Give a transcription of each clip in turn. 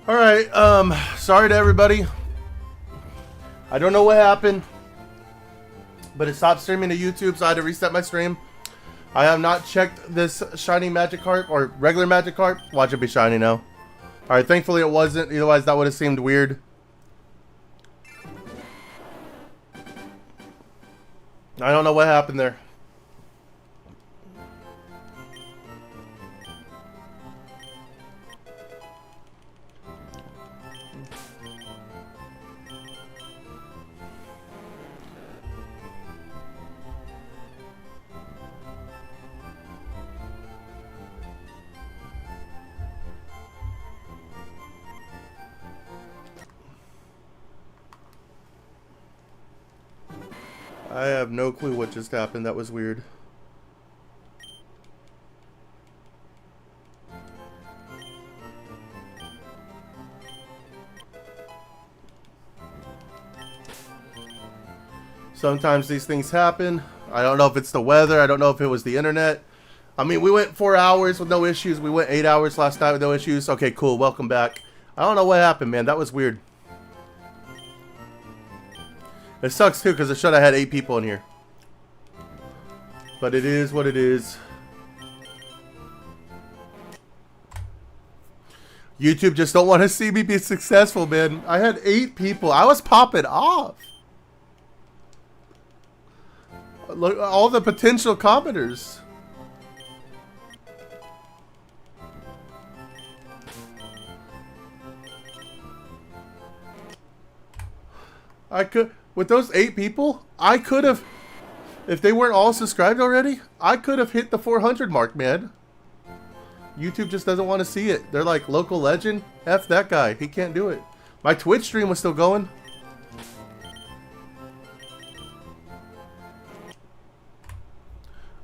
All right. Sorry to everybody. I don't know what happened, but it stopped streaming to YouTube, so I had to reset my stream. I have not checked this shiny Magikarp or regular Magikarp. Watch it be shiny now. All right. Thankfully, it wasn't. Otherwise, that would have seemed weird. I don't know what happened there. I have no clue what just happened. That was weird. Sometimes these things happen. I don't know if it's the weather. I don't know if it was the internet. I mean, we went 4 hours with no issues. We went 8 hours last night with no issues. Okay, cool. Welcome back. I don't know what happened, man. That was weird. It sucks, too, because it should have had 8 people in here. But it is what it is. YouTube just don't want to see me be successful, man. I had 8 people. I was popping off. Look, all the potential commenters. I could, with those 8 people, I could have, if they weren't all subscribed already, I could have hit the 400 mark, man. YouTube just doesn't want to see it. They're like, local legend? F that guy. He can't do it. My Twitch stream was still going.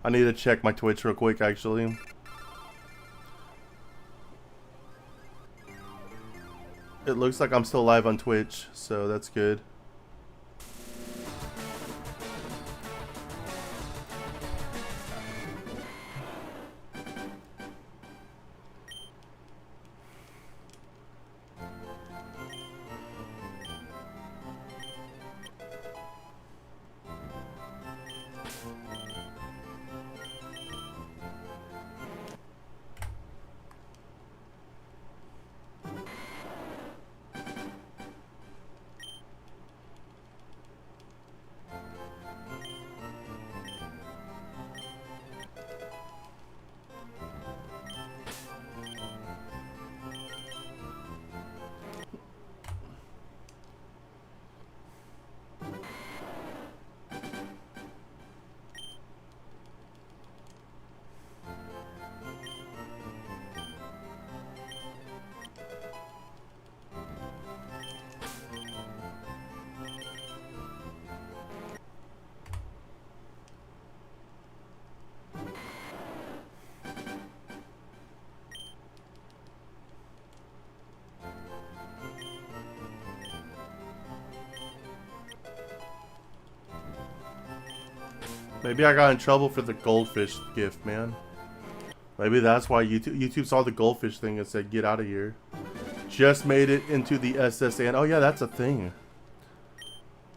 I need to check my Twitch real quick, actually. It looks like I'm still live on Twitch, so that's good. Maybe I got in trouble for the goldfish gift, man. Maybe that's why YouTube saw the goldfish thing and said, get out of here. Just made it into the SSN. Oh yeah, that's a thing.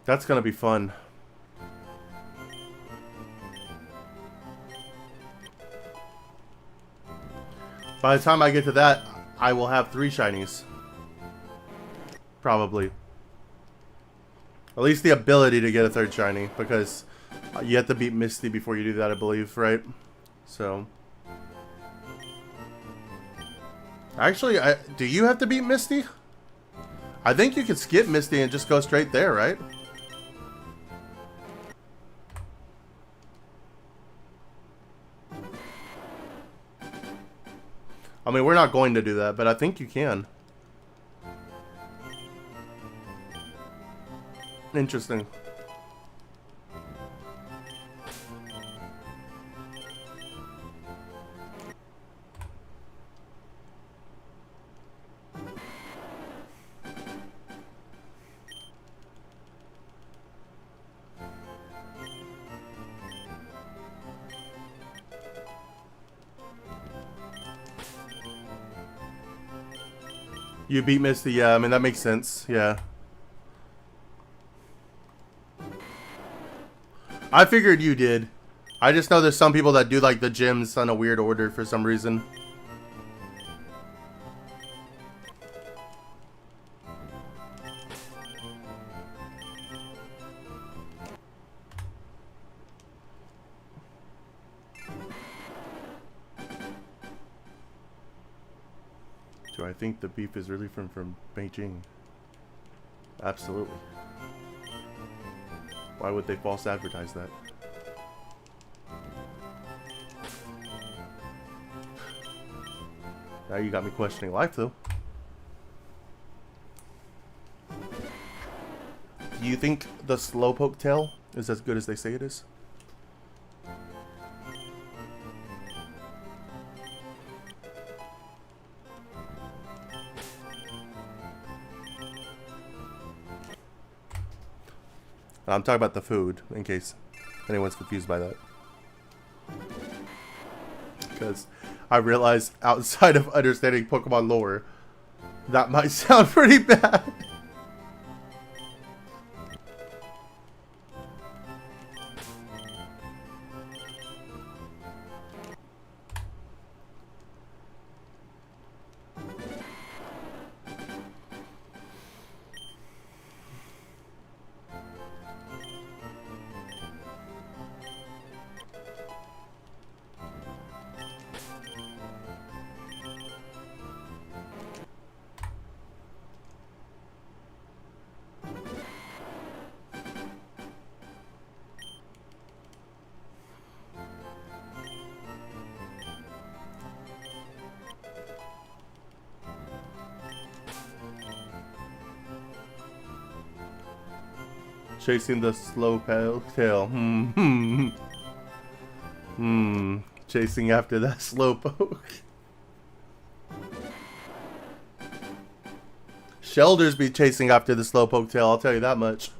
That's gonna be fun. By the time I get to that, I will have 3 shinies. Probably. At least the ability to get a 3rd shiny, because you have to beat Misty before you do that, I believe, right? So. Actually, do you have to beat Misty? I think you could skip Misty and just go straight there, right? I mean, we're not going to do that, but I think you can. Interesting. You beat Misty, yeah. I mean, that makes sense. Yeah. I figured you did. I just know there's some people that do like the gyms on a weird order for some reason. Do I think the beef is really from Beijing? Absolutely. Why would they false advertise that? Now you got me questioning life, though. Do you think the slowpoke tail is as good as they say it is? I'm talking about the food, in case anyone's confused by that. Because I realize outside of understanding Pokemon lore, that might sound pretty bad. Chasing the slow tail. Chasing after that slowpoke. Shelders be chasing after the slowpoke tail, I'll tell you that much.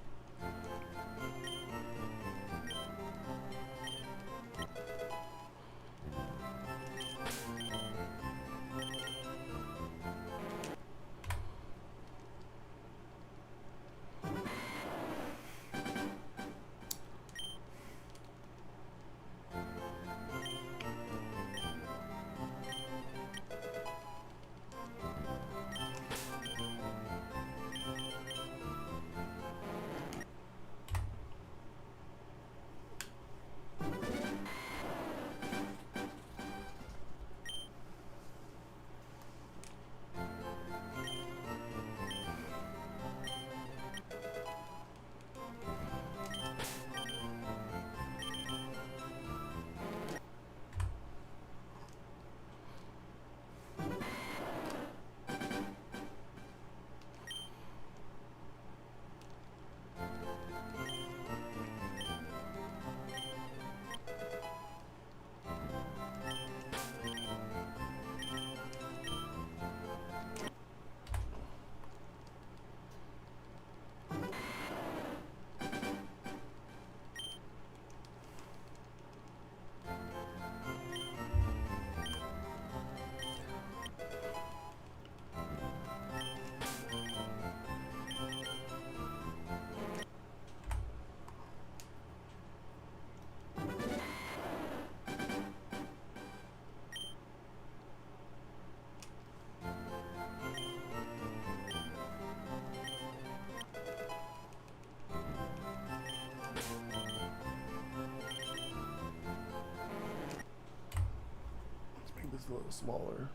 A little smaller.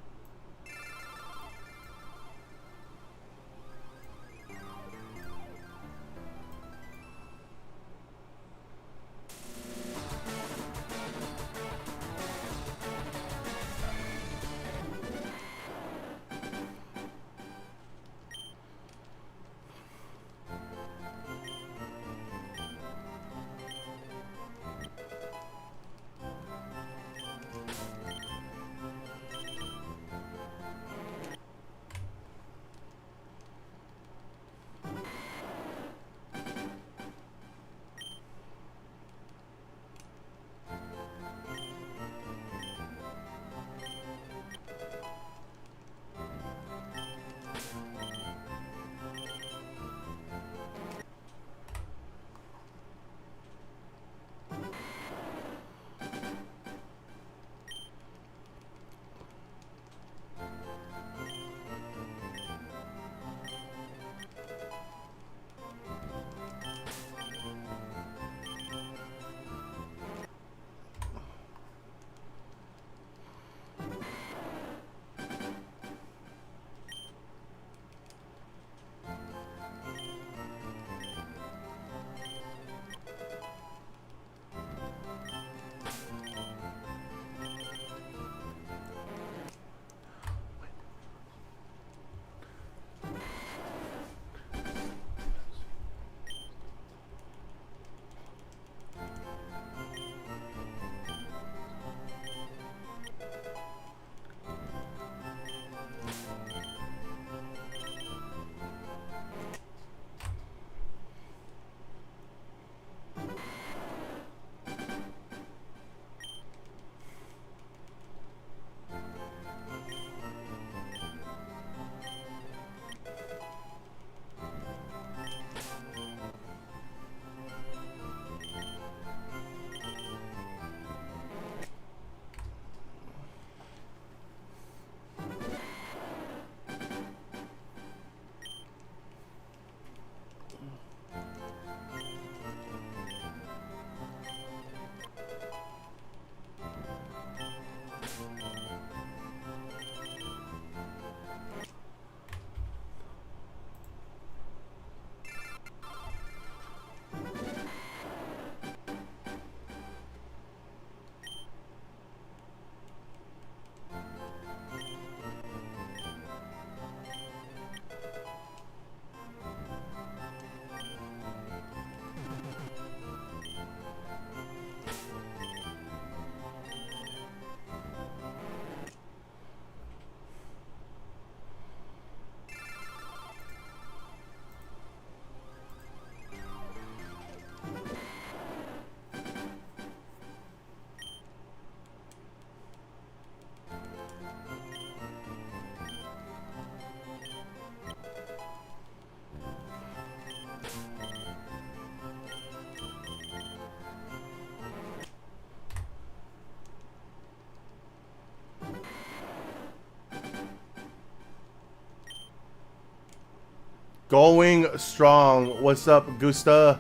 Going strong. What's up, Gusta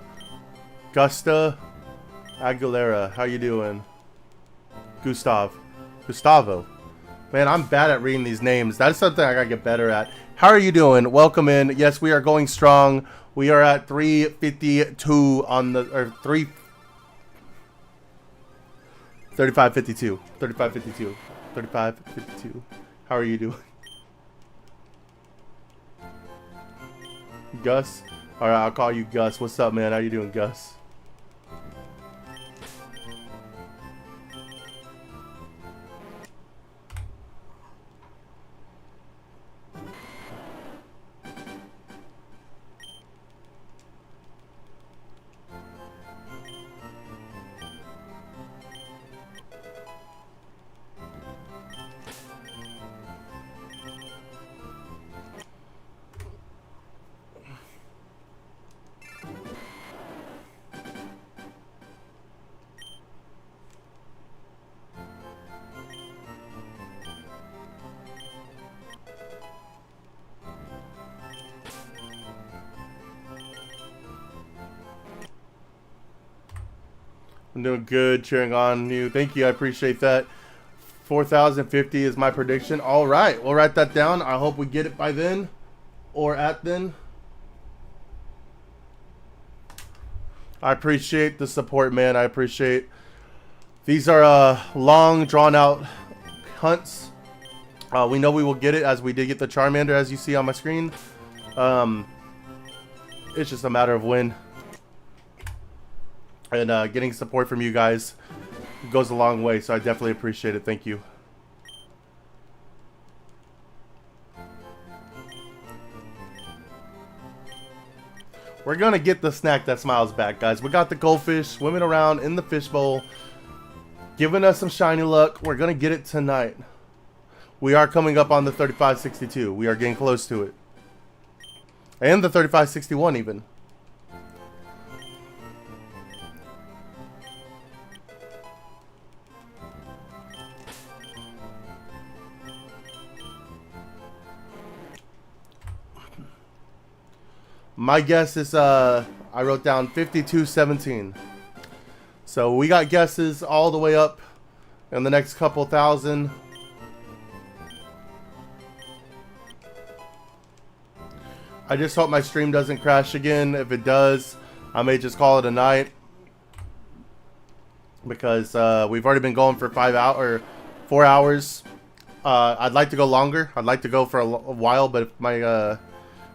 Aguilera? How you doing? Gustavo. Man, I'm bad at reading these names. That's something I gotta get better at. How are you doing? Welcome in. Yes, we are going strong. We are at 352 on the, or 3552. 3552. 3552. How are you doing? Gus? Alright, I'll call you Gus. What's up, man? How you doing, Gus? I'm doing good, cheering on you. Thank you, I appreciate that. 4,050 is my prediction. All right, we'll write that down. I hope we get it by then, or at then. I appreciate the support, man. I appreciate. These are long, drawn-out hunts. We know we will get it, as we did get the Charmander, as you see on my screen. It's just a matter of when. And getting support from you guys goes a long way, so I definitely appreciate it. Thank you. We're going to get the snack that smiles back, guys. We got the goldfish swimming around in the fishbowl, giving us some shiny luck. We're going to get it tonight. We are coming up on the 3562. We are getting close to it. And the 3561 even. My guess is, I wrote down 5217. So we got guesses all the way up in the next couple thousand. I just hope my stream doesn't crash again. If it does, I may just call it a night. Because we've already been going for 4 hours. I'd like to go longer. I'd like to go for a while, but if my... if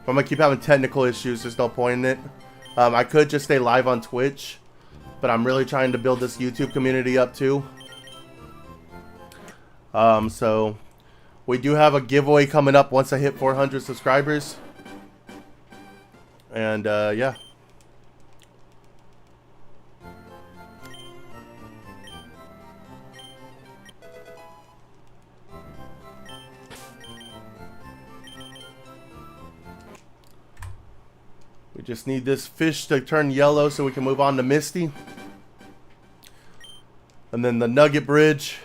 I'm going to keep having technical issues, there's no point in it. I could just stay live on Twitch, but I'm really trying to build this YouTube community up too. So we do have a giveaway coming up once I hit 400 subscribers. And yeah. We just need this fish to turn yellow so we can move on to Misty. And then the Nugget Bridge.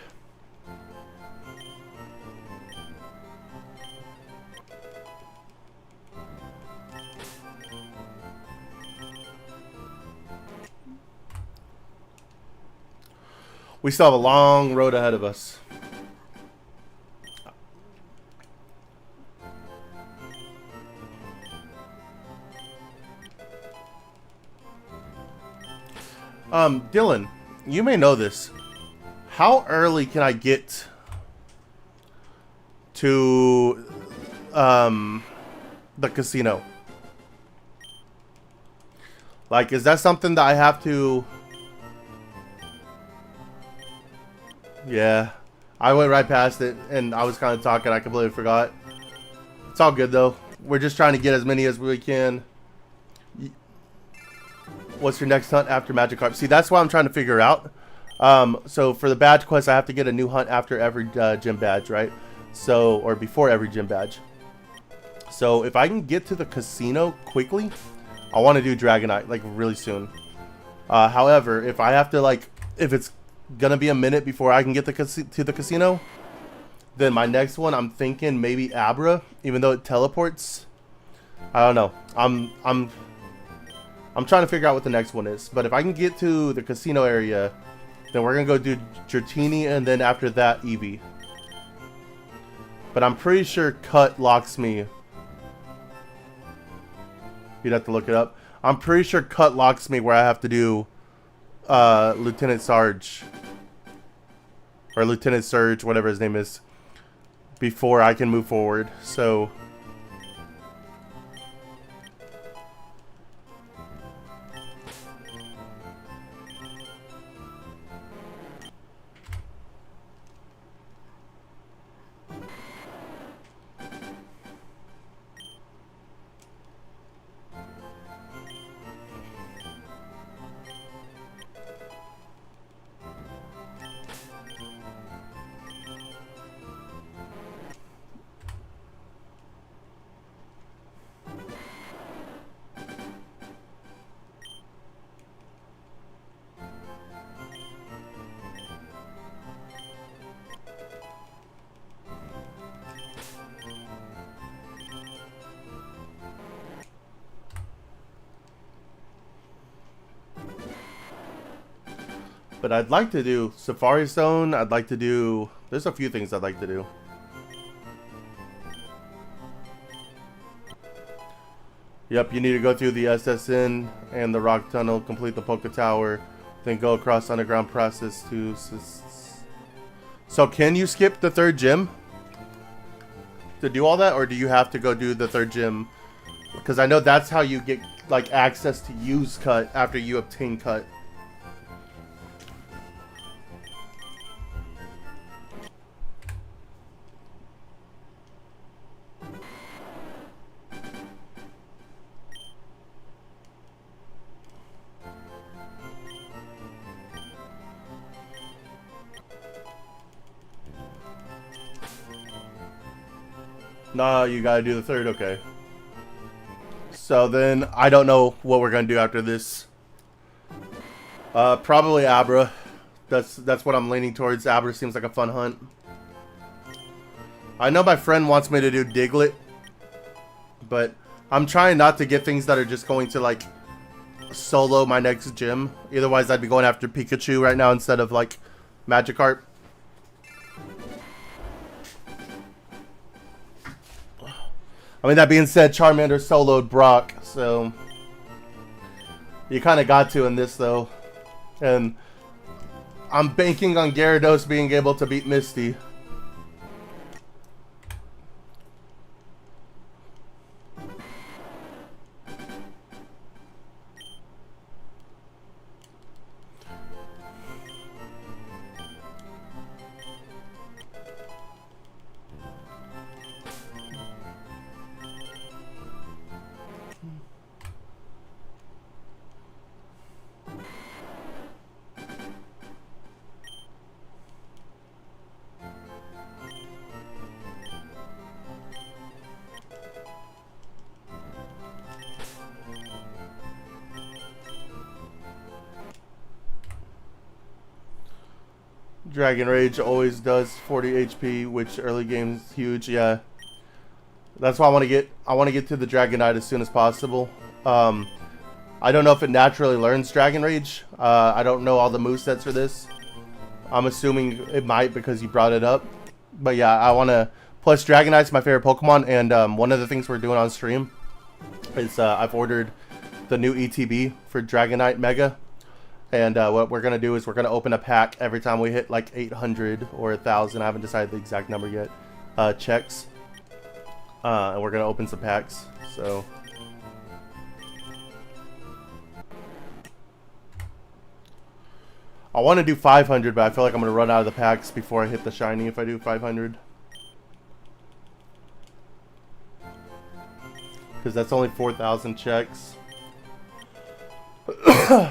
We still have a long road ahead of us. Dylan, you may know this. How early can I get to the casino? Like, is that something that I have to... Yeah, I went right past it, and I was kind of talking. I completely forgot. It's all good, though. We're just trying to get as many as we can. What's your next hunt after Magikarp? See, that's what I'm trying to figure out. So for the badge quest, I have to get a new hunt after every gym badge, right? So, or before every gym badge. So if I can get to the casino quickly, I want to do Dragonite, like, really soon. However, if I have to, like, if it's gonna be a minute before I can get to the casino, then my next one, I'm thinking maybe Abra, even though it teleports. I don't know. I'm trying to figure out what the next one is. But if I can get to the casino area, then we're gonna go do Dratini, and then after that, Eevee. But I'm pretty sure Cut locks me. You'd have to look it up. I'm pretty sure Cut locks me where I have to do Lieutenant Sarge. Or Lieutenant Surge, whatever his name is. Before I can move forward. So... But I'd like to do Safari Zone. I'd like to do... There's a few things I'd like to do. Yep, you need to go through the SSN and the Rock Tunnel, complete the Poké Tower, then go across underground process to... So can you skip the third gym to do all that? Or do you have to go do the third gym? Because I know that's how you get like access to use Cut after you obtain Cut. Nah, you gotta do the third, okay. So then, I don't know what we're gonna do after this. Probably Abra. That's what I'm leaning towards. Abra seems like a fun hunt. I know my friend wants me to do Diglett, but I'm trying not to get things that are just going to, like, solo my next gym. Otherwise, I'd be going after Pikachu right now instead of, like, Magikarp. I mean, that being said, Charmander soloed Brock, so you kind of got to in this, though. And I'm banking on Gyarados being able to beat Misty. Dragon Rage always does 40 HP, which early game is huge. Yeah, that's why I want to get to the Dragonite as soon as possible. I don't know if it naturally learns Dragon Rage. I don't know all the movesets for this. I'm assuming it might because you brought it up. But yeah, I want to. Plus, Dragonite's my favorite Pokemon, and one of the things we're doing on stream is I've ordered the new ETB for Dragonite Mega. And what we're going to do is we're going to open a pack every time we hit like 800 or 1,000. I haven't decided the exact number yet. Checks. And we're going to open some packs. So. I want to do 500, but I feel like I'm going to run out of the packs before I hit the shiny if I do 500. Because that's only 4,000 checks.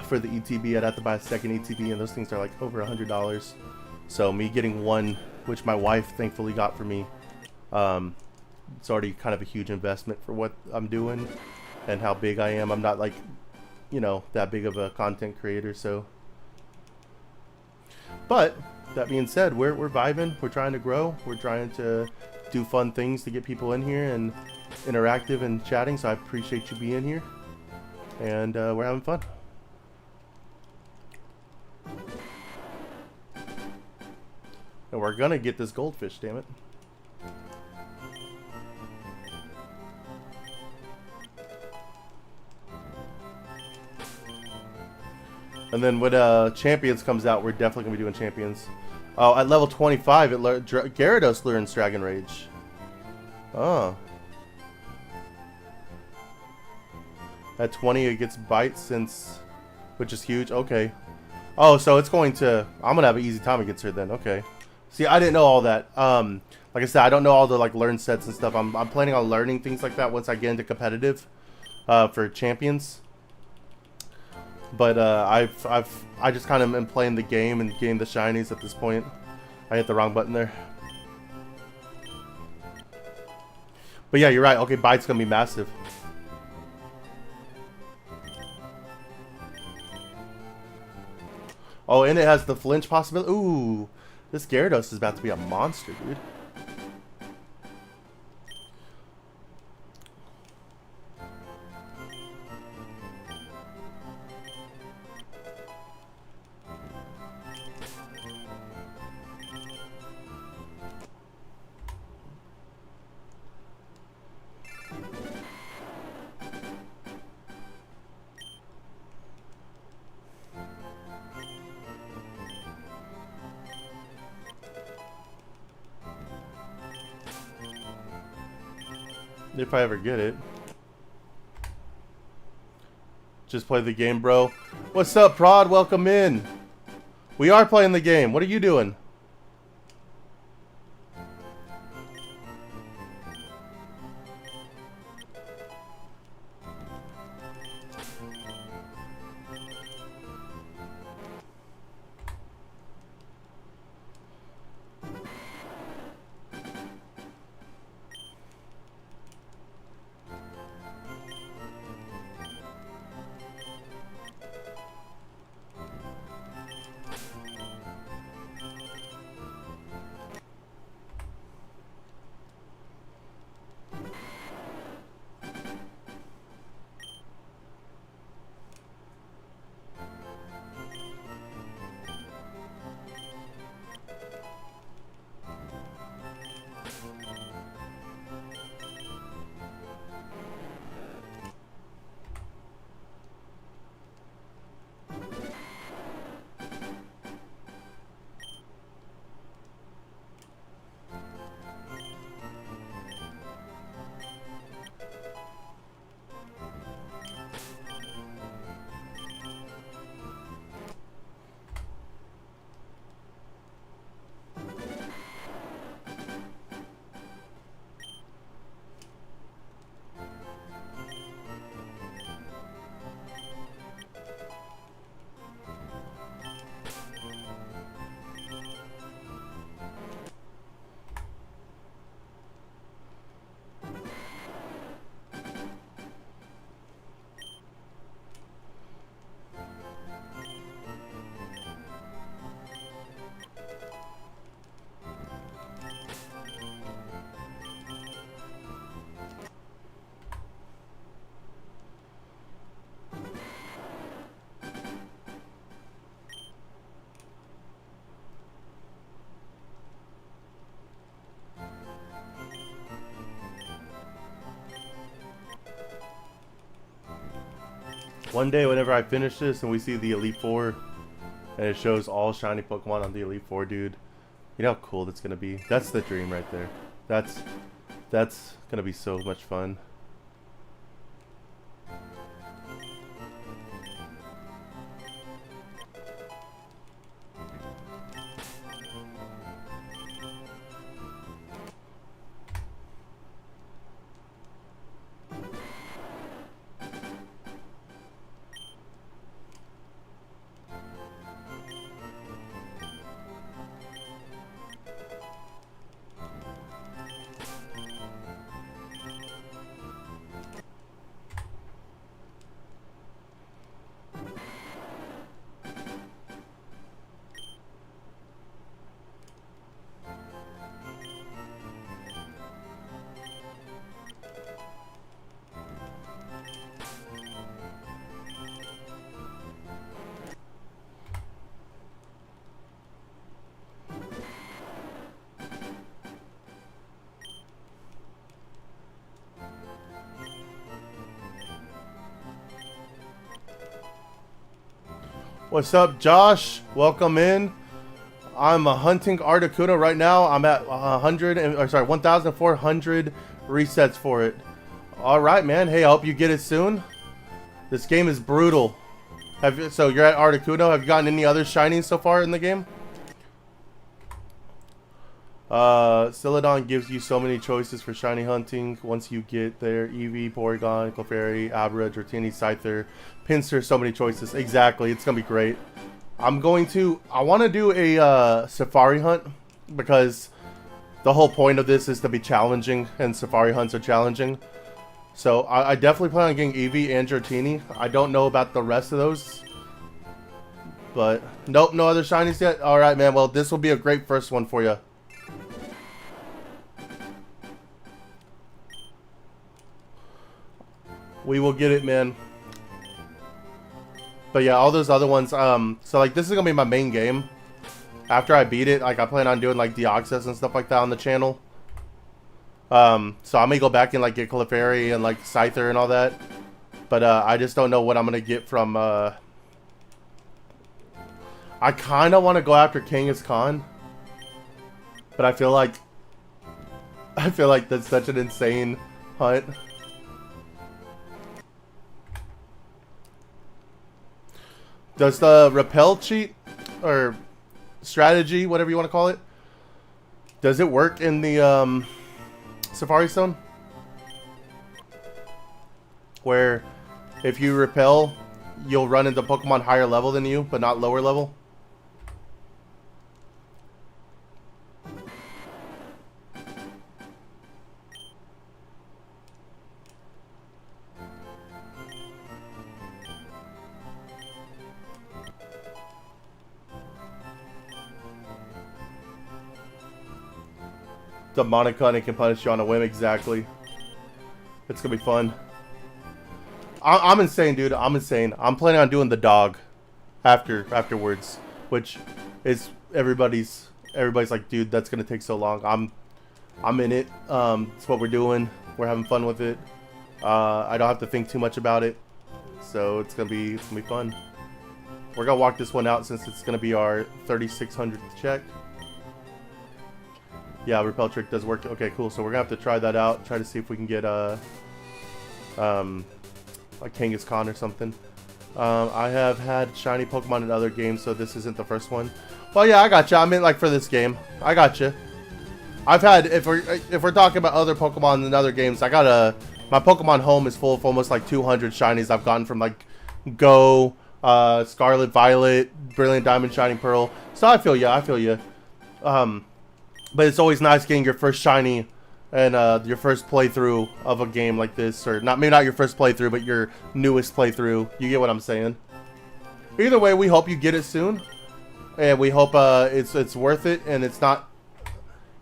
For the ETB, I'd have to buy a second ETB, and those things are like over $100. So me getting one, which my wife thankfully got for me, it's already kind of a huge investment for what I'm doing and how big I am. I'm not like, you know, that big of a content creator, so. But that being said, we're vibing. We're trying to grow. We're trying to do fun things to get people in here, and interactive and chatting, so I appreciate you being here. And we're having fun. And we're gonna get this goldfish, damn it. And then when Champions comes out, we're definitely gonna be doing Champions. Oh, at level 25, Gyarados learns Dragon Rage. Oh. At 20, it gets Bite which is huge. Okay. Oh, so it's going to... I'm gonna have an easy time against her then. Okay. See, I didn't know all that. Like I said, I don't know all the like learn sets and stuff. I'm planning on learning things like that once I get into competitive for Champions. But I just kind of am playing the game and getting the shinies at this point. I hit the wrong button there. But yeah, you're right. Okay, Bite's gonna be massive. Oh, and it has the flinch possibility. Ooh, this Gyarados is about to be a monster, dude. If I ever get it. Just play the game, bro. What's up, Prod? Welcome in. We are playing the game. What are you doing? One day, whenever I finish this and we see the Elite Four, and it shows all shiny Pokemon on the Elite Four, dude, you know how cool that's gonna be. That's the dream right there. That's gonna be so much fun. What's up, Josh? Welcome in. I'm hunting Articuno right now. I'm at 1,400 resets for it. All right, man. Hey, I hope you get it soon. This game is brutal. So you're at Articuno. Have you gotten any other shinies so far in the game? Celadon gives you so many choices for shiny hunting. Once you get there, Eevee, Porygon, Clefairy, Abra, Dratini, Scyther, Pinsir, so many choices. Exactly, it's gonna be great. I want to do a safari hunt because the whole point of this is to be challenging, and safari hunts are challenging. So I definitely plan on getting Eevee and Dratini. I don't know about the rest of those, but nope, no other shinies yet. All right, man. Well, this will be a great first one for you. We will get it, man. But yeah, all those other ones, so like this is gonna be my main game. After I beat it, like I plan on doing like Deoxys and stuff like that on the channel. So I may go back and like get Clefairy and like Scyther and all that. But I just don't know what I'm gonna get from I kinda wanna go after Kangaskhan. But I feel like that's such an insane hunt. Does the repel cheat or strategy, whatever you want to call it, does it work in the Safari Zone? Where if you repel, you'll run into Pokemon higher level than you, but not lower level? The Monokun can punish you on a whim, exactly. It's gonna be fun. I'm insane, dude. I'm insane. I'm planning on doing the dog afterwards, which is everybody's like, dude, that's gonna take so long. I'm in it. It's what we're doing. We're having fun with it. I don't have to think too much about it, so it's gonna be fun. We're gonna walk this one out since it's gonna be our 3600th check. Yeah, repel trick does work. Okay, cool. So we're gonna have to try that out. Try to see if we can get like Kangaskhan or something. I have had shiny Pokemon in other games, so this isn't the first one. Well, yeah, I got you. I mean, like for this game, I got you. I've had if we're talking about other Pokemon in other games, I got my Pokemon home is full of almost like 200 shinies I've gotten from like Go, Scarlet Violet, Brilliant Diamond, Shining Pearl. So I feel you. I feel you. But it's always nice getting your first shiny and your first playthrough of a game like this, or maybe not your first playthrough, but your newest playthrough. You get what I'm saying? Either way, we hope you get it soon, and we hope it's worth it, and it's not,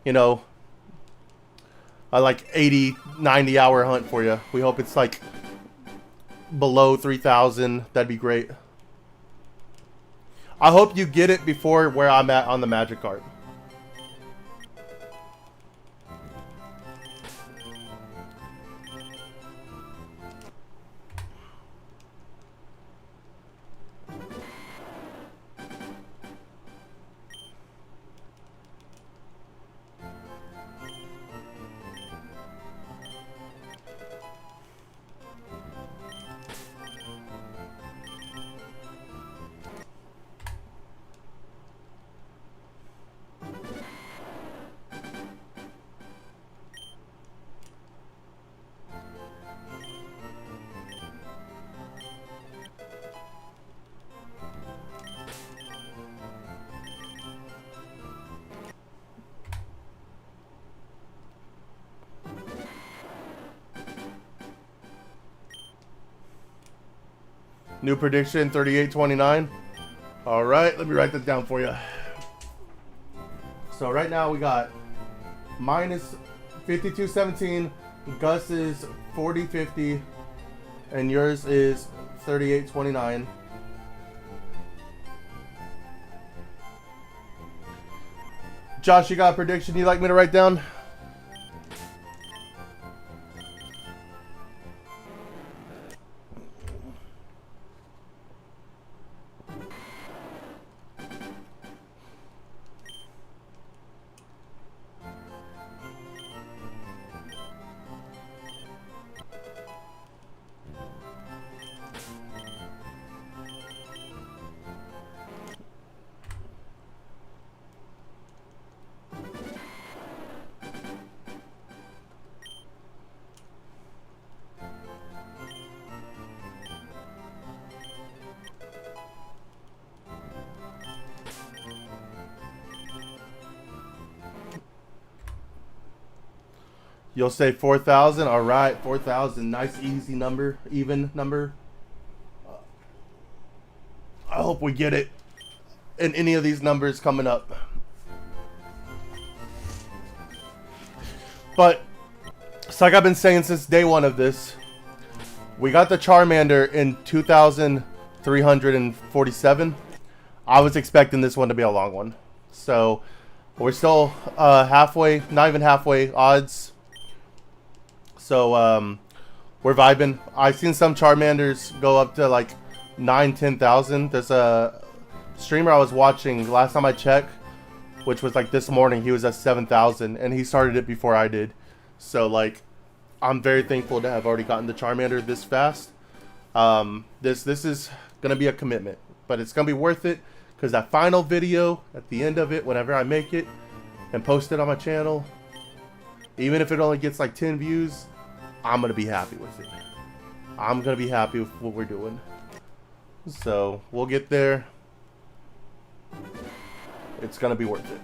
you know, a like 80, 90 hour hunt for you. We hope it's like below 3,000. That'd be great. I hope you get it before where I'm at on the Magikarp. New prediction, 38-29. All right, let me write that down for you. So right now we got minus 52-17. Gus is 40-50. And yours is 38-29. Josh, you got a prediction you'd like me to write down? You'll say 4,000. All right, 4,000. Nice, easy number, even number. I hope we get it in any of these numbers coming up. But it's like I've been saying since day one of this. We got the Charmander in 2,347. I was expecting this one to be a long one. So we're still halfway, not even halfway odds. So we're vibing. I've seen some Charmanders go up to like 9,000-10,000. There's a streamer I was watching last time I checked, which was like this morning. He was at 7,000 and he started it before I did. So like, I'm very thankful to have already gotten the Charmander this fast. This is gonna be a commitment, but it's gonna be worth it because that final video at the end of it, whenever I make it and post it on my channel, even if it only gets like 10 views, I'm gonna be happy with it. I'm gonna be happy with what we're doing. So we'll get there. It's gonna be worth it.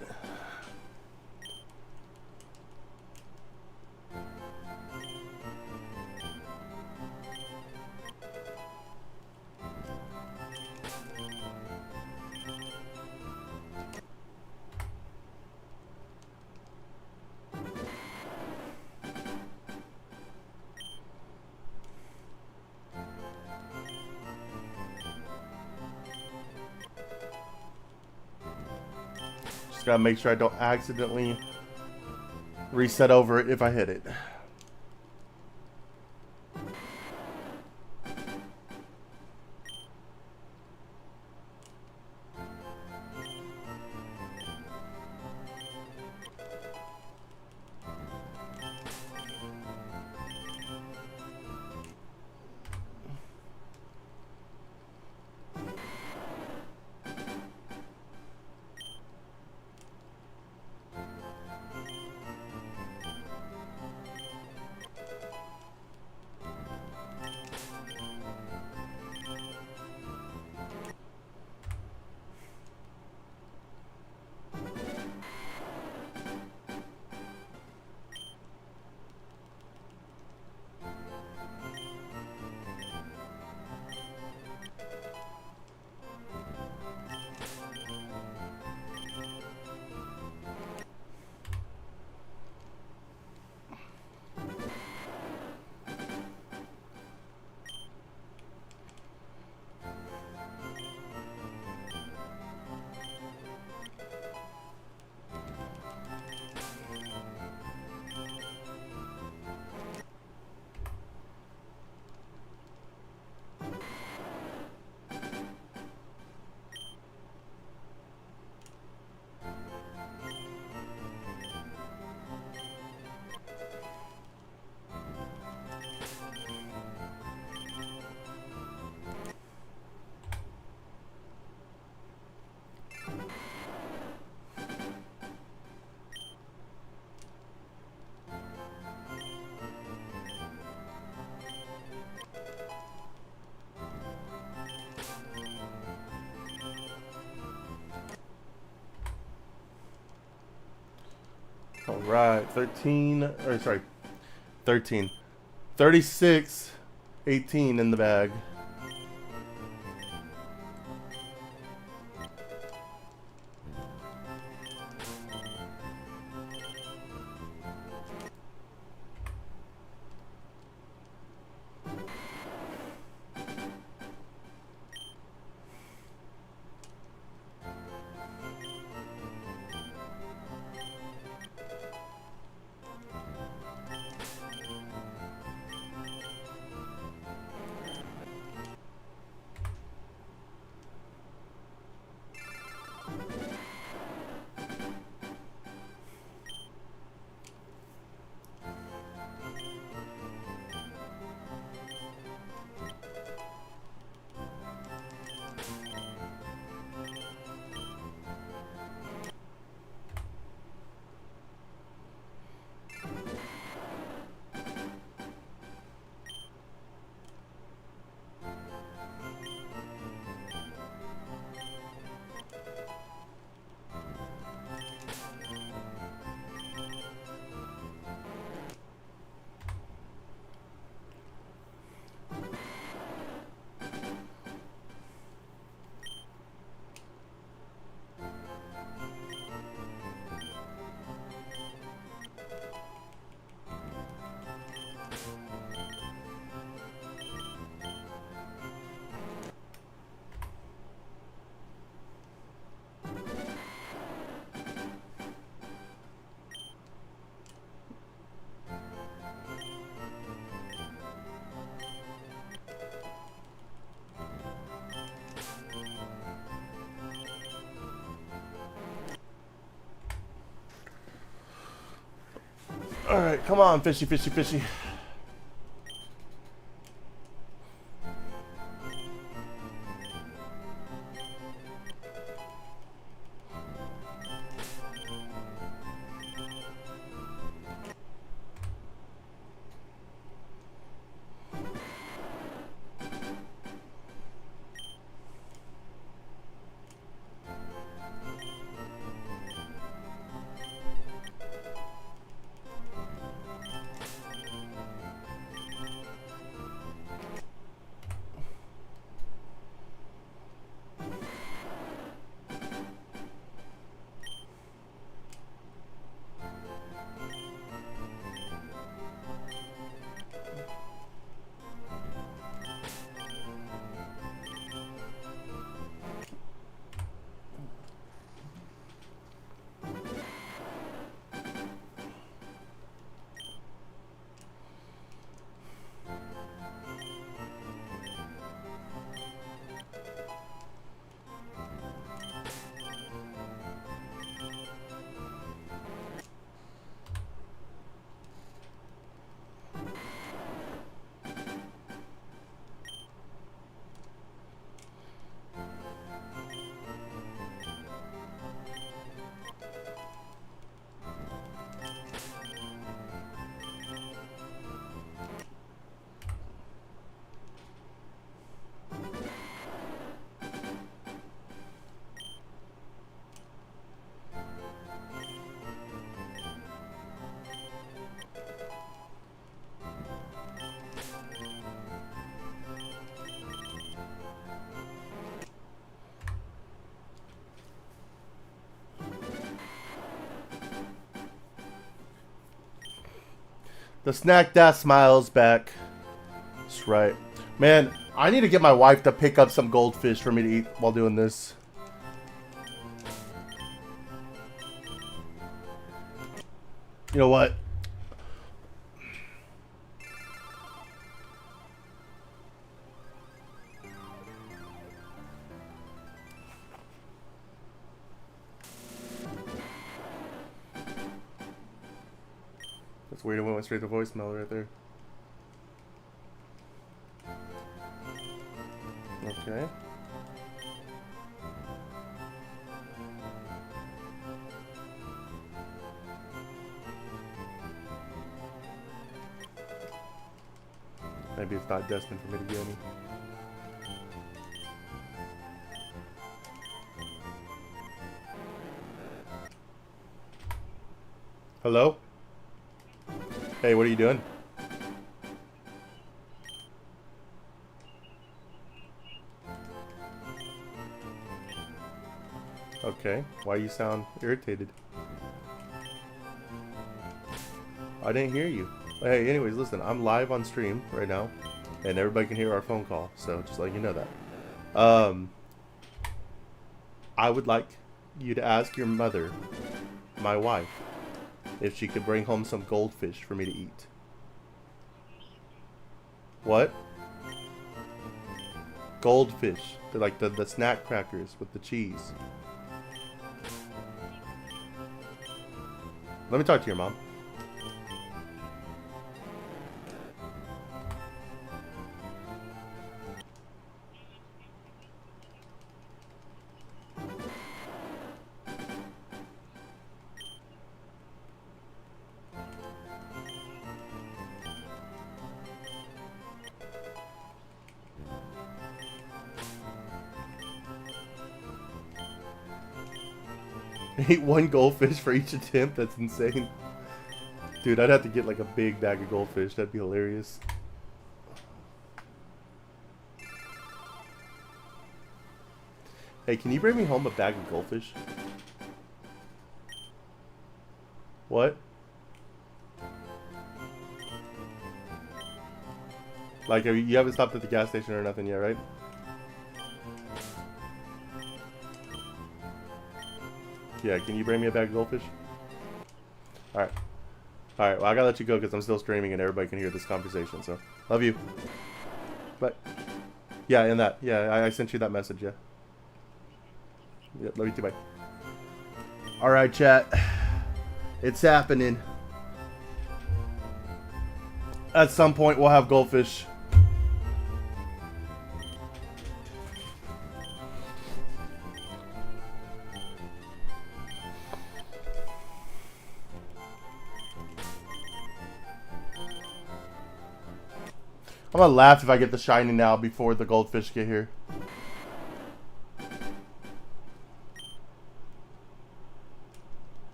Just gotta make sure I don't accidentally reset over it if I hit it. All right, 36, 18 in the bag. Alright, come on, fishy, fishy, fishy. The snack that smiles back. That's right. Man, I need to get my wife to pick up some goldfish for me to eat while doing this. You know what? That's weird, it went straight to voicemail right there. Okay. Maybe it's not destined for me to get any. Hello? Hey, what are you doing? Okay, why you sound irritated? I didn't hear you. Hey, anyways, listen, I'm live on stream right now, and everybody can hear our phone call, so just let you know that. I would like you to ask your mother, my wife, if she could bring home some goldfish for me to eat. What? Goldfish. They're like the snack crackers with the cheese. Let me talk to your mom. Eat one goldfish for each attempt? That's insane. Dude, I'd have to get like a big bag of goldfish. That'd be hilarious. Hey, can you bring me home a bag of goldfish? What? Like, you haven't stopped at the gas station or nothing yet, right? Yeah, can you bring me a bag of goldfish? Alright. Alright, well, I gotta let you go because I'm still streaming and everybody can hear this conversation, so. Love you. But, yeah, in that. Yeah, I sent you that message, yeah. Yep, love you too, bye. Alright, chat. It's happening. At some point, we'll have goldfish. I'm gonna laugh if I get the shiny now before the goldfish get here.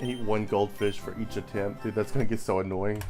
Eat one goldfish for each attempt. Dude, that's gonna get so annoying.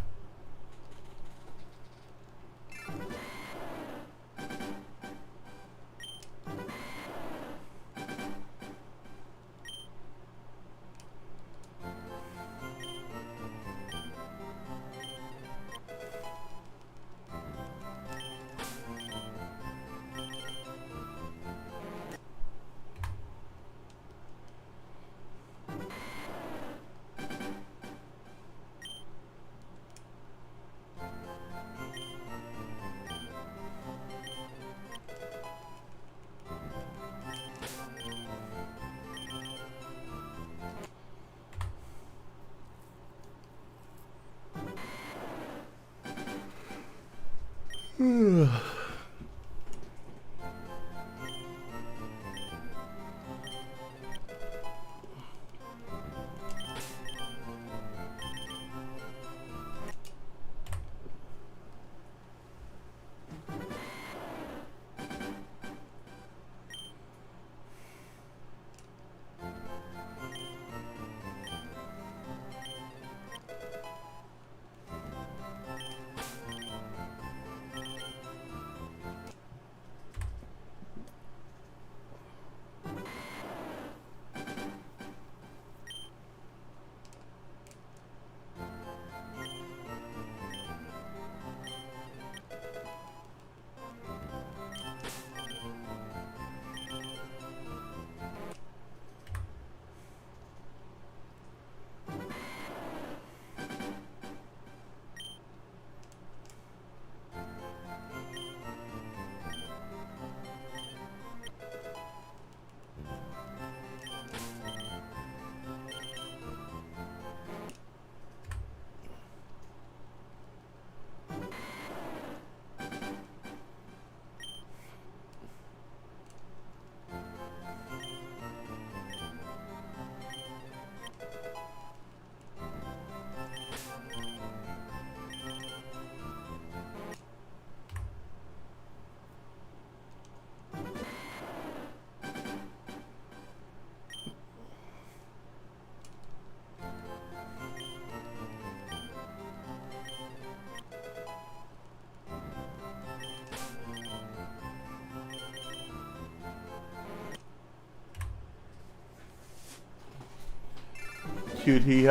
QT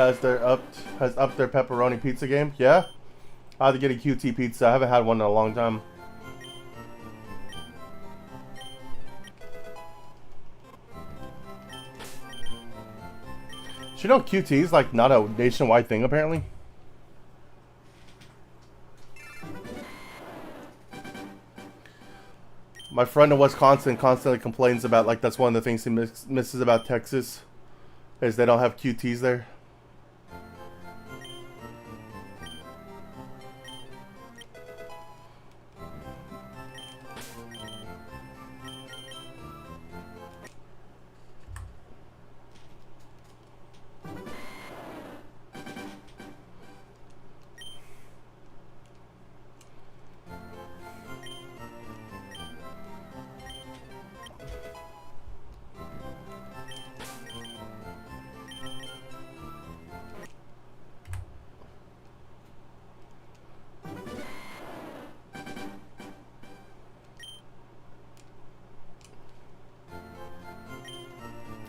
has upped their pepperoni pizza game. Yeah, I have to get a QT pizza. I haven't had one in a long time. Do you know QT is like not a nationwide thing apparently? My friend in Wisconsin constantly complains about, like, that's one of the things he misses about Texas, is they don't have QTs there.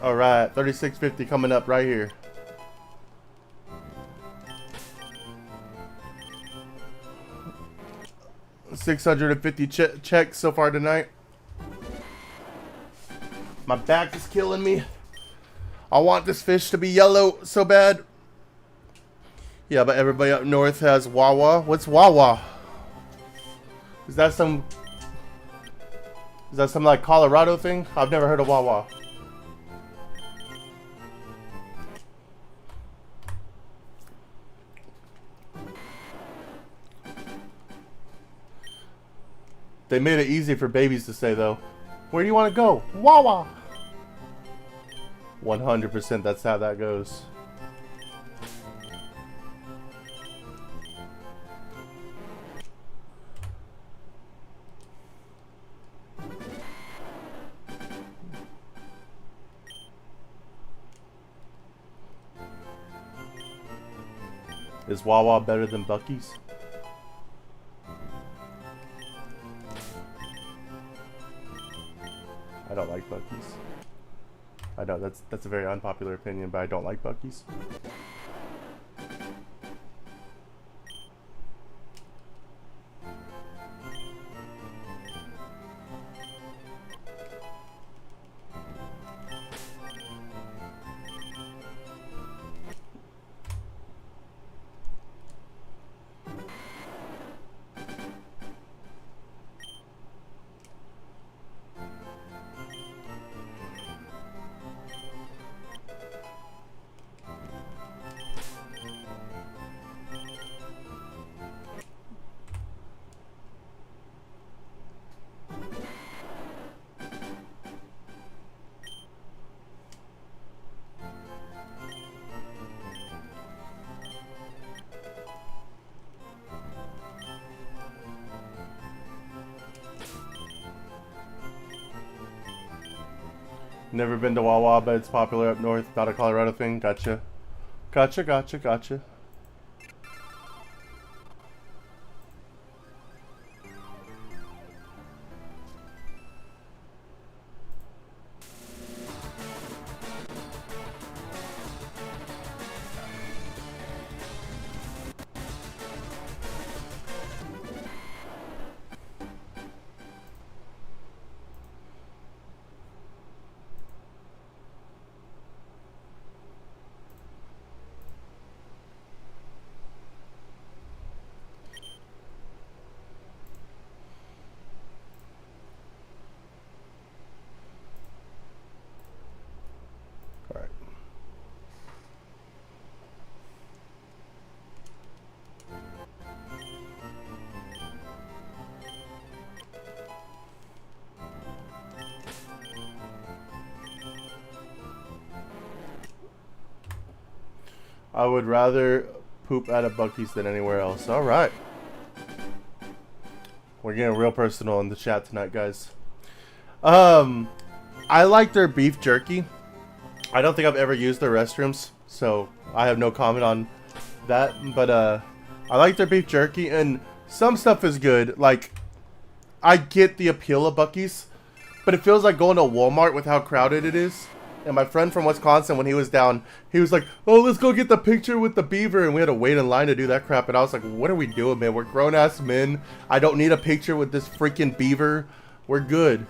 All right, 36.50 coming up right here. $650 checks so far tonight. My back is killing me. I want this fish to be yellow so bad. Yeah, but everybody up north has Wawa. What's Wawa? Is that some Is that some like Colorado thing? I've never heard of Wawa. They made it easy for babies to say though. Where do you want to go? Wawa! 100% that's how that goes. Is Wawa better than Buc-ee's? I don't like Buc-ee's. I know that's a very unpopular opinion, but I don't like Buc-ee's. Never been to Wawa, but it's popular up north. Not a Colorado thing. Gotcha. Gotcha, gotcha, gotcha. I would rather poop at a Buc-ee's than anywhere else. Alright. We're getting real personal in the chat tonight, guys. I like their beef jerky. I don't think I've ever used their restrooms, so I have no comment on that. But I like their beef jerky, and some stuff is good. Like, I get the appeal of Buc-ee's, but it feels like going to Walmart with how crowded it is. And my friend from Wisconsin, when he was down, he was like, oh, let's go get the picture with the beaver. And we had to wait in line to do that crap. And I was like, what are we doing, man? We're grown-ass men. I don't need a picture with this freaking beaver. We're good.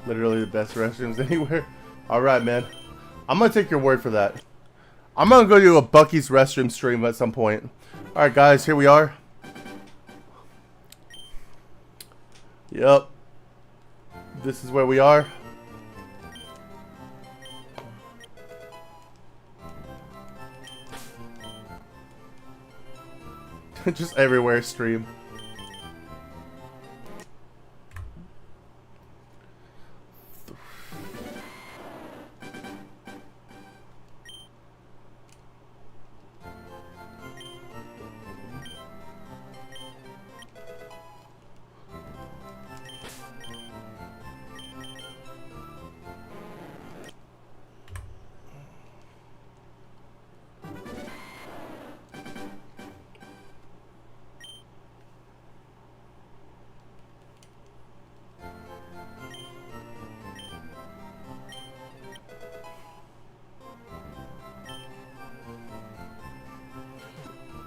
Literally the best restrooms anywhere. Alright, man. I'm gonna take your word for that. I'm gonna go do a Buc-ee's restroom stream at some point. Alright, guys, here we are. Yep. This is where we are. Just everywhere stream.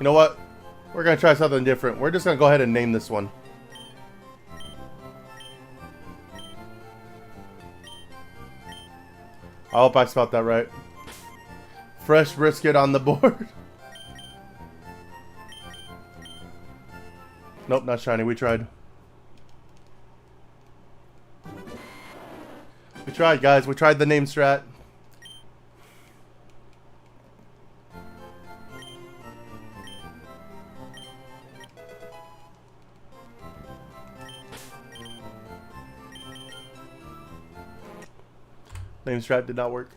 know what? We're going to try something different. We're just going to go ahead and name this one. I hope I spelled that right. Fresh brisket on the board. Nope, not shiny. We tried. We tried, guys. We tried the name strat. Name strat did not work.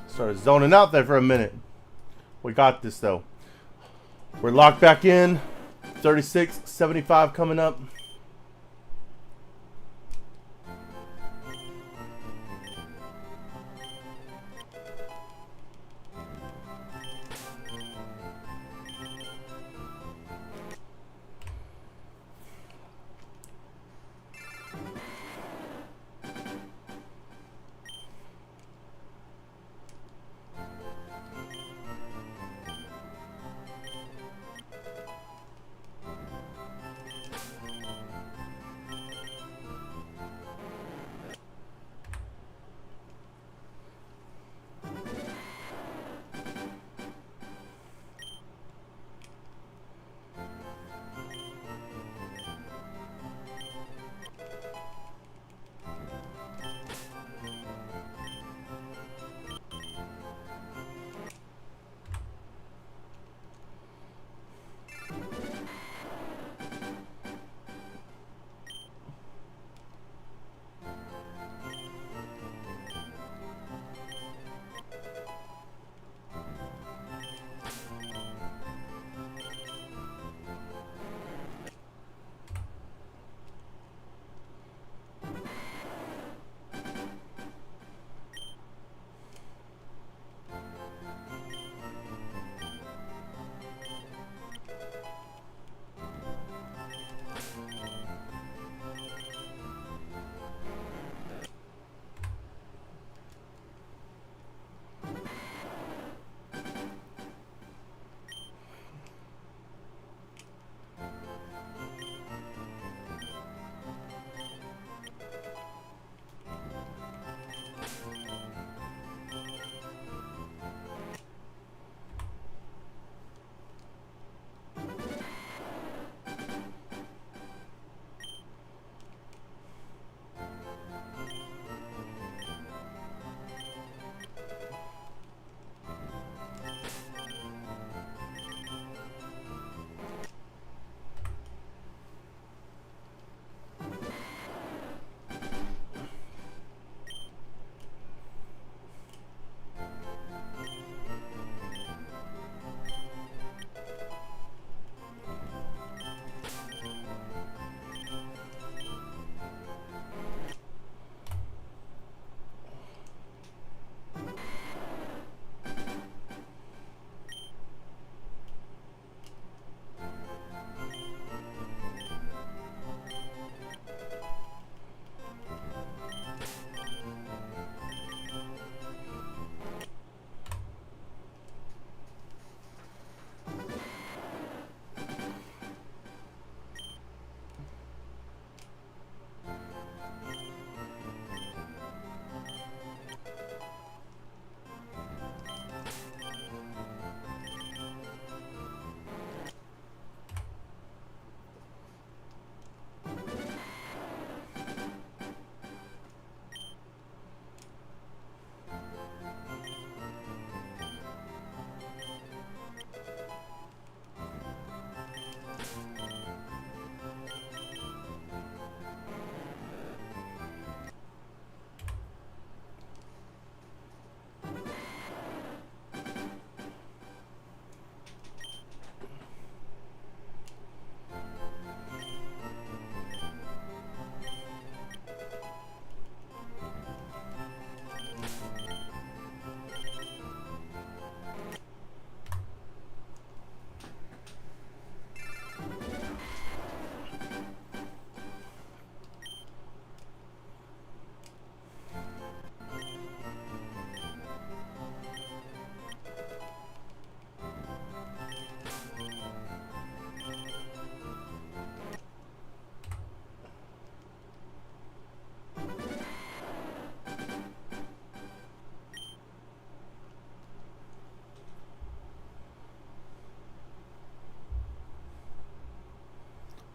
Started zoning out there for a minute. We got this though. We're locked back in. 36.75 coming up.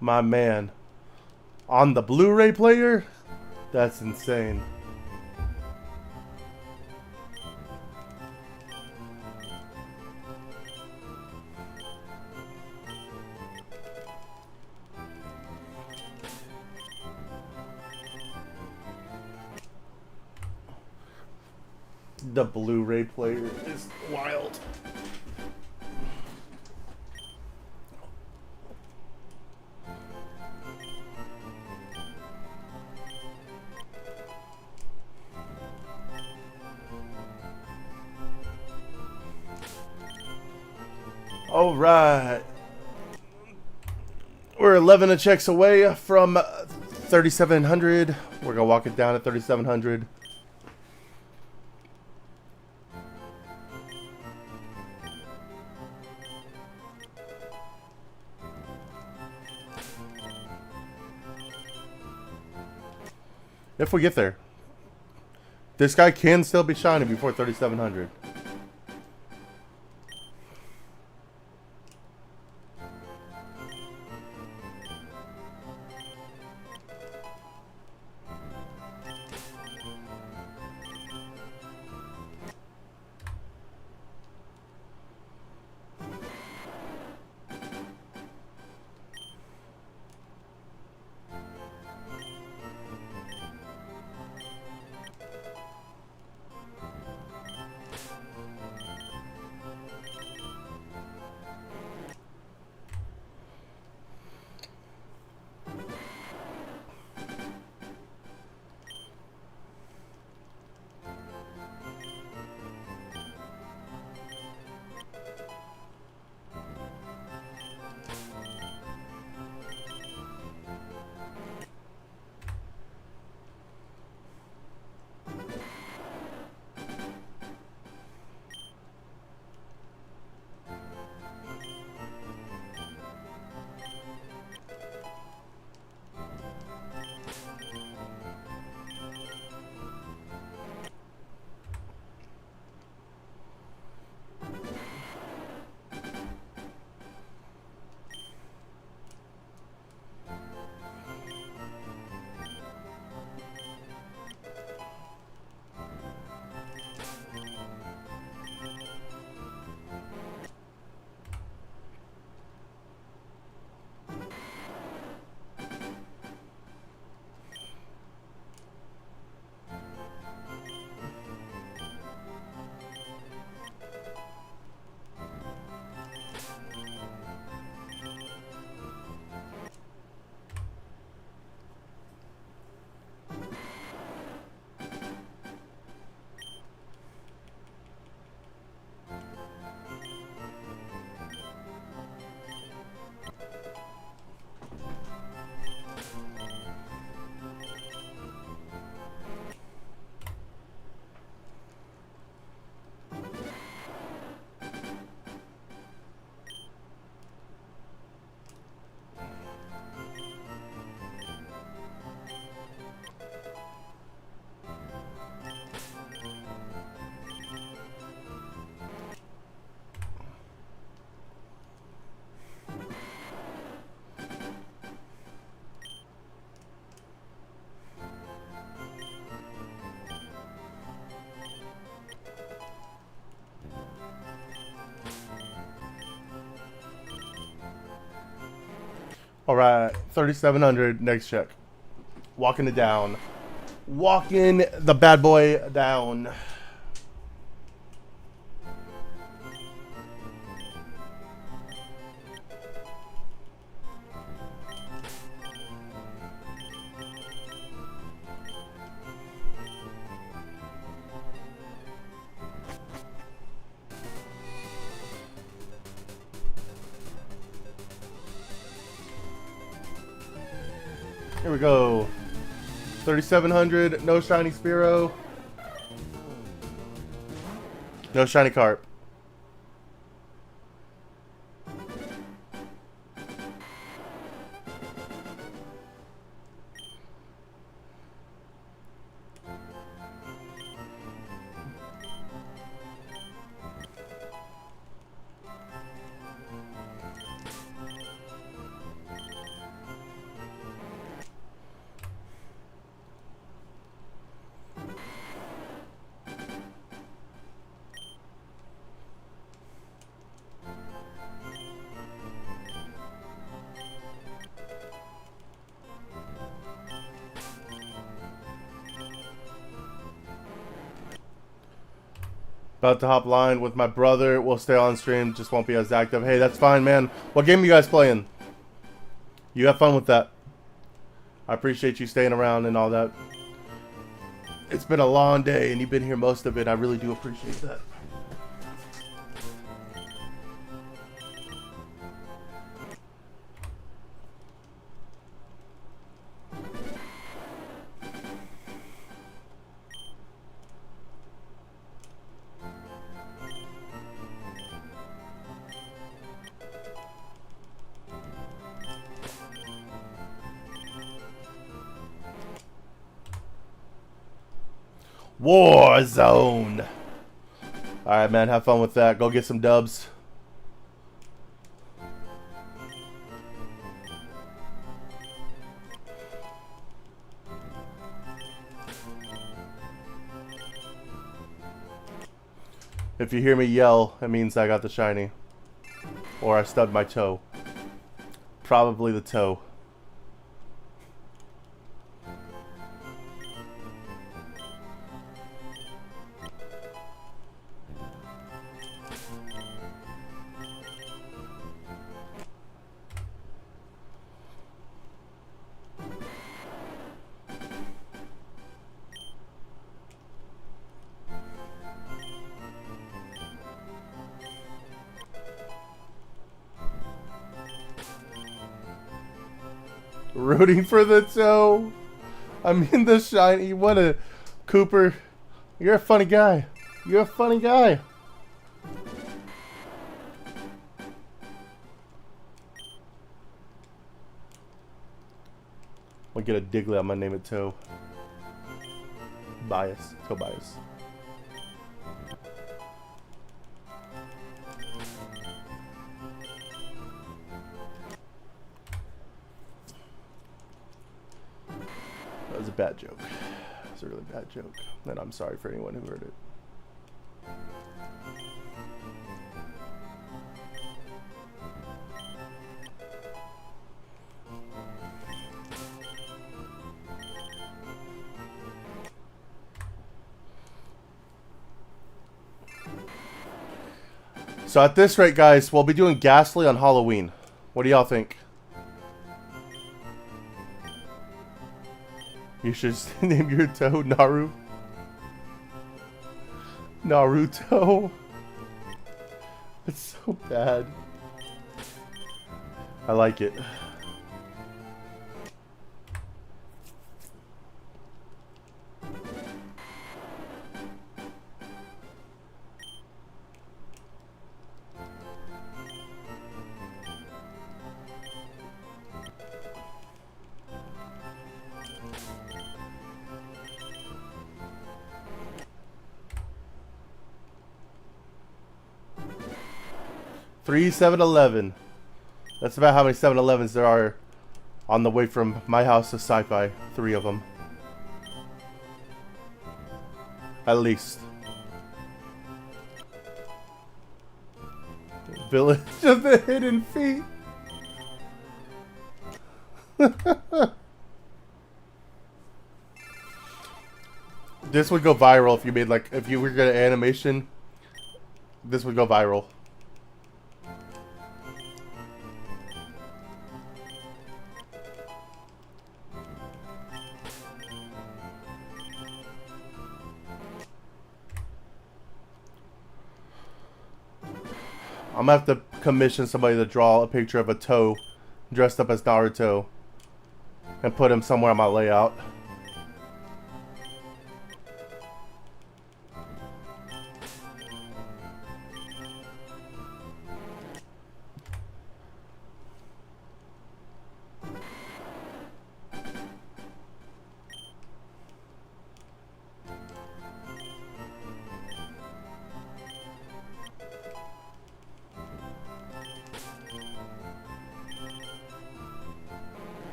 My man. On the Blu-ray player? That's insane. The Blu-ray player is wild. All right. We're 11 checks away from 3,700. We're going to walk it down at 3,700. If we get there. This guy can still be shiny before 3,700. All right, 3,700, next check. Walking it down. Walking the bad boy down. Here we go. 3,700, no shiny Spearow. No shiny Carp. About to hop line with my brother. We'll stay on stream. Just won't be as active. Hey, that's fine, man. What game are you guys playing? You have fun with that. I appreciate you staying around and all that. It's been a long day, and you've been here most of it. I really do appreciate that. Warzone. Alright, man. Have fun with that. Go get some dubs. If you hear me yell, it means I got the shiny. Or I stubbed my toe. Probably the toe. Rooting for the toe. I mean the shiny. What a Cooper. You're a funny guy. You're a funny guy. I'll get a Diglett. I'm gonna name it Toe. Bias. Toe bias. That was a bad joke. It was a really bad joke. And I'm sorry for anyone who heard it. So at this rate, guys, we'll be doing Ghastly on Halloween. What do y'all think? You should name your toe Naru. Naruto. It's so bad. I like it. Three 7-Eleven. That's about how many 7-Elevens there are on the way from my house to Sci-Fi. 3 of them. At least. Village of the Hidden Feet. This would go viral if you made like, if you were gonna animation, this would go viral. I'm gonna have to commission somebody to draw a picture of a toe dressed up as Naruto and put him somewhere on my layout.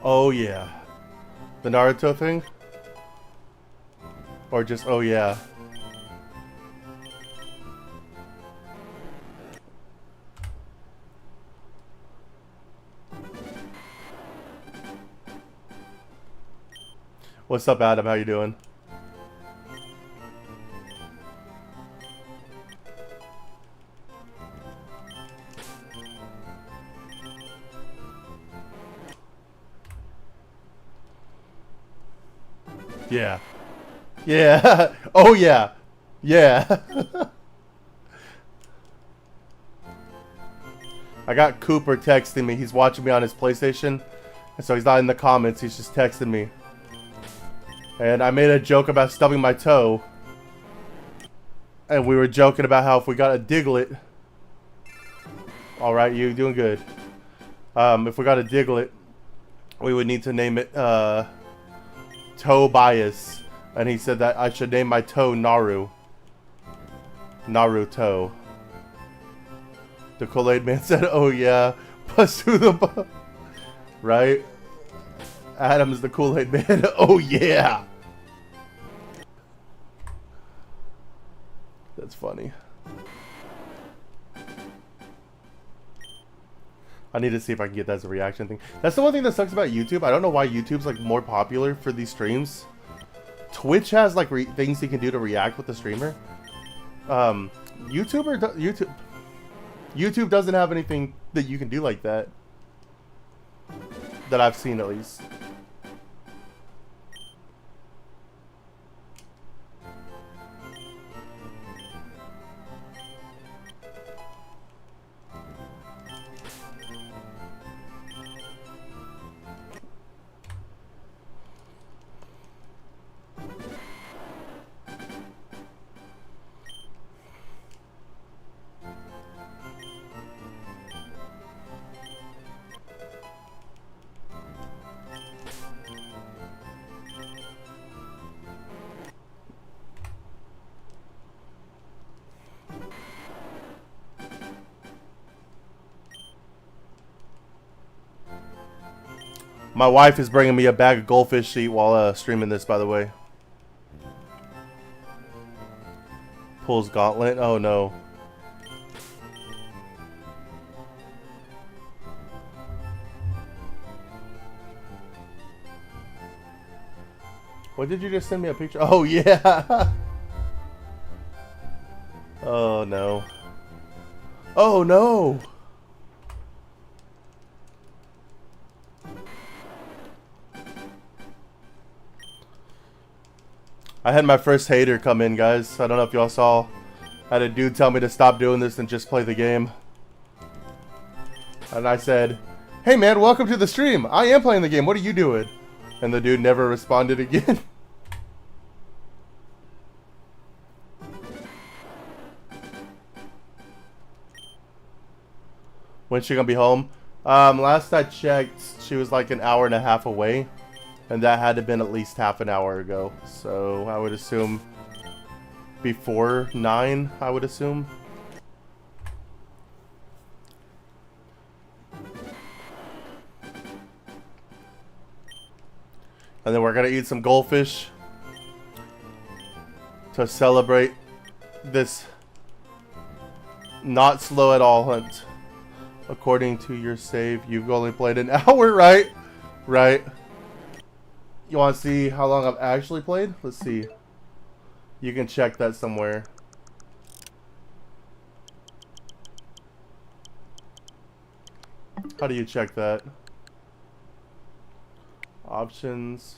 Oh yeah. The Naruto thing? Or just oh yeah. What's up, Adam? How you doing? Yeah. Yeah. Oh, yeah. Yeah. I got Cooper texting me. He's watching me on his PlayStation. And so he's not in the comments. He's just texting me. And I made a joke about stubbing my toe. And we were joking about how if we got a Diglett. Alright, you doing good. If we got a Diglett, we would need to name it Toe Bias. And he said that I should name my toe Naru. Naruto. The Kool-Aid man said, oh yeah. Plus to the... Right? Adam's the Kool-Aid man. Oh yeah. That's funny. I need to see if I can get that as a reaction thing. That's the one thing that sucks about YouTube. I don't know why YouTube's like more popular for these streams. Twitch has like things you can do to react with the streamer. YouTube doesn't have anything that you can do like that. That I've seen at least. My wife is bringing me a bag of goldfish to eat while streaming this, by the way. Pulls gauntlet. Oh no. What did you just send me a picture? Oh yeah. Oh no. Oh no. I had my first hater come in, guys. I don't know if y'all saw. I had a dude tell me to stop doing this and just play the game. And I said, hey man, welcome to the stream. I am playing the game. What are you doing? And the dude never responded again. When's she gonna be home? Last I checked, she was like an hour and a half away. And that had to have been at least half an hour ago. So I would assume before 9, I would assume. And then we're gonna eat some goldfish to celebrate this not slow at all hunt. According to your save, you've only played an hour, right? Right. You want to see how long I've actually played? Let's see. You can check that somewhere. How do you check that? Options.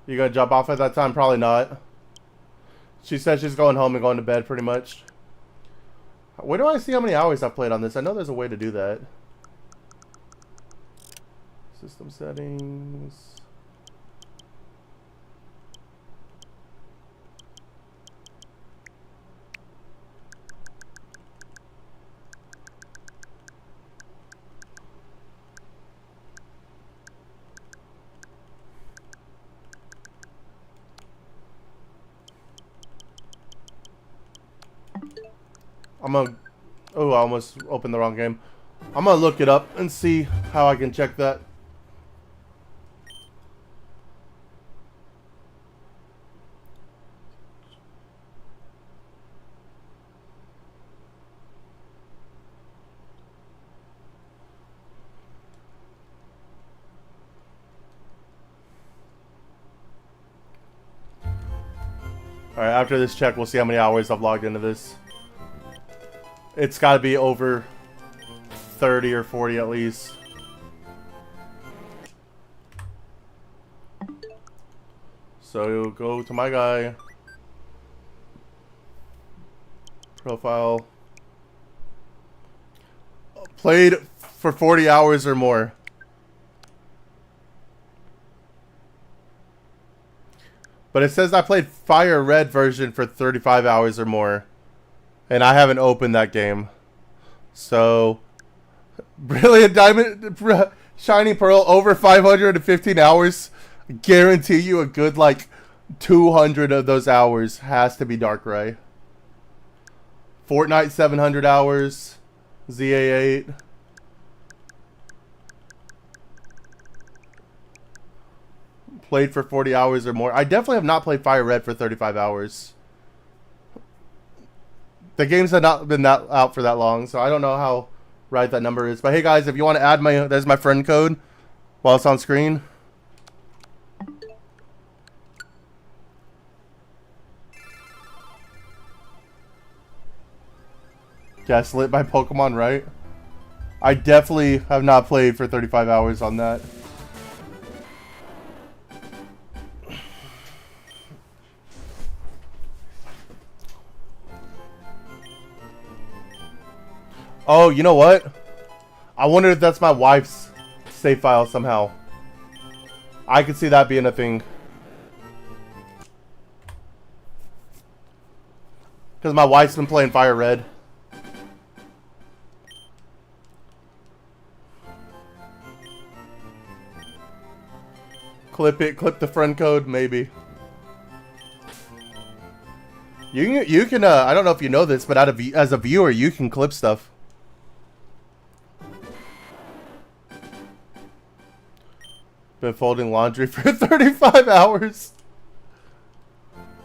You gonna jump off at that time? Probably not. She said she's going home and going to bed pretty much. Where do I see how many hours I've played on this? I know there's a way to do that. System settings. I'm gonna... Oh, I almost opened the wrong game. I'm gonna look it up and see how I can check that. Alright, after this check, we'll see how many hours I've logged into this. It's got to be over 30 or 40 at least. So go to my guy. Profile. Played for 40 hours or more. But it says I played Fire Red version for 35 hours or more. And I haven't opened that game. So, Brilliant Diamond, Shiny Pearl, over 515 hours. Guarantee you a good, like, 200 of those hours has to be Darkrai. Fortnite, 700 hours. ZA8. Played for 40 hours or more. I definitely have not played Fire Red for 35 hours. The games have not been out for that long, so I don't know how right that number is. But hey guys, if you want to add there's my friend code while it's on screen. Gaslit by Pokemon, right? I definitely have not played for 35 hours on that. Oh, you know what? I wonder if that's my wife's save file somehow. I could see that being a thing. Because my wife's been playing Fire Red. Clip it, clip the friend code, maybe. You can I don't know if you know this, but as a viewer, you can clip stuff. Been folding laundry for 35 hours.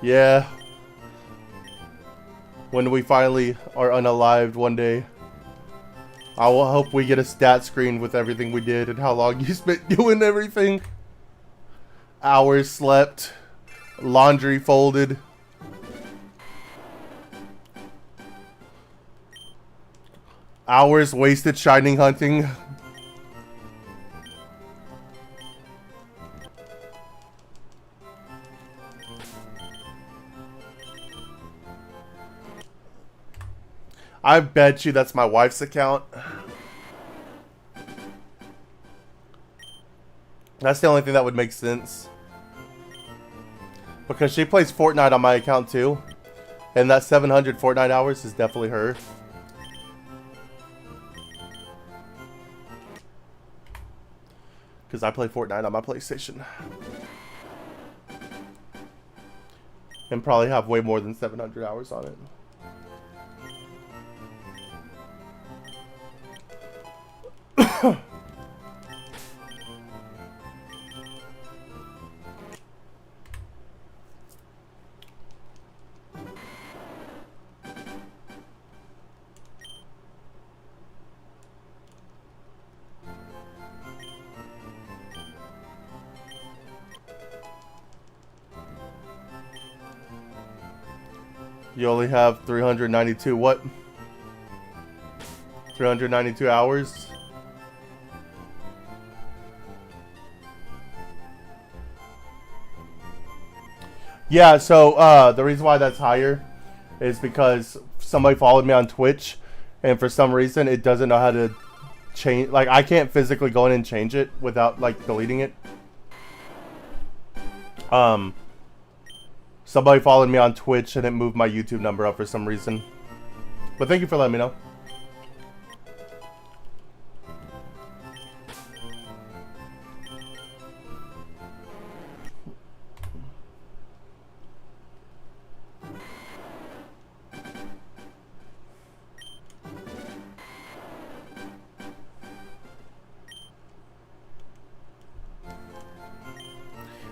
Yeah. When we finally are unalived one day, I will hope we get a stat screen with everything we did and how long you spent doing everything. Hours slept. Laundry folded. Hours wasted shining hunting. I bet you that's my wife's account. That's the only thing that would make sense. Because she plays Fortnite on my account too. And that 700 Fortnite hours is definitely her. Because I play Fortnite on my PlayStation. And probably have way more than 700 hours on it. You only have 392 what? 392 hours? Yeah, so the reason why that's higher is because somebody followed me on Twitch, and for some reason it doesn't know how to change. Like, I can't physically go in and change it without like deleting it. Somebody followed me on Twitch and it moved my YouTube number up for some reason. But thank you for letting me know.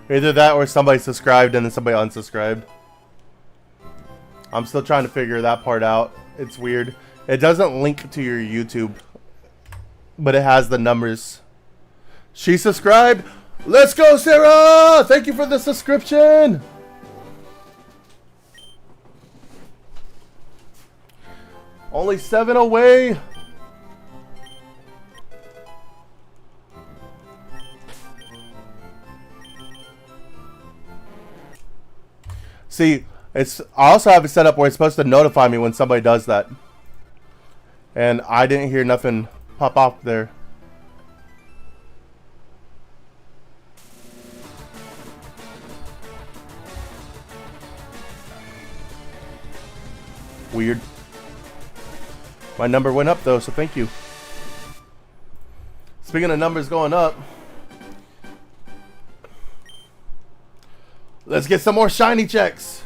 Either that or somebody subscribed and then somebody unsubscribed. I'm still trying to figure that part out. It's weird. It doesn't link to your YouTube, but it has the numbers. She subscribed. Let's go, Sarah! Thank you for the subscription. Only 7 away. See, I also have it set up where it's supposed to notify me when somebody does that. And I didn't hear nothing pop off there. Weird. My number went up though, so thank you. Speaking of numbers going up, let's get some more shiny checks.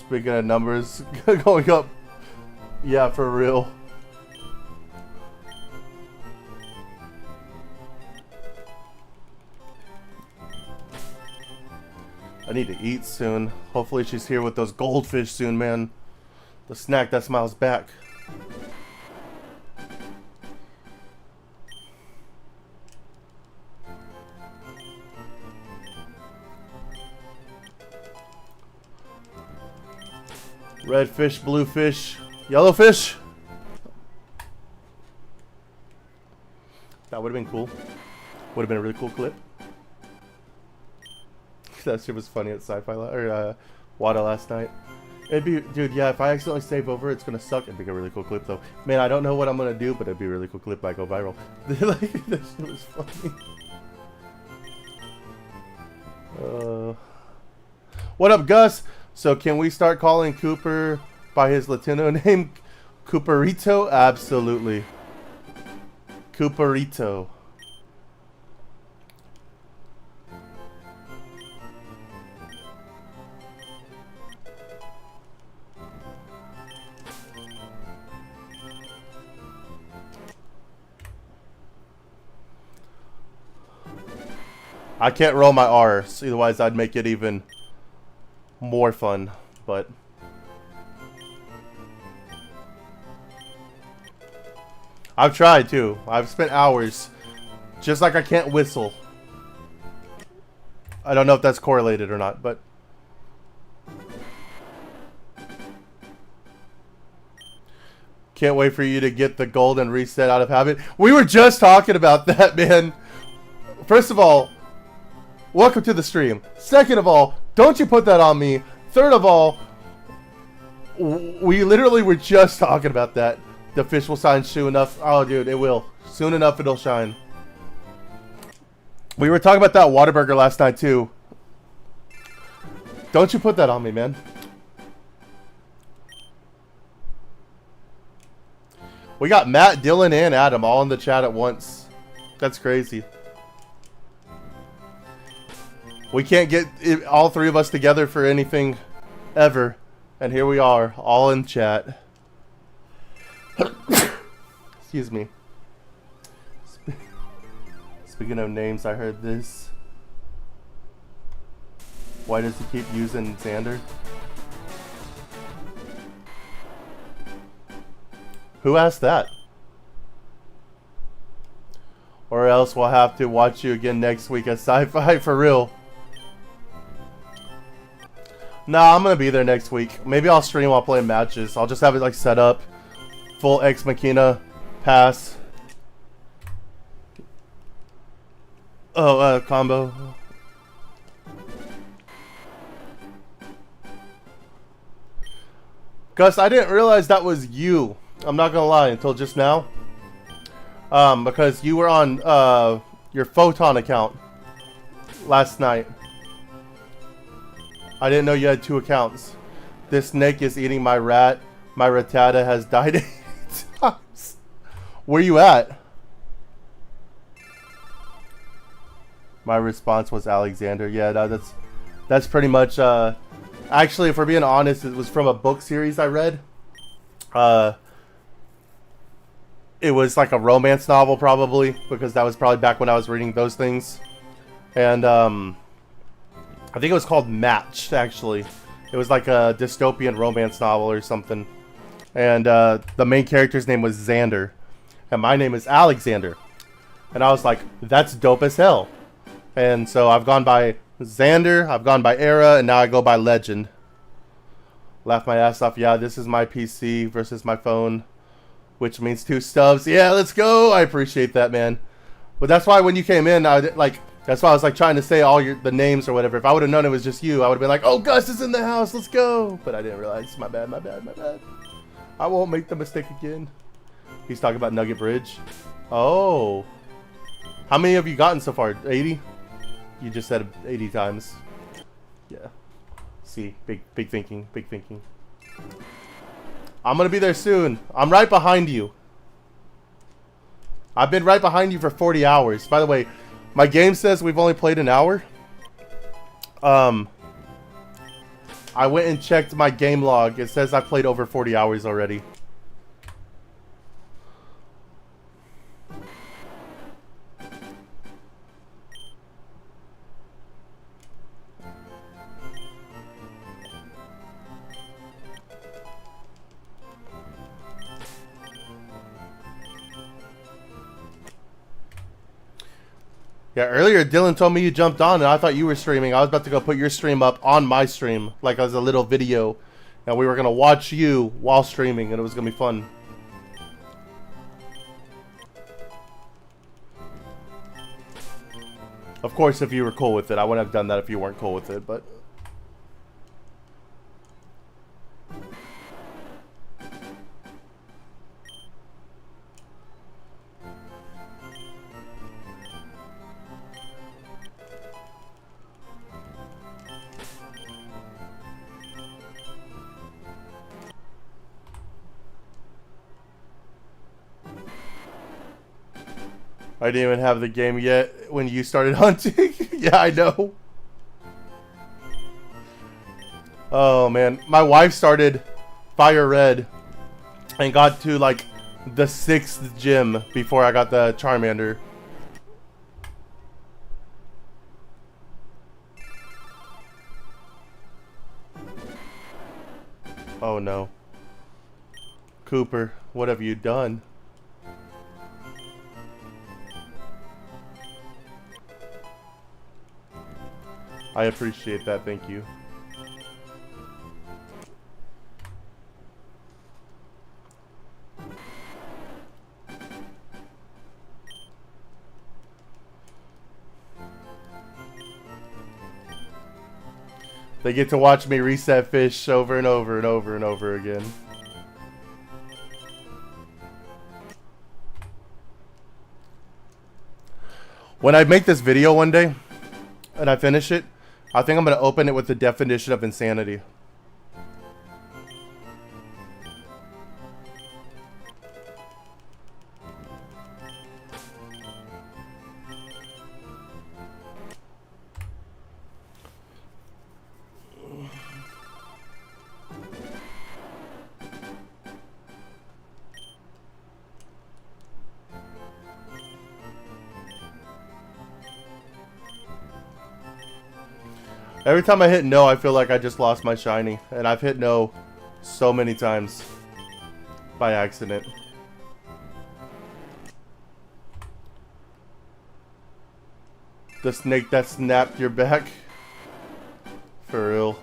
Speaking of numbers going up, yeah, for real. I need to eat soon. Hopefully she's here with those goldfish soon, man. The snack that smiles back. Red fish, blue fish, yellow fish. That would have been cool. Would have been a really cool clip. That shit was funny at Sci-Fi or Wada last night. It'd be, dude, yeah. If I accidentally save over, it's gonna suck. It'd be a really cool clip though. Man, I don't know what I'm gonna do, but it'd be a really cool clip. If I go viral. Like, that shit was funny. What up, Gus? So can we start calling Cooper by his Latino name, Cooperito? Absolutely, Cooperito. I can't roll my R's, otherwise I'd make it even more fun, but I've tried too. I've spent hours, just like I can't whistle. I don't know if that's correlated or not, but can't wait for you to get the golden reset out of habit. We were just talking about that, man. First of all, welcome to the stream. Second of all, don't you put that on me. Third of all, we literally were just talking about that. The fish will shine soon enough. Oh, dude, it will. Soon enough, it'll shine. We were talking about that Whataburger last night, too. Don't you put that on me, man. We got Matt, Dylan, and Adam all in the chat at once. That's crazy. We can't get all three of us together for anything ever. And here we are, all in chat. Excuse me. Speaking of names, I heard this. Why does he keep using Xander? Who asked that? Or else we'll have to watch you again next week at Sci-Fi for real. Nah, I'm gonna be there next week. Maybe I'll stream while playing matches. I'll just have it like set up. Full Ex Machina pass. Oh, combo. Gus, I didn't realize that was you. I'm not gonna lie, until just now. Because you were on your Photon account last night. I didn't know you had 2 accounts. This snake is eating my rat. My ratata has died 8 times. Where you at? My response was Alexander. Yeah, that's pretty much. Actually, if we're being honest, it was from a book series I read. It was like a romance novel, probably, because that was probably back when I was reading those things. And I think it was called Match, actually. It was like a dystopian romance novel or something. And the main character's name was Xander. And my name is Alexander. And I was like, that's dope as hell. And so I've gone by Xander, I've gone by Era, and now I go by Legend. Laugh my ass off. Yeah, this is my PC versus my phone, which means 2 stubs. Yeah, let's go. I appreciate that, man. But that's why when you came in, that's why I was like trying to say all the names or whatever. If I would have known it was just you, I would have been like, oh, Gus is in the house. Let's go. But I didn't realize. My bad, my bad, my bad. I won't make the mistake again. He's talking about Nugget Bridge. Oh. How many have you gotten so far? 80? You just said 80 times. Yeah. See, big thinking, big thinking. I'm gonna be there soon. I'm right behind you. I've been right behind you for 40 hours. By the way, my game says we've only played an hour. I went and checked my game log. It says I played over 40 hours already. Yeah, earlier Dylan told me you jumped on and I thought you were streaming. I was about to go put your stream up on my stream, like as a little video. And we were going to watch you while streaming and it was going to be fun. Of course, if you were cool with it. I wouldn't have done that if you weren't cool with it, but... I didn't even have the game yet when you started hunting. Yeah, I know. Oh, man. My wife started Fire Red and got to, like, the 6th gym before I got the Charmander. Oh, no. Cooper, what have you done? I appreciate that, thank you. They get to watch me reset fish over and over and over and over again. When I make this video one day, and I finish it, I think I'm going to open it with the definition of insanity. Every time I hit no, I feel like I just lost my shiny. And I've hit no so many times by accident. The snake that snapped your back. For real.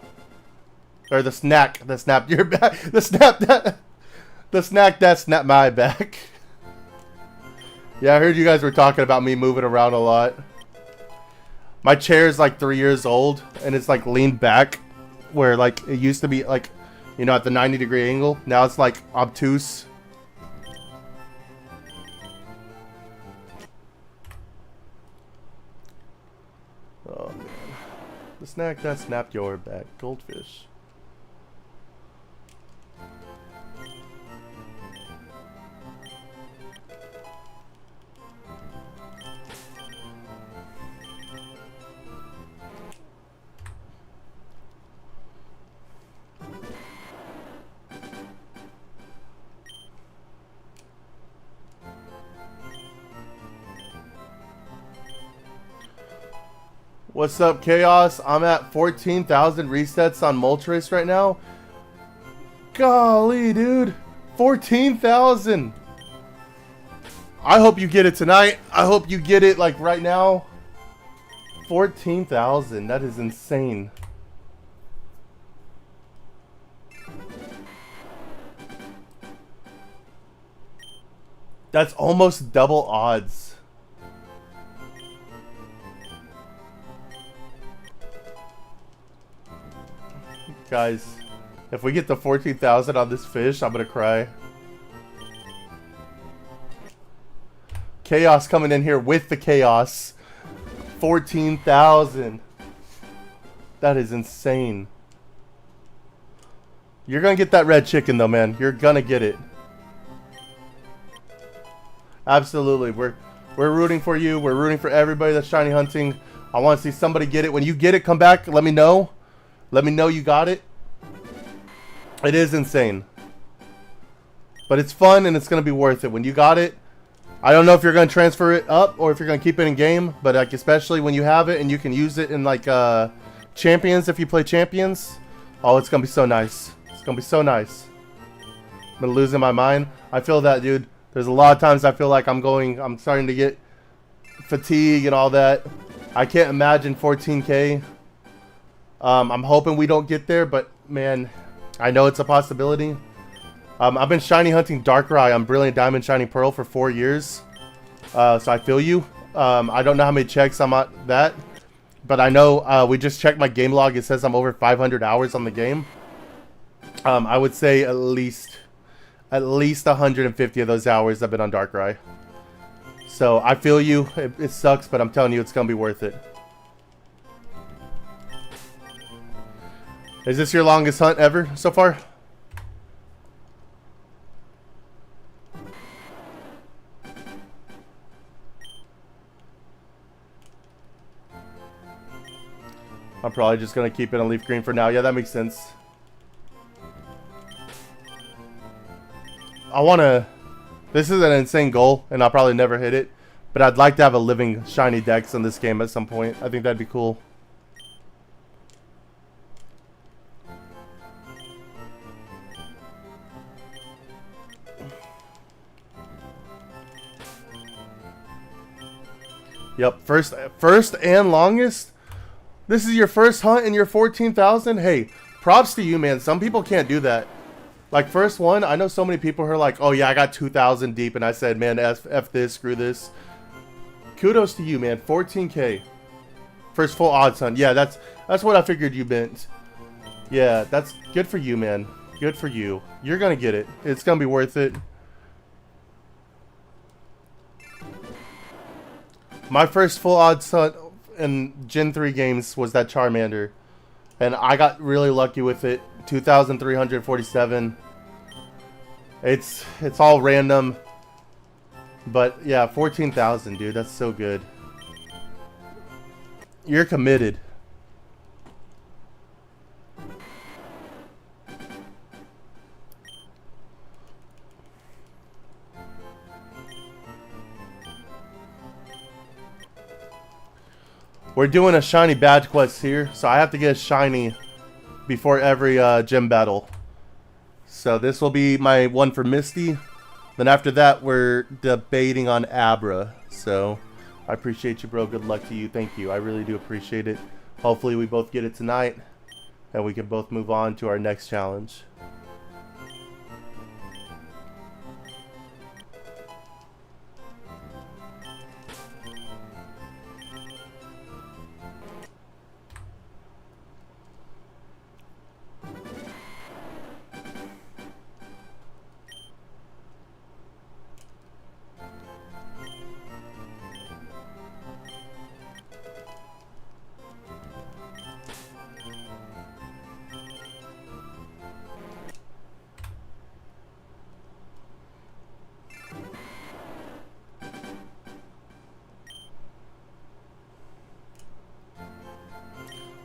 Or the snack that snapped your back. The snack that snapped my back. Yeah, I heard you guys were talking about me moving around a lot. My chair is like 3 years old, and it's like leaned back, where like it used to be like, you know, at the 90-degree angle. Now it's like obtuse. Oh man, the snack that snapped your back, goldfish. What's up, Chaos? I'm at 14,000 resets on Moltres right now. Golly, dude. 14,000. I hope you get it tonight. I hope you get it like right now. 14,000. That is insane. That's almost double odds. Guys, if we get the 14,000 on this fish, I'm gonna cry. Chaos coming in here with the chaos. 14,000. That is insane. You're gonna get that red chicken though, man. You're gonna get it. Absolutely. We're rooting for you. We're rooting for everybody that's shiny hunting. I want to see somebody get it. When you get it, come back. Let me know. Let me know you got it. It is insane. But it's fun and it's going to be worth it. When you got it, I don't know if you're going to transfer it up or if you're going to keep it in game. But like especially when you have it and you can use it in like champions if you play champions. Oh, it's going to be so nice. It's going to be so nice. I'm losing my mind. I feel that, dude. There's a lot of times I feel like I'm starting to get fatigue and all that. I can't imagine 14K. I'm hoping we don't get there, but man, I know it's a possibility. I've been shiny hunting Darkrai on Brilliant Diamond Shiny Pearl for 4 years. So I feel you. I don't know how many checks I'm at that, but I know we just checked my game log. It says I'm over 500 hours on the game. I would say at least 150 of those hours I've been on Darkrai. So I feel you. It sucks, but I'm telling you, it's gonna be worth it. Is this your longest hunt ever so far? I'm probably just gonna keep it on leaf green for now. Yeah, that makes sense. This is an insane goal, and I'll probably never hit it, but I'd like to have a living shiny Dex in this game at some point. I think that'd be cool. Yep, first and longest. This is your first hunt and you're 14,000. Hey, props to you, man. Some people can't do that. Like, first one, I know so many people who are like, oh yeah, I got 2,000 deep, and I said, man, F this, screw this. Kudos to you, man. 14K. First full odds hunt. Yeah, that's what I figured you meant. Yeah, that's good for you, man. Good for you. You're gonna get it. It's gonna be worth it. My first full odds hunt in Gen 3 games was that Charmander. And I got really lucky with it. 2,347. It's all random. But yeah, 14,000, dude. That's so good. You're committed. We're doing a shiny badge quest here, so I have to get a shiny before every gym battle. So this will be my one for Misty. Then after that, we're debating on Abra. So I appreciate you, bro. Good luck to you. Thank you. I really do appreciate it. Hopefully we both get it tonight, and we can both move on to our next challenge.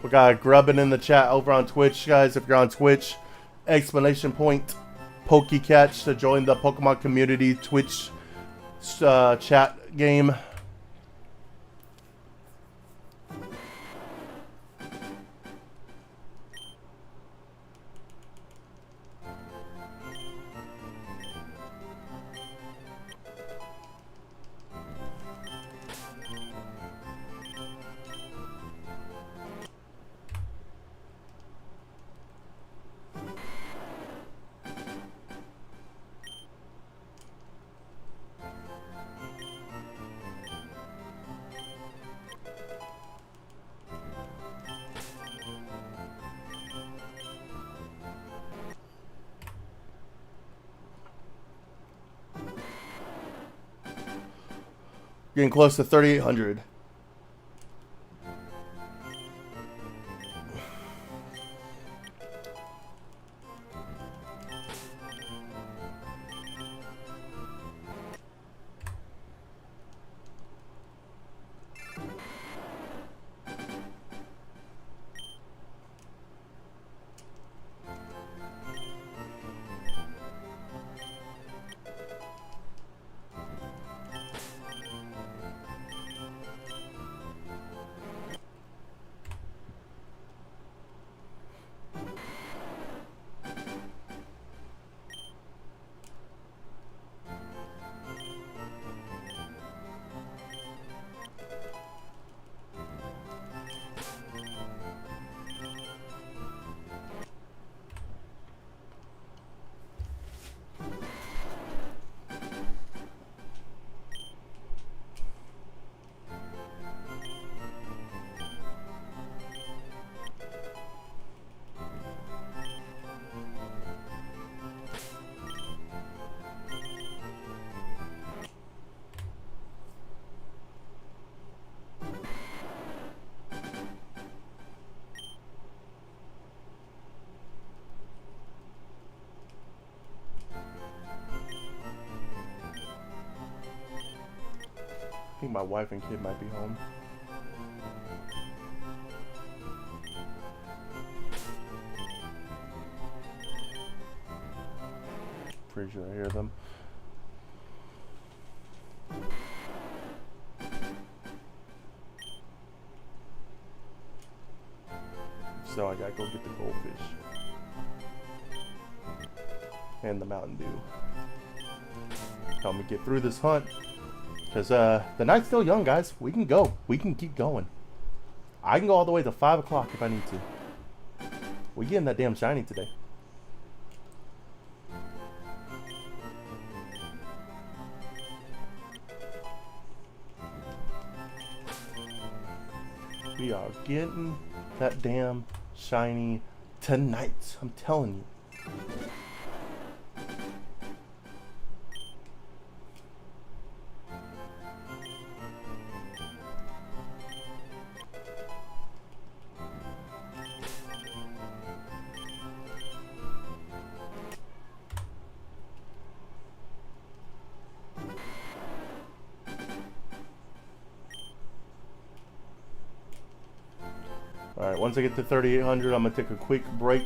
We got Grubbin in the chat over on Twitch, guys. If you're on Twitch, exclamation point PokeCatch to join the Pokemon community Twitch chat game. Getting close to 3,800. I think my wife and kid might be home. Pretty sure I hear them. So I gotta go get the goldfish. And the Mountain Dew. Help me get through this hunt. Because the night's still young, guys. We can go. We can keep going. I can go all the way to 5 o'clock if I need to. We getting that damn shiny today. We are getting that damn shiny tonight. I'm telling you. Alright, once I get to 3,800, I'm going to take a quick break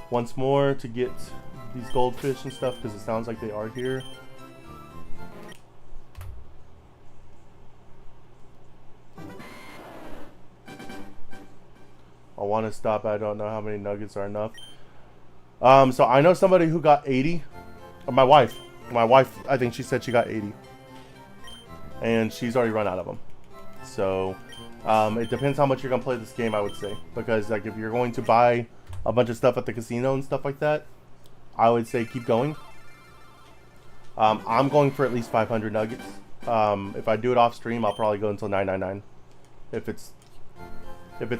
once more to get these goldfish and stuff, because it sounds like they are here. I want to stop. I don't know how many nuggets are enough. So I know somebody who got 80. My wife. My wife, I think she said she got 80. And she's already run out of them. So... it depends how much you're gonna play this game, I would say, because like if you're going to buy a bunch of stuff at the casino and stuff like that, I would say keep going. I'm going for at least 500 nuggets. If I do it off stream, I'll probably go until 999. If it's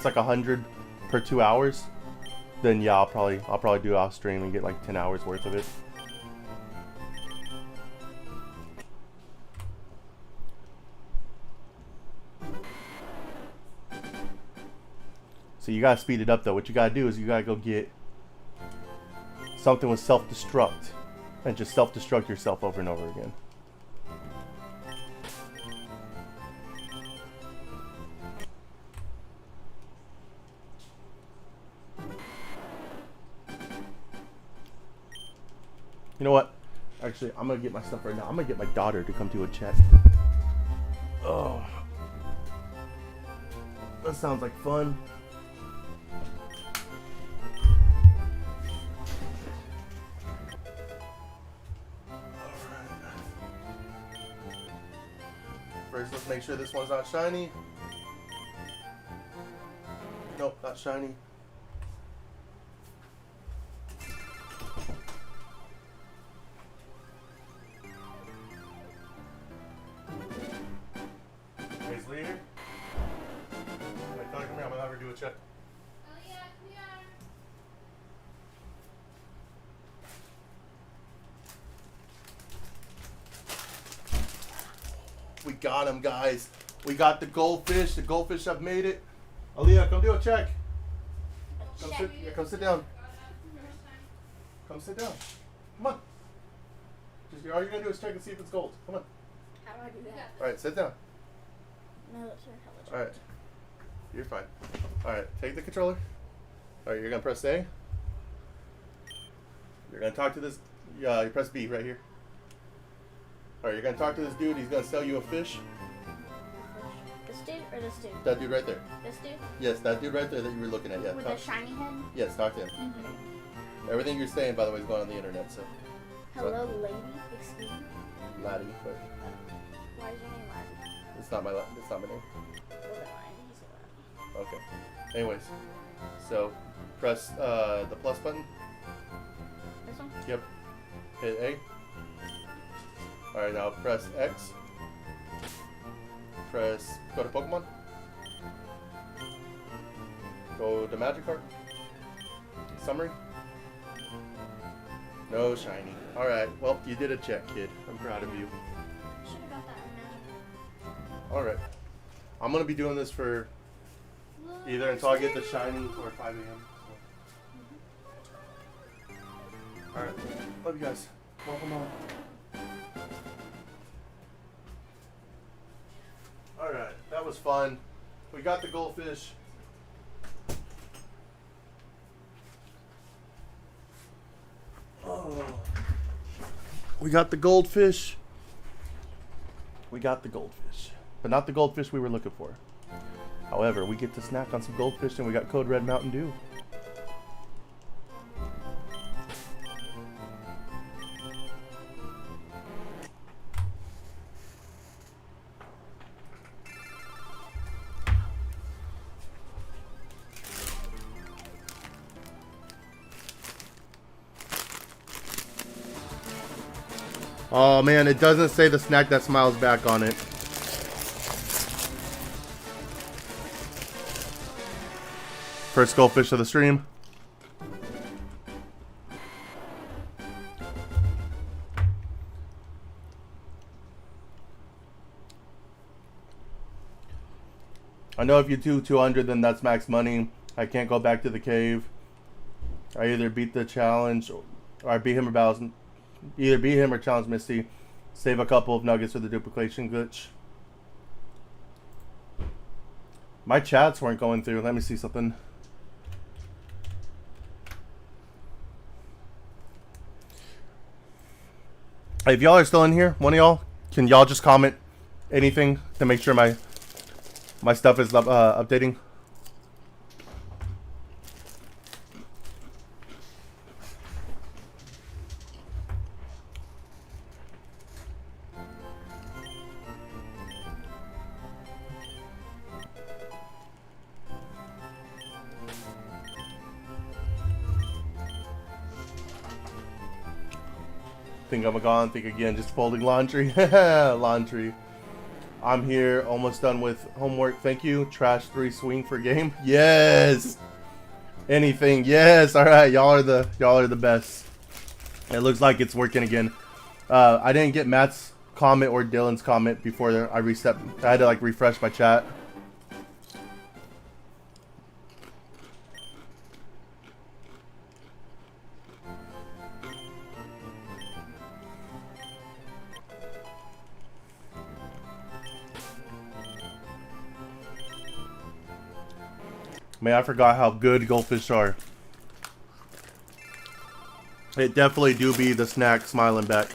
like 100 per 2 hours, then yeah, I'll probably do it off stream and get like 10 hours worth of it. So you gotta speed it up though. What you gotta do is you gotta go get something with self-destruct and just self-destruct yourself over and over again. You know what? Actually, I'm gonna get my stuff right now. I'm gonna get my daughter to come do a check. Oh, that sounds like fun. First, let's make sure this one's not shiny. Nope, not shiny. Paisley here? Wait, come here, I'm gonna have her do a check. Oh yeah, come here. We got him, guys. We got the goldfish. The goldfish have made it. Aaliyah, come do a check. Come sit down. Come sit down. Come on. All you're gonna do is check and see if it's gold. Come on. How do I do that? All right, sit down. No, sir. All right. You're fine. All right, take the controller. All right, you're gonna press A. You're gonna talk to this. You press B right here. All right, you're gonna talk to this dude. He's gonna sell you a fish. This dude or this dude? That dude right there. This dude? Yes, that dude right there that you were looking at. Yeah. With the shiny head? Yes, talk to him. Mm-hmm. Everything you're saying, by the way, is going on the internet. So. Hello, lady. Excuse me. Laddie, but Why is your name Laddie? it's not my name. Well, then why did he say that? Okay. Anyways, so press the plus button. This one? Yep. Hit A. All right, now press X. Go to Pokemon. Go to Magikarp. Summary. No shiny. All right. Well, you did a check, kid. I'm proud of you. Should have got that in All right. I'm gonna be doing this for either until I get the shiny or 5 a.m. So. All right. Love you guys. Welcome on. All right. That was fun. We got the goldfish. Oh. We got the goldfish. We got the goldfish. But not the goldfish we were looking for. However, we get to snack on some goldfish and we got Code Red Mountain Dew. Oh man, it doesn't say the snack that smiles back on it. First goldfish of the stream. I know if you do 200, then that's max money. I can't go back to the cave. I either beat the challenge or I beat him or balance. Either beat him or challenge Misty. Save a couple of nuggets for the duplication glitch. My chats weren't going through. Let me see something. Hey, if y'all are still in here, one of y'all, can y'all just comment anything to make sure my stuff is updating? Think I'm gone. Think again. Just folding laundry. Laundry. I'm here. Almost done with homework. Thank you. Trash 3 swing for game. Yes. Anything. Yes. All right. Y'all are the best. It looks like it's working again. I didn't get Matt's comment or Dylan's comment before I reset. I had to like refresh my chat. Man, I forgot how good goldfish are. It definitely do be the snack smiling back.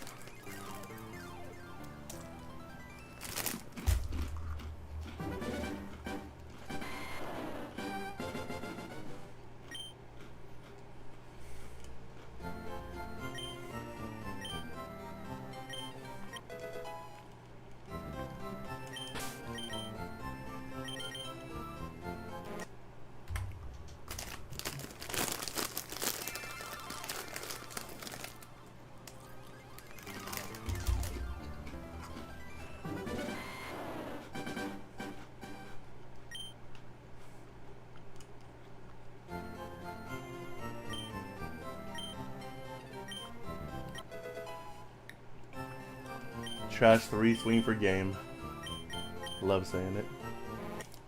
Trash 3 swing for game. Love saying it.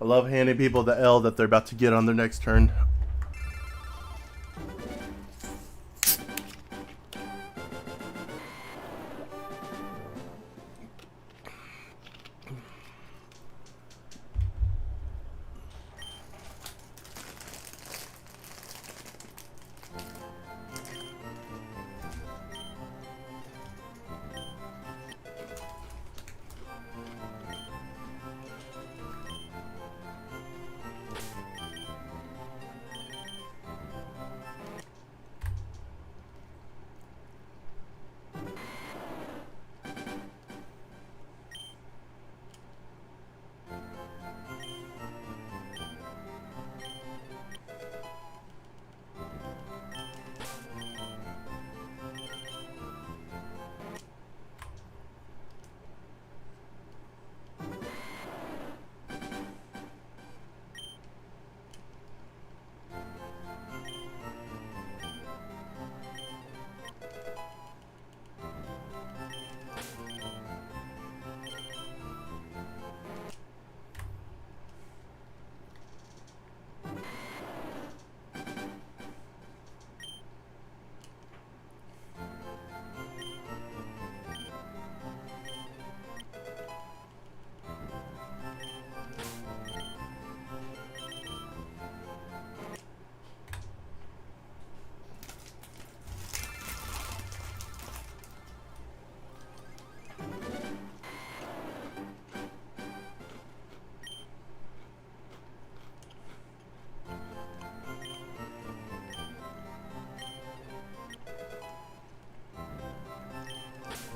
I love handing people the L that they're about to get on their next turn.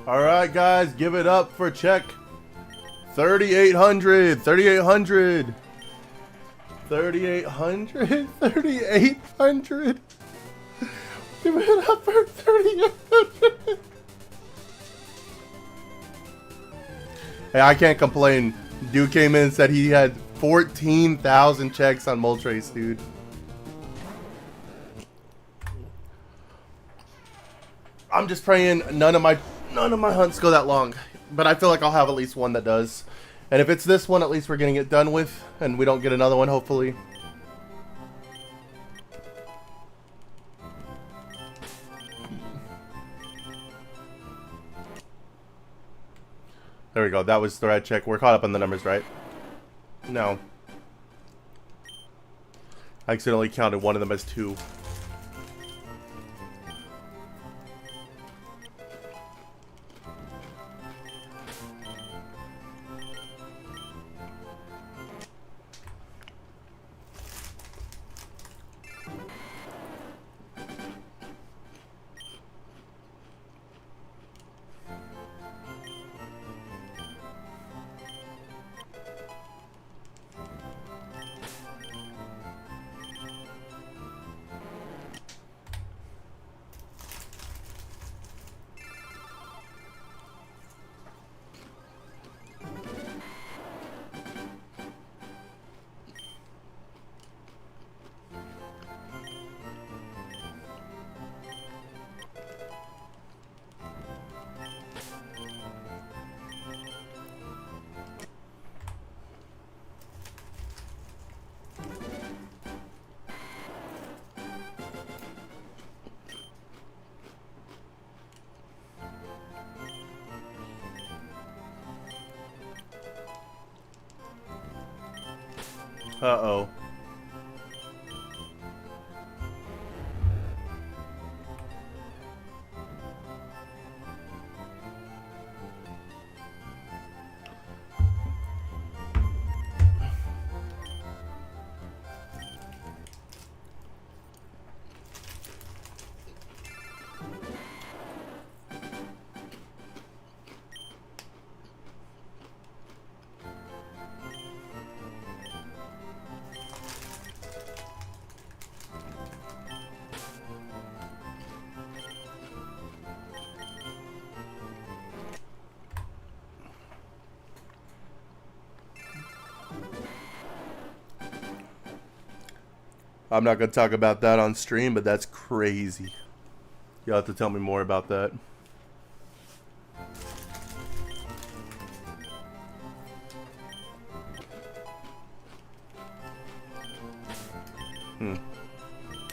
Alright guys, give it up for check 3,800, 3,800, 3,800, 3,800. Give it up for 3,800. Hey, I can't complain. Dude came in and said he had 14,000 checks on Moltres, dude. I'm just praying none of my hunts go that long, but I feel like I'll have at least one that does. And if it's this one, at least we're getting it done with, and we don't get another one, hopefully. There we go. That was the right check. We're caught up on the numbers, right? No. I accidentally counted one of them as 2. Uh-oh. I'm not going to talk about that on stream, but that's crazy. You'll have to tell me more about that.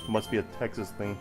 Must be a Texas thing.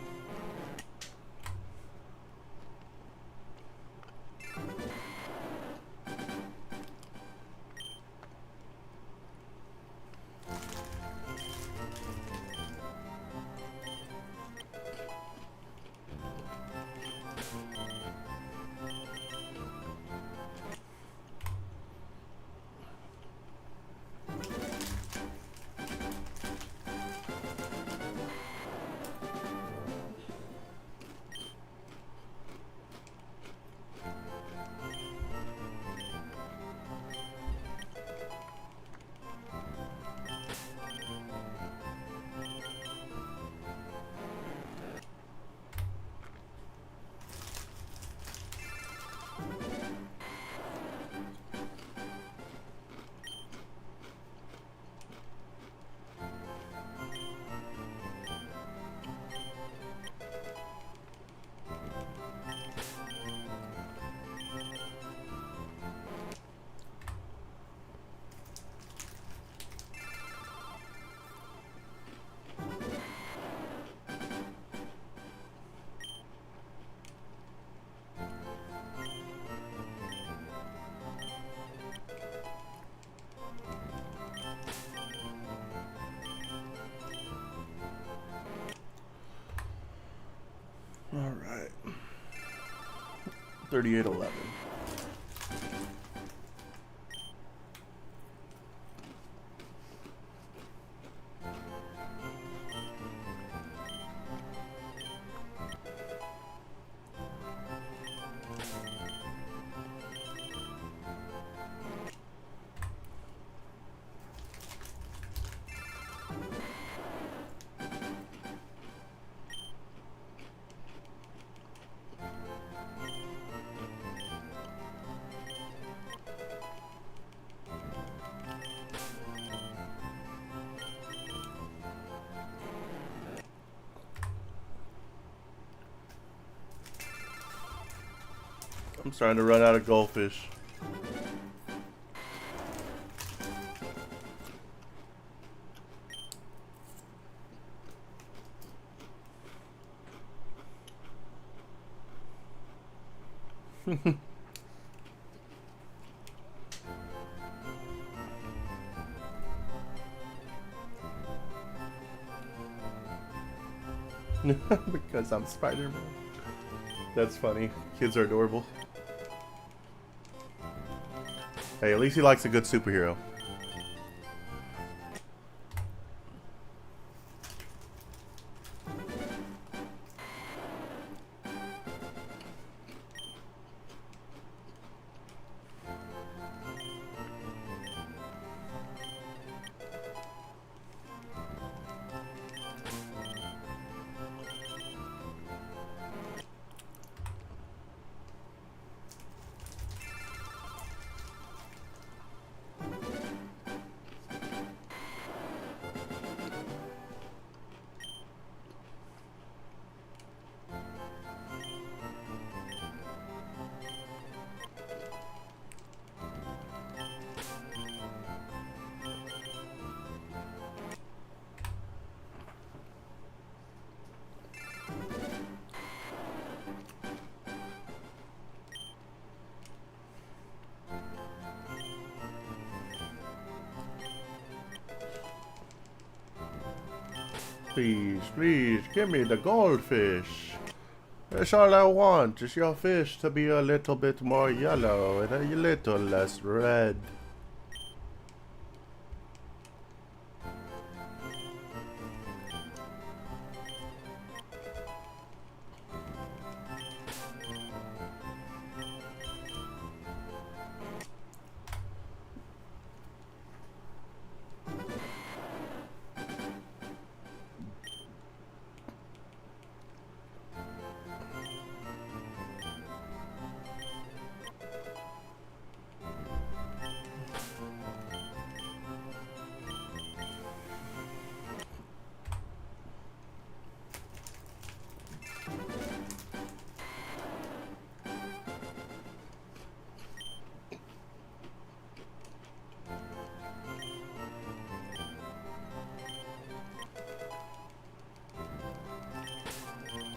All right. 3811. I'm starting to run out of goldfish. Because I'm Spider-Man. That's funny. Kids are adorable. Hey, at least he likes a good superhero. Please, please, give me the goldfish. That's all I want, is your fish to be a little bit more yellow and a little less red.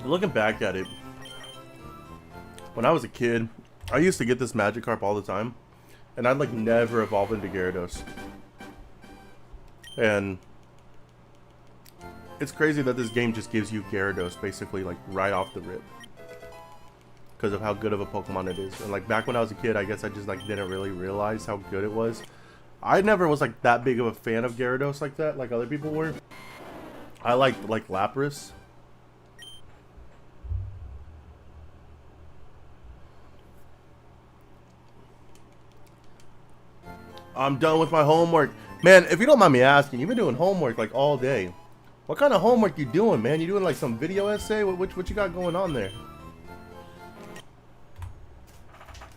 Looking back at it, when I was a kid, I used to get this Magikarp all the time, and I'd like never evolve into Gyarados. And it's crazy that this game just gives you Gyarados basically like right off the rip, because of how good of a Pokemon it is. And like back when I was a kid, I guess I just like didn't really realize how good it was. I never was like that big of a fan of Gyarados like that, like other people were. I liked like Lapras. I'm done with my homework. Man, if you don't mind me asking, you've been doing homework like all day. What kind of homework you doing, man? You doing like some video essay? What you got going on there?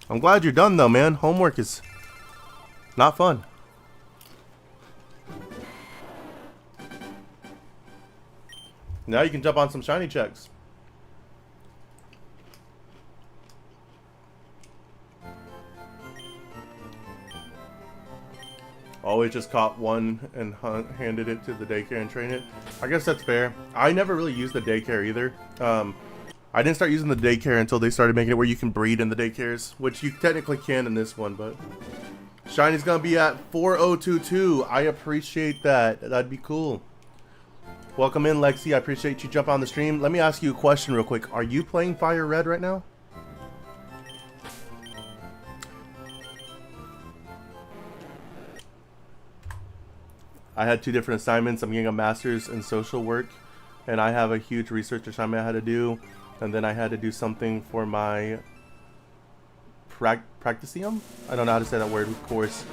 I'm glad you're done though, man. Homework is not fun. Now you can jump on some shiny checks. Always just caught one and handed it to the daycare and trained it. I guess that's fair. I never really used the daycare either. I didn't start using the daycare until they started making it where you can breed in the daycares, which you technically can in this one, but Shiny's gonna be at 4022. I appreciate that. That'd be cool. Welcome in, Lexi. I appreciate you jumping on the stream. Let me ask you a question real quick. Are you playing Fire Red right now? I had 2 different assignments. I'm getting a master's in social work, and I have a huge research assignment I had to do, and then I had to do something for my practicium? I don't know how to say that word, of course.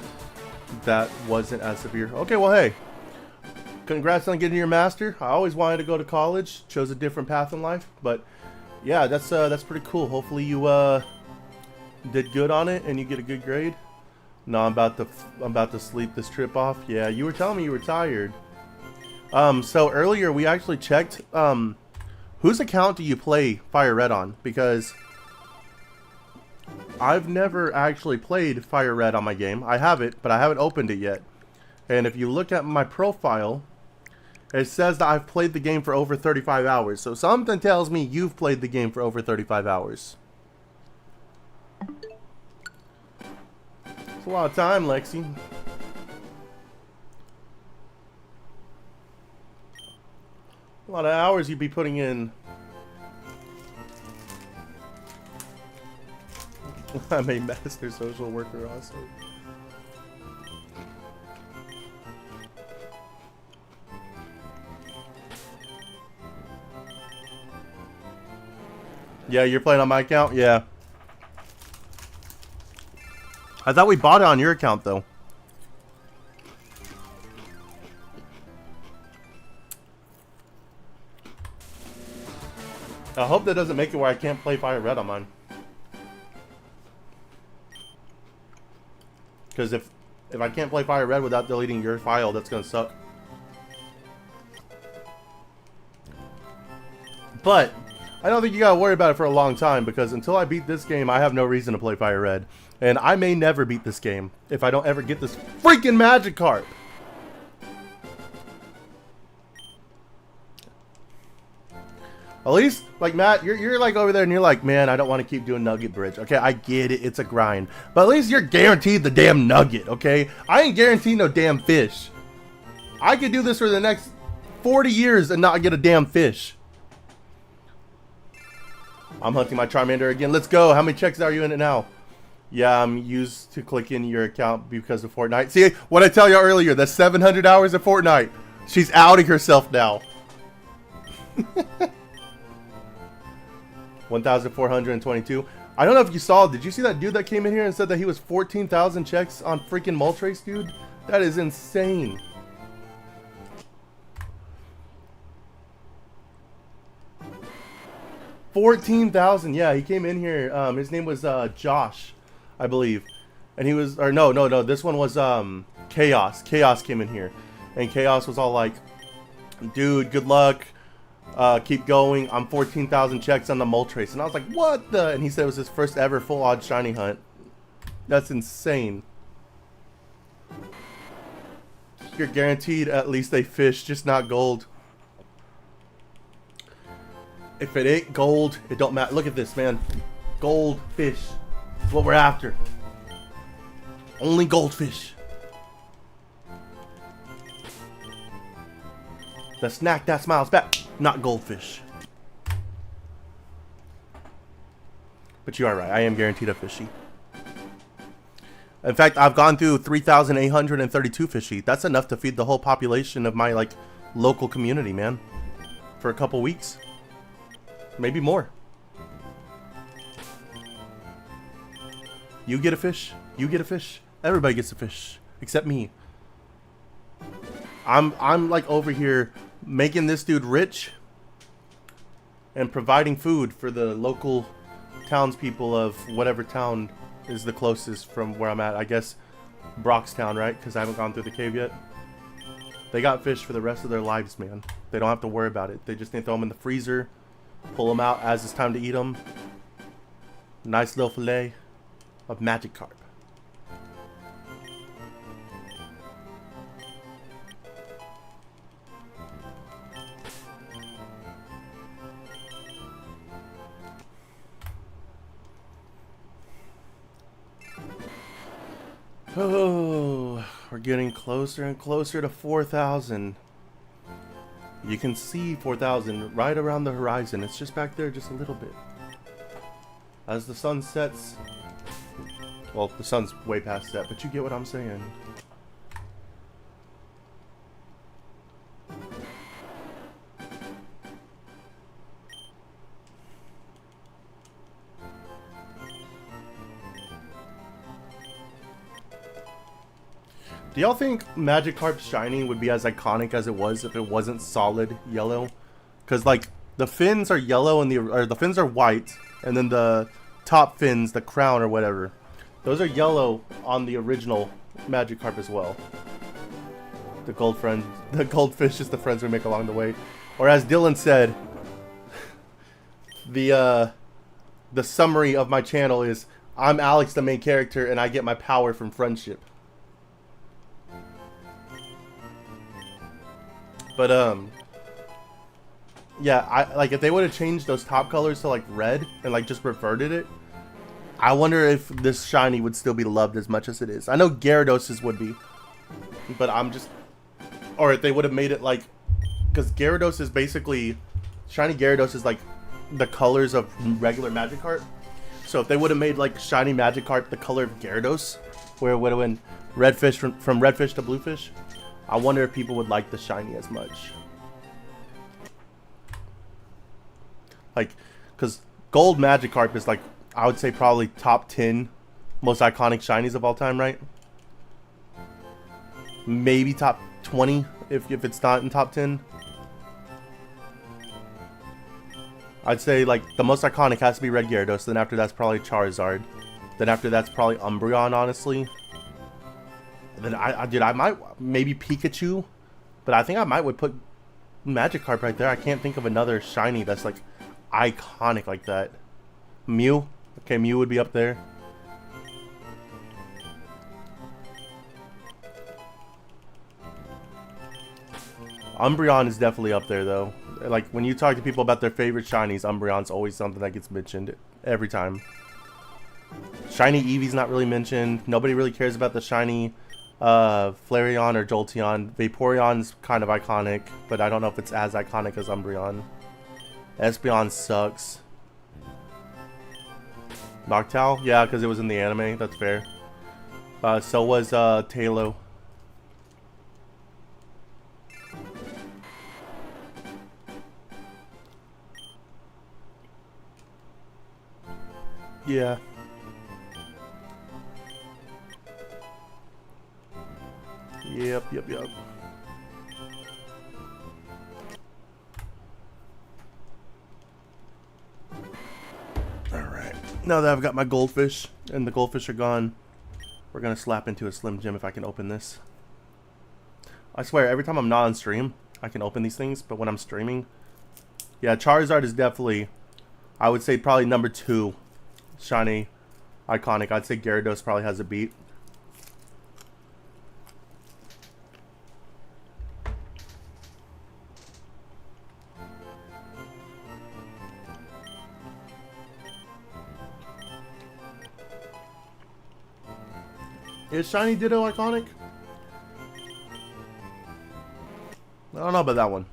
That wasn't as severe. Okay, well, hey. Congrats on getting your master. I always wanted to go to college. Chose a different path in life, but yeah, that's pretty cool. Hopefully you did good on it and you get a good grade. No, I'm about to sleep this trip off. Yeah, you were telling me you were tired. So earlier we actually checked whose account do you play Fire Red on? Because I've never actually played Fire Red on my game. I have it, but I haven't opened it yet. And if you look at my profile, it says that I've played the game for over 35 hours. So something tells me you've played the game for over 35 hours. It's a lot of time, Lexi. A lot of hours you'd be putting in. I'm a master social worker also. Yeah, you're playing on my account? Yeah. I thought we bought it on your account, though. I hope that doesn't make it where I can't play Fire Red on mine. Because if I can't play Fire Red without deleting your file, that's going to suck. But I don't think you gotta worry about it for a long time, because until I beat this game, I have no reason to play Fire Red. And I may never beat this game if I don't ever get this freaking Magikarp. At least, like, Matt, you're like over there and you're like, man, I don't want to keep doing Nugget Bridge. Okay, I get it, it's a grind. But at least you're guaranteed the damn nugget, okay? I ain't guaranteed no damn fish. I could do this for the next 40 years and not get a damn fish. I'm hunting my Charmander again. Let's go. How many checks are you in it now? Yeah, I'm used to clicking your account because of Fortnite. See, what I tell you earlier, the 700 hours of Fortnite. She's outing herself now. 1,422. I don't know if you saw, did you see that dude that came in here and said that he was 14,000 checks on freaking Moltres, dude? That is insane. $14,000. Yeah, he came in here. His name was Josh, I believe, and he was, or no. This one was Chaos. Chaos came in here, and Chaos was all like, "Dude, good luck. Keep going. I'm 14,000 checks on the Moltres," and I was like, "What the?" And he said it was his first ever full odd shiny hunt. That's insane. You're guaranteed at least a fish, just not gold. If it ain't gold, it don't matter. Look at this, man. Goldfish. That's what we're after. Only goldfish. The snack that smiles back, not goldfish. But you are right. I am guaranteed a fishy. In fact, I've gone through 3,832 fishy. That's enough to feed the whole population of my like local community, man. For a couple weeks. Maybe more. You get a fish. You get a fish. Everybody gets a fish. Except me. I'm like over here making this dude rich. And providing food for the local townspeople of whatever town is the closest from where I'm at. I guess Brockstown, right? Because I haven't gone through the cave yet. They got fish for the rest of their lives, man. They don't have to worry about it. They just need to throw them in the freezer. Pull them out as it's time to eat them. Nice little fillet of Magikarp. Oh, we're getting closer and closer to 4,000. You can see 4,000 right around the horizon. It's just back there just a little bit. As the sun sets... Well, the sun's way past that, but you get what I'm saying. Do y'all think Magikarp's shiny would be as iconic as it was if it wasn't solid yellow? Because like the fins are yellow and the fins are white, and then the top fins, the crown or whatever, those are yellow on the original Magikarp as well. The goldfish is the friends we make along the way, or as Dylan said, the summary of my channel is I'm Alex, the main character, and I get my power from friendship. But yeah, I like if they would have changed those top colors to like red and like just reverted it, I wonder if this shiny would still be loved as much as it is. I know Gyarados' would be, but I'm just, or if they would have made it like, because Gyarados is basically, shiny Gyarados is like the colors of regular Magikarp. So if they would have made like shiny Magikarp the color of Gyarados, where it would have been red fish from red fish to blue fish, I wonder if people would like the shiny as much. Like, because gold Magikarp is like, I would say probably top 10 most iconic shinies of all time, right? Maybe top 20 if it's not in top 10. I'd say like the most iconic has to be Red Gyarados. Then after that's probably Charizard. Then after that's probably Umbreon, honestly. Then I might maybe Pikachu, but I think I would put Magikarp right there. I can't think of another shiny that's like iconic like that. Mew, okay, Mew would be up there. Umbreon is definitely up there though. Like when you talk to people about their favorite shinies, Umbreon's always something that gets mentioned every time. Shiny Eevee's not really mentioned. Nobody really cares about the shiny Flareon or Jolteon. Vaporeon's kind of iconic, but I don't know if it's as iconic as Umbreon. Espeon sucks. Noctowl? Yeah, because it was in the anime. That's fair. So was Tailo. Yeah. Yep. Alright. Now that I've got my goldfish, and the goldfish are gone, we're gonna slap into a Slim Jim if I can open this. I swear, every time I'm not on stream, I can open these things, but when I'm streaming... Yeah, Charizard is definitely, I would say probably number 2 shiny iconic. I'd say Gyarados probably has a beat. Is Shiny Ditto iconic? I don't know about that one.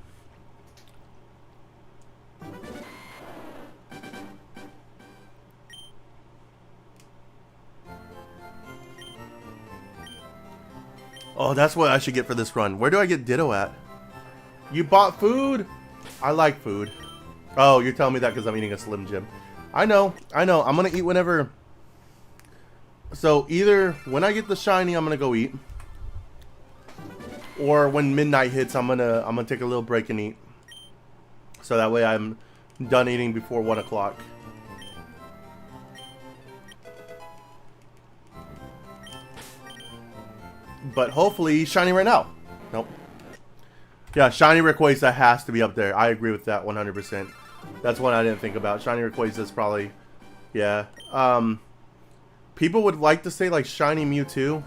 Oh, that's what I should get for this run. Where do I get Ditto at? You bought food? I like food. Oh, you're telling me that because I'm eating a Slim Jim. I know. I'm going to eat whenever. So either when I get the shiny, I'm going to go eat. Or when midnight hits, I'm gonna take a little break and eat. So that way I'm done eating before 1 o'clock. But hopefully shiny right now. Nope. Yeah, shiny Rayquaza has to be up there. I agree with that 100%. That's one I didn't think about. Shiny Rayquaza is probably, yeah. People would like to say like shiny Mewtwo,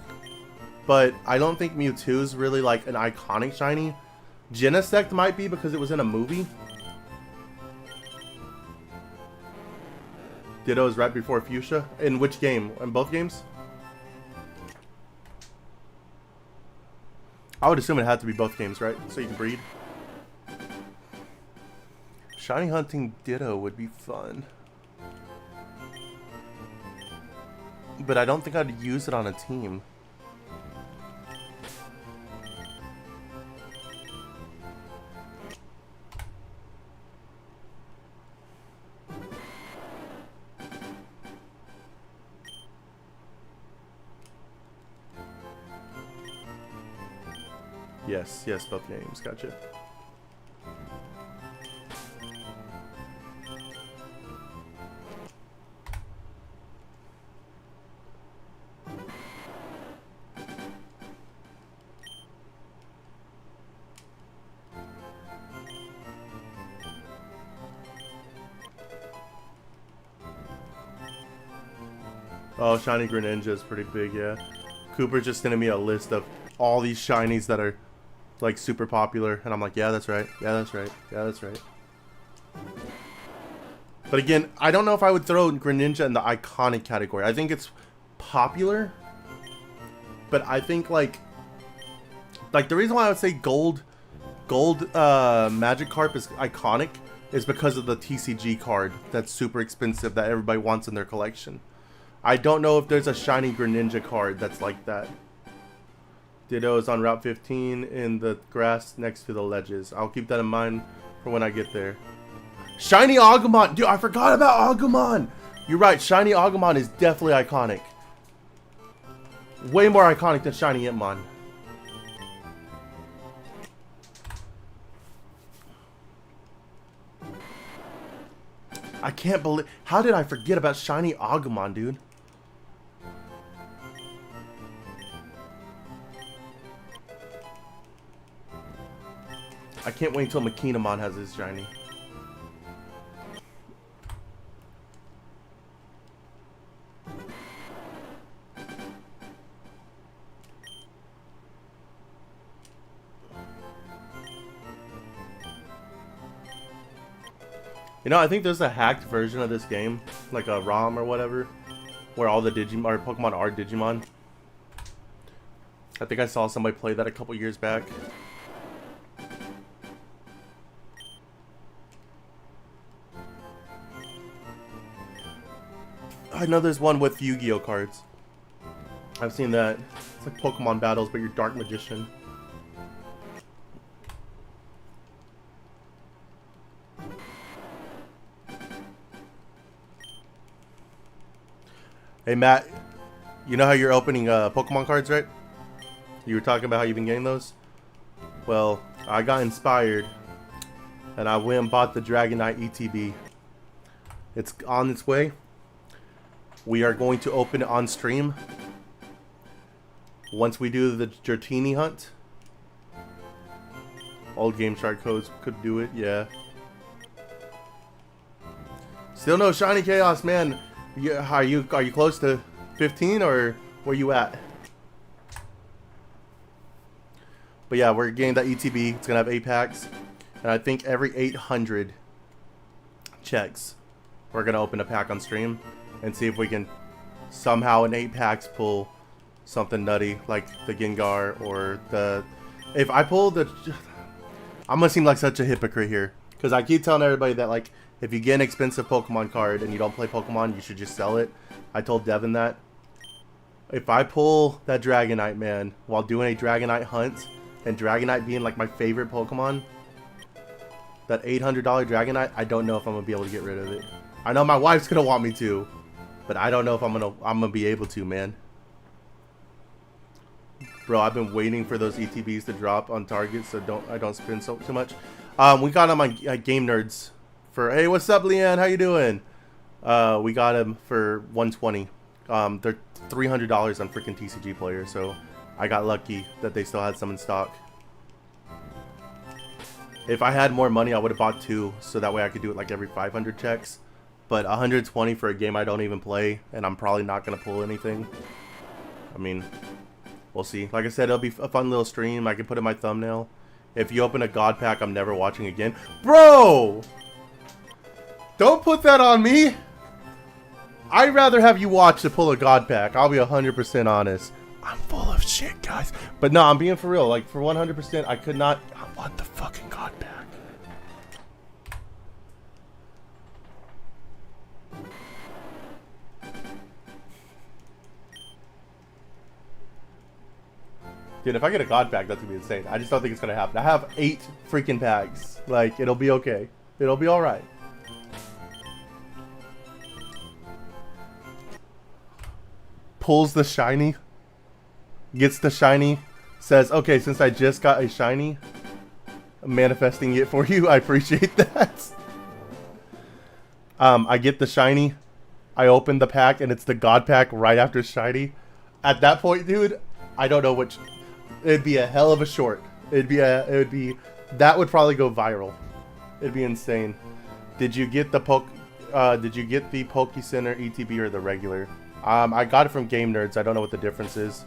but I don't think Mewtwo is really like an iconic shiny. Genesect might be because it was in a movie. Ditto is right before Fuchsia. In which game? In both games? I would assume it had to be both games, right? So you can breed. Shiny hunting Ditto would be fun. But I don't think I'd use it on a team. Yes, both games. Gotcha. Oh, shiny Greninja is pretty big, yeah. Cooper's just sending me a list of all these shinies that are like super popular, and I'm like, yeah, that's right, yeah, that's right, yeah, that's right. But again, I don't know if I would throw Greninja in the iconic category. I think it's popular, but I think like the reason why I would say gold Magikarp is iconic is because of the TCG card that's super expensive that everybody wants in their collection. I don't know if there's a shiny Greninja card that's like that. Ditto is on Route 15 in the grass next to the ledges. I'll keep that in mind for when I get there. Shiny Agumon! Dude, I forgot about Agumon! You're right, shiny Agumon is definitely iconic. Way more iconic than shiny Hitmon. I can't believe... How did I forget about shiny Agumon, dude? I can't wait until Makinemon has his shiny. You know, I think there's a hacked version of this game, like a ROM or whatever, where all the Digimon or Pokemon are Digimon. I think I saw somebody play that a couple years back. I know there's one with Yu-Gi-Oh cards. I've seen that. It's like Pokemon battles, but you're Dark Magician. Hey Matt, you know how you're opening Pokemon cards, right? You were talking about how you've been getting those? Well, I got inspired and I went and bought the Dragonite ETB. It's on its way. We are going to open it on stream once we do the Dratini hunt. Old Game Shark codes could do it, yeah. Still no shiny chaos, man. Are you close to 15 or where you at? But yeah, we're getting that ETB. It's gonna have 8 packs, and I think every 800 checks, we're gonna open a pack on stream and see if we can somehow in 8 packs pull something nutty like the Gengar or the... If I pull the... I'm gonna seem like such a hypocrite here. Because I keep telling everybody that, like, if you get an expensive Pokemon card and you don't play Pokemon, you should just sell it. I told Devin that. If I pull that Dragonite, man, while doing a Dragonite hunt, and Dragonite being, like, my favorite Pokemon, that $800 Dragonite, I don't know if I'm gonna be able to get rid of it. I know my wife's gonna want me to, but I don't know if I'm gonna be able to, man. Bro, I've been waiting for those ETBs to drop on Target, so I don't spend too much. We got them on Game Nerds for, hey, what's up, Leanne? How you doing? We got them for $120. They're $300 on freaking TCG Player, so I got lucky that they still had some in stock. If I had more money, I would have bought 2, so that way I could do it like every 500 checks. But 120 for a game I don't even play, and I'm probably not going to pull anything. I mean, we'll see. Like I said, it'll be a fun little stream. I can put in my thumbnail. If you open a God Pack, I'm never watching again. Bro! Don't put that on me! I'd rather have you watch to pull a God Pack. I'll be 100% honest. I'm full of shit, guys. But no, I'm being for real. Like, for 100%, I could not... I want the fucking God Pack. Dude, if I get a God Pack, that's gonna be insane. I just don't think it's gonna happen. I have 8 freaking packs. Like, it'll be okay. It'll be alright. Pulls the shiny. Gets the shiny. Says, okay, since I just got a shiny, I'm manifesting it for you. I appreciate that. I get the shiny. I open the pack, and it's the God Pack right after shiny. At that point, dude, I don't know which... It'd be a hell of a short. That would probably go viral. It'd be insane. Did you get the Poke Center ETB or the regular? I got it from Game Nerds. I don't know what the difference is.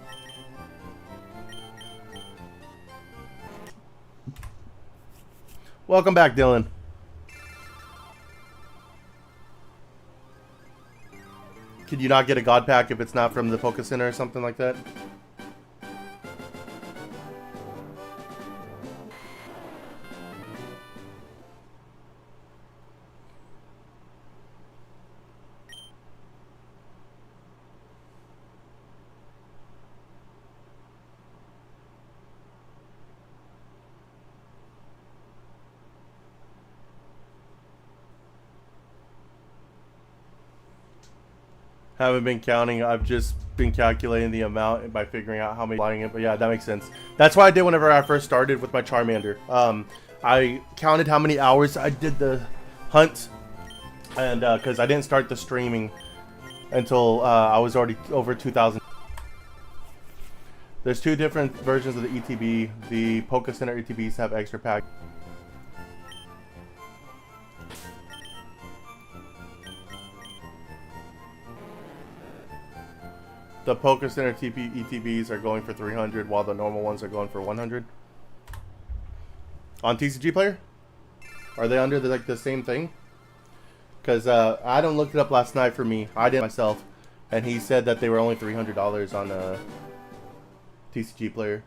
Welcome back, Dylan. Could you not get a God Pack if it's not from the Poke Center or something like that? Haven't been counting. I've just been calculating the amount by figuring out how many flying it. But yeah, that makes sense. That's what I did whenever I first started with my Charmander. I counted how many hours I did the hunt, and because I didn't start the streaming until I was already over 2,000. There's 2 different versions of the ETB. The Poke Center ETBs have extra pack. The Poke Center ETBs are going for 300, while the normal ones are going for 100. On TCG Player? Are they under the same thing? Because Adam looked it up last night for me. I did myself, and he said that they were only $300 on TCG Player.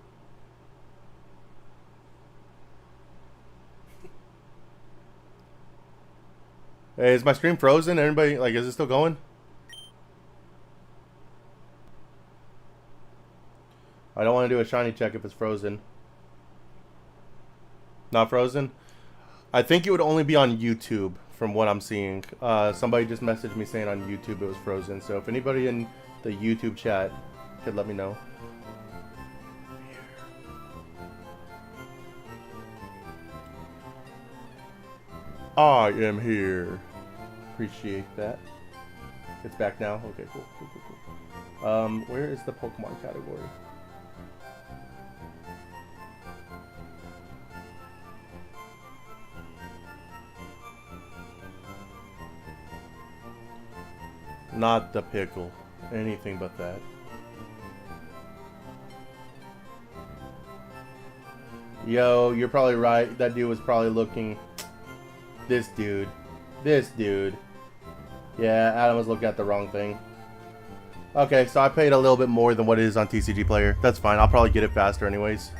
Hey, is my stream frozen? Everybody, like, is it still going? I don't want to do a shiny check if it's frozen. Not frozen? I think it would only be on YouTube from what I'm seeing. Somebody just messaged me saying on YouTube it was frozen. So if anybody in the YouTube chat could let me know. I am here. Appreciate that. It's back now? Okay, cool. Where is the Pokemon category? Not the pickle. Anything but that. Yo, you're probably right. That dude was probably looking... This dude. Yeah, Adam was looking at the wrong thing. Okay, so I paid a little bit more than what it is on TCG Player. That's fine. I'll probably get it faster anyways.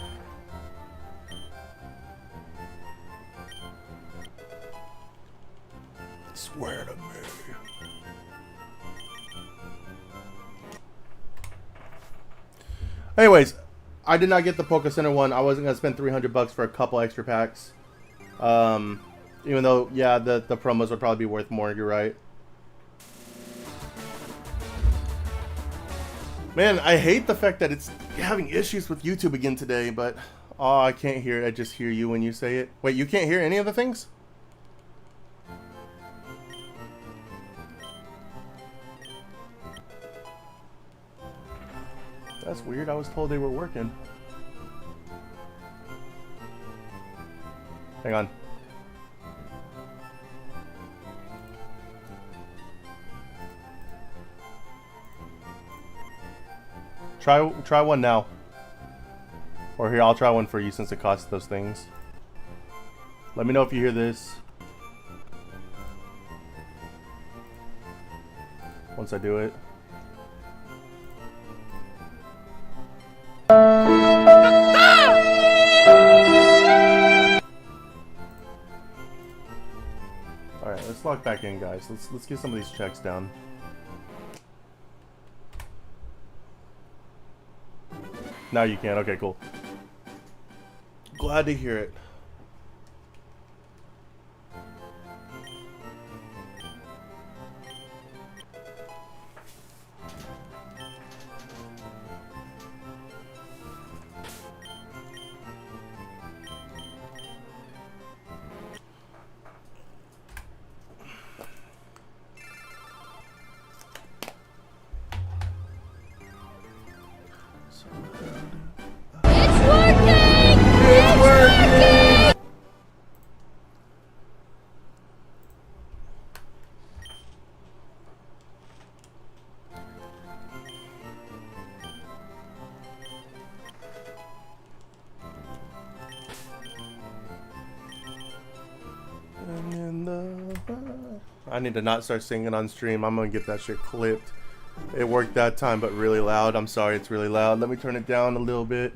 Swear to me. Anyways, I did not get the Poké Center one. I wasn't gonna spend $300 for a couple extra packs. Even though, yeah, the promos would probably be worth more. You're right. Man, I hate the fact that it's having issues with YouTube again today, but oh, I can't hear it. I just hear you when you say it. Wait, you can't hear any of the things? That's weird. I was told they were working. Hang on. Try one now. Or here, I'll try one for you since it costs those things. Let me know if you hear this. Once I do it. Alright, let's log back in, guys. Let's get some of these checks down. Now you can. Okay, cool. Glad to hear it. I need to not start singing on stream. I'm gonna get that shit clipped. It worked that time, but really loud. I'm sorry, it's really loud. Let me turn it down a little bit.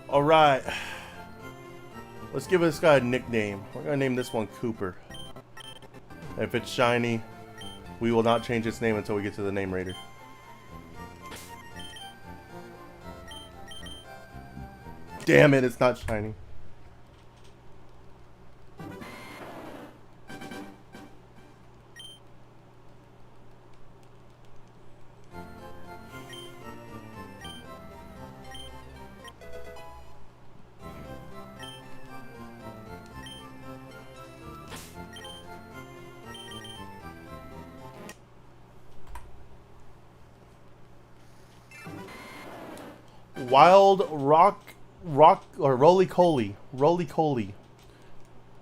Alright. Let's give this guy a nickname. We're gonna name this one Cooper. If it's shiny, we will not change its name until we get to the name raider. Damn it, it's not shiny. Wild rock or roly coly.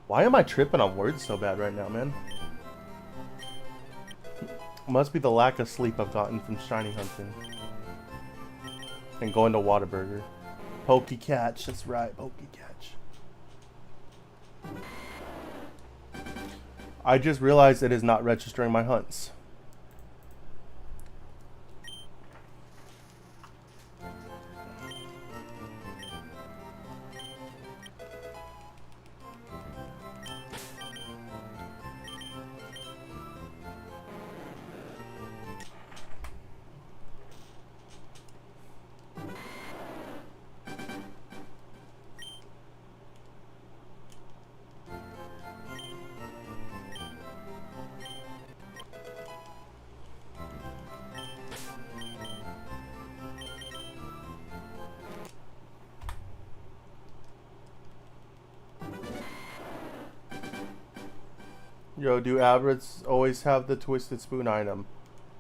Why am I tripping on words so bad right now, man? Must be the lack of sleep I've gotten from shiny hunting and going to Whataburger. Pokey catch, that's right, pokey catch. I just realized it is not registering my hunts. Yo, do abrits always have the twisted spoon item?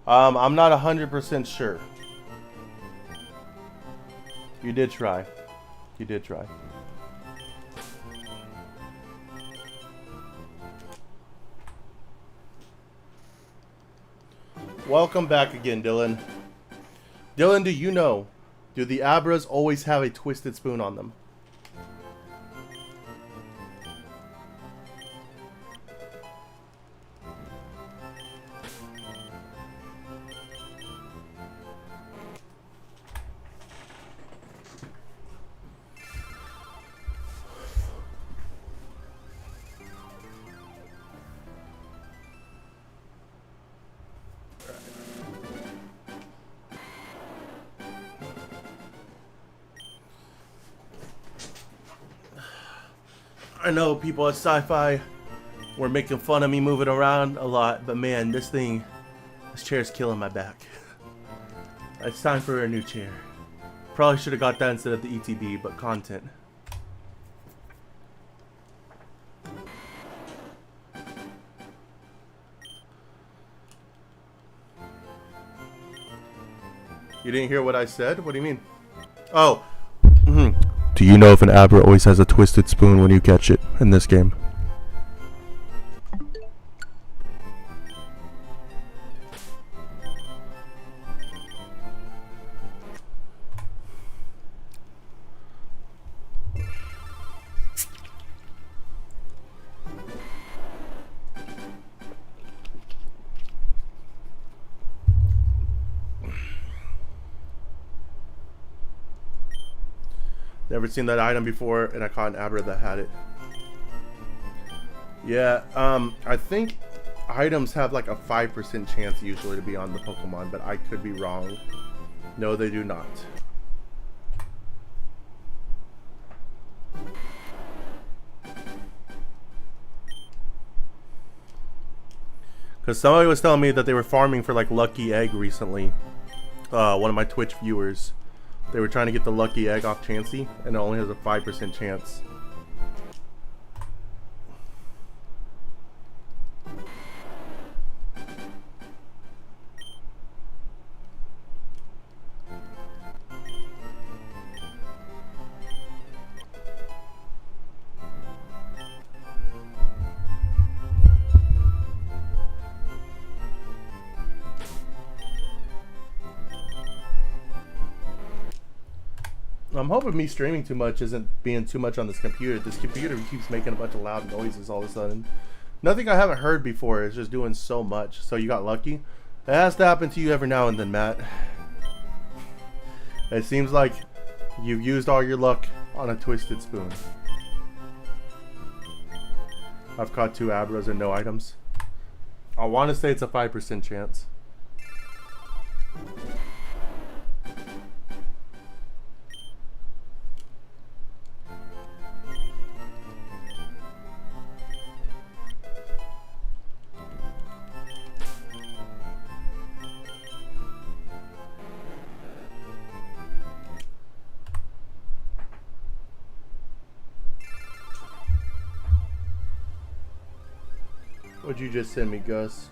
I'm not 100% sure. You did try. You did try. Welcome back again, Dylan. Dylan, do you know, do the Abras always have a twisted spoon on them? I know people at Sci-Fi were making fun of me moving around a lot, but man, this chair's killing my back. It's time for a new chair. Probably should have got that instead of the ETB, but content. You didn't hear what I said? What do you mean? Oh. Do you know if an Abra always has a twisted spoon when you catch it in this game? Never seen that item before, and I caught an Abra that had it. Yeah, I think items have like a 5% chance usually to be on the Pokemon, but I could be wrong. No, they do not. Because somebody was telling me that they were farming for like Lucky Egg recently. One of my Twitch viewers. They were trying to get the Lucky Egg off Chansey, and it only has a 5% chance. I'm hoping me streaming too much isn't being too much on this computer. This computer keeps making a bunch of loud noises all of a sudden. Nothing I haven't heard before. It's just doing so much. So you got lucky. It has to happen to you every now and then, Matt. It seems like you've used all your luck on a twisted spoon. I've caught 2 Abras and no items. I want to say it's a 5% chance. What'd you just send me, Gus?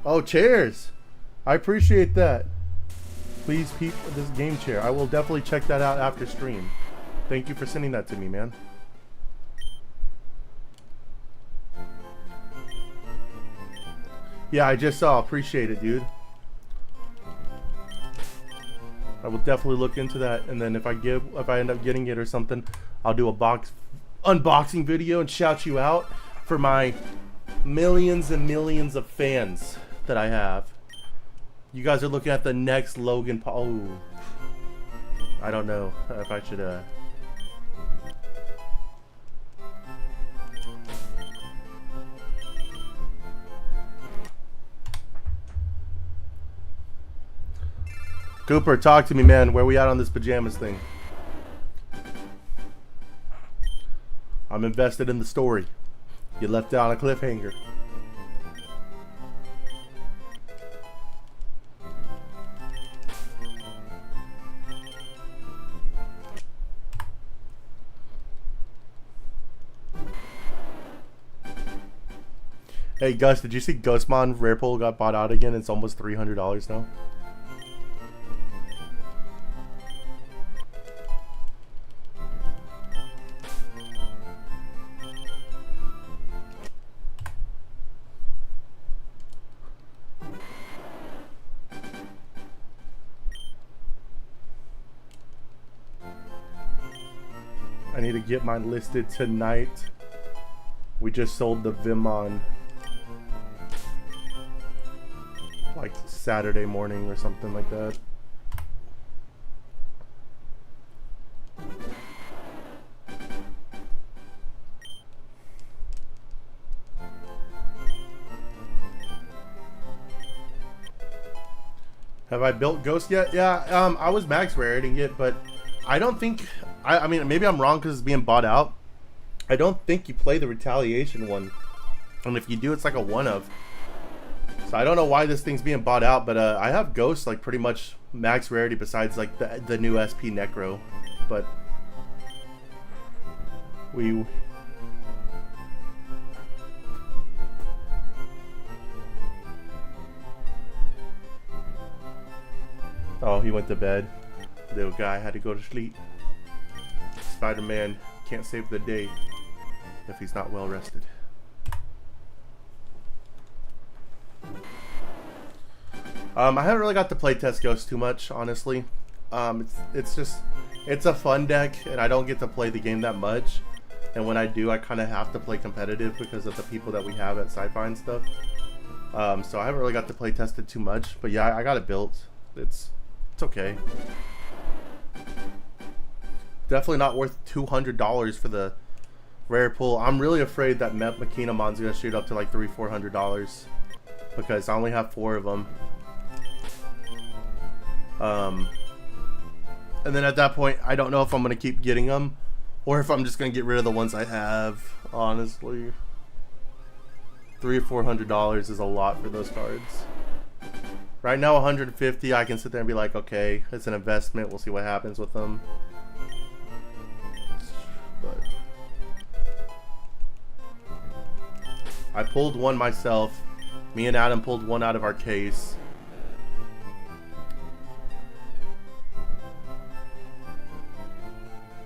Oh, chairs! I appreciate that. Please peep this game chair. I will definitely check that out after stream. Thank you for sending that to me, man. Yeah, I just saw. Appreciate it, dude. I will definitely look into that, and then if I end up getting it or something, I'll do a unboxing video and shout you out for my millions and millions of fans that I have. You guys are looking at the next Logan Paul. Oh, I don't know if I should Cooper, talk to me, man. Where we at on this pajamas thing? I'm invested in the story. You left it on a cliffhanger. Hey Gus, did you see Gusmon Rare Pull got bought out again? It's almost $300 now. I need to get mine listed tonight. We just sold the Vimon like Saturday morning or something like that. Have I built Ghost yet? Yeah, I was max raring it, but I don't think, I mean, maybe I'm wrong because it's being bought out. I don't think you play the Retaliation one. And if you do, it's like a one-of. So I don't know why this thing's being bought out, but I have Ghost like pretty much max rarity besides like the new SP Necro. But we... Oh, he went to bed. Little guy had to go to sleep. Spider-Man can't save the day if he's not well rested. I haven't really got to play test Ghost too much, honestly. It's a fun deck, and I don't get to play the game that much. And when I do, I kind of have to play competitive because of the people that we have at Sci-Fi and stuff. So I haven't really got to play test it too much. But yeah, I got it built. It's okay. Definitely not worth $200 for the rare pull. I'm really afraid that Makinamon's gonna shoot up to like $300-400 because I only have 4 of them. And then at that point, I don't know if I'm gonna keep getting them or if I'm just gonna get rid of the ones I have. Honestly, $300 or $400 is a lot for those cards. Right now, 150. I can sit there and be like, okay, it's an investment. We'll see what happens with them. But I pulled one myself. Me and Adam pulled one out of our case.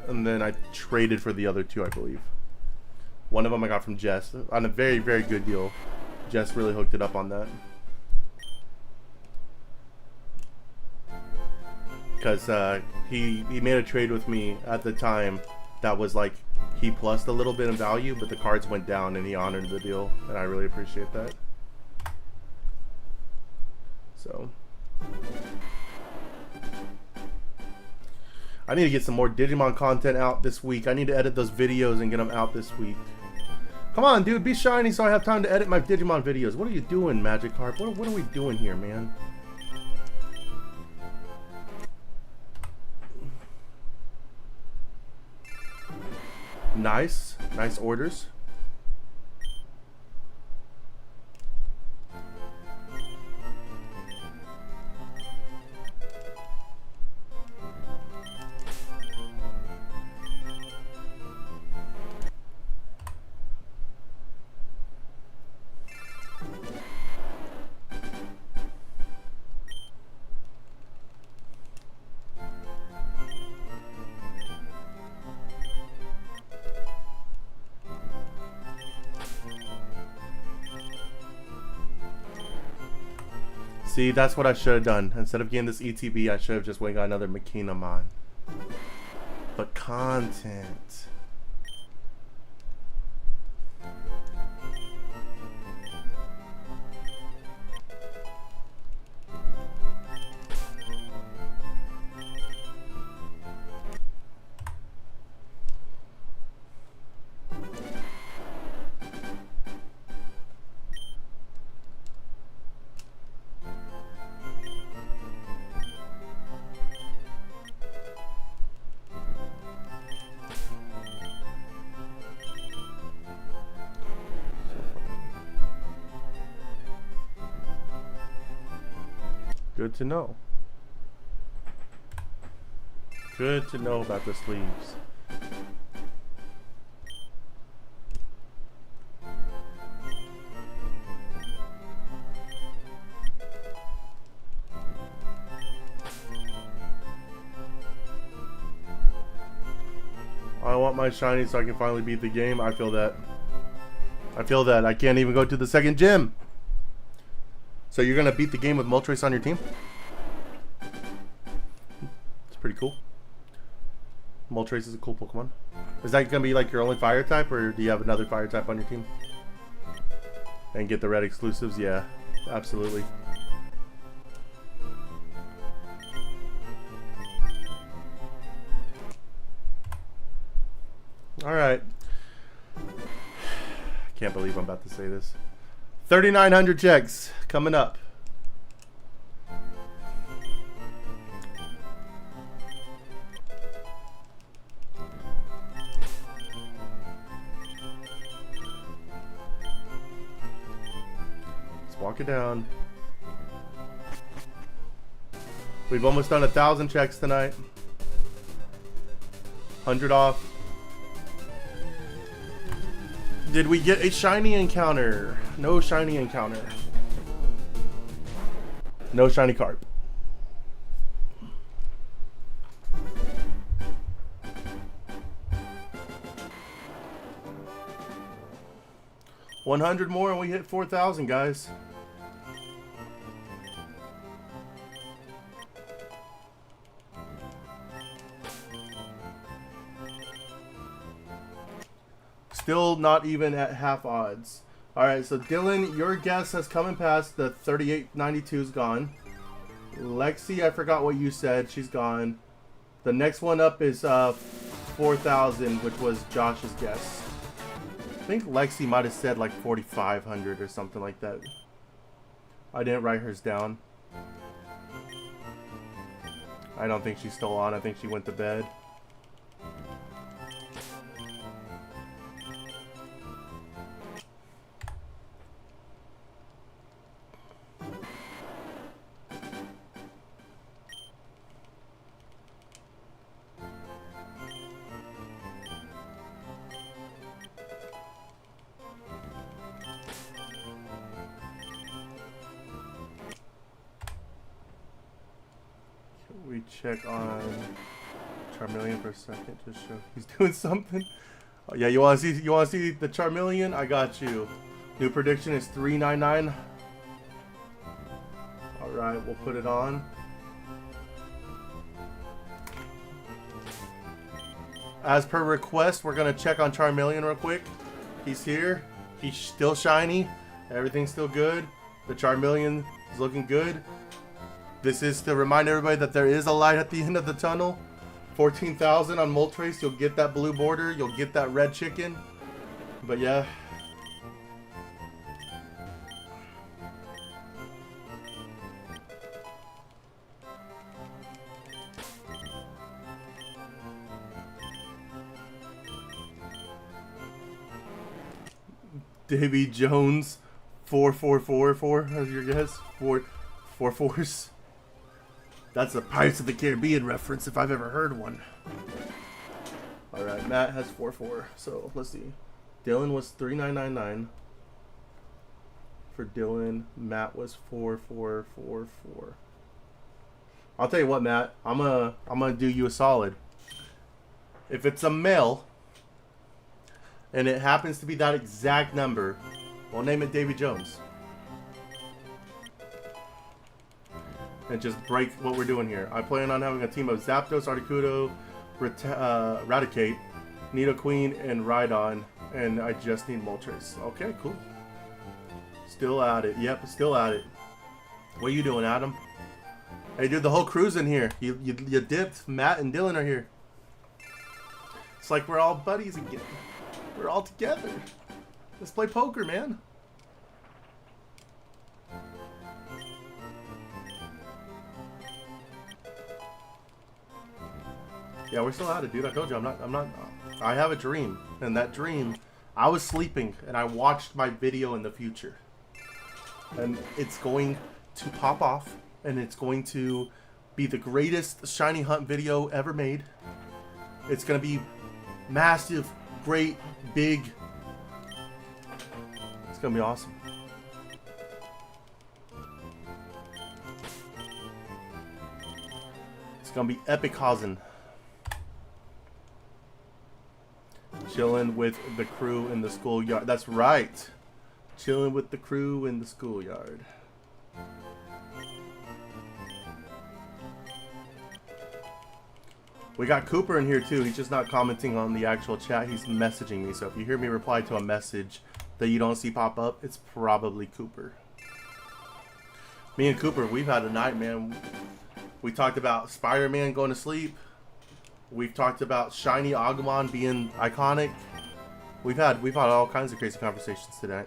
And then I traded for the other 2, I believe. One of them I got from Jess on a very, very good deal. Jess really hooked it up on that. Because he made a trade with me at the time that was like he plussed a little bit in value, but the cards went down and he honored the deal, and I really appreciate that. So I need to get some more Digimon content out this week. I need to edit those videos and get them out this week. Come on, dude, be shiny so I have time to edit my Digimon videos. What are you doing, Magikarp? What are we doing here, man? Nice orders. See, that's what I should have done. Instead of getting this ETB, I should have just went and got another Makinamon. But content. Good to know. Good to know about the sleeves. I want my shiny so I can finally beat the game. I feel that. I feel that. I can't even go to the second gym. So you're gonna beat the game with Moltres on your team? It's pretty cool. Moltres is a cool Pokemon. Is that gonna be like your only fire type, or do you have another fire type on your team? And get the red exclusives? Yeah, absolutely. Alright. Can't believe I'm about to say this. 3,900 checks coming up. Let's walk it down. We've almost done 1,000 checks tonight. 100 off. Did we get a shiny encounter? No shiny encounter. No shiny carp. $100 more and we hit 4,000, guys. Still not even at half odds. Alright, so Dylan, your guess has come and passed. The 3892 is gone. Lexi, I forgot what you said. She's gone. The next one up is 4,000, which was Josh's guess. I think Lexi might have said like 4,500 or something like that. I didn't write hers down. I don't think she's still on. I think she went to bed. We check on Charmeleon for a second to show he's doing something. Oh, yeah, you want to see the Charmeleon? I got you. New prediction is 399. All right, we'll put it on. As per request, we're gonna check on Charmeleon real quick. He's here. He's still shiny. Everything's still good. The Charmeleon is looking good. This is to remind everybody that there is a light at the end of the tunnel. 14,000 on Moltres. You'll get that blue border. You'll get that red chicken. But yeah. Davy Jones 4444 as your guess. Four fours. That's a Pirates of the Caribbean reference if I've ever heard one. Alright, Matt has 4-4. So let's see. Dylan was 3999. For Dylan, Matt was 4444. I'll tell you what, Matt. I'm gonna do you a solid. If it's a male and it happens to be that exact number, we'll name it Davy Jones. And just break what we're doing here. I plan on having a team of Zapdos, Articuno, Raticate, Nidoqueen, and Rhydon. And I just need Moltres. Okay, cool. Still at it. Yep, still at it. What are you doing, Adam? Hey, dude, the whole crew's in here. You dipped. Matt and Dylan are here. It's like we're all buddies again. We're all together. Let's play poker, man. Yeah, we're still at it, dude. I told you, I'm not. I have a dream, and that dream, I was sleeping, and I watched my video in the future, and it's going to pop off, and it's going to be the greatest shiny hunt video ever made. It's gonna be massive, great, big. It's gonna be awesome. It's gonna be epic Hazen. Chilling with the crew in the schoolyard. That's right. Chilling with the crew in the schoolyard. We got Cooper in here too. He's just not commenting on the actual chat. He's messaging me. So if you hear me reply to a message that you don't see pop up, it's probably Cooper. Me and Cooper, we've had a night, man. We talked about Spider-Man going to sleep. We've talked about Shiny Agumon being iconic. We've had all kinds of crazy conversations today.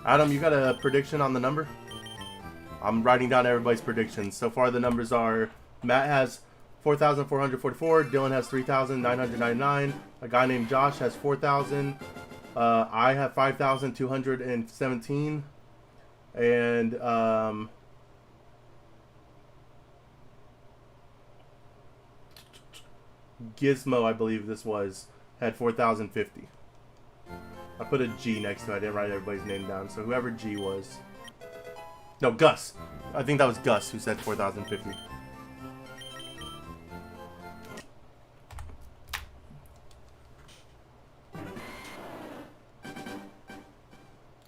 Adam, you got a prediction on the number? I'm writing down everybody's predictions. So far the numbers are, Matt has 4,444, Dylan has 3,999, a guy named Josh has 4,000, I have 5,217, and Gizmo, I believe this was, had 4,050. I put a G next to it. I didn't write everybody's name down. So whoever G was. No, Gus. I think that was Gus who said 4,050.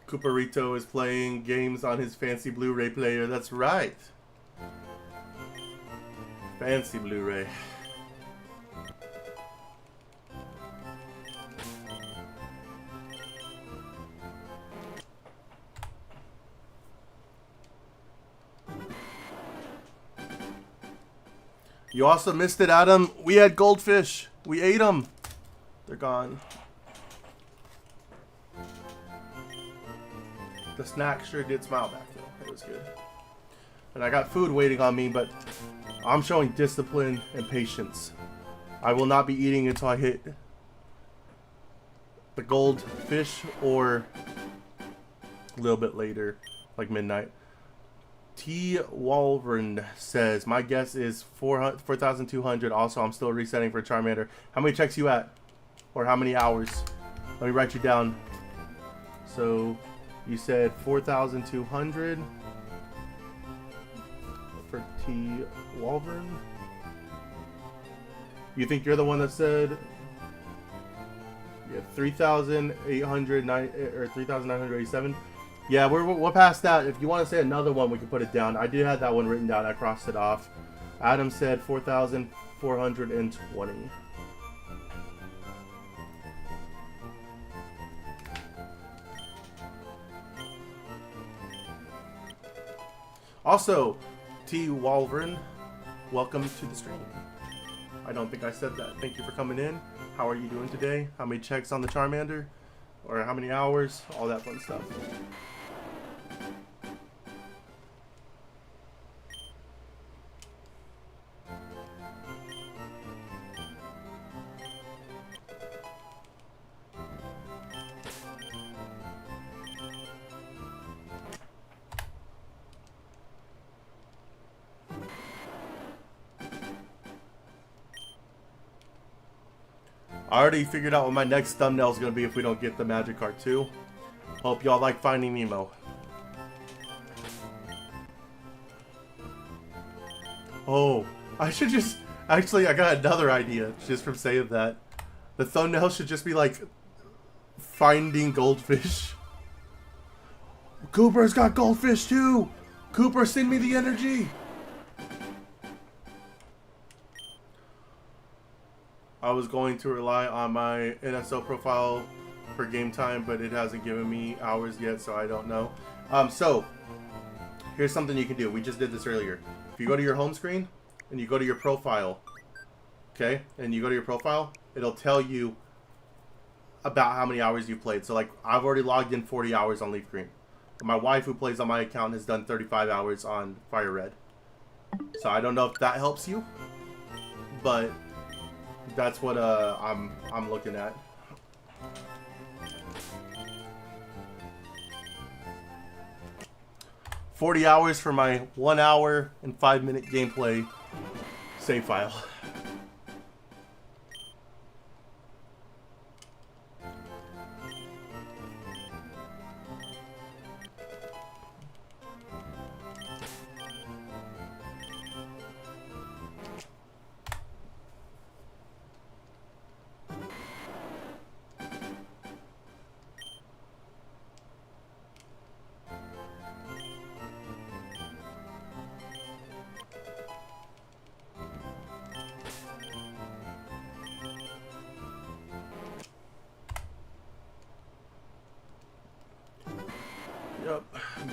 Cooperito is playing games on his fancy Blu-ray player. That's right. Fancy Blu-ray. You also missed it, Adam. We had goldfish. We ate them. They're gone. The snack sure did smile back, though. It was good. And I got food waiting on me, but I'm showing discipline and patience. I will not be eating until I hit the goldfish or a little bit later, like midnight. T. Walvern says, my guess is 4,200. Also, I'm still resetting for Charmander. How many checks you at? Or how many hours? Let me write you down. So, you said 4,200 for T. Walvern? You think you're the one that said... Yeah, 3,809 or 3,987? Yeah, we're past that. If you want to say another one, we can put it down. I did have that one written down. I crossed it off. Adam said 4,420. Also, T. Walvern, welcome to the stream. I don't think I said that. Thank you for coming in. How are you doing today? How many checks on the Charmander? Or how many hours? All that fun stuff. I already figured out what my next thumbnail is going to be if we don't get the Magikarp 2. Hope y'all like Finding Nemo. Oh, I should just... Actually, I got another idea just from saying that. The thumbnail should just be like... Finding Goldfish. Cooper's got goldfish too! Cooper, send me the energy! I was going to rely on my NSO profile for game time, but it hasn't given me hours yet, so I don't know. So, here's something you can do. We just did this earlier. If you go to your home screen, and you go to your profile, okay? And you go to your profile, it'll tell you about how many hours you played. So, like, I've already logged in 40 hours on Leaf Green. My wife, who plays on my account, has done 35 hours on Fire Red. So, I don't know if that helps you, but... that's what I'm looking at. $40 hours for my 1 hour and 5-minute gameplay save file.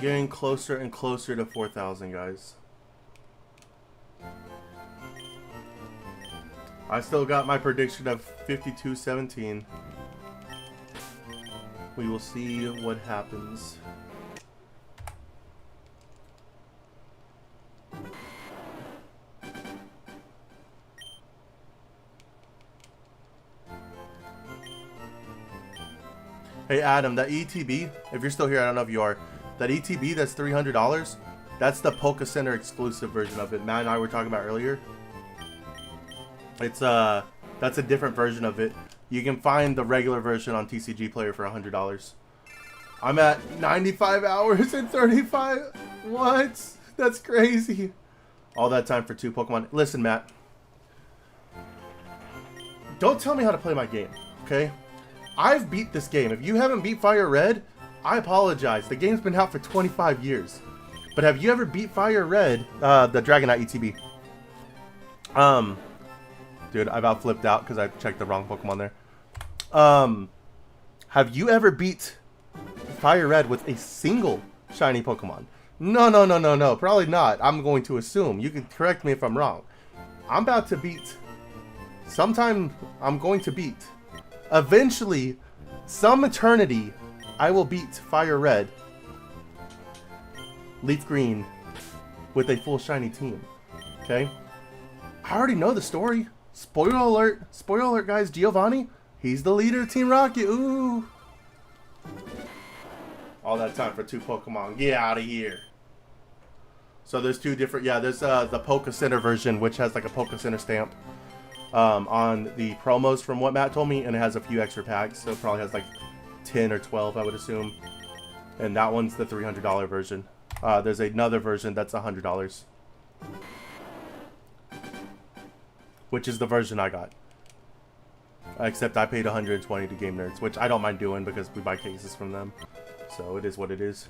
Getting closer and closer to 4,000, guys. I still got my prediction of 52-17. We will see what happens. Hey Adam, that ETB, if you're still here, I don't know if you are. That ETB that's $300, that's the Poké Center exclusive version of it. Matt and I were talking about earlier. It's that's a different version of it. You can find the regular version on TCG Player for $100. I'm at 95 hours and 35. What? That's crazy. All that time for 2 Pokemon. Listen, Matt. Don't tell me how to play my game, okay? I've beat this game. If you haven't beat Fire Red, I apologize. The game's been out for 25 years. But have you ever beat Fire Red, the Dragonite ETB? Dude, I about flipped out because I checked the wrong Pokemon there. Have you ever beat Fire Red with a single shiny Pokemon? No. Probably not. I'm going to assume. You can correct me if I'm wrong. I'm about to beat. Sometime I'm going to beat. Eventually, some eternity, I will beat Fire Red, Leaf Green, with a full shiny team. Okay? I already know the story. Spoiler alert. Spoiler alert, guys. Giovanni, he's the leader of Team Rocket. Ooh. All that time for 2 Pokemon. Get out of here. So there's 2 different... Yeah, there's the Poké Center version, which has like a Poké Center stamp on the promos from what Matt told me, and it has a few extra packs, so it probably has like 10 or 12, I would assume. And that one's the $300 version. There's another version that's $100, which is the version I got. Except I paid $120 to Game Nerds, which I don't mind doing because we buy cases from them. So it is what it is.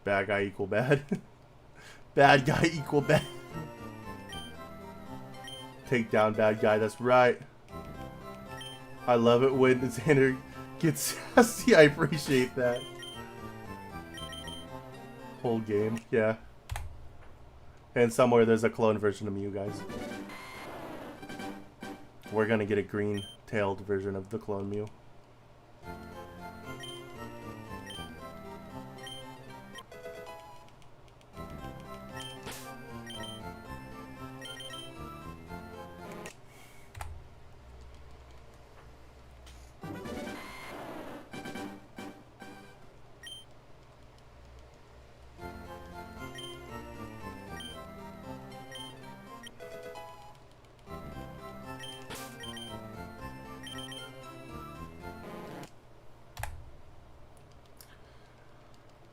Bad guy equal bad. Bad guy equal bad. Take down bad guy, that's right. I love it when Xander gets sassy. I appreciate that. Whole game, yeah. And somewhere there's a clone version of Mew, guys. We're gonna get a green-tailed version of the clone Mew.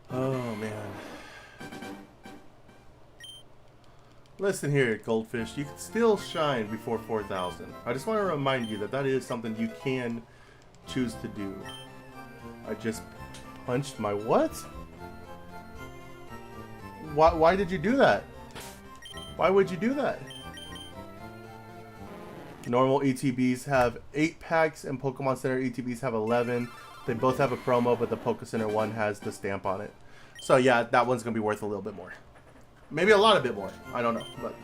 Oh, man. Listen here, Goldfish. You can still shine before 4,000. I just want to remind you that that is something you can choose to do. I just punched my what? Why did you do that? Why would you do that? Normal ETBs have 8 packs and Pokemon Center ETBs have 11. They both have a promo, but the Poké Center one has the stamp on it. So yeah, that one's going to be worth a little bit more. Maybe a lot of bit more. I don't know, but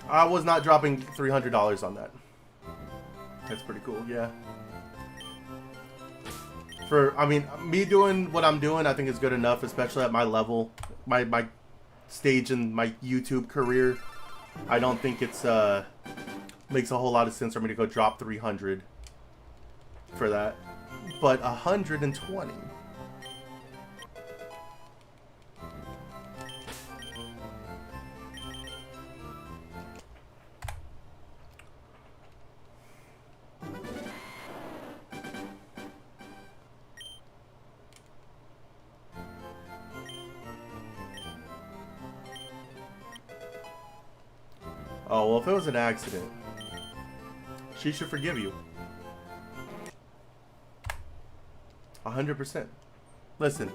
I was not dropping $300 on that. That's pretty cool, yeah. I mean, me doing what I'm doing, I think is good enough, especially at my level, my stage in my YouTube career. I don't think it's makes a whole lot of sense for me to go drop 300 for that. But 120. Oh, well, if it was an accident, she should forgive you. 100%. Listen.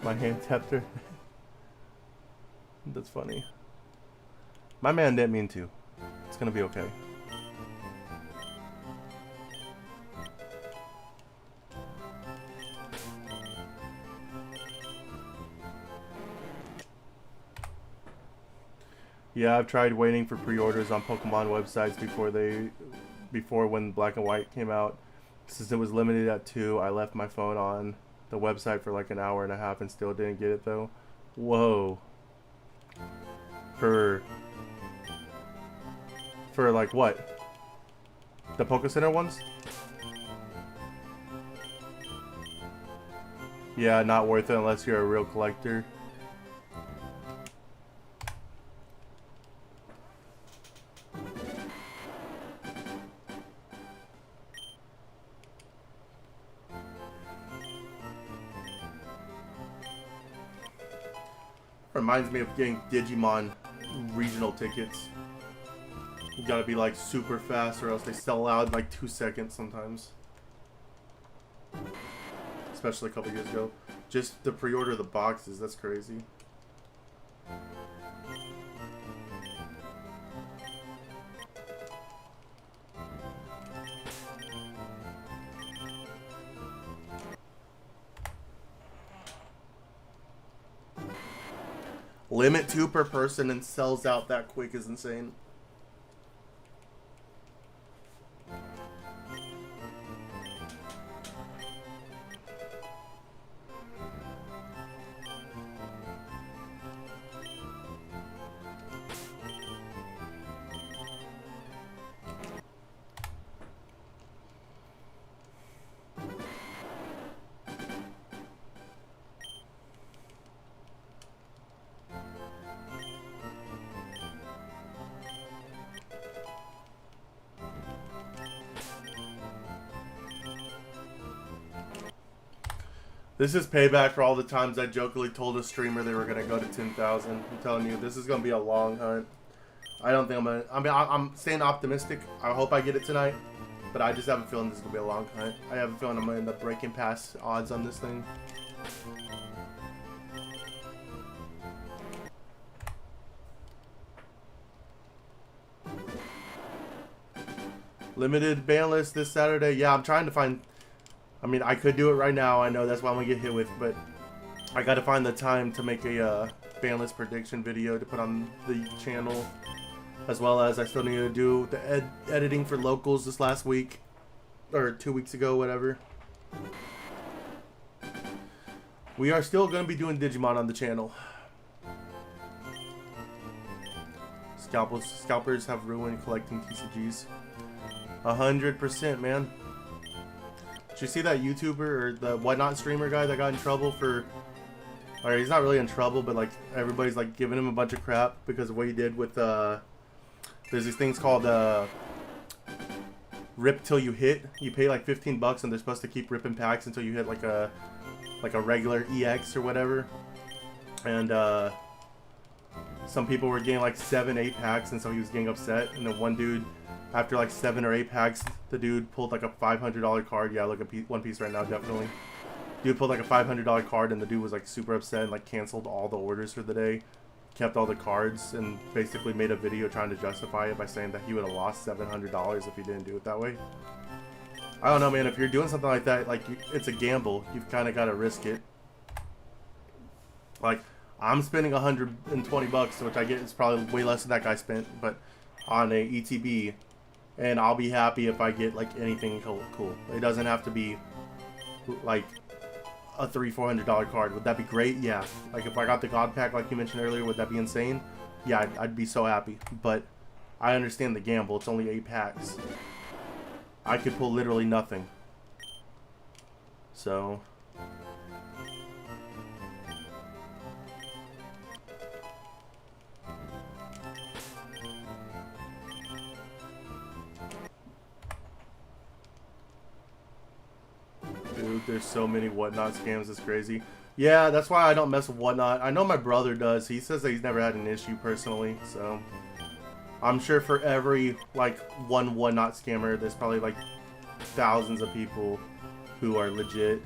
My hand tapped her. That's funny. My man didn't mean to. It's gonna be okay. Yeah, I've tried waiting for pre-orders on Pokemon websites before when Black and White came out. Since it was limited at 2, I left my phone on the website for like an hour and a half and still didn't get it though. Whoa. For like what? The Poke Center ones? Yeah, not worth it unless you're a real collector. Reminds me of getting Digimon regional tickets. You gotta be like super fast or else they sell out in like 2 seconds sometimes. Especially a couple years ago. Just to pre-order the boxes, that's crazy. Limit 2 per person and sells out that quick is insane. This is payback for all the times I jokingly told a streamer they were gonna go to 10,000. I'm telling you, this is gonna be a long hunt. I don't think I'm gonna. I mean, I'm staying optimistic. I hope I get it tonight, but I just have a feeling this is gonna be a long hunt. I have a feeling I'm gonna end up breaking past odds on this thing. Limited ban list this Saturday. Yeah, I'm trying to find. I mean, I could do it right now. I know that's what I'm gonna get hit with, but I gotta find the time to make a ban list prediction video to put on the channel, as well as I still need to do the editing for locals this last week or 2 weeks ago, whatever. We are still gonna be doing Digimon on the channel. Scalpers have ruined collecting TCGs. 100%, man. Did you see that YouTuber or the Whatnot streamer guy that got in trouble for... Or he's not really in trouble, but like everybody's like giving him a bunch of crap because of what he did with there's these things called rip till you hit. You pay like 15 bucks and they're supposed to keep ripping packs until you hit like a regular EX or whatever. And some people were getting like 7-8 packs, and so he was getting upset. And then one dude, after like 7 or 8 packs, the dude pulled like a $500 card. Yeah, look at One Piece right now, definitely. Dude pulled like a $500 card, and the dude was like super upset and like canceled all the orders for the day, kept all the cards, and basically made a video trying to justify it by saying that he would have lost $700 if he didn't do it that way. I don't know, man. If you're doing something like that, like it's a gamble. You've kind of got to risk it. Like, I'm spending 120 bucks, which I get is probably way less than that guy spent, but on a ETB, and I'll be happy if I get like anything cool. It doesn't have to be like a $300-400 card. Would that be great? Yeah. Like if I got the God Pack like you mentioned earlier, would that be insane? Yeah, I'd be so happy. But I understand the gamble. It's only 8 packs. I could pull literally nothing. So... Dude, there's so many Whatnot scams, it's crazy. Yeah, that's why I don't mess with Whatnot. I know my brother does. He says that he's never had an issue personally, so... I'm sure for every, like, one Whatnot scammer, there's probably, like, thousands of people who are legit.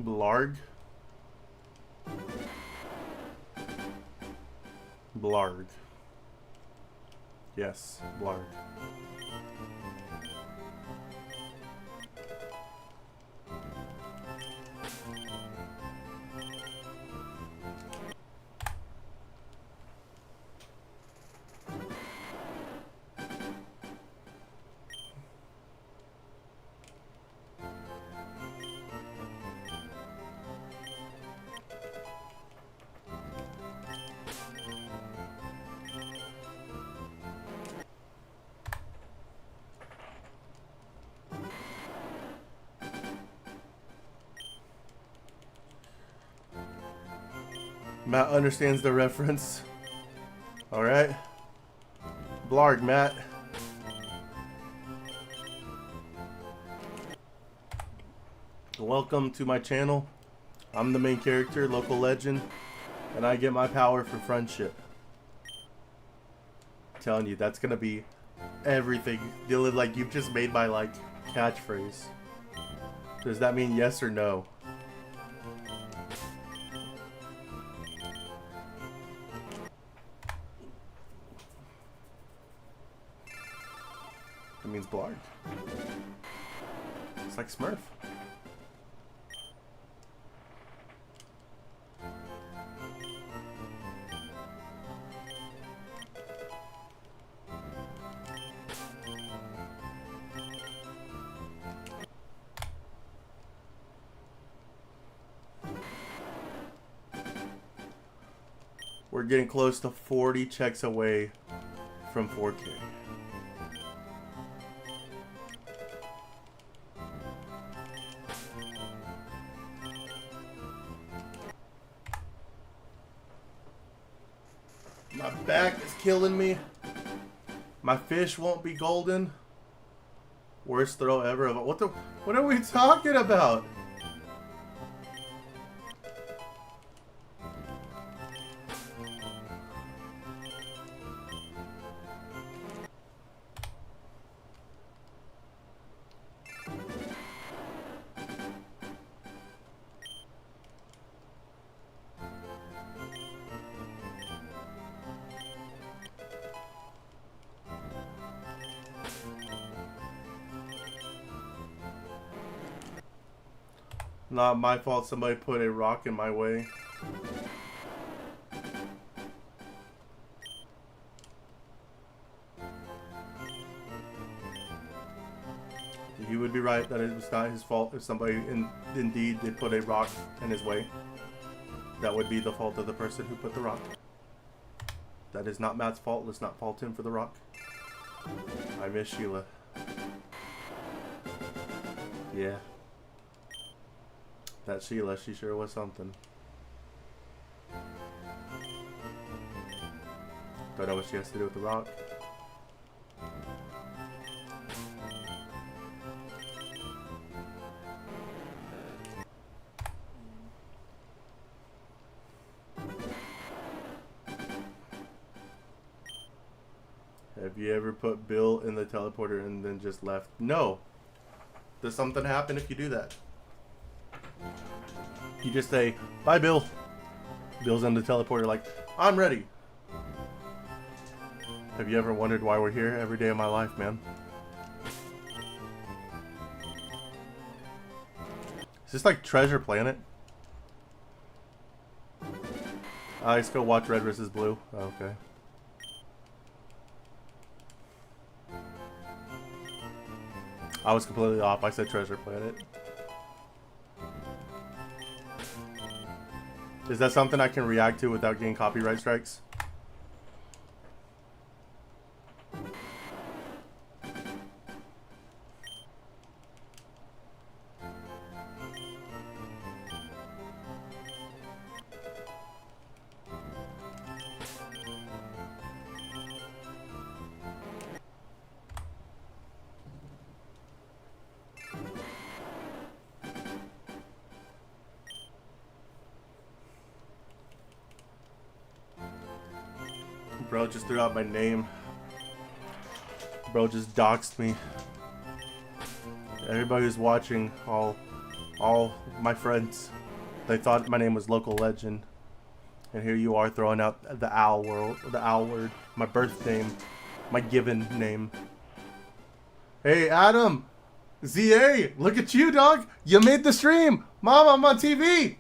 Blarg. Blarg. Yes, Blarg. Matt understands the reference. Alright. Blarg, Matt. Welcome to my channel. I'm the main character, local legend, and I get my power from friendship. I'm telling you, that's gonna be everything. Dylan, like, you've just made my, like, catchphrase. Does that mean yes or no? It means Blarg. It's like Smurf. We're getting close to 40 checks away from 4K. My back is killing me. My fish won't be golden. Worst throw ever. What are we talking about? Not my fault somebody put a rock in my way. He would be right that it was not his fault if somebody indeed did put a rock in his way. That would be the fault of the person who put the rock. That is not Matt's fault. Let's not fault him for the rock. I miss Sheila. Yeah. That Sheila, she sure was something. Don't know what she has to do with the rock. Have you ever put Bill in the teleporter and then just left? No. Does something happen if you do that? You just say, bye Bill. Bill's in the teleporter like, I'm ready. Have you ever wondered why we're here every day of my life, man? Is this like Treasure Planet? Let's go watch Red vs. Blue. Okay. I was completely off. I said Treasure Planet. Is that something I can react to without getting copyright strikes? Bro just threw out my name. Bro just doxed me. Everybody who's watching, all my friends. They thought my name was Local Legend. And here you are throwing out the owl word, my birth name, my given name. Hey, Adam! ZA! Look at you, dog! You made the stream! Mom, I'm on TV!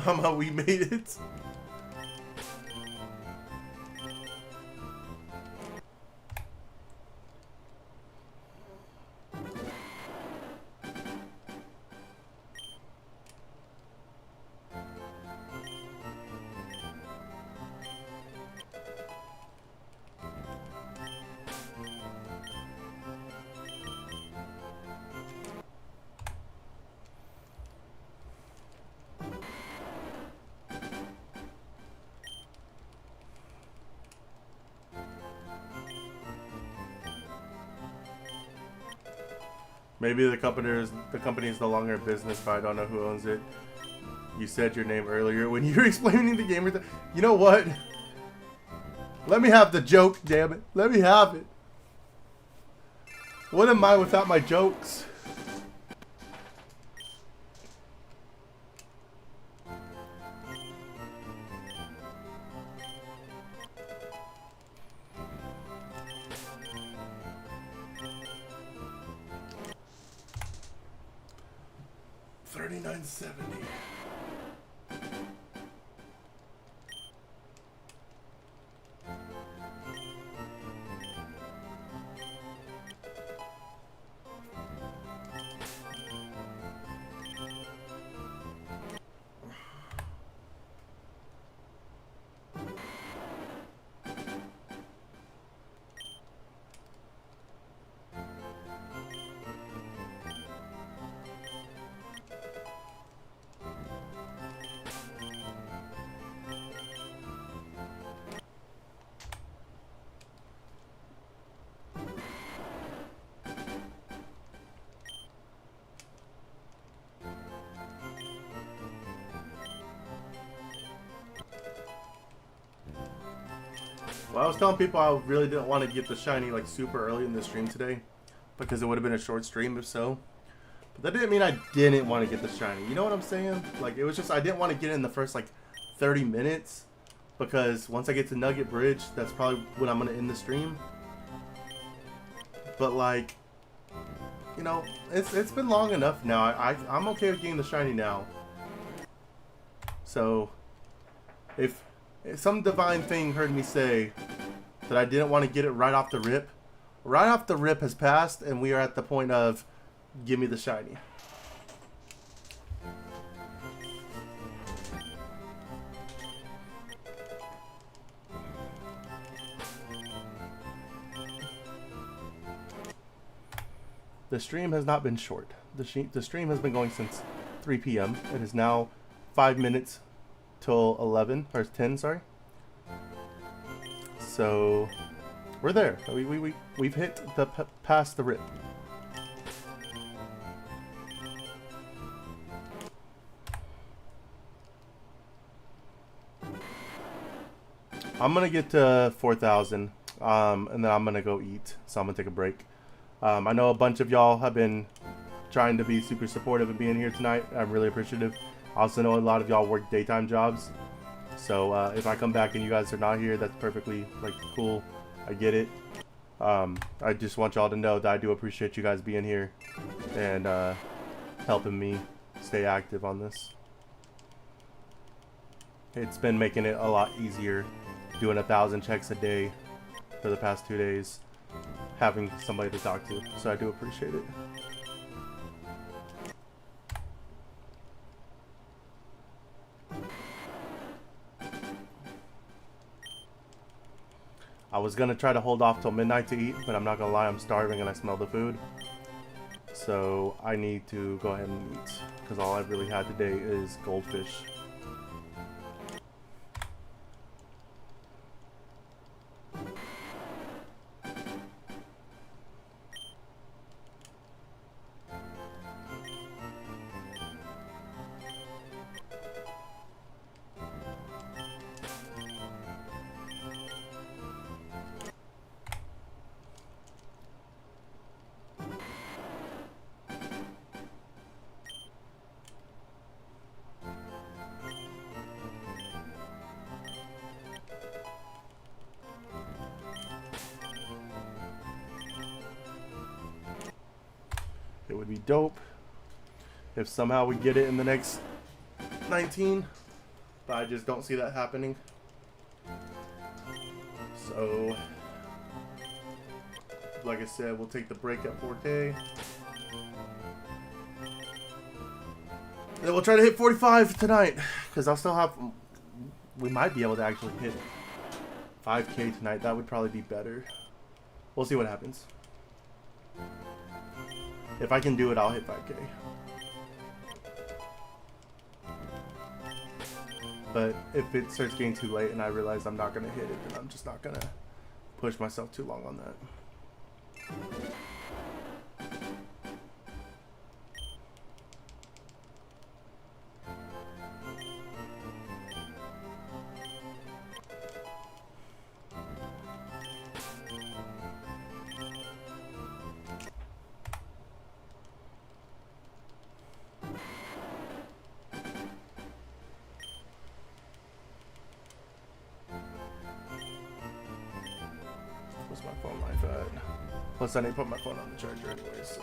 Mama, we made it. Maybe the company is no longer in business, but I don't know who owns it. You said your name earlier when you were explaining the game. You know what? Let me have the joke, damn it. Let me have it. What am I without my jokes? $39.70. Well, I was telling people I really didn't want to get the shiny like super early in the stream today because it would have been a short stream if so. But that didn't mean I didn't want to get the shiny. You know what I'm saying? Like it was just I didn't want to get it in the first like 30 minutes because once I get to Nugget Bridge, that's probably when I'm going to end the stream. But like, you know, it's been long enough now. I'm okay with getting the shiny now. So if some divine thing heard me say that I didn't want to get it right off the rip. Right off the rip has passed, and we are at the point of give me the shiny. The stream has not been short. The stream has been going since 3 p.m. It is now 5 minutes till 11 or 10, sorry. So we're there. We've hit the past the rip. I'm gonna get to 4,000, and then I'm gonna go eat. So I'm gonna take a break. I know a bunch of y'all have been trying to be super supportive of being here tonight. I'm really appreciative. I also know a lot of y'all work daytime jobs, so if I come back and you guys are not here, that's perfectly like cool. I get it. I just want y'all to know that I do appreciate you guys being here and helping me stay active on this. It's been making it a lot easier doing 1,000 checks a day for the past 2 days, having somebody to talk to, so I do appreciate it. I was gonna try to hold off till midnight to eat, but I'm not gonna lie, I'm starving and I smell the food. So I need to go ahead and eat, because all I've really had today is goldfish. That'd be dope. If somehow we get it in the next 19. But I just don't see that happening. So, like I said, we'll take the break at 4K. And then we'll try to hit 45 tonight. Because I'll still have... We might be able to actually hit 5K tonight. That would probably be better. We'll see what happens. If I can do it, I'll hit 5K. But if it starts getting too late and I realize I'm not going to hit it, then I'm just not going to push myself too long on that. What's my phone life at? Plus I need to put my phone on the charger anyway, so...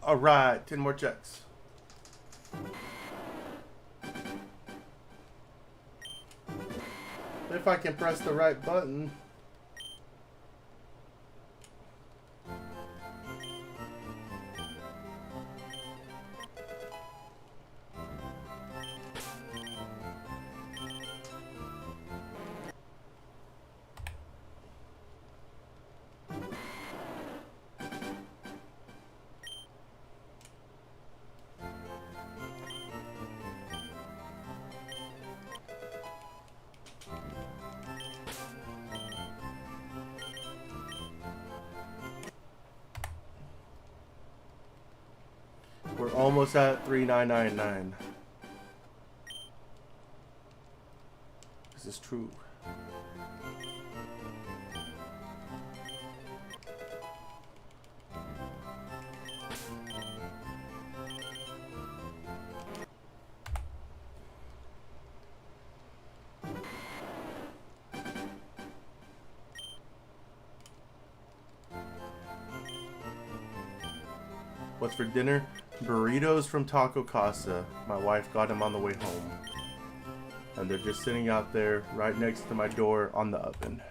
Alright, 10 more checks. If I can press the right button. We're almost at 3999. This is true. What's for dinner? Burritos from Taco Casa. My wife got them on the way home. And they're just sitting out there right next to my door on the oven.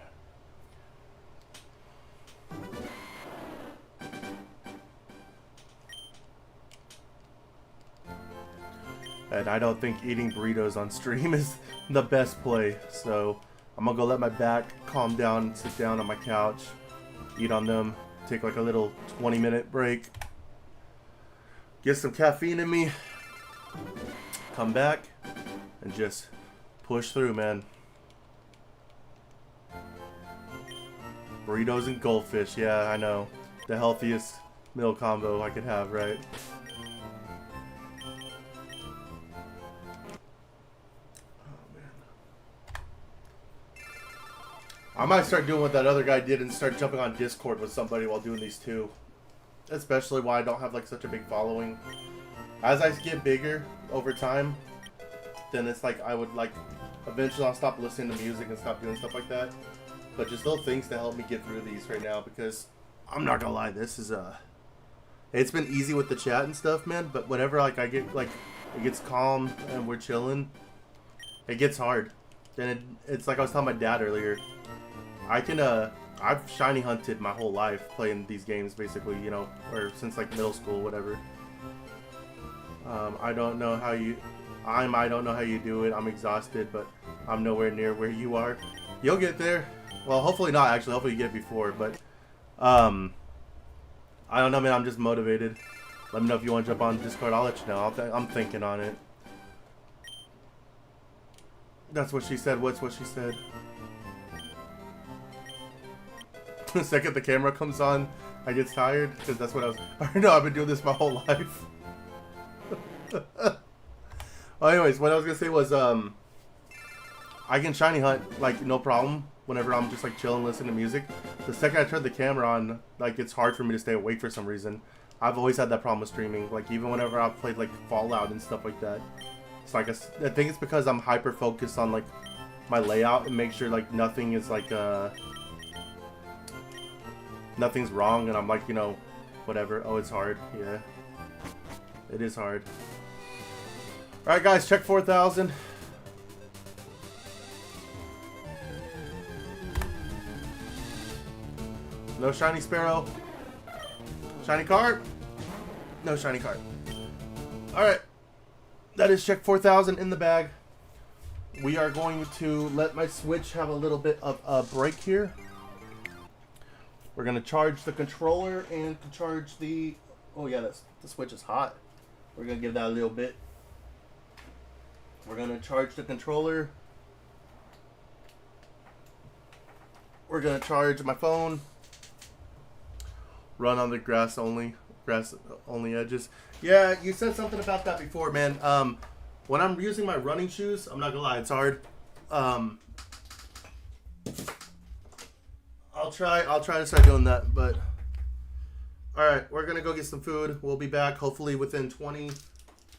And I don't think eating burritos on stream is the best play. So I'm gonna go let my back calm down, sit down on my couch, eat on them, take like a little 20-minute break, get some caffeine in me, come back, and just push through, man. Burritos and goldfish, yeah, I know. The healthiest meal combo I could have, right? I might start doing what that other guy did and start jumping on Discord with somebody while doing these too. Especially why I don't have like such a big following. As I get bigger over time, then it's like I would like eventually I'll stop listening to music and stop doing stuff like that. But just little things to help me get through these right now, because I'm not gonna lie, this is it's been easy with the chat and stuff, man, but whenever like I get like it gets calm and we're chilling, it gets hard. And it's like I was telling my dad earlier. I've shiny hunted my whole life playing these games, basically, you know, or since like middle school, whatever. I don't know how you do it. I'm exhausted, but I'm nowhere near where you are. You'll get there. Well, hopefully not, actually. Hopefully you get it before, but I don't know, man. I'm just motivated. Let me know if you want to jump on Discord. I'll let you know. I'm thinking on it. That's what she said. What's what she said? The second the camera comes on, I get tired, because that's what I was. I know I've been doing this my whole life. Well, anyways, what I was gonna say was, I can shiny hunt like no problem whenever I'm just like chilling, listening to music. The second I turn the camera on, like it's hard for me to stay awake for some reason. I've always had that problem with streaming. Like even whenever I've played like Fallout and stuff like that, it's like I think it's because I'm hyper focused on like my layout and make sure like nothing is like nothing's wrong, and I'm like, you know, whatever. Oh, it's hard. Yeah, it is hard. All right, guys, check 4,000. No shiny sparrow. Shiny carp. No shiny carp. All right, that is check 4,000 in the bag. We are going to let my Switch have a little bit of a break here. We're gonna charge the controller and charge the. Oh yeah, the Switch is hot. We're gonna give that a little bit. We're gonna charge the controller. We're gonna charge my phone. Run on the grass only edges. Yeah, you said something about that before, man. When I'm using my running shoes, I'm not gonna lie, it's hard. I'll try to start doing that, but all right, we're gonna go get some food. We'll be back hopefully within 20,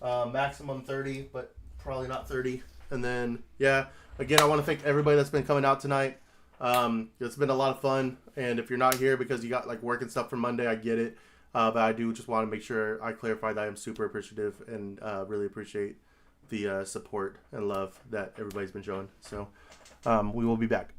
maximum 30, but probably not 30. And then yeah, again, I want to thank everybody that's been coming out tonight. It's been a lot of fun, and if you're not here because you got like work and stuff for Monday, I get it, but I do just want to make sure I clarify that I'm super appreciative and really appreciate the support and love that everybody's been showing. So we will be back.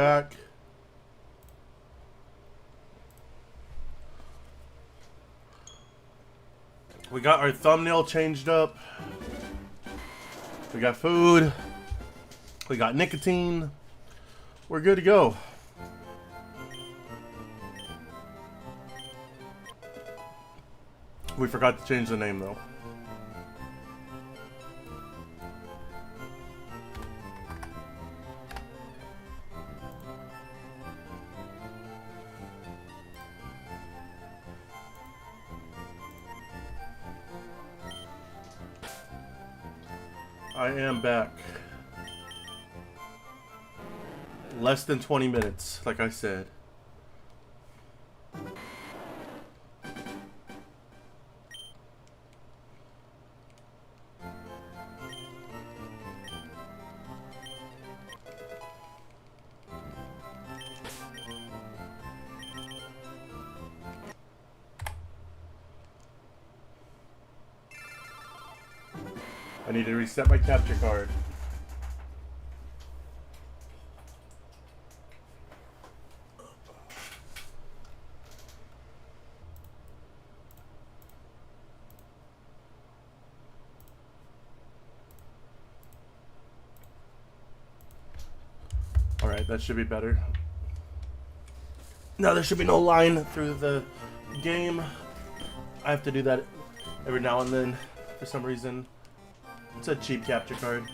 back. We got our thumbnail changed up. We got food. We got nicotine. We're good to go. We forgot to change the name though. I am back. Less than 20 minutes, like I said. I need to reset my capture card. Alright, that should be better. Now there should be no line through the game. I have to do that every now and then for some reason. It's a cheap capture card.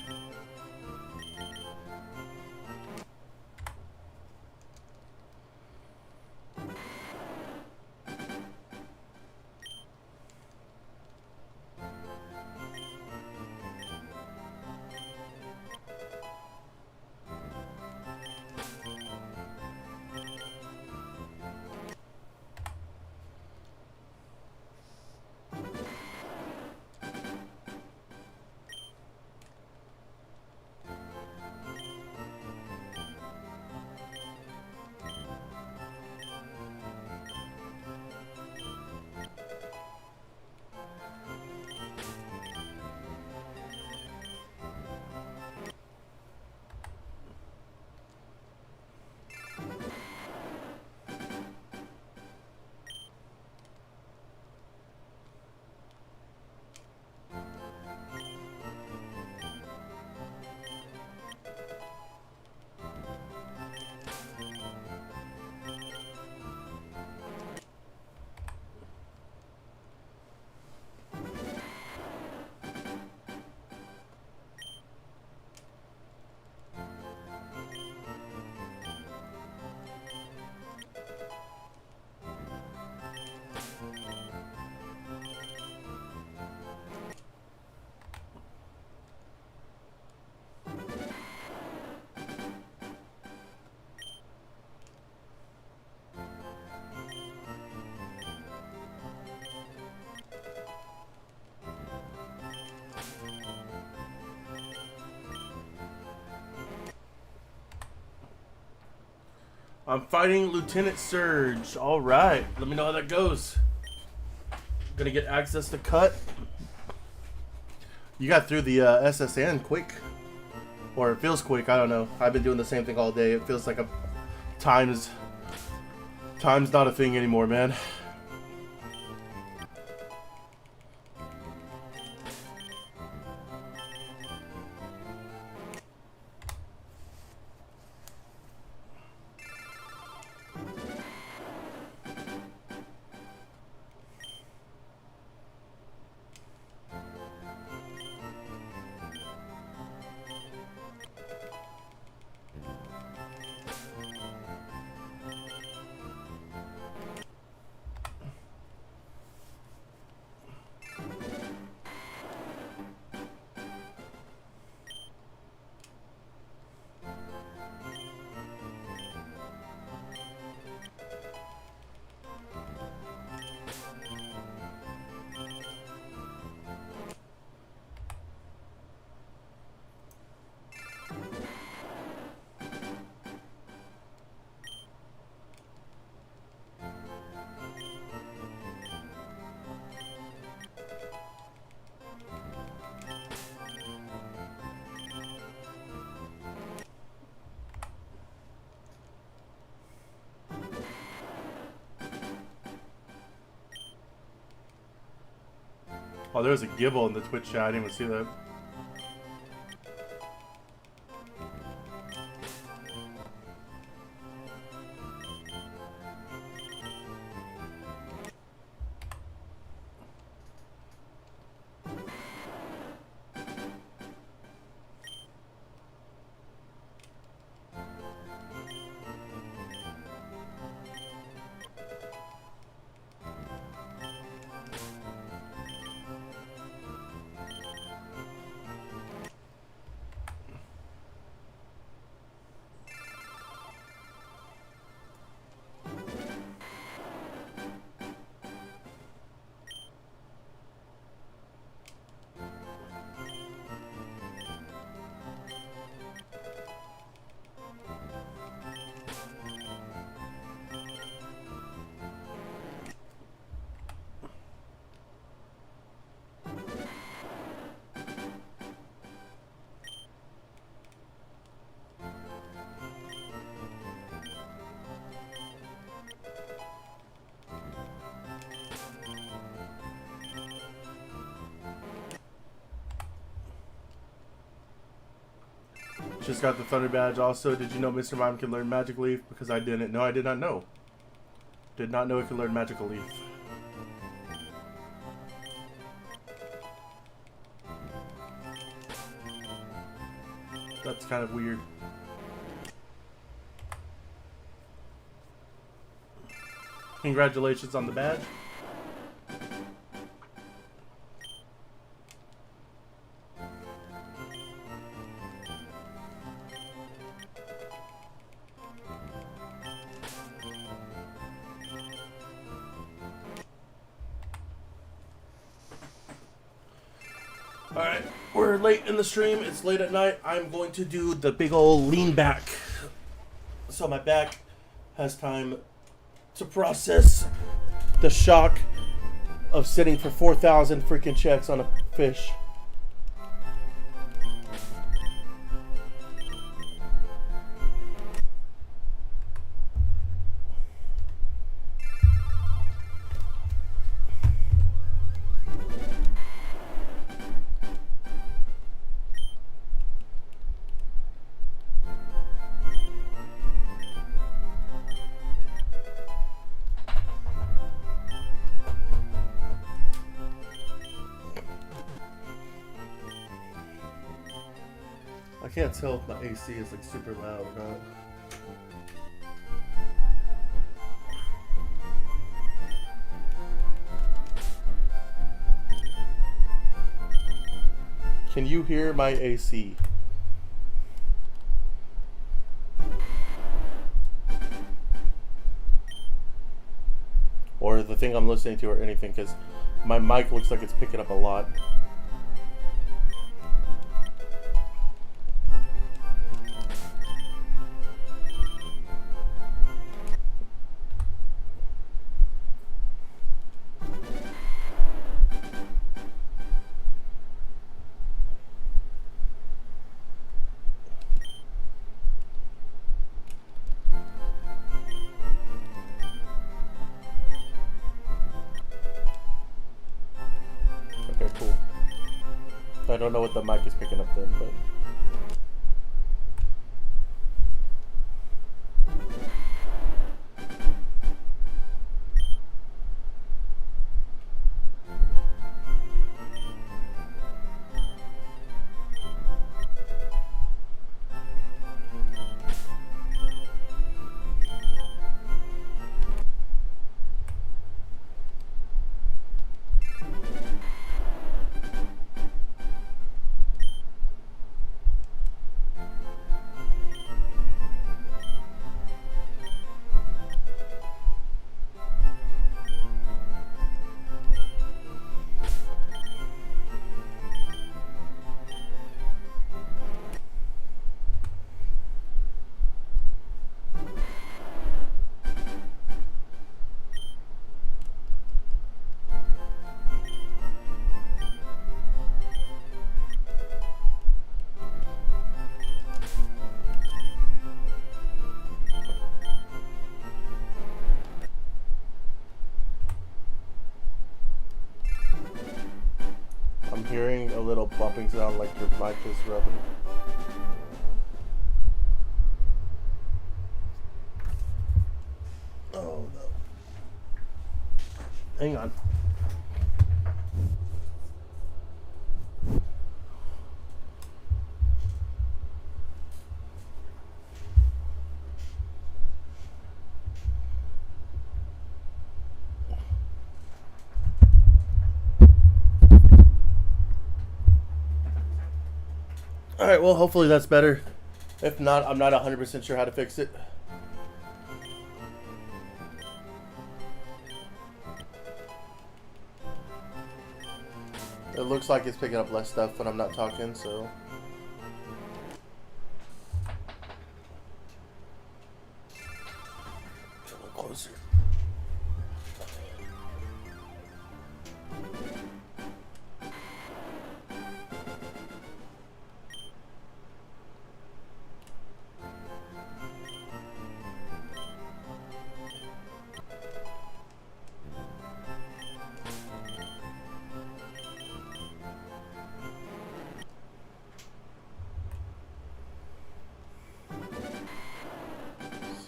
I'm fighting Lieutenant Surge. Alright, let me know how that goes. Gonna get access to cut. You got through the SSN quick. Or it feels quick, I don't know. I've been doing the same thing all day. It feels like time's not a thing anymore, man. Oh, there was a gibble in the Twitch chat. I didn't even see that. Just got the Thunder Badge also. Did you know Mr. Mime can learn Magic Leaf? Because I didn't. No, I did not know. Did not know he could learn Magical Leaf. That's kind of weird. Congratulations on the badge. Alright, we're late in the stream. It's late at night. I'm going to do the big old lean back. So my back has time to process the shock of sitting for 4,000 freaking checks on a fish. I can't tell if my AC is like super loud or not. Can you hear my AC? Or the thing I'm listening to or anything, because my mic looks like it's picking up a lot. Okay, cool. I don't know what the mic is picking up then, but... little bumping sound like your mic is rubbing. Oh no. Hang on. Alright, well, hopefully that's better. If not, I'm not 100% sure how to fix it. It looks like it's picking up less stuff when I'm not talking, so. Get a little closer.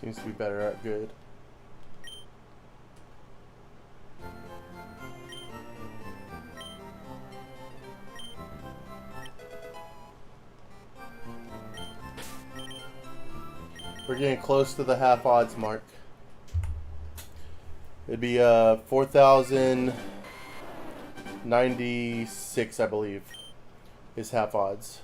Seems to be better at good. We're getting close to the half odds mark. It'd be 4,096, I believe, is half odds.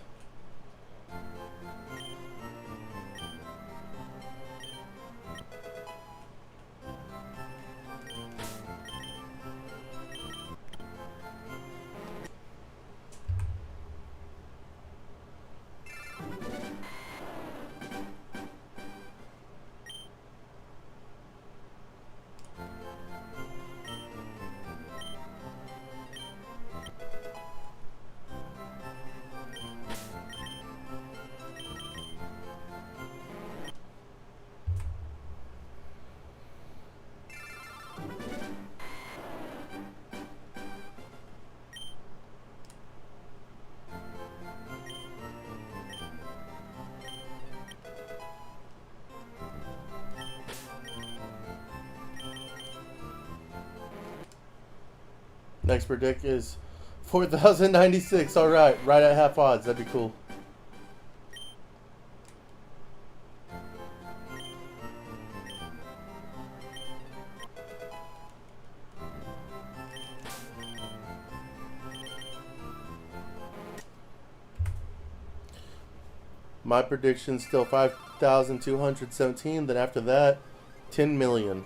Next predict is 4,096. All right, right at half odds. That'd be cool. My prediction's still 5,217. Then after that, 10 million.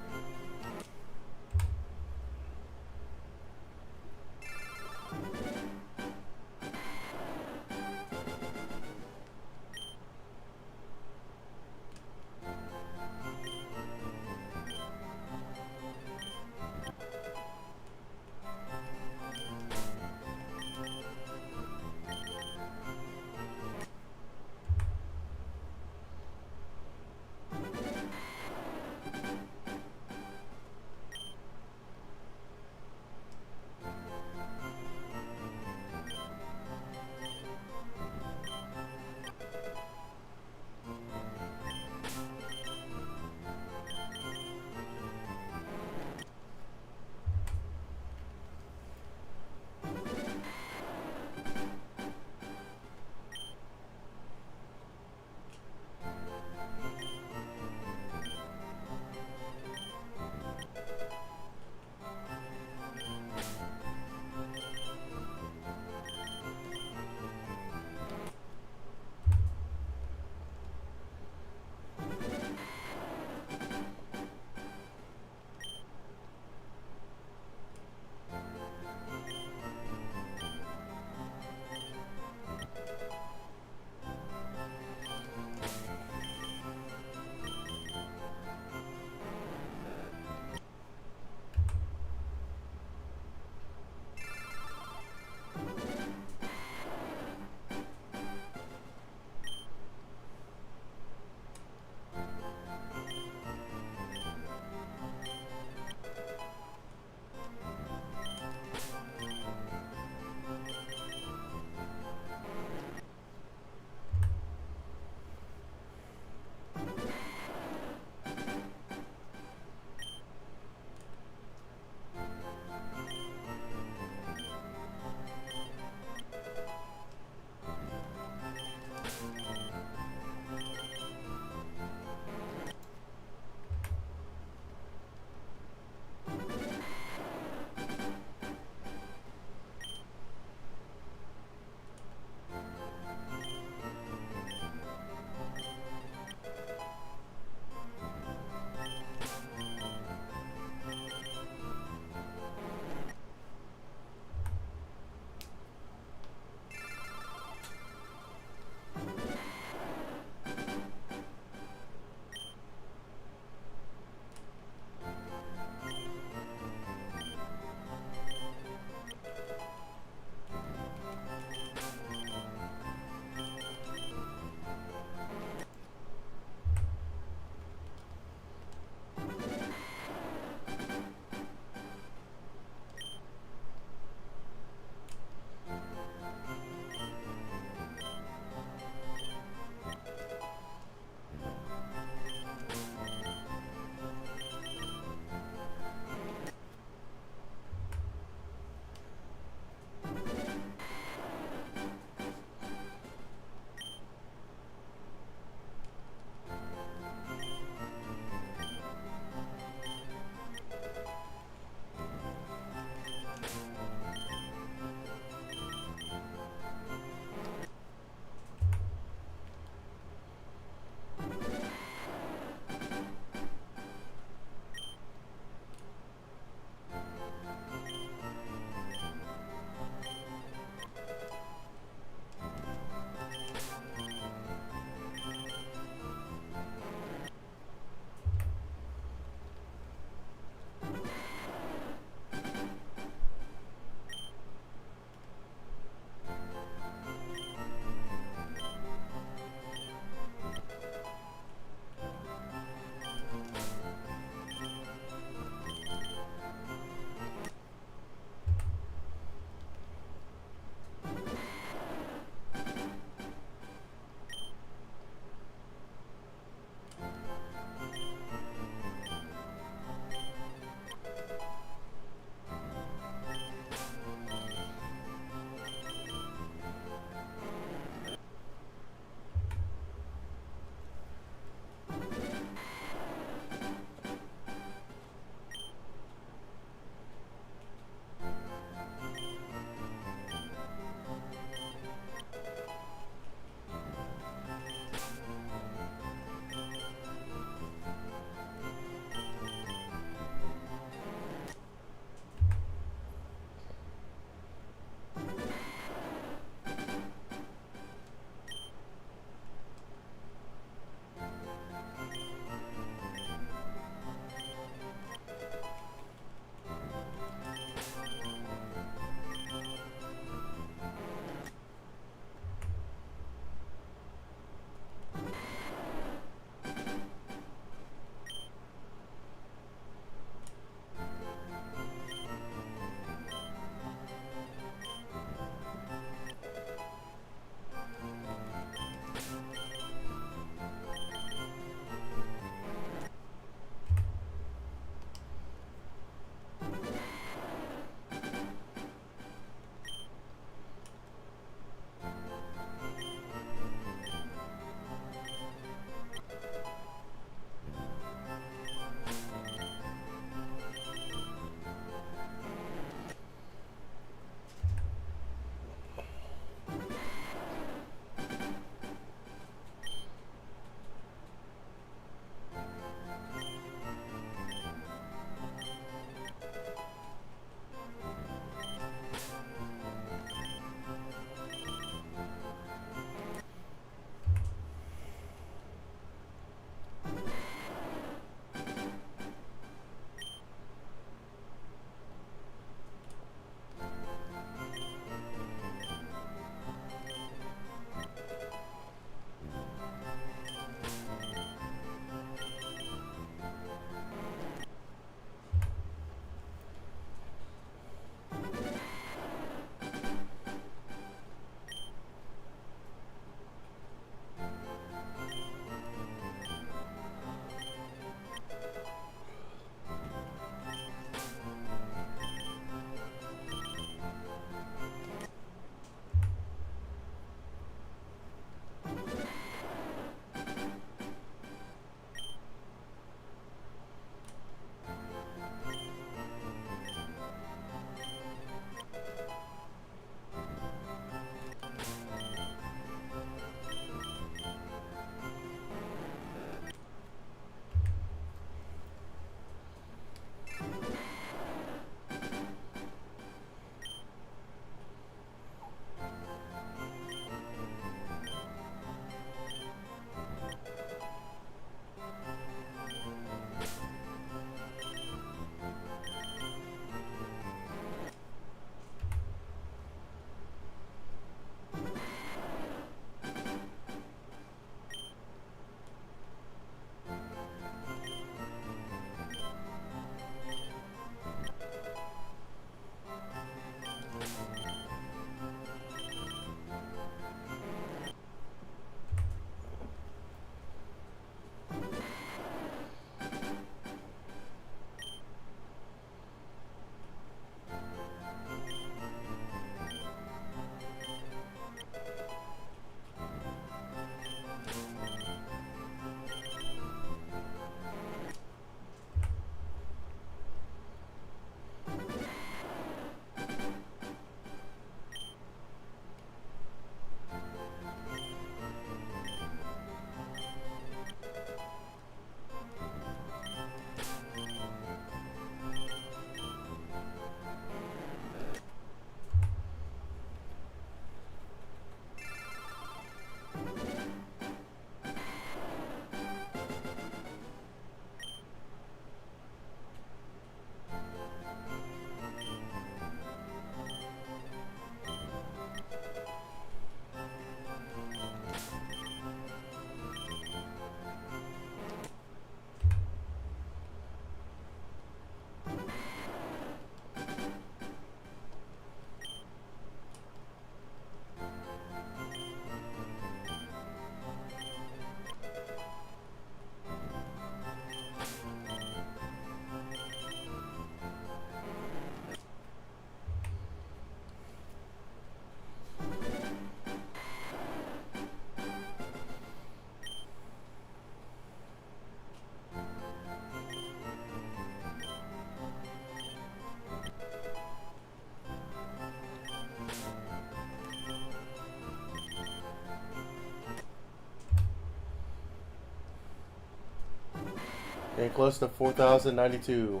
Getting close to 4,092.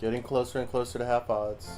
Getting closer and closer to half odds.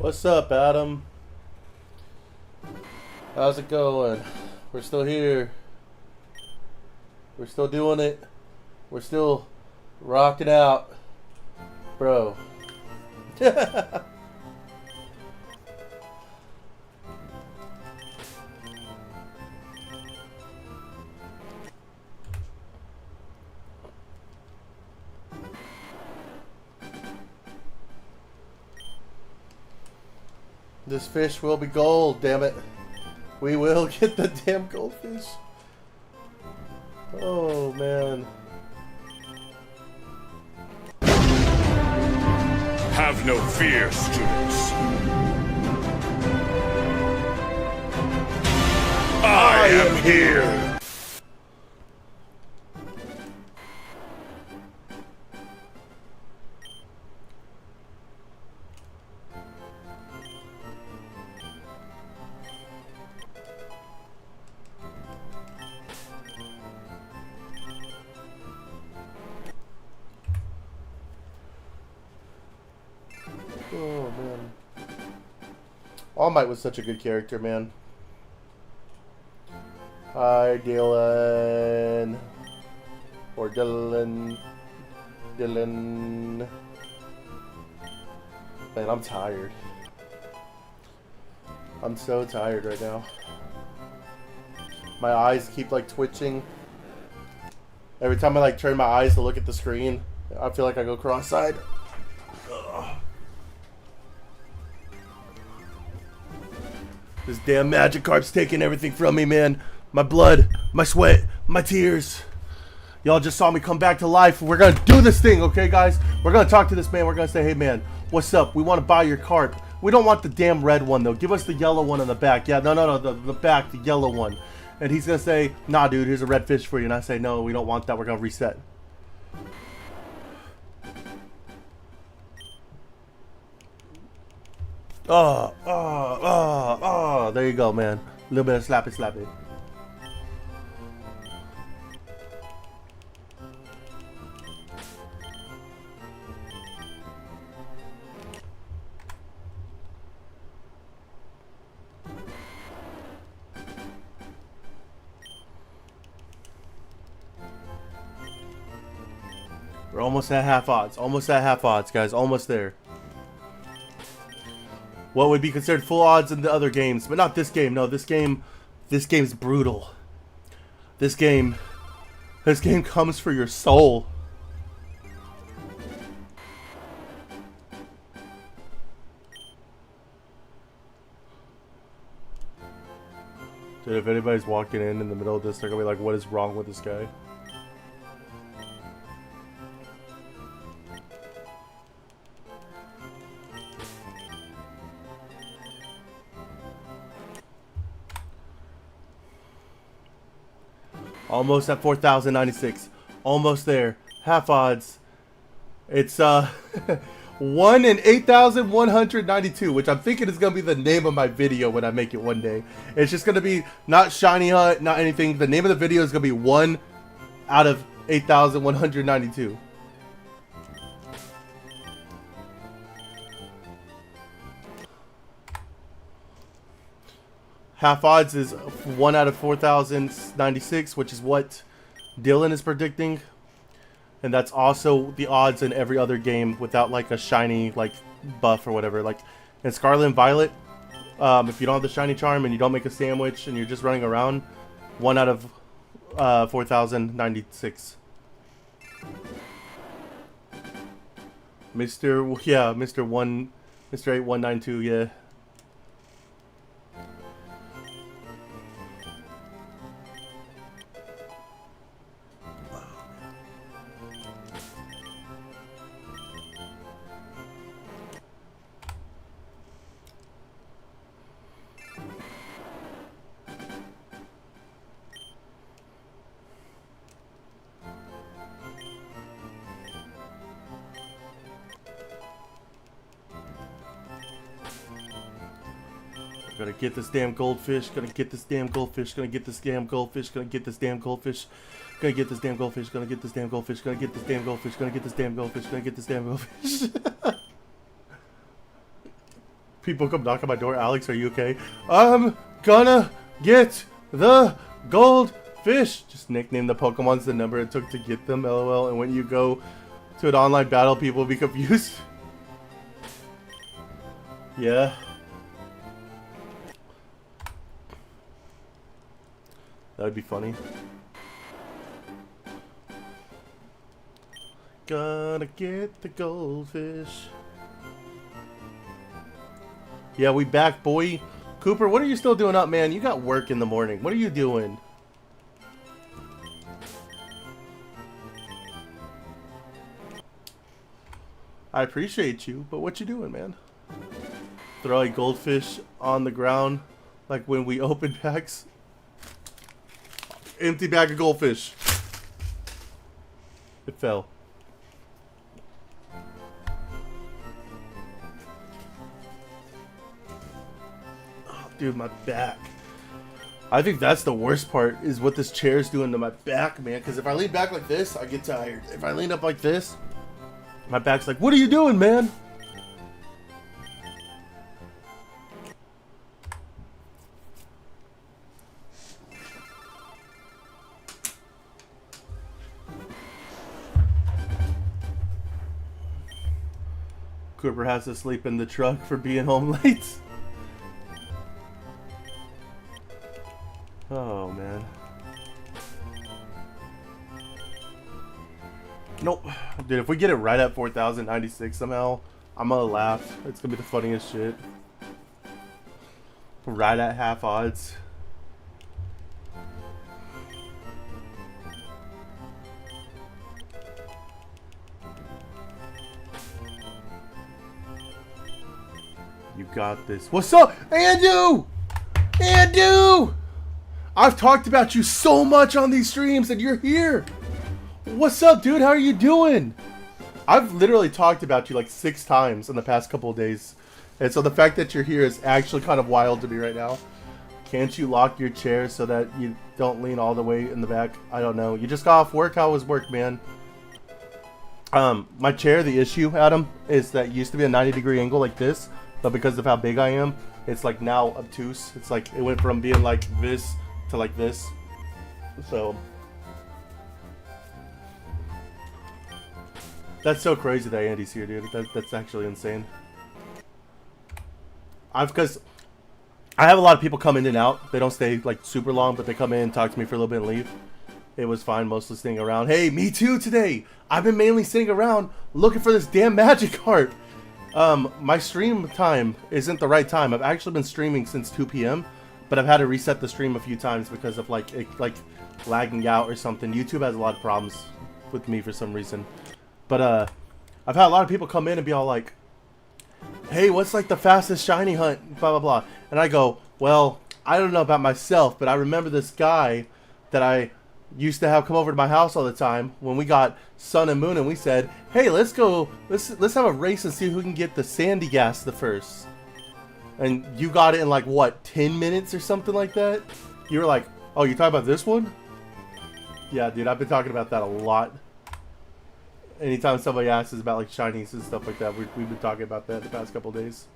What's up, Adam? How's it going? We're still here. We're still doing it. We're still rocking out. Bro. This fish will be gold, damn it. We will get the damn goldfish. Oh, man. Have no fear, students. I am here. Oh, man. All Might was such a good character, man. Hi, Dylan. Or Dylan. Dylan. Man, I'm tired. I'm so tired right now. My eyes keep like twitching. Every time I like turn my eyes to look at the screen, I feel like I go cross-eyed. This damn Magikarp's taking everything from me, man. My blood, my sweat, my tears. Y'all just saw me come back to life. We're gonna do this thing, okay, guys? We're gonna talk to this man. We're gonna say, hey, man, what's up? We want to buy your carp. We don't want the damn red one, though. Give us the yellow one in the back. Yeah, no, the back, the yellow one. And he's gonna say, nah, dude, here's a red fish for you. And I say, no, we don't want that. We're gonna reset. There you go, man. A little bit of slappy. We're almost at half odds. Almost at half odds, guys. Almost there. What would be considered full odds in the other games, but not this game. No, this game's brutal. This game comes for your soul. Dude, if anybody's walking in the middle of this, they're gonna be like, what is wrong with this guy? Almost at 4,096. Almost there. Half odds. It's 1 in 8,192, which I'm thinking is gonna be the name of my video when I make it one day. It's just gonna be not shiny hunt, not anything. The name of the video is gonna be 1 out of 8,192. Half odds is 1 out of 4,096, which is what Dylan is predicting. And that's also the odds in every other game without like a shiny like buff or whatever. Like in Scarlet and Violet, if you don't have the shiny charm and you don't make a sandwich and you're just running around, 1 out of 4,096. Mr. 8192, yeah. Gotta get this damn goldfish, gonna get this damn goldfish, gonna get this damn goldfish, gonna get this damn goldfish, gonna get this damn goldfish, gonna get this damn goldfish, gonna get this damn goldfish, gonna get this damn goldfish, gonna get this damn goldfish. People come knock on my door. Alex, are you okay? I'm gonna get the goldfish. Just nickname the Pokemons the number it took to get them, LOL. And when you go to an online battle, people will be confused. Yeah. That would be funny. Gonna get the goldfish. Yeah, we back, boy. Cooper, what are you still doing up, man? You got work in the morning. What are you doing? I appreciate you, but what you doing, man? Throw a goldfish on the ground like when we open packs. Empty bag of goldfish. It fell. Dude, my back. I think that's the worst part, is what this chair is doing to my back, man. Because if I lean back like this, I get tired. If I lean up like this, my back's like, what are you doing, man? Cooper has to sleep in the truck for being home late. Oh, man. Nope. Dude, if we get it right at 4,096 somehow, I'm gonna laugh. It's gonna be the funniest shit. Right at half odds. You got this. What's up, Andu? Andu! I've talked about you so much on these streams and you're here. What's up, dude? How are you doing? I've literally talked about you like 6 times in the past couple of days. And so the fact that you're here is actually kind of wild to me right now. Can't you lock your chair so that you don't lean all the way in the back? I don't know. You just got off work. How was work, man? My chair, the issue, Adam, is that it used to be a 90-degree angle like this. But because of how big I am, it's like now obtuse. It's like it went from being like this to like this. So that's so crazy that Andy's here, dude. That's actually insane. Because I have a lot of people come in and out. They don't stay like super long, but they come in, talk to me for a little bit and leave. It was fine, mostly sitting around. Hey, me too today. I've been mainly sitting around looking for this damn Magikarp. My stream time isn't the right time. I've actually been streaming since 2 p.m. But I've had to reset the stream a few times because of like lagging out or something. YouTube has a lot of problems with me for some reason. But I've had a lot of people come in and be all like, hey, what's like the fastest shiny hunt, blah blah blah. And I go, well, I don't know about myself, but I remember this guy that I used to have come over to my house all the time when we got Sun and Moon, and we said, hey, let's have a race and see who can get the Sandy Gas the first. And you got it in like what, 10 minutes or something like that? You were like, oh, you're talking about this one? Yeah, dude, I've been talking about that a lot. Anytime somebody asks us about like shinies and stuff like that, we've been talking about that the past couple days.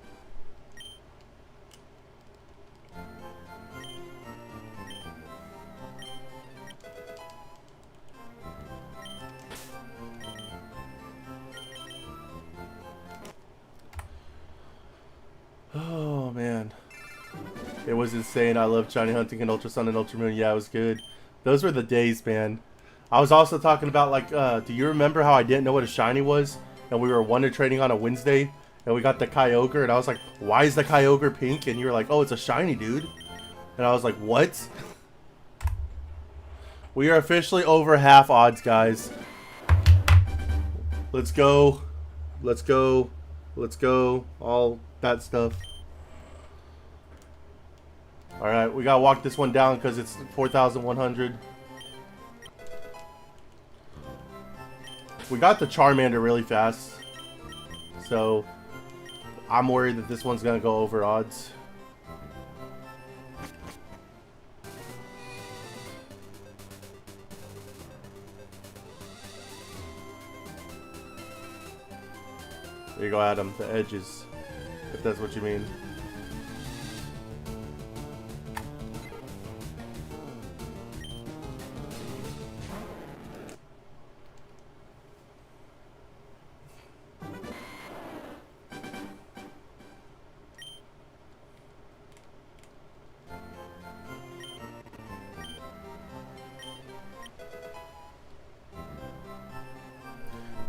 Oh man, it was insane. I love shiny hunting and Ultra Sun and Ultra Moon. Yeah, it was good. Those were the days, man. I was also talking about like, do you remember how I didn't know what a shiny was, and we were Wonder Trading on a Wednesday, and we got the Kyogre, and I was like, why is the Kyogre pink? And you were like, oh, it's a shiny, dude. And I was like, what? We are officially over half odds, guys. Let's go. Let's go. Let's go. All that stuff. Alright, we gotta walk this one down because it's 4,100. We got the Charmander really fast. So, I'm worried that this one's gonna go over odds. There you go, Adam. The edges. if that's what you mean.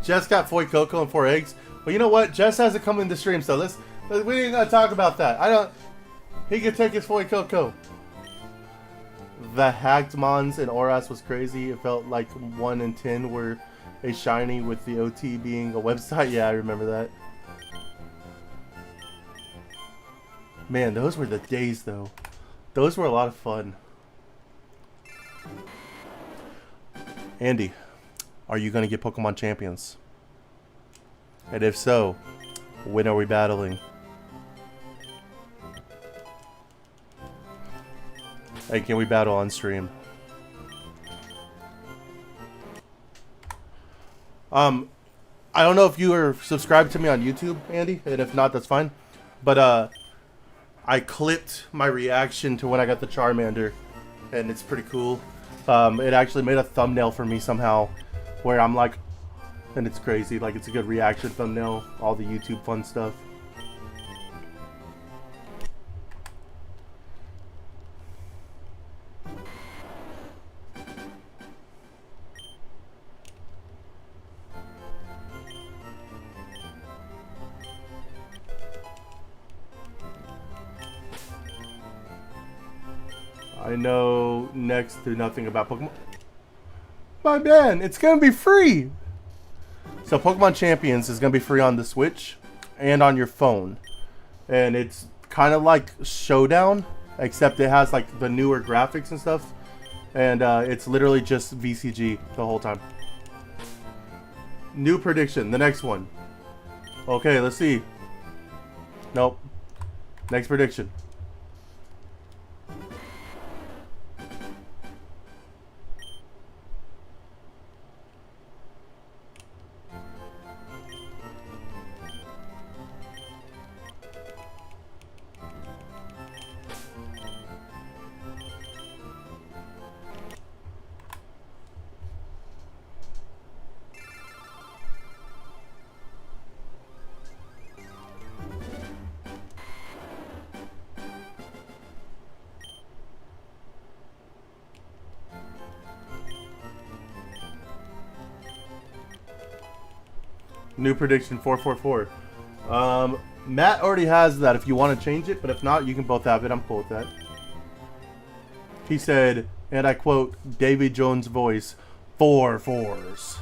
Jess got 4 cocoa and 4 eggs. Well, you know what? Jess hasn't come in the stream, so we ain't gonna talk about that. He could take his 4 cocoa. The hacked mons in Oras was crazy. It felt like 1 and 10 were a shiny with the OT being a website. Yeah, I remember that. Man, those were the days though. Those were a lot of fun. Andy, are you gonna get Pokemon Champions? And if so, when are we battling? Hey, can we battle on stream? I don't know if you are subscribed to me on YouTube, Andy, and if not, that's fine. But I clipped my reaction to when I got the Charmander, and it's pretty cool. It actually made a thumbnail for me somehow, where I'm like, and it's crazy, like it's a good reaction thumbnail, all the YouTube fun stuff. I know next to nothing about Pokemon. My man, it's gonna be free! So Pokemon Champions is gonna be free on the Switch and on your phone. And it's kind of like Showdown, except it has like the newer graphics and stuff. And it's literally just VCG the whole time. New prediction, the next one. Okay, let's see. Nope. Next prediction. New prediction 444. Matt already has that if you want to change it, but if not, you can both have it. I'm cool with that. He said, and I quote, Davy Jones' voice, 4 4s.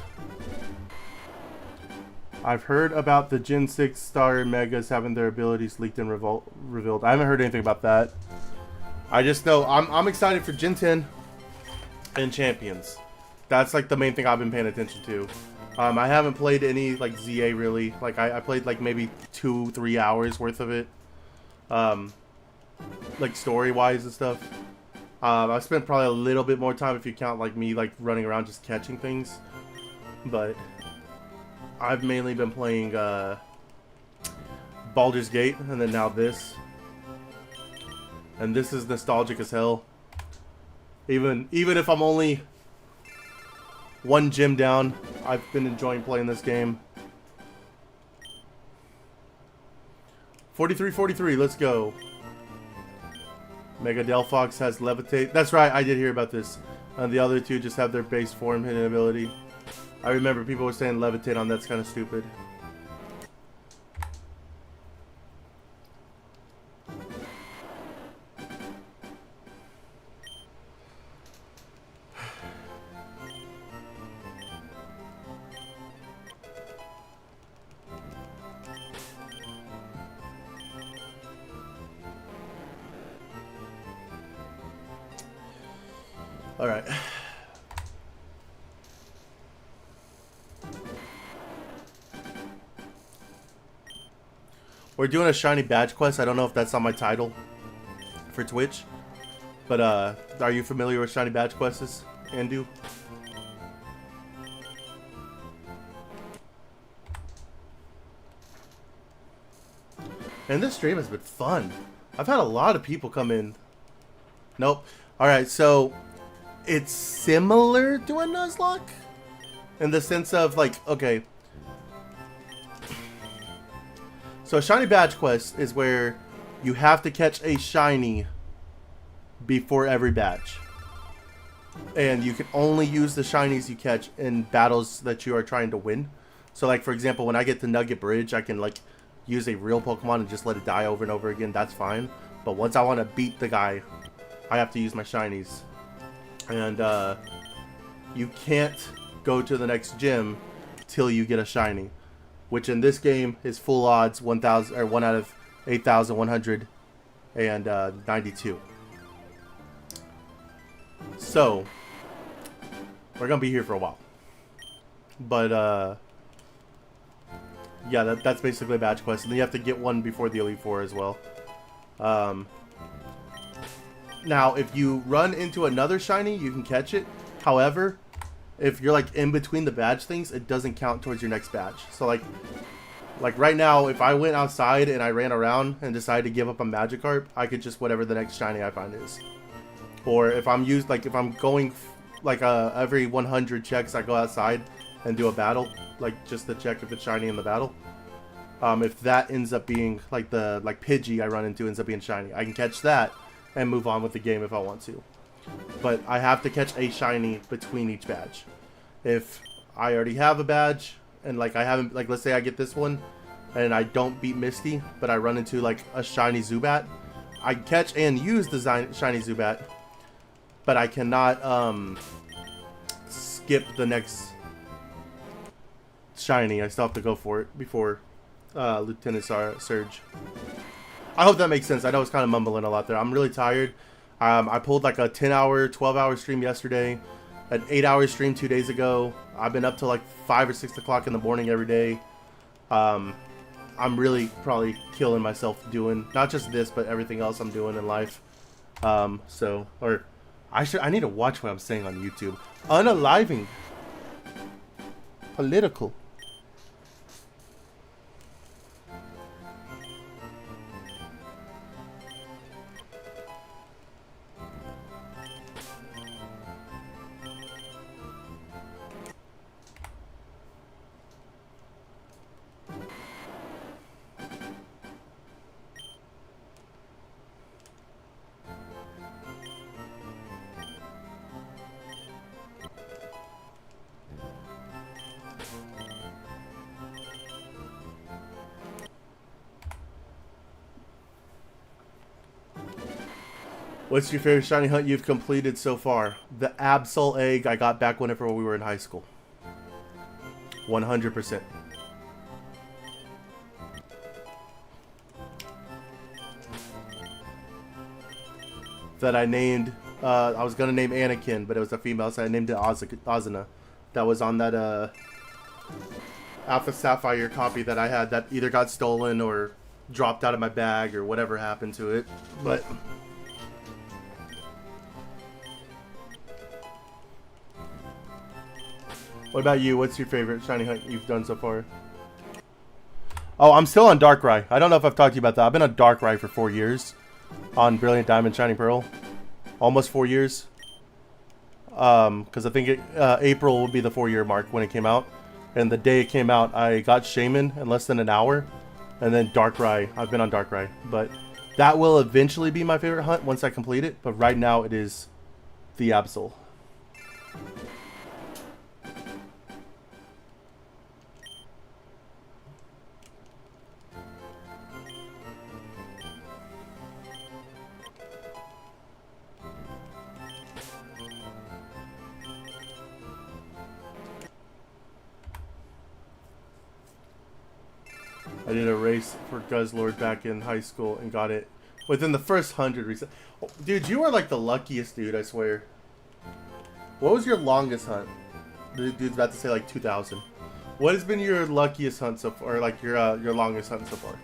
I've heard about the Gen 6 Star Megas having their abilities leaked and revealed. I haven't heard anything about that. I just know I'm excited for Gen 10 and Champions. That's like the main thing I've been paying attention to. I haven't played any like ZA really. Like I played like maybe 2-3 hours worth of it. Like story wise and stuff. I spent probably a little bit more time if you count like me like running around just catching things. But I've mainly been playing Baldur's Gate and then now this. And this is nostalgic as hell. Even if I'm only 1 gym down, I've been enjoying playing this game. 43-43, let's go. Mega Delphox has Levitate. That's right, I did hear about this. And the other two just have their base form hidden ability. I remember people were saying Levitate on that's kind of stupid. All right. We're doing a shiny badge quest. I don't know if that's on my title for Twitch, but are you familiar with shiny badge quests, Andu? And this stream has been fun. I've had a lot of people come in. Nope. Alright, so it's similar to a Nuzlocke in the sense of like, okay. So a shiny badge quest is where you have to catch a shiny before every badge. And you can only use the shinies you catch in battles that you are trying to win. So like for example, when I get to Nugget Bridge, I can like use a real Pokemon and just let it die over and over again. That's fine. But once I want to beat the guy, I have to use my shinies. And you can't go to the next gym till you get a shiny, which in this game is full odds 1,000 or 1 out of 8,192. So we're gonna be here for a while, but yeah, that's basically a badge quest, and then you have to get one before the Elite Four as well. Now, if you run into another shiny, you can catch it. However, if you're like in between the badge things, it doesn't count towards your next badge. So like right now, if I went outside and I ran around and decided to give up a Magikarp, I could just whatever the next shiny I find is. Or if I'm if I'm going like every 100 checks, I go outside and do a battle, like just to check if it's shiny in the battle. If that ends up being like the Pidgey I run into ends up being shiny, I can catch that and move on with the game if I want to. But I have to catch a shiny between each badge. If I already have a badge and like I haven't, like let's say I get this one and I don't beat Misty, but I run into like a shiny Zubat, I catch and use the shiny Zubat, but I cannot skip the next shiny. I still have to go for it before Lieutenant Surge. I hope that makes sense. I know it's kind of mumbling a lot there. I'm really tired. I pulled like a 10-hour, 12-hour stream yesterday, an 8-hour stream 2 days ago. I've been up till like 5 or 6 o'clock in the morning every day. I'm really probably killing myself doing not just this, but everything else I'm doing in life. I need to watch what I'm saying on YouTube. Unaliving. Political. What's your favorite shiny hunt you've completed so far? The Absol egg I got back whenever we were in high school. 100%. That I named, I was gonna name Anakin, but it was a female, so I named it Azuna. That was on that Alpha Sapphire copy that I had that either got stolen or dropped out of my bag or whatever happened to it. But what about you? What's your favorite shiny hunt you've done so far? Oh, I'm still on Darkrai. I don't know if I've talked to you about that. I've been on Darkrai for 4 years. On Brilliant Diamond, Shining Pearl. Almost 4 years. Because I think April would be the 4-year mark when it came out. And the day it came out, I got Shaman in less than an hour. And then Darkrai. I've been on Darkrai. But that will eventually be my favorite hunt once I complete it. But right now it is the Absol. I did a race for Guzzlord back in high school and got it within the first 100 reset. Oh, dude, you are like the luckiest dude, I swear. What was your longest hunt? The dude's about to say like 2,000. What has been your luckiest hunt so far, or like your longest hunt so far?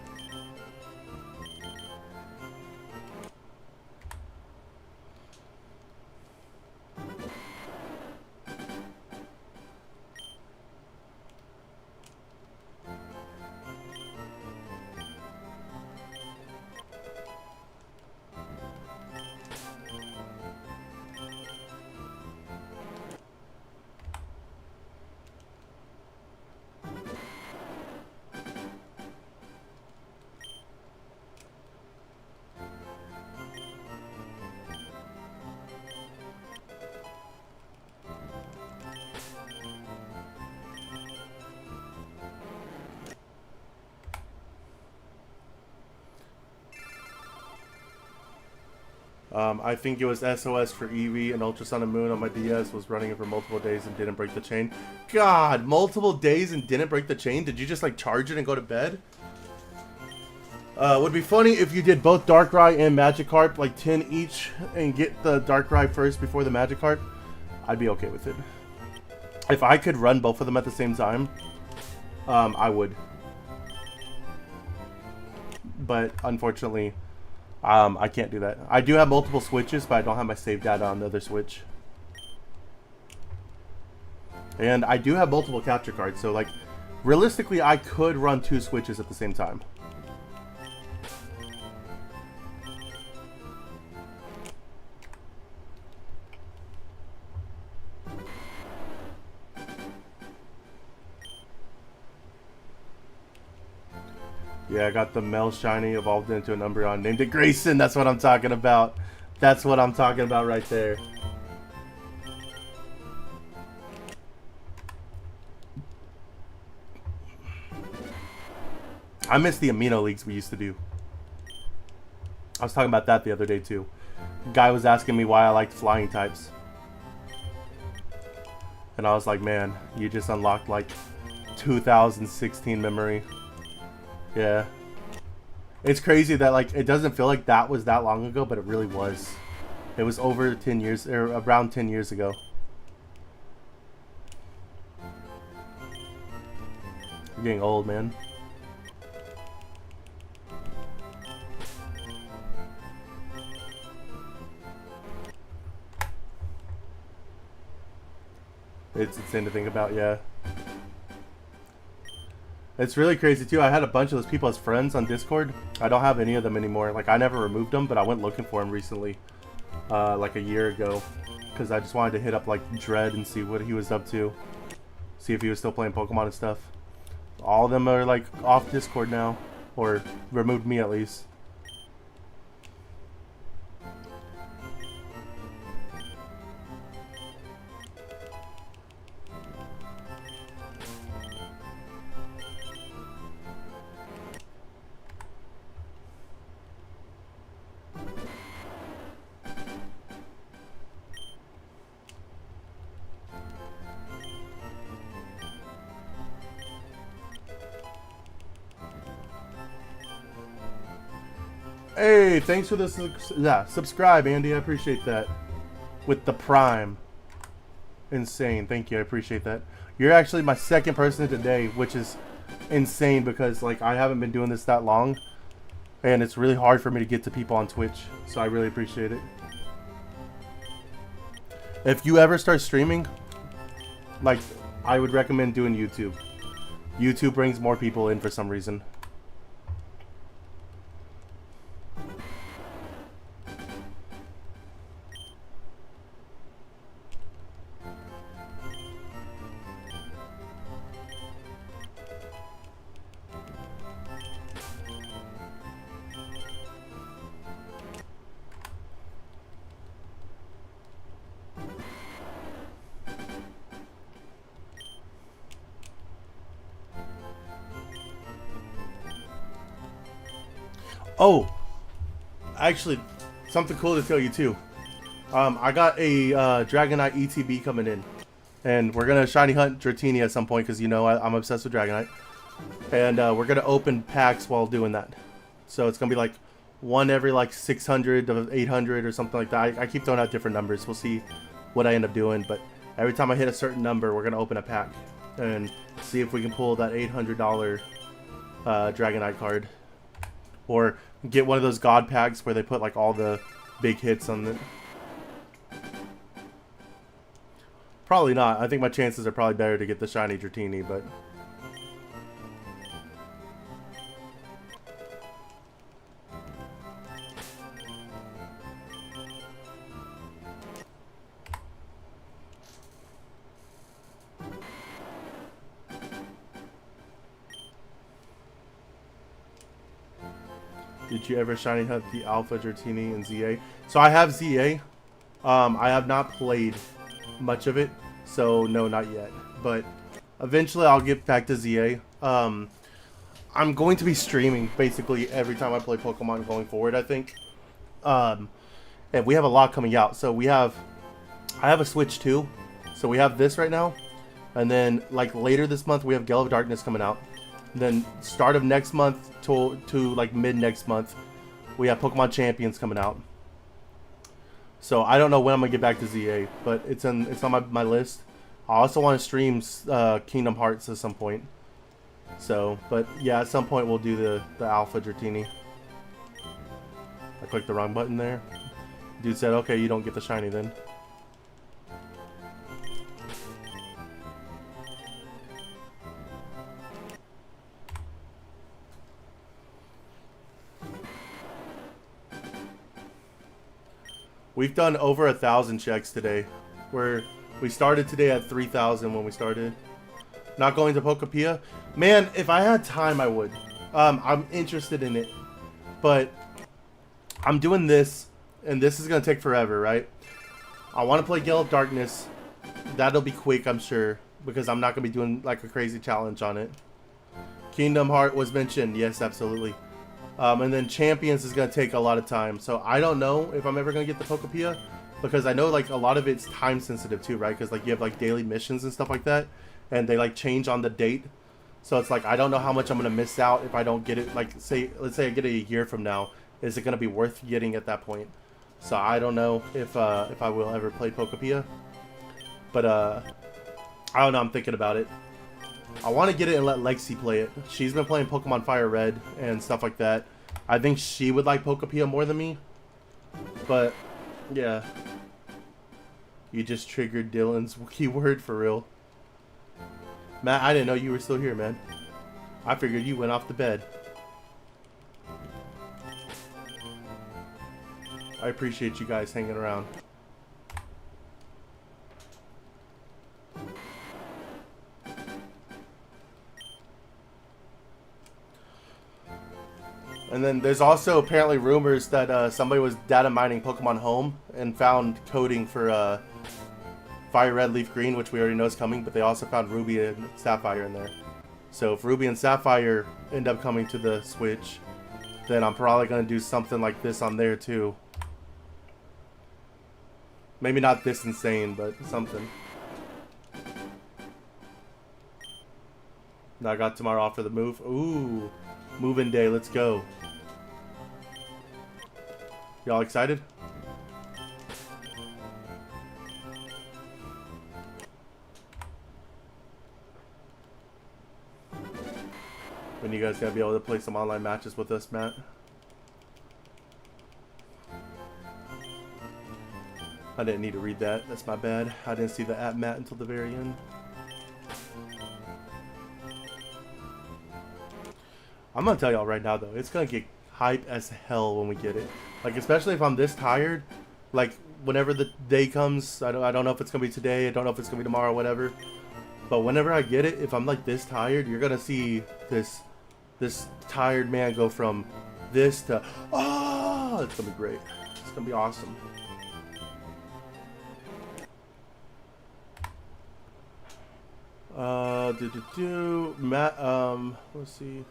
I think it was SOS for Eevee and Ultra Sun and Moon on my DS. Was running it for multiple days and didn't break the chain. God, multiple days and didn't break the chain? Did you just like charge it and go to bed? Would be funny if you did both Darkrai and Magikarp, like 10 each, and get the Darkrai first before the Magikarp. I'd be okay with it. If I could run both of them at the same time, I would. But unfortunately, I can't do that. I do have multiple switches, but I don't have my save data on the other switch. And I do have multiple capture cards, so like, realistically, I could run 2 switches at the same time. Yeah, I got the Mel Shiny, evolved into an Umbreon, named it Grayson. That's what I'm talking about. That's what I'm talking about right there. I miss the amino leagues we used to do. I was talking about that the other day too. Guy was asking me why I liked flying types. And I was like, man, you just unlocked like 2016 memory. Yeah. It's crazy that like it doesn't feel like that was that long ago, but it really was. It was over 10 years, or around 10 years ago. You're getting old, man. It's insane to think about, yeah. It's really crazy too. I had a bunch of those people as friends on Discord. I don't have any of them anymore. Like, I never removed them, but I went looking for them recently, like a year ago, because I just wanted to hit up like Dread and see what he was up to, see if he was still playing Pokemon and stuff. All of them are like off Discord now, or removed me at least. Hey, thanks for the subscribe, Andy. I appreciate that. With the Prime. Insane. Thank you. I appreciate that. You're actually my second person today, which is insane because like I haven't been doing this that long. And it's really hard for me to get to people on Twitch. So I really appreciate it. If you ever start streaming, like, I would recommend doing YouTube. YouTube brings more people in for some reason. Oh, actually, something cool to tell you too. I got a Dragonite ETB coming in, and we're gonna shiny hunt Dratini at some point because you know I'm obsessed with Dragonite, and we're gonna open packs while doing that. So it's gonna be like one every like 600 to 800 or something like that. I keep throwing out different numbers. We'll see what I end up doing, but every time I hit a certain number, we're gonna open a pack and see if we can pull that $800 Dragonite card. Or get one of those god packs where they put like all the big hits on it. Probably not. I think my chances are probably better to get the shiny Dratini, but did you ever shiny hunt the Alpha Dratini and ZA? So I have ZA. I have not played much of it, so no, not yet. But eventually I'll get back to ZA. I'm going to be streaming basically every time I play Pokemon going forward, I think. And and we have a lot coming out. So I have a Switch too. So we have this right now, and then like later this month we have Gale of Darkness coming out. And then start of next month to like mid next month, we have Pokemon Champions coming out. So I don't know when I'm gonna get back to ZA, but it's on my list. I also want to stream Kingdom Hearts at some point. So, but yeah, at some point we'll do the Alpha Dratini. I clicked the wrong button there. Dude said, okay, you don't get the shiny then. We've done over 1,000 checks today. We started today at 3,000 when we started. Not going to Pokepia? Man, if I had time, I would. I'm interested in it. But I'm doing this, and this is going to take forever, right? I want to play Gale of Darkness. That'll be quick, I'm sure, because I'm not going to be doing like a crazy challenge on it. Kingdom Heart was mentioned. Yes, absolutely. And then Champions is going to take a lot of time. So I don't know if I'm ever going to get the Pokepia, because I know like a lot of it's time sensitive too, right? Because like you have like daily missions and stuff like that, and they like change on the date. So it's like I don't know how much I'm going to miss out if I don't get it. Like let's say I get it a year from now. Is it going to be worth getting at that point? So I don't know if I will ever play Pokepia. But I don't know, I'm thinking about it. I want to get it and let Lexi play it. She's been playing Pokemon Fire Red and stuff like that. I think she would like Pokepia more than me. But, yeah. You just triggered Dylan's keyword for real. Matt, I didn't know you were still here, man. I figured you went off to bed. I appreciate you guys hanging around. And then there's also apparently rumors that somebody was data mining Pokemon Home and found coding for Fire Red, Leaf Green, which we already know is coming, but they also found Ruby and Sapphire in there. So if Ruby and Sapphire end up coming to the Switch, then I'm probably going to do something like this on there too. Maybe not this insane, but something. Now I got tomorrow off for the move. Ooh, move-in day. Let's go. Y'all excited? When you guys gotta be able to play some online matches with us, Matt. I didn't need to read that. That's my bad. I didn't see the at Matt until the very end. I'm gonna tell y'all right now though, it's gonna get hype as hell when we get it. Like especially if I'm this tired, like whenever the day comes, I don't know if it's gonna be today, I don't know if it's gonna be tomorrow, whatever. But whenever I get it, if I'm like this tired, you're gonna see this tired man go from this to it's gonna be great. It's gonna be awesome. Matt, let's see.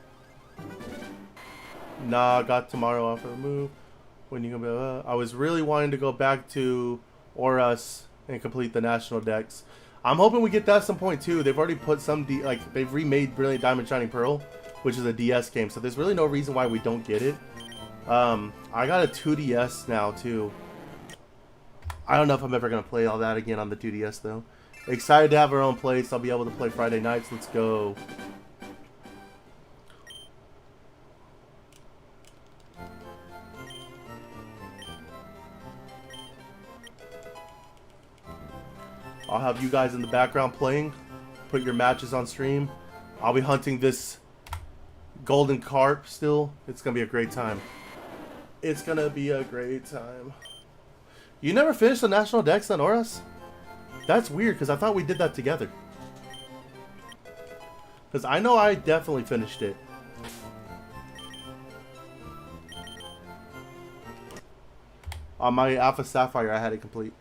Nah, got tomorrow off for a move. When you gonna be? I was really wanting to go back to Oras and complete the national decks. I'm hoping we get that at some point too. They've already put some they've remade Brilliant Diamond Shining Pearl, which is a DS game. So there's really no reason why we don't get it. I got a 2DS now too. I don't know if I'm ever gonna play all that again on the 2DS though. Excited to have our own place. I'll be able to play Friday nights. Let's go. I'll have you guys in the background playing. Put your matches on stream. I'll be hunting this golden carp still. It's going to be a great time. It's going to be a great time. You never finished the national decks on Oras? That's weird because I thought we did that together. Because I know I definitely finished it. On my Alpha Sapphire, I had it complete.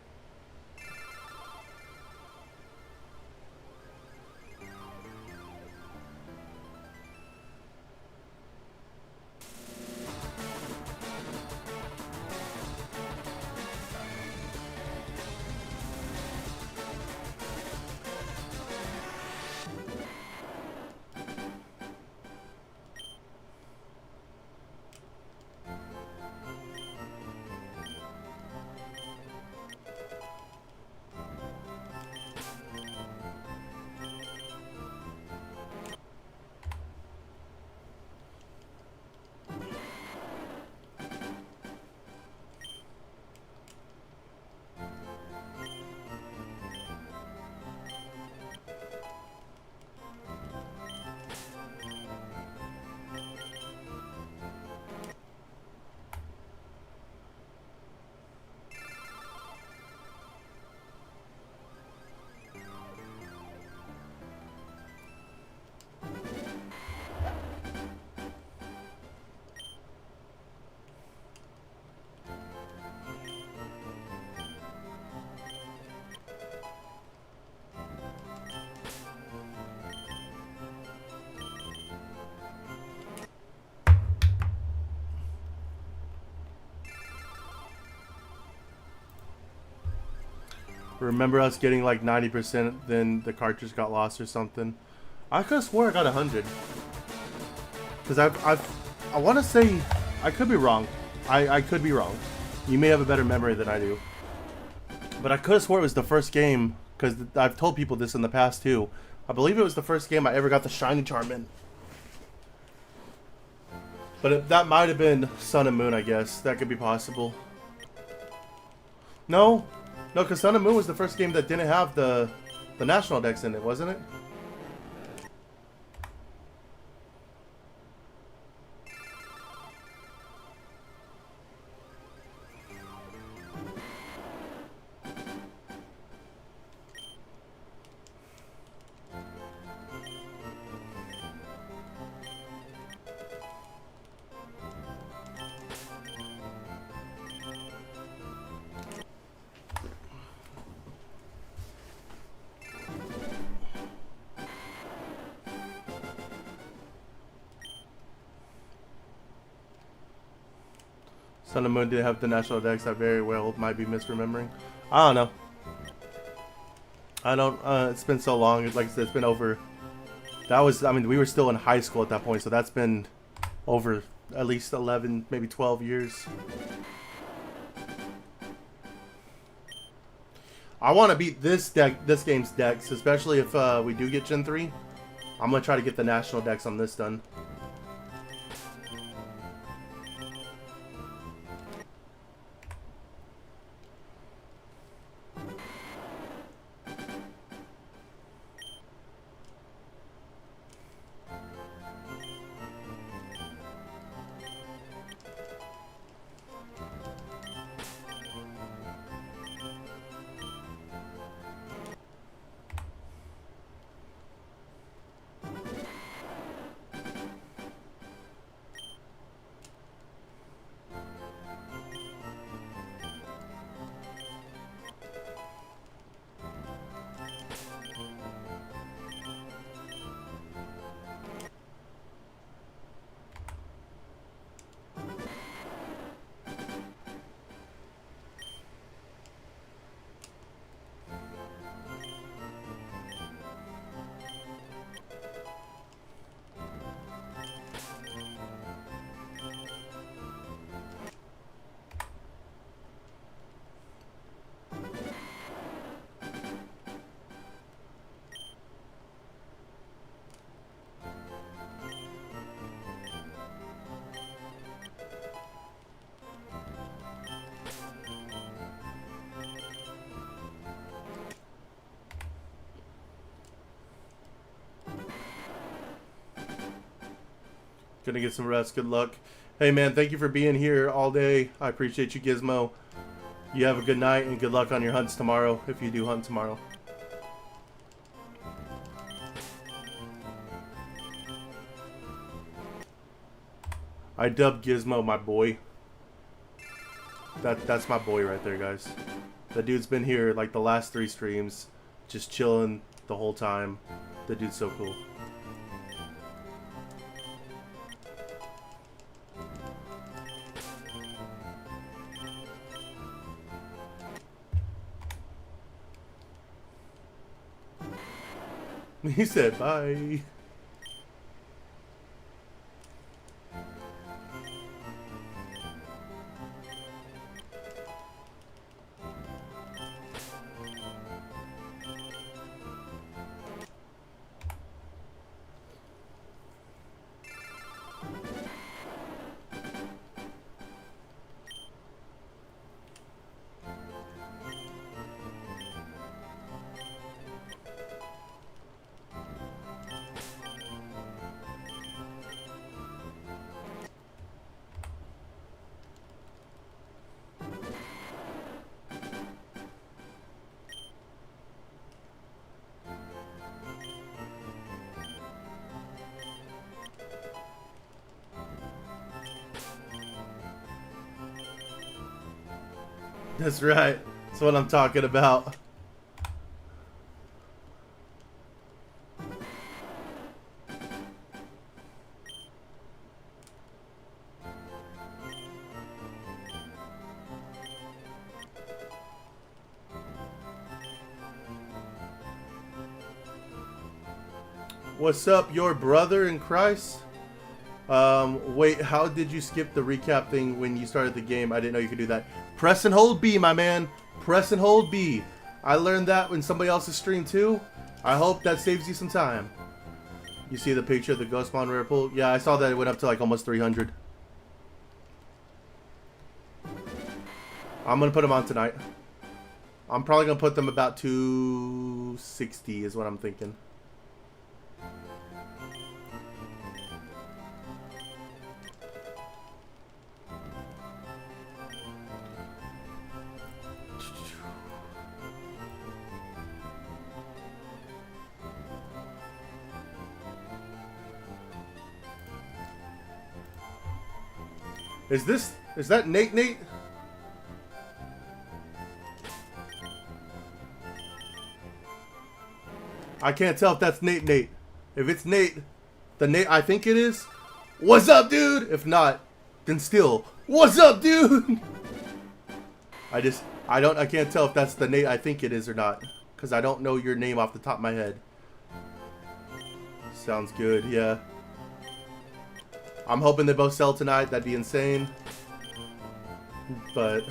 Remember us getting like 90%, then the cartridge got lost or something. I could have swore I got 100. Because I want to say, I could be wrong. I could be wrong. You may have a better memory than I do. But I could have swore it was the first game, because I've told people this in the past too. I believe it was the first game I ever got the shiny charm in. But that might have been Sun and Moon, I guess. That could be possible. No, because Sun and Moon was the first game that didn't have the national decks in it, wasn't it? Sun and Moon did have the national decks. I very well might be misremembering. I don't know. I don't. It's been so long. Like I said, it's been over. That was. I mean, we were still in high school at that point, so that's been over at least 11, maybe 12 years. I want to beat this game's decks, especially if we do get Gen 3. I'm gonna try to get the national decks on this done. Gonna get some rest. Good luck. Hey man, thank you for being here all day. I appreciate you, Gizmo. You have a good night and good luck on your hunts tomorrow, if you do hunt tomorrow. I dubbed Gizmo my boy. That's my boy right there, guys. The dude's been here like the last 3 streams, just chilling the whole time. The dude's so cool. He said bye. That's right. That's what I'm talking about. What's up, your brother in Christ? Wait, how did you skip the recap thing when you started the game? I didn't know you could do that. Press and hold B, my man. Press and hold B. I learned that when somebody else's stream too. I hope that saves you some time. You see the picture of the Ghostmon rare pool? Yeah, I saw that it went up to like almost 300. I'm gonna put them on tonight. I'm probably gonna put them about 260 is what I'm thinking. Is that Nate? I can't tell if that's Nate. If it's Nate, the Nate I think it is, what's up, dude? If not, then still, what's up, dude? I can't tell if that's the Nate I think it is or not, because I don't know your name off the top of my head. Sounds good, yeah. I'm hoping they both sell tonight. That'd be insane. But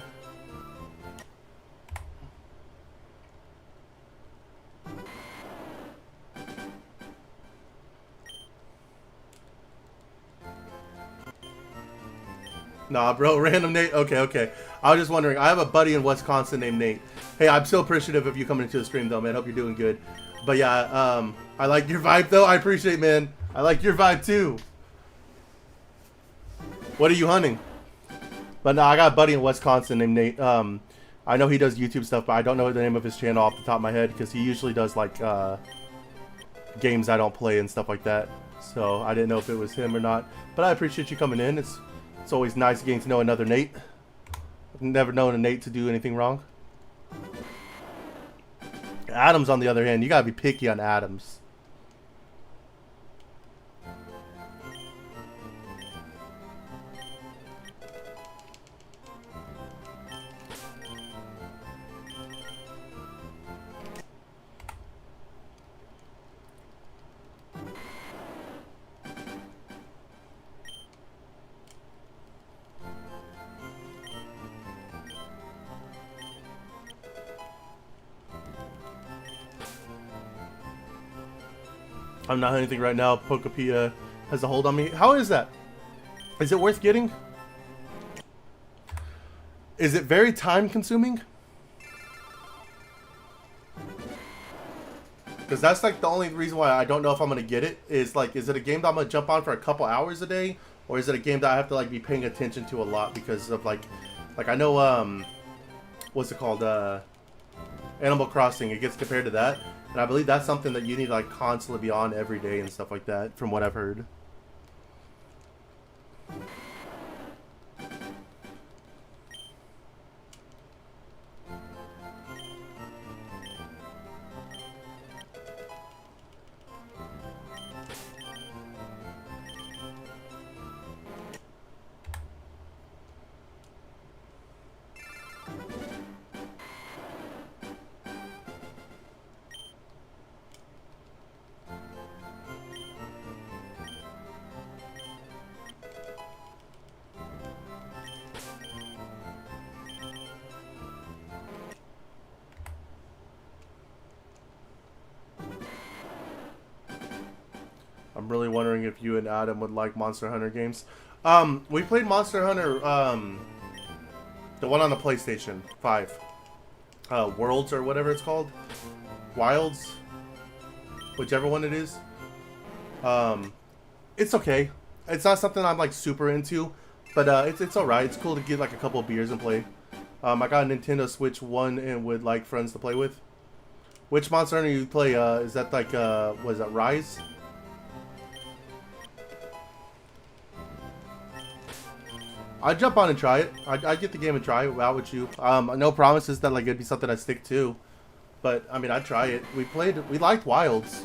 nah, bro, random Nate. Okay. I was just wondering. I have a buddy in Wisconsin named Nate. Hey, I'm so appreciative of you coming into the stream, though, man. Hope you're doing good. But yeah, I like your vibe, though. I appreciate, man. I like your vibe too. What are you hunting? But no, I got a buddy in Wisconsin named Nate. I know he does YouTube stuff, but I don't know the name of his channel off the top of my head because he usually does like games I don't play and stuff like that. So I didn't know if it was him or not. But I appreciate you coming in. It's always nice getting to know another Nate. I've never known a Nate to do anything wrong. Adams, on the other hand, you gotta be picky on Adams. I'm not anything right now. Pokepia has a hold on me. How is that? Is it worth getting? Is it very time consuming? Because that's like the only reason why I don't know if I'm gonna get it. Is like, is it a game that I'm gonna jump on for a couple hours a day, or is it a game that I have to like be paying attention to a lot because of like I know what's it called, Animal Crossing? It gets compared to that. And I believe that's something that you need to like constantly be on every day and stuff like that, from what I've heard. I'm really wondering if you and Adam would like Monster Hunter games. We played Monster Hunter, the one on the PlayStation 5. Worlds or whatever it's called. Wilds. Whichever one it is. It's okay. It's not something I'm like super into, but it's alright. It's cool to get like a couple of beers and play. I got a Nintendo Switch 1 and would like friends to play with. Which Monster Hunter you play? Is that like, what is that, Rise? I'd jump on and try it. I'd get the game and try it. How would you? No promises that like it'd be something I'd stick to, but I mean I'd try it. We liked Wilds.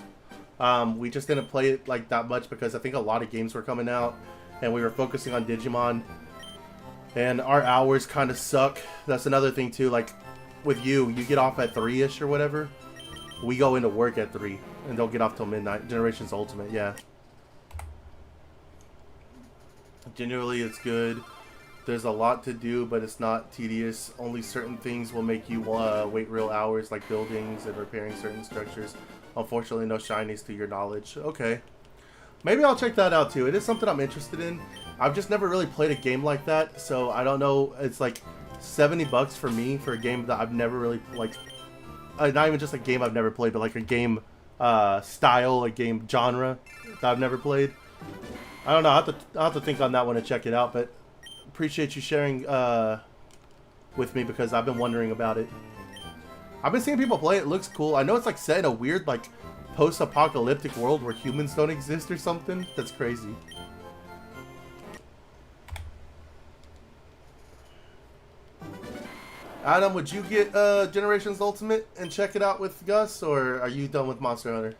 We just didn't play it like that much because I think a lot of games were coming out, and we were focusing on Digimon, and our hours kind of suck. That's another thing too. Like with you get off at 3-ish or whatever, we go into work at 3 and don't get off till midnight. Generations Ultimate, yeah. Generally, it's good. There's a lot to do, but it's not tedious. Only certain things will make you wait real hours, like buildings and repairing certain structures. Unfortunately, no shinies to your knowledge. Okay. Maybe I'll check that out too. It is something I'm interested in. I've just never really played a game like that, so I don't know. It's like $70 for me for a game that I've never really, like, not even just a game I've never played, but like a game style, a game genre that I've never played. I don't know. I'll have to think on that one and check it out, but appreciate you sharing with me because I've been wondering about it. I've been seeing people play it. It looks cool. I know it's like set in a weird like post-apocalyptic world where humans don't exist or something. That's crazy. Adam, would you get Generations Ultimate and check it out with Gus, or are you done with Monster Hunter?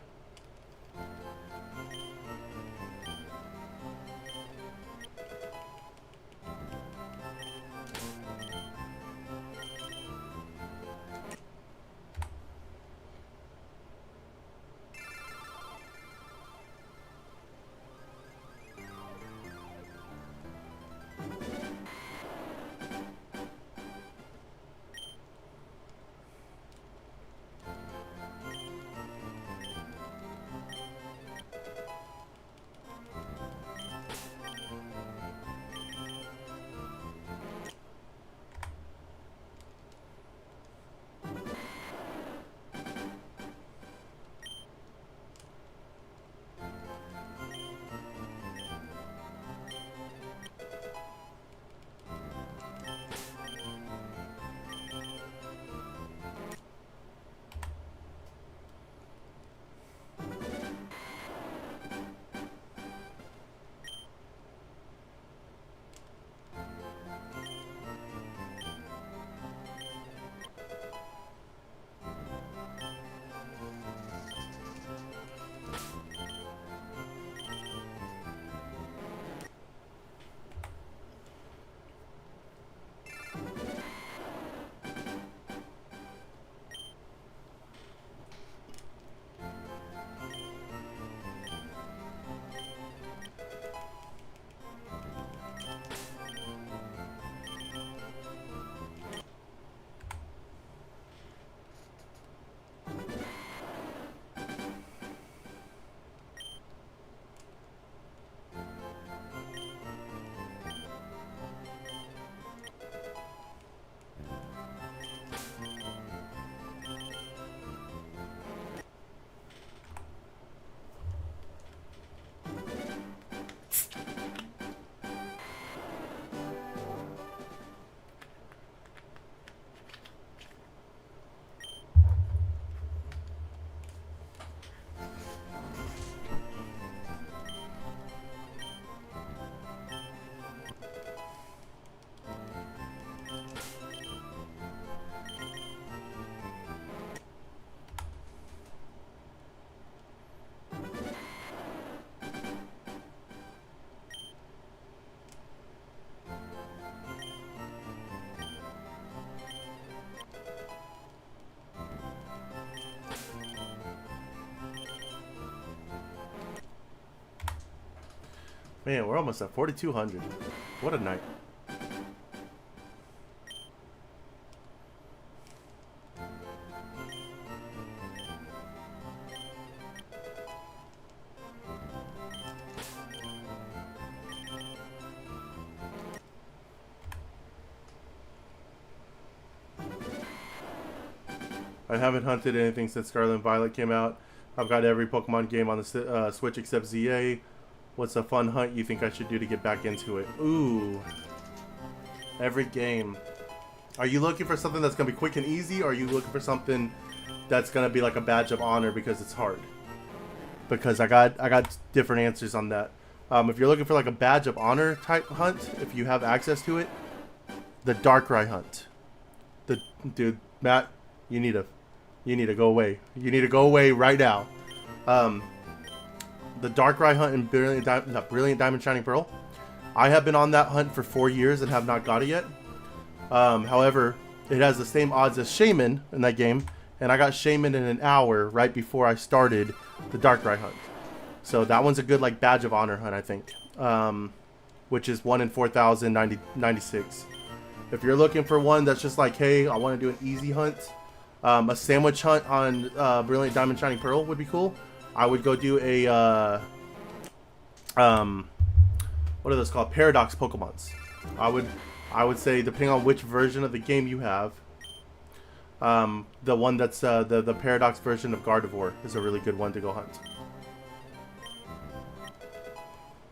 Man, we're almost at 4,200. What a night. I haven't hunted anything since Scarlet and Violet came out. I've got every Pokemon game on the Switch except ZA. What's a fun hunt you think I should do to get back into it? Ooh. Every game. Are you looking for something that's going to be quick and easy, or are you looking for something that's going to be like a badge of honor because it's hard? Because I got different answers on that. If you're looking for like a badge of honor type hunt, if you have access to it, the Darkrai hunt. Dude, Matt, you need to go away. You need to go away right now. The Darkrai hunt in Brilliant Diamond Shining Pearl. I have been on that hunt for 4 years and have not got it yet. However, it has the same odds as Shaman in that game, and I got Shaman in an hour right before I started the Darkrai hunt. So that one's a good like badge of honor hunt, I think. Which is 1 in 4,096. If you're looking for one that's just like, hey, I want to do an easy hunt, a sandwich hunt on Brilliant Diamond Shining Pearl would be cool. I would go do a what are those called? Paradox Pokemons. I would say, depending on which version of the game you have, the one that's the Paradox version of Gardevoir is a really good one to go hunt.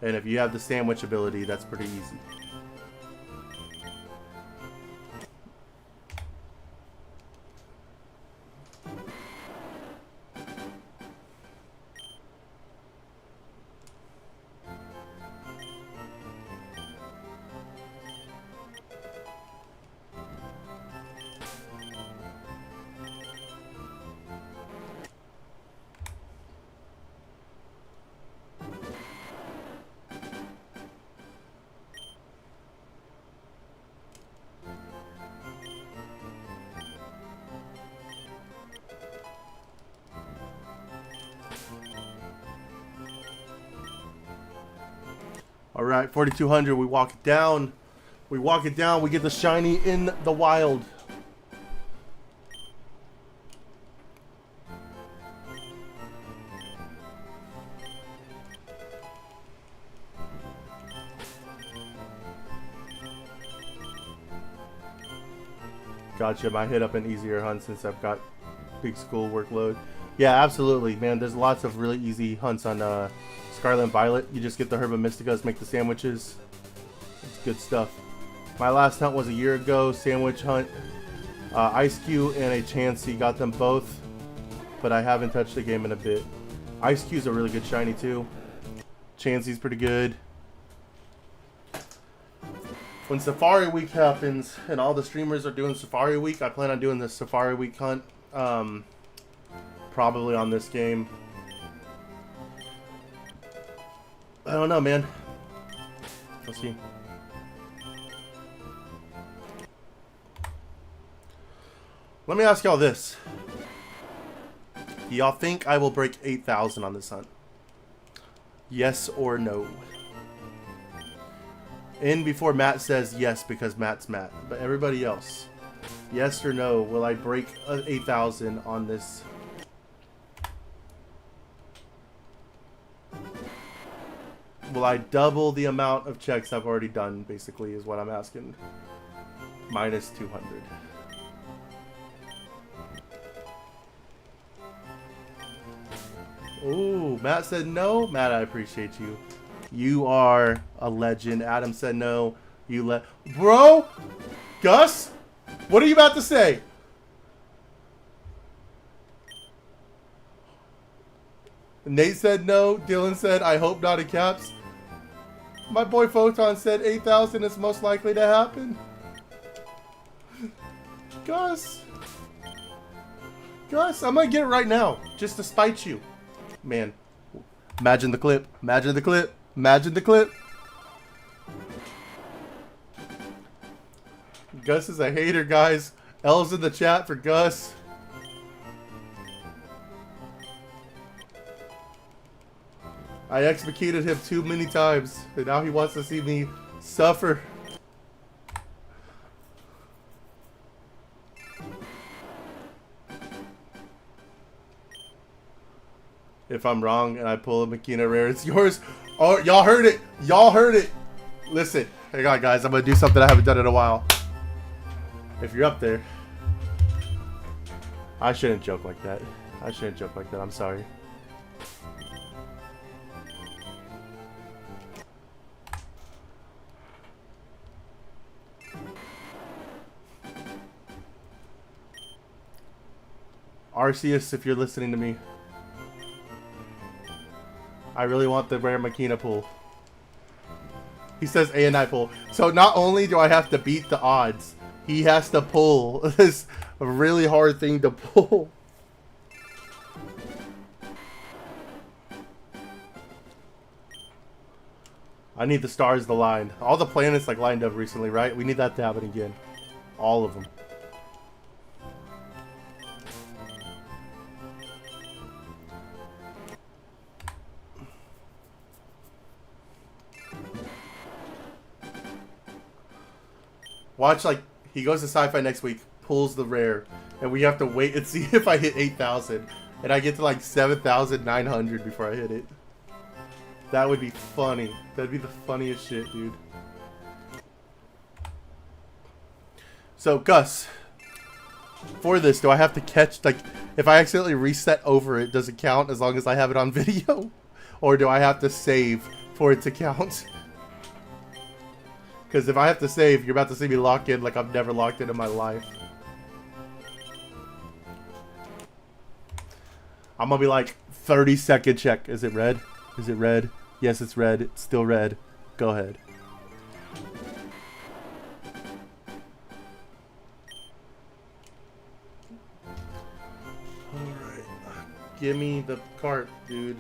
And if you have the sandwich ability, that's pretty easy. Alright, 4,200, we walk it down. We walk it down, we get the shiny in the wild. Gotcha, might hit up an easier hunt since I've got big school workload. Yeah, absolutely, man. There's lots of really easy hunts on Scarlet and Violet. You just get the Herba Mysticas, make the sandwiches. It's good stuff. My last hunt was a year ago. Sandwich hunt. Ice Cube and a Chansey. Got them both. But I haven't touched the game in a bit. Ice Cube's a really good shiny too. Chansey's pretty good. When Safari Week happens and all the streamers are doing Safari Week, I plan on doing the Safari Week hunt. Probably on this game. I don't know, man. We'll see. Let me ask y'all this. Do y'all think I will break 8,000 on this hunt? Yes or no? In before Matt says yes because Matt's Matt. But everybody else, yes or no, will I break 8,000 on this? Will I double the amount of checks I've already done, basically, is what I'm asking. Minus 200. Ooh, Matt said no. Matt, I appreciate you. You are a legend. Adam said no. You Bro! Gus? What are you about to say? Nate said no. Dylan said, I hope not in caps. My boy Photon said 8,000 is most likely to happen. Gus. Gus, I'm gonna get it right now. Just to spite you. Man. Imagine the clip. Imagine the clip. Imagine the clip. Gus is a hater, guys. L's in the chat for Gus. I executed him too many times, and now he wants to see me suffer. If I'm wrong and I pull a Makina rare, it's yours. Oh, y'all heard it. Y'all heard it. Listen, hang on, guys. I'm going to do something I haven't done in a while. If you're up there. I shouldn't joke like that. I shouldn't joke like that. I'm sorry. Arceus, if you're listening to me, I really want the rare Makina pull. He says A and I pull. So not only do I have to beat the odds, he has to pull. This a really hard thing to pull. I need the stars to line. All the planets like lined up recently, right? We need that to happen again. All of them. Watch, like, he goes to Sci-Fi next week, pulls the rare, and we have to wait and see if I hit 8,000. And I get to, like, 7,900 before I hit it. That would be funny. That'd be the funniest shit, dude. So, Gus, for this, do I have to catch, like, if I accidentally reset over it, does it count as long as I have it on video? Or do I have to save for it to count? Because if I have to save, you're about to see me lock in like I've never locked in my life. I'm gonna be like, 30-second check. Is it red? Is it red? Yes, it's red. It's still red. Go ahead. Alright. Give me the cart, dude.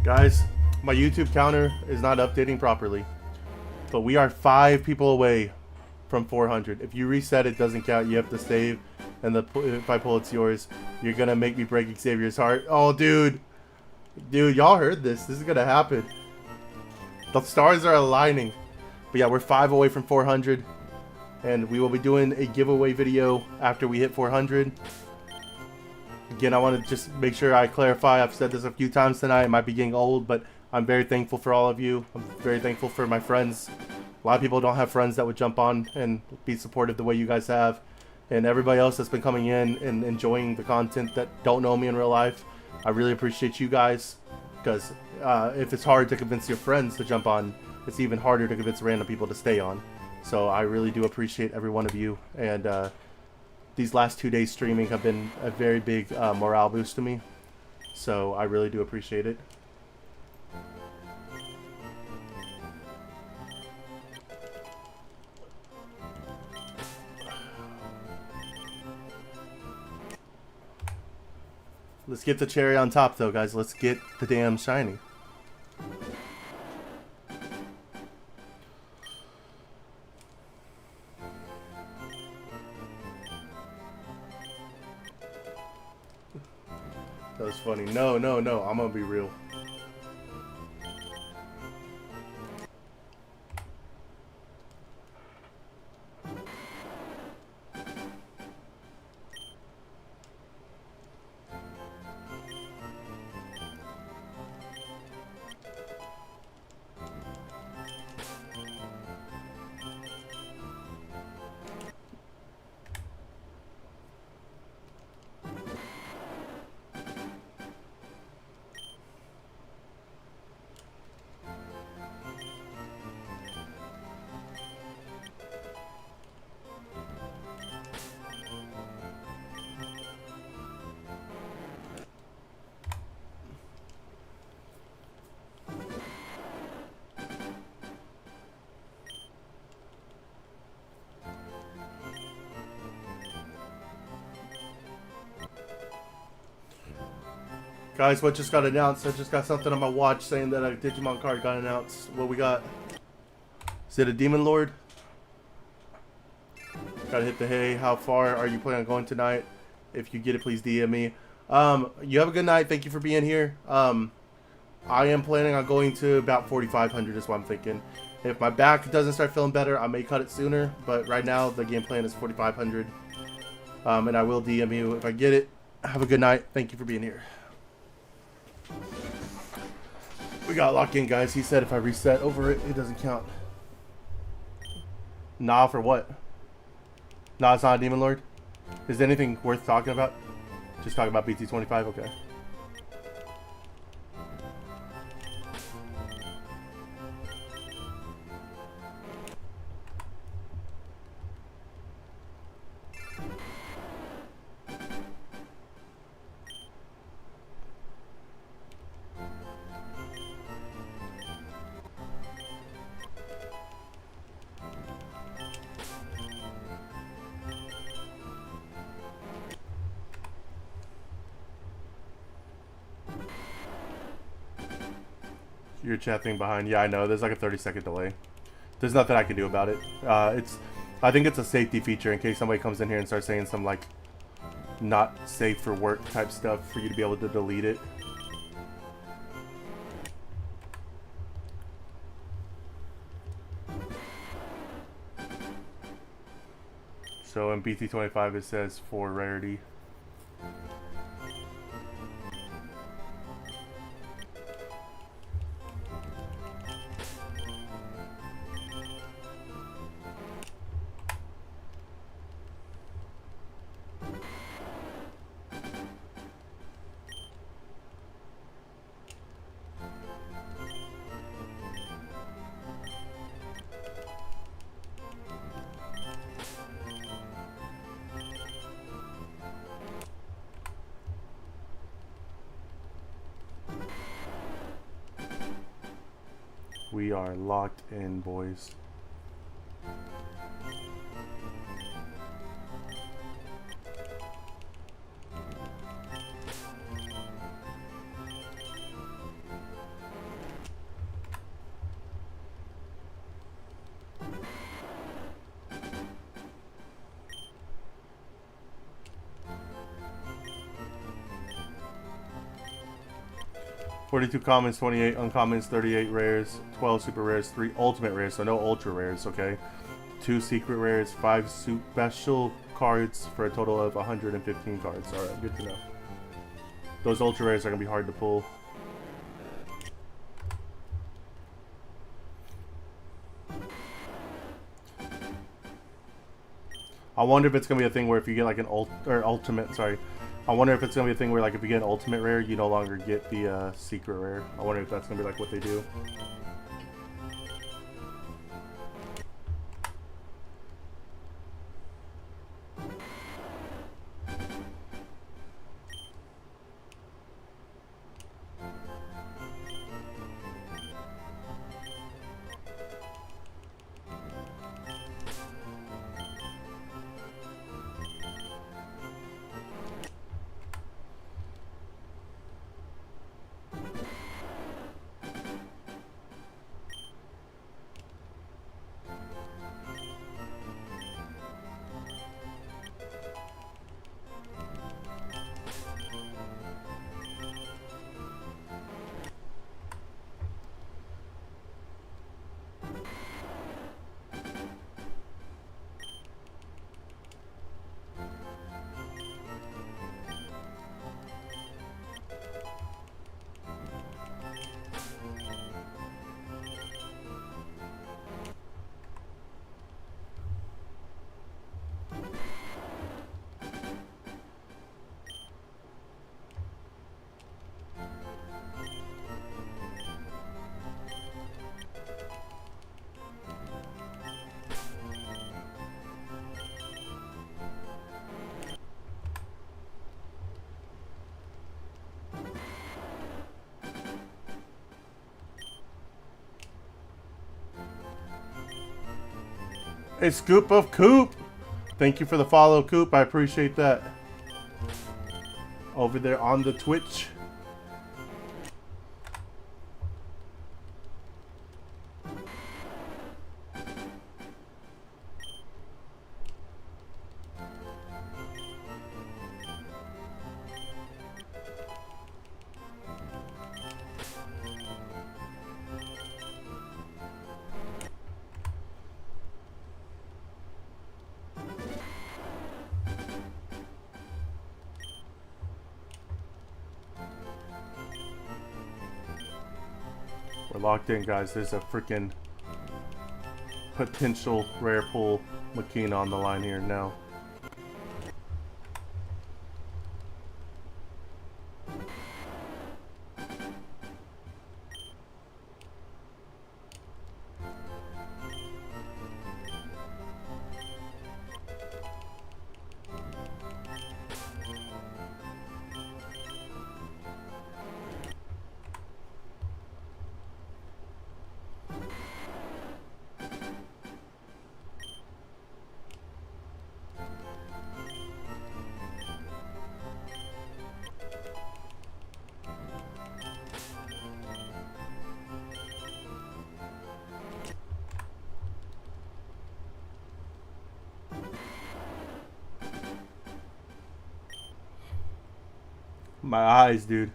Guys, my YouTube counter is not updating properly, but we are 5 people away from 400. If you reset, it doesn't count. You have to save, and if I pull, it's yours. You're gonna make me break Xavier's heart. Oh, dude, y'all heard this. This is gonna happen. The stars are aligning. But yeah, we're 5 away from 400, and we will be doing a giveaway video after we hit 400. Again, I want to just make sure I clarify. I've said this a few times tonight. It might be getting old, but I'm very thankful for all of you. I'm very thankful for my friends. A lot of people don't have friends that would jump on and be supportive the way you guys have. And everybody else that's been coming in and enjoying the content that don't know me in real life. I really appreciate you guys, because if it's hard to convince your friends to jump on, it's even harder to convince random people to stay on. So I really do appreciate every one of you. And these last 2 days streaming have been a very big morale boost to me. So I really do appreciate it. Let's get the cherry on top though, guys. Let's get the damn shiny. That was funny. No, no, no. I'm gonna be real. Guys, what just got announced? I just got something on my watch saying that a Digimon card got announced. What we got? Is it a Demon Lord? Gotta hit the hay. How far are you planning on going tonight? If you get it, please DM me. You have a good night. Thank you for being here. I am planning on going to about 4,500 is what I'm thinking. If my back doesn't start feeling better, I may cut it sooner. But right now, the game plan is 4,500. And I will DM you if I get it. Have a good night. Thank you for being here. We got locked in, guys. He said if I reset over it, it doesn't count. Nah, for what? Nah, it's not a Demon Lord. Is there anything worth talking about? Just talking about BT25? Okay. Your chat thing behind. Yeah, I know. There's like a 30-second delay. There's nothing I can do about it. I think it's a safety feature in case somebody comes in here and starts saying some like not safe for work type stuff for you to be able to delete it. So in BT25 it says for rarity. We are locked in, boys. $42 commons, 28 uncommons, 38 rares, 12 super rares, 3 ultimate rares, so no ultra rares, okay? 2 secret rares, 5 special cards for a total of 115 cards. Alright, good to know. Those ultra rares are going to be hard to pull. I wonder if it's going to be a thing where if you get like an ultimate, sorry. I wonder if it's going to be a thing where like if you get an ultimate rare, you no longer get the secret rare. I wonder if that's going to be like what they do. A scoop of Coop. Thank you for the follow, Coop. I appreciate that. Over there on the Twitch. We're locked in, guys. There's a freaking potential rare pull Makina on the line here now. My eyes, dude.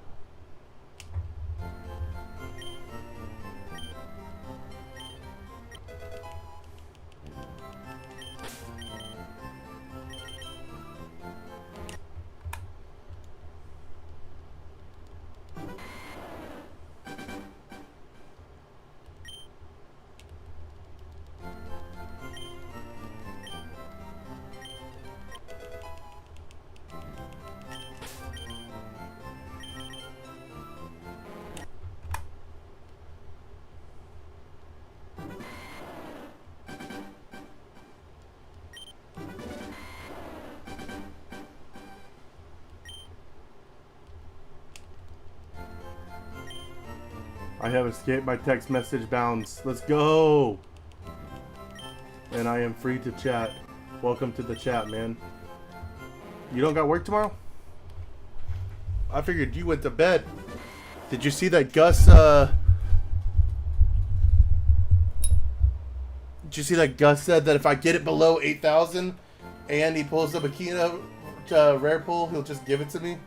I have escaped my text message bounds. Let's go! And I am free to chat. Welcome to the chat, man. You don't got work tomorrow? I figured you went to bed. Did you see that Gus, Did you see that Gus said that if I get it below 8,000 and he pulls the Makina rare pull, he'll just give it to me?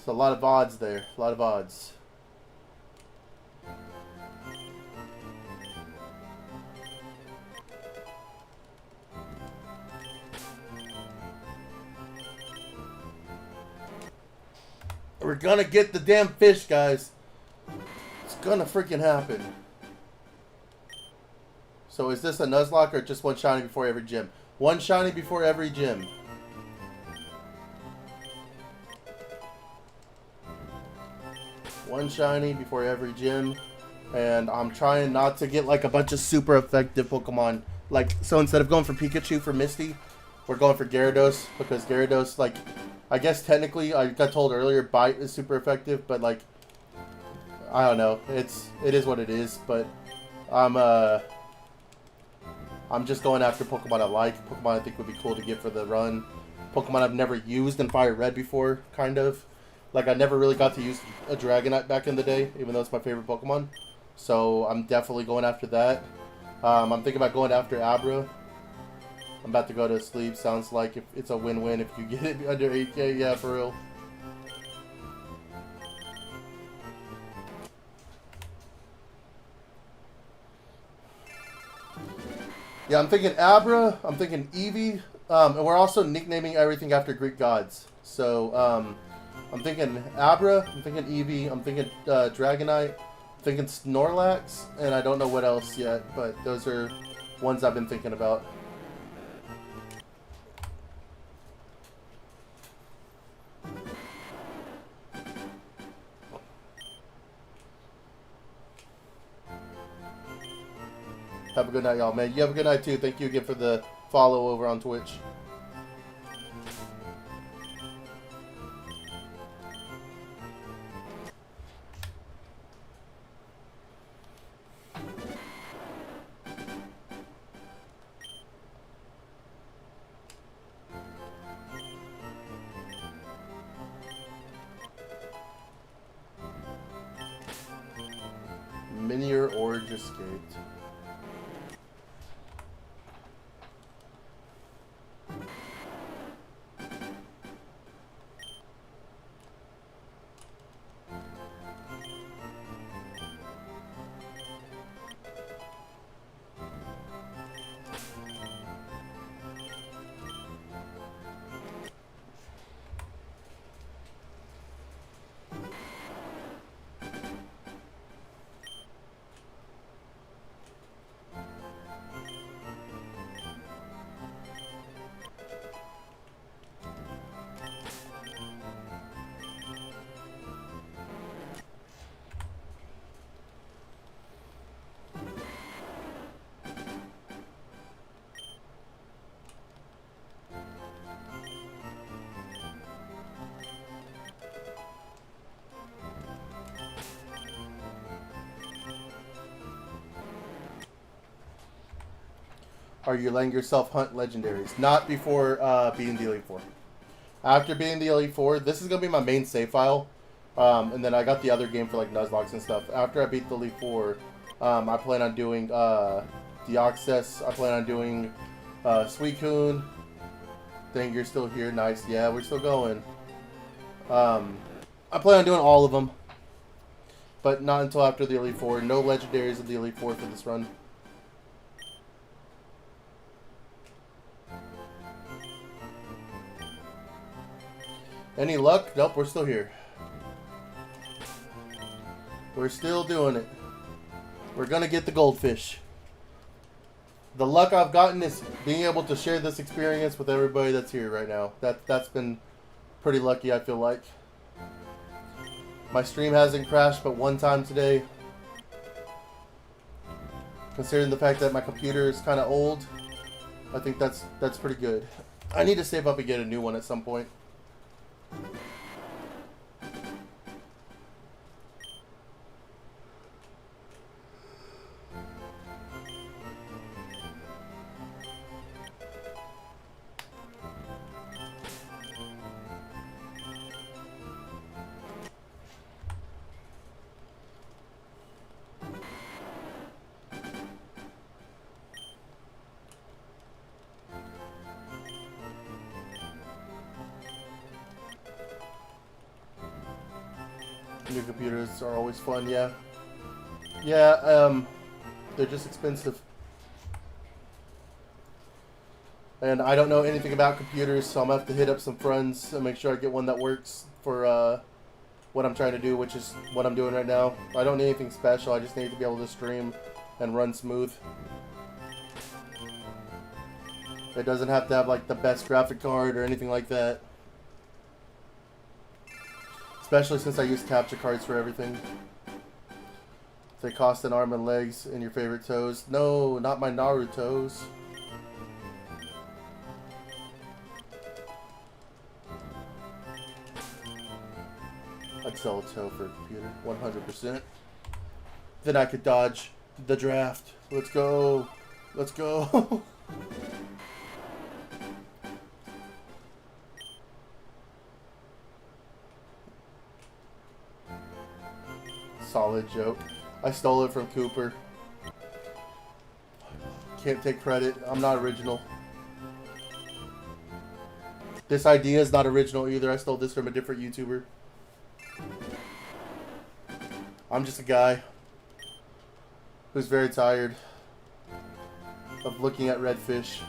A lot of odds there. A lot of odds. We're gonna get the damn fish, guys. It's gonna freaking happen. So is this a Nuzlocke or just one shiny before every gym? One shiny before every gym. One shiny before every gym, and I'm trying not to get like a bunch of super effective Pokemon. Like, so instead of going for Pikachu for Misty, we're going for Gyarados, because Gyarados, like, I guess technically I got told earlier Bite is super effective, but like, I don't know, it is what it is. But I'm just going after Pokemon I like, Pokemon I think would be cool to get for the run, Pokemon I've never used in Fire Red before, kind of. Like, I never really got to use a Dragonite back in the day, even though it's my favorite Pokemon. So, I'm definitely going after that. I'm thinking about going after Abra. I'm about to go to sleep. Sounds like if it's a win-win if you get it under 8K. Yeah, for real. Yeah, I'm thinking Abra. I'm thinking Eevee. And we're also nicknaming everything after Greek gods. So, I'm thinking Abra, I'm thinking Eevee, I'm thinking Dragonite, I'm thinking Snorlax, and I don't know what else yet, but those are ones I've been thinking about. Have a good night, y'all, man. You have a good night, too. Thank you again for the follow over on Twitch. Minior Orange escaped. Are you letting yourself hunt legendaries? Not before beating the Elite Four. After beating the Elite Four, this is going to be my main save file. And then I got the other game for like Nuzlocke and stuff. After I beat the Elite Four, I plan on doing Deoxys. I plan on doing Suicune. Dang, you're still here. Nice. Yeah, we're still going. I plan on doing all of them. But not until after the Elite Four. No legendaries of the Elite Four for this run. Any luck? Nope, we're still here. We're still doing it. We're gonna get the goldfish. The luck I've gotten is being able to share this experience with everybody that's here right now. That's been pretty lucky, I feel like. My stream hasn't crashed but one time today. Considering the fact that my computer is kind of old, I think that's pretty good. I need to save up and get a new one at some point. New computers are always fun, yeah. Yeah, they're just expensive. And I don't know anything about computers, so I'm gonna have to hit up some friends and make sure I get one that works for what I'm trying to do, which is what I'm doing right now. I don't need anything special, I just need to be able to stream and run smooth. It doesn't have to have like the best graphic card or anything like that. Especially since I use capture cards for everything. They cost an arm and legs and your favorite toes. No, not my Naruto's. I'd sell a toe for a computer, 100%. Then I could dodge the draft. Let's go. Let's go. Solid joke. I stole it from Cooper. Can't take credit. I'm not original. This idea is not original either. I stole this from a different YouTuber. I'm just a guy who's very tired of looking at redfish.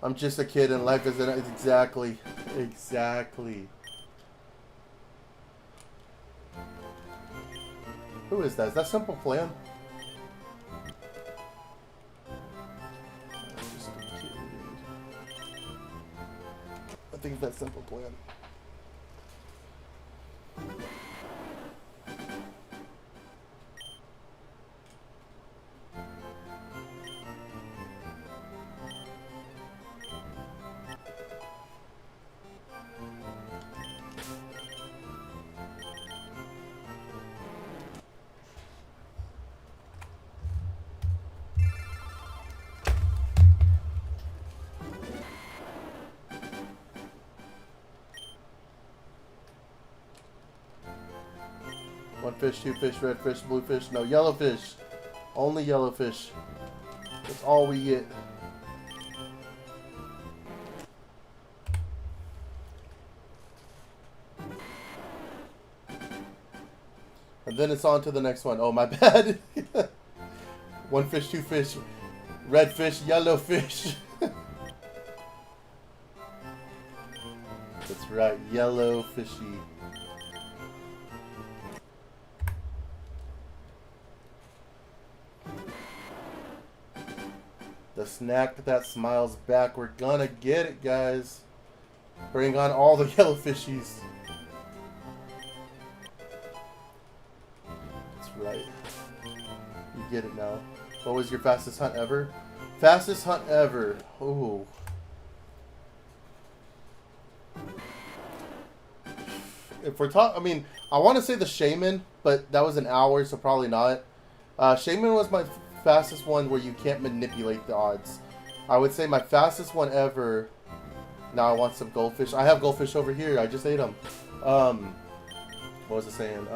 I'm just a kid and life isn't exactly. Who is that? Is that Simple Plan? I think that's Simple Plan. One fish, two fish, red fish, blue fish. No, yellow fish. Only yellow fish. That's all we get. And then it's on to the next one. Oh, my bad. One fish, two fish, red fish, yellow fish. That's right, yellow fishy. The snack that smiles back. We're gonna get it, guys. Bring on all the yellow fishies. That's right. You get it now. What was your fastest hunt ever? Fastest hunt ever. Ooh. If we're talking, I mean, I want to say the Shaman, but that was an hour, so probably not. Shaman was my fastest one where you can't manipulate the odds. I would say my fastest one ever. Now I want some goldfish. I have goldfish over here. I just ate them. What was I saying?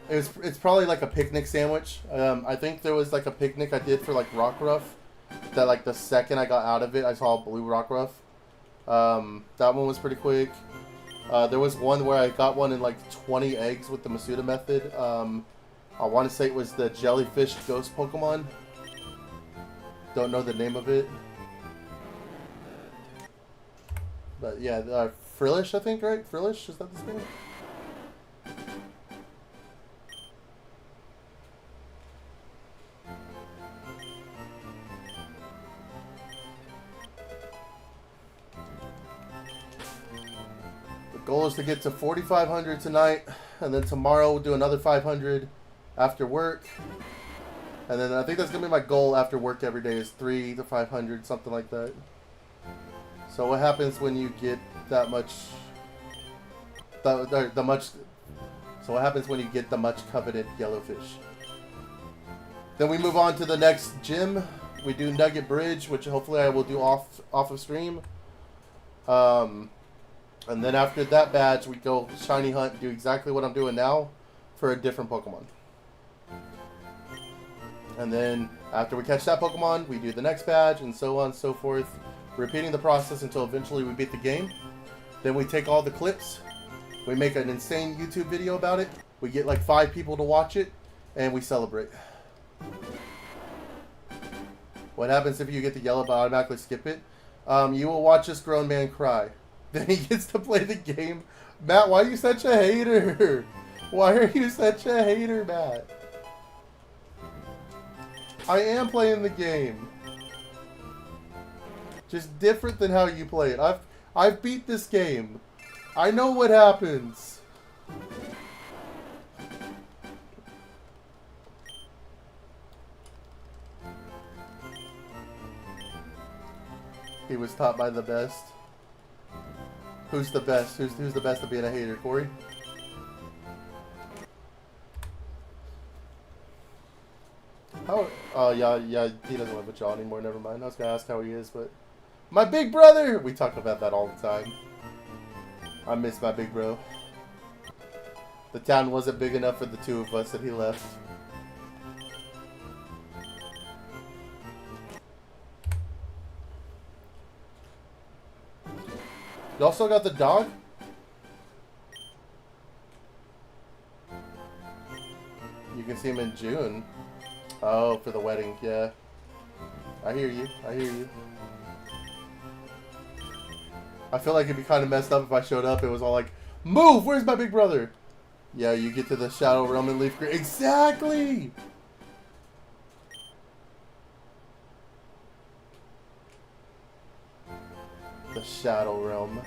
It's probably like a picnic sandwich. I think there was like a picnic I did for like Rockruff. That like the second I got out of it, I saw blue Rockruff. That one was pretty quick. There was one where I got one in like 20 eggs with the Masuda method. I want to say it was the jellyfish ghost Pokemon. Don't know the name of it. But yeah, Frillish, I think, right? Frillish, is that his name? The goal is to get to 4,500 tonight, and then tomorrow we'll do another 500 after work. And then I think that's going to be my goal after work every day is 3 to 500, something like that. So what happens when you get that much, So what happens when you get the much coveted yellowfish? Then we move on to the next gym. We do Nugget Bridge, which hopefully I will do off of stream. And then after that badge, we go shiny hunt, do exactly what I'm doing now for a different Pokemon. And then after we catch that Pokemon, we do the next badge, and so on and so forth. Repeating the process until eventually we beat the game. Then we take all the clips. We make an insane YouTube video about it. We get like 5 people to watch it, and we celebrate. What happens if you get the yellow but automatically skip it? You will watch this grown man cry. Then he gets to play the game. Matt, why are you such a hater? Why are you such a hater, Matt? I am playing the game. Just different than how you play it. I've beat this game. I know what happens. He was taught by the best. Who's the best? Who's the best at being a hater, Corey? How? Oh yeah. He doesn't live with y'all anymore. Never mind. I was gonna ask how he is, but my big brother. We talk about that all the time. I miss my big bro. The town wasn't big enough for the 2 of us, and he left. You also got the dog? You can see him in June. Oh, for the wedding, yeah. I hear you. I hear you. I feel like it'd be kind of messed up if I showed up. It was all like, move! Where's my big brother? Yeah, you get to the Shadow Realm and Leaf Green. Exactly! The Shadow Realm.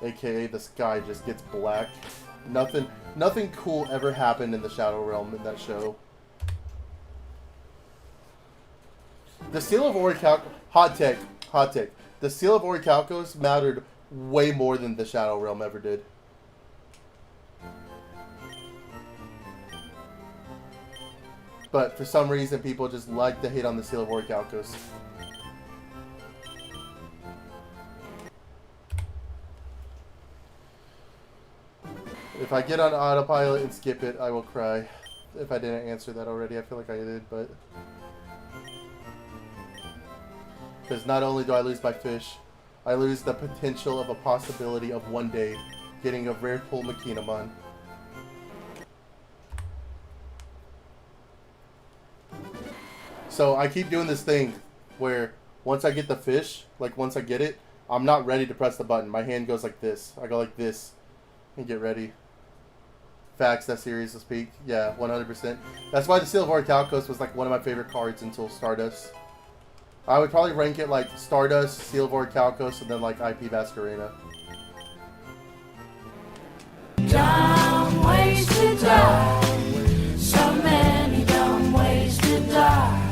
AKA the sky just gets black. Nothing cool ever happened in the Shadow Realm in that show. The Seal of Orichalcos... Hot take. The Seal of Orichalcos mattered way more than the Shadow Realm ever did. But for some reason, people just like to hate on the Seal of Orichalcos. If I get on autopilot and skip it, I will cry. If I didn't answer that already, I feel like I did, but... Because not only do I lose my fish, I lose the potential of a possibility of one day getting a rare pull Makinamon. So I keep doing this thing where once I get the fish, like once I get it, I'm not ready to press the button. My hand goes like this. I go like this and get ready. Facts, that series will speak. Yeah, 100%. That's why the Seal of Orichalcos was like one of my favorite cards until Stardust. I would probably rank it like Stardust, Seal of Orichalcos, and then like IP Masquerena. Dumb ways to die. So many dumb ways to die.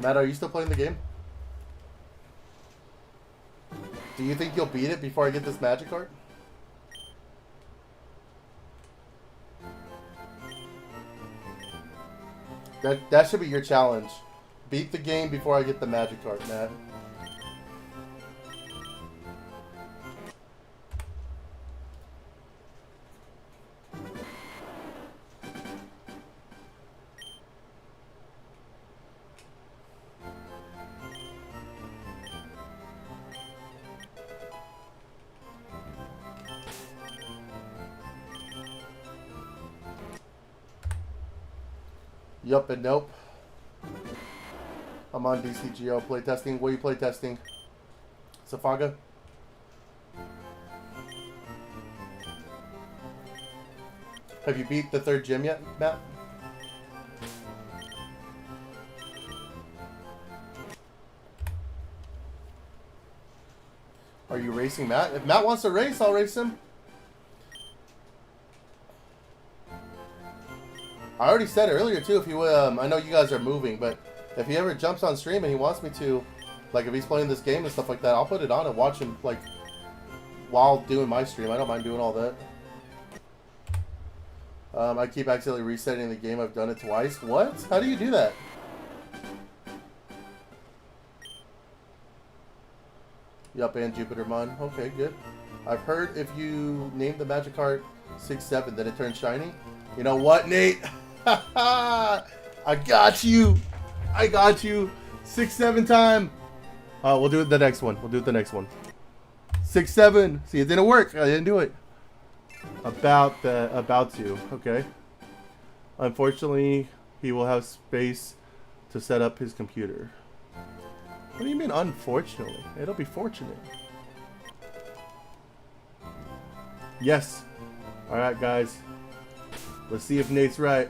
Matt, are you still playing the game? Do you think you'll beat it before I get this Magikarp? That should be your challenge. Beat the game before I get the Magikarp, Matt. Yup and nope. I'm on DCGO playtesting. What are you playtesting? Safaga? Have you beat the 3rd gym yet, Matt? Are you racing Matt? If Matt wants to race, I'll race him. I already said earlier too, if he I know you guys are moving, but if he ever jumps on stream and he wants me to, like if he's playing this game and stuff like that, I'll put it on and watch him like while doing my stream. I don't mind doing all that. I keep accidentally resetting the game. I've done it twice. What? How do you do that? Yup, and Jupiter Mon. Okay, good. I've heard if you name the Magikarp 6-7, then it turns shiny. You know what, Nate? I got you. I got you. 6-7 time. We'll do it the next one. We'll do it the next one. 6-7. See, it didn't work. I didn't do it. About to. Okay. Unfortunately, he will have space to set up his computer. What do you mean, unfortunately? It'll be fortunate. Yes. All right, guys. Let's see if Nate's right.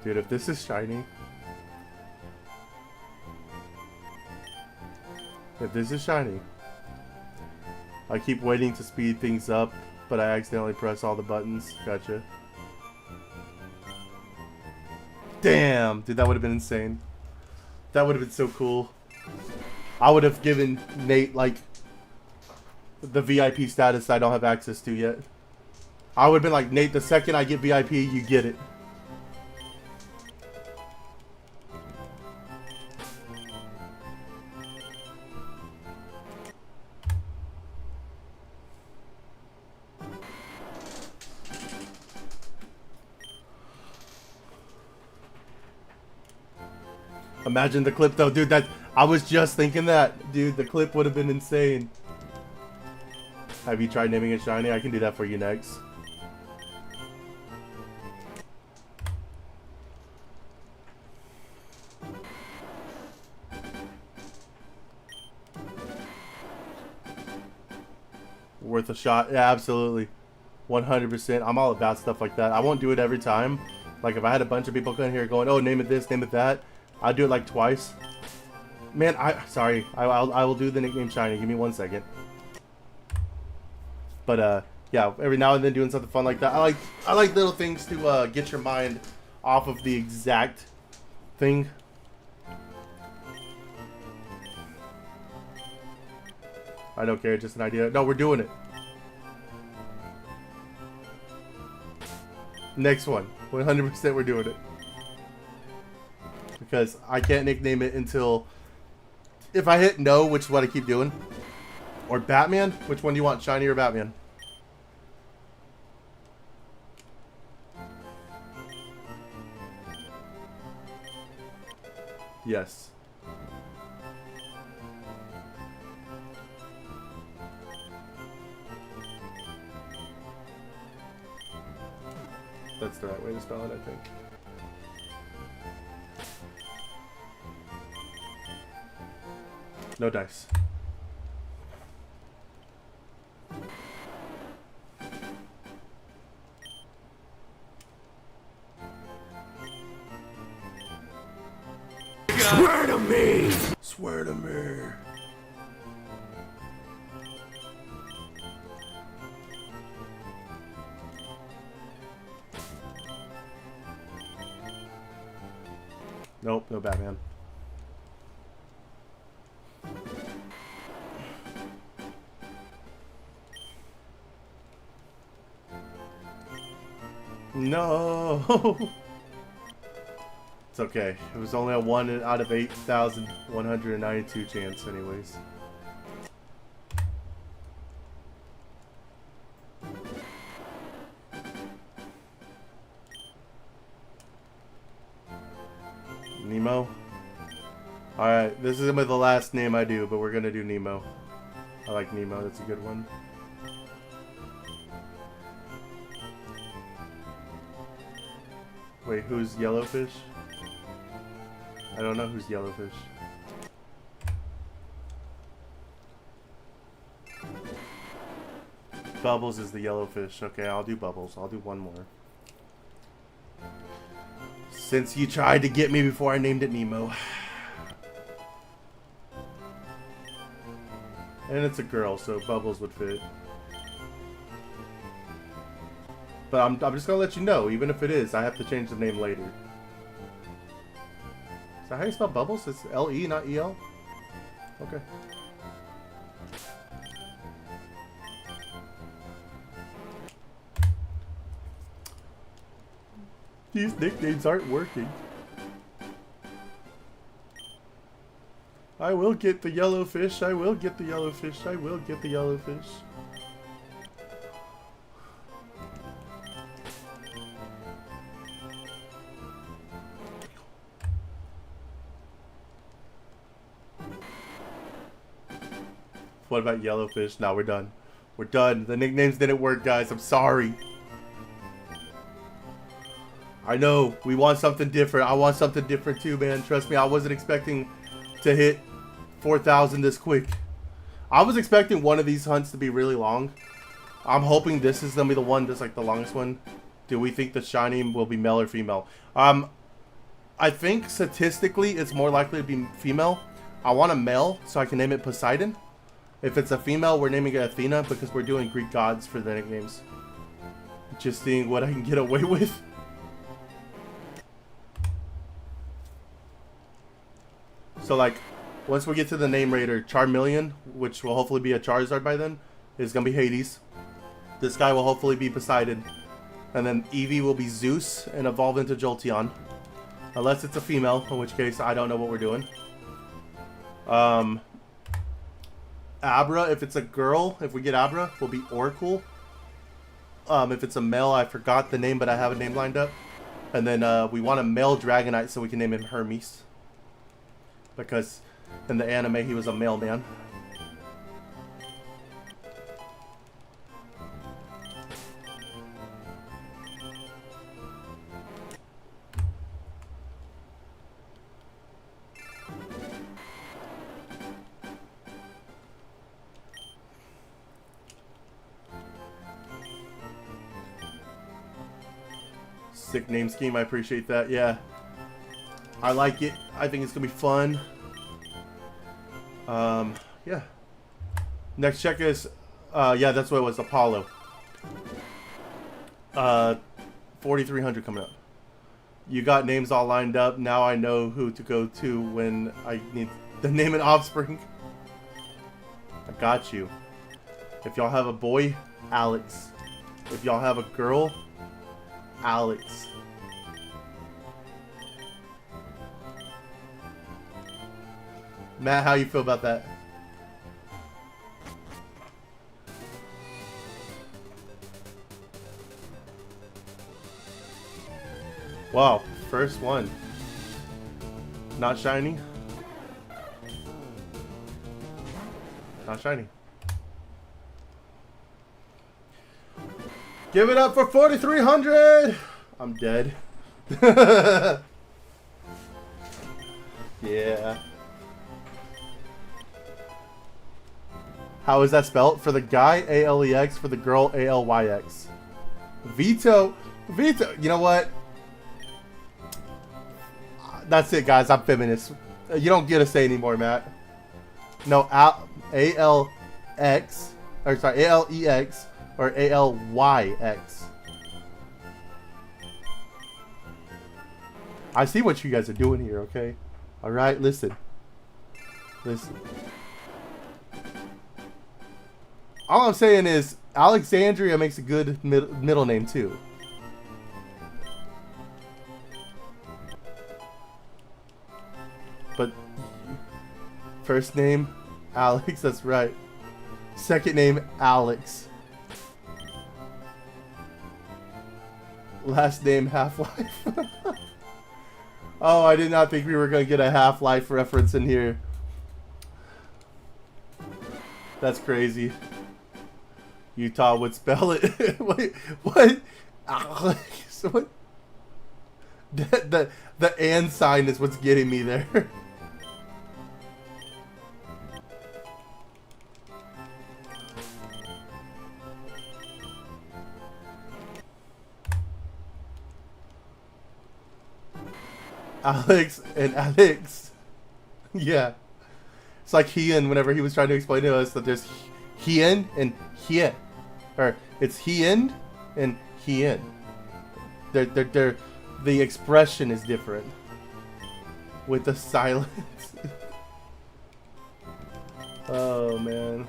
Dude, if this is shiny. If this is shiny. I keep waiting to speed things up, but I accidentally press all the buttons. Gotcha. Damn! Dude, that would have been insane. That would have been so cool. I would have given Nate, like, the VIP status I don't have access to yet. I would have been like, Nate, the second I get VIP, you get it. Imagine the clip though, dude. That I was just thinking that, dude. The clip would have been insane. Have you tried naming it shiny? I can do that for you next. Worth a shot. Yeah, absolutely. 100%. I'm all about stuff like that. I won't do it every time. Like if I had a bunch of people come here going, oh, name it this, name it that, I'd do it like twice. Man, sorry. I will do the nickname shiny. Give me 1 second. But yeah, every now and then doing something fun like that. I like little things to get your mind off of the exact thing. I don't care, just an idea. No, we're doing it. Next one. 100% we're doing it. Because I can't nickname it until... If I hit no, which is what I keep doing. Or Batman? Which one do you want, shiny or Batman? Yes. That's the right way to spell it, I think. No dice. Swear to me! Swear to me. Nope, no Batman. No. It's okay. It was only a 1 out of 8,192 chance anyways. Nemo? Alright, this is gonna be the last name I do, but we're gonna do Nemo. I like Nemo, that's a good one. Wait, who's Yellowfish? I don't know who's Yellowfish. Bubbles is the Yellowfish. Okay, I'll do Bubbles. I'll do one more. Since you tried to get me before I named it Nemo. And it's a girl, so Bubbles would fit. But I'm just gonna let you know, even if it is, I have to change the name later. Is that how you spell Bubbles? It's L-E, not E-L? Okay. These nicknames aren't working. I will get the Yellowfish, I will get the Yellowfish, I will get the Yellowfish. What about Yellowfish? Now we're done. We're done. The nicknames didn't work, guys. I'm sorry. I know. We want something different. I want something different too, man. Trust me, I wasn't expecting to hit 4,000 this quick. I was expecting one of these hunts to be really long. I'm hoping this is going to be the one that's like the longest one. Do we think the shiny will be male or female? I think statistically it's more likely to be female. I want a male so I can name it Poseidon. If it's a female, we're naming it Athena because we're doing Greek gods for the nicknames. Just seeing what I can get away with. So like, once we get to the name raider, Charmeleon, which will hopefully be a Charizard by then, is going to be Hades. This guy will hopefully be Poseidon. And then Eevee will be Zeus and evolve into Jolteon. Unless it's a female, in which case I don't know what we're doing. Abra, if it's a girl, if we get Abra, will be Oracle. If it's a male, I forgot the name, but I have a name lined up. And then we want a male Dragonite so we can name him Hermes. Because in the anime, he was a male man. Sick name scheme, I appreciate that, yeah. I like it. I think it's gonna be fun. Yeah. Next check is, yeah, that's what it was, Apollo. 4,300 coming up. You got names all lined up. Now I know who to go to when I need to name an offspring. I got you. If y'all have a boy, Alex. If y'all have a girl, Alex. Matt, how you feel about that? Wow, first one. Not shiny. Not shiny. Give it up for 4,300! I'm dead. Yeah. How is that spelled? For the guy, A-L-E-X. For the girl, A-L-Y-X. Veto. Veto. You know what? That's it, guys. I'm feminist. You don't get to say anymore, Matt. No, A-L-X. Or sorry, A-L-E-X. Or A-L-Y-X. I see what you guys are doing here, okay? Alright, listen. Listen. All I'm saying is, Alexandria makes a good middle name, too. But, first name, Alex, that's right. Second name, Alex. Last name, Half-Life. Oh, I did not think we were going to get a Half-Life reference in here. That's crazy. Utah would spell it. Wait, what? Alex, what? The and sign is what's getting me there. Alex and Alex. Yeah. It's like Hien whenever he was trying to explain to us that there's Hien and Hien. Or it's Hien and Hien. They're the expression is different. With the silence. Oh man.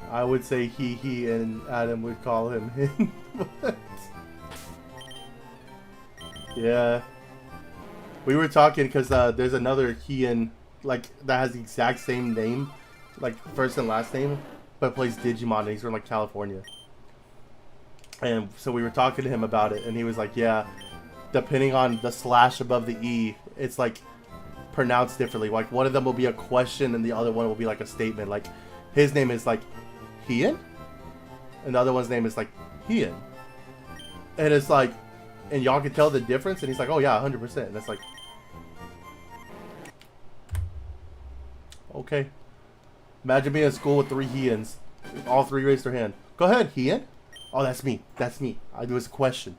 I would say he, and Adam would call him him. What? Yeah. We were talking because there's another Hien, like, that has the exact same name, like, first and last name, but plays Digimon, and he's from, like, California. And so we were talking to him about it, and he was like, yeah, depending on the slash above the E, it's, like, pronounced differently. Like, one of them will be a question, and the other one will be, like, a statement. Like, his name is, like, Hien? And the other one's name is, like, Hien. And it's like, and y'all can tell the difference, and he's like, oh, yeah, 100%. And it's like, okay. Imagine being in school with 3 Hiens. All 3 raised their hand. Go ahead, Hien. Oh, that's me. That's me. It was a question.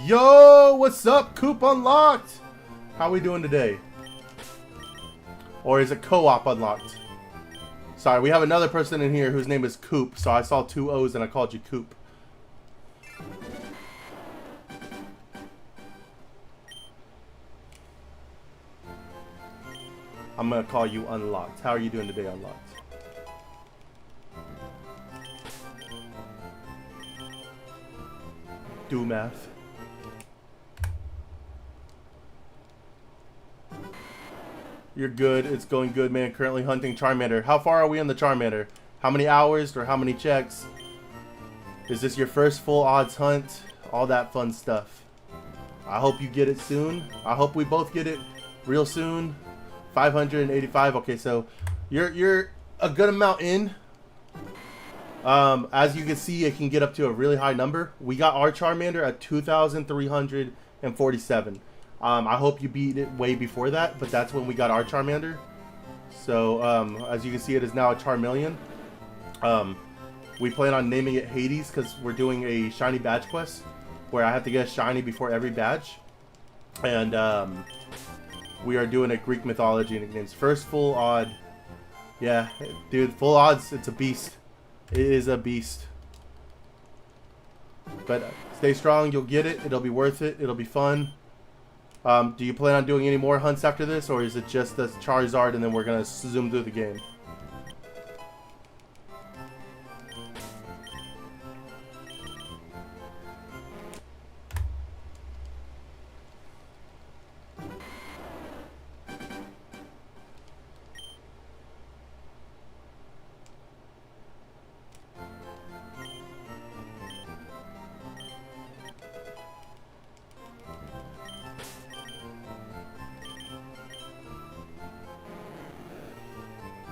Yo, what's up? Coop Unlocked. How we doing today? Or is it co-op unlocked? Sorry, we have another person in here whose name is Coop, so I saw 2 O's and I called you Coop. I'm gonna call you Unlocked. How are you doing today, Unlocked? Do math. You're good. It's going good, man. Currently hunting Charmander. How far are we on the Charmander? How many hours or how many checks? Is this your first full odds hunt? All that fun stuff. I hope you get it soon. I hope we both get it real soon. 585. Okay, so you're a good amount in. As you can see, it can get up to a really high number. We got our Charmander at 2,347. I hope you beat it way before that, but that's when we got our Charmander. So, as you can see, it is now a Charmeleon. We plan on naming it Hades because we're doing a shiny badge quest where I have to get a shiny before every badge. And, we are doing a Greek mythology nicknames. First full odd. Yeah, dude, full odds, it's a beast. It is a beast. But stay strong, you'll get it. It'll be worth it. It'll be fun. Do you plan on doing any more hunts after this, or is it just the Charizard and then we're going to zoom through the game?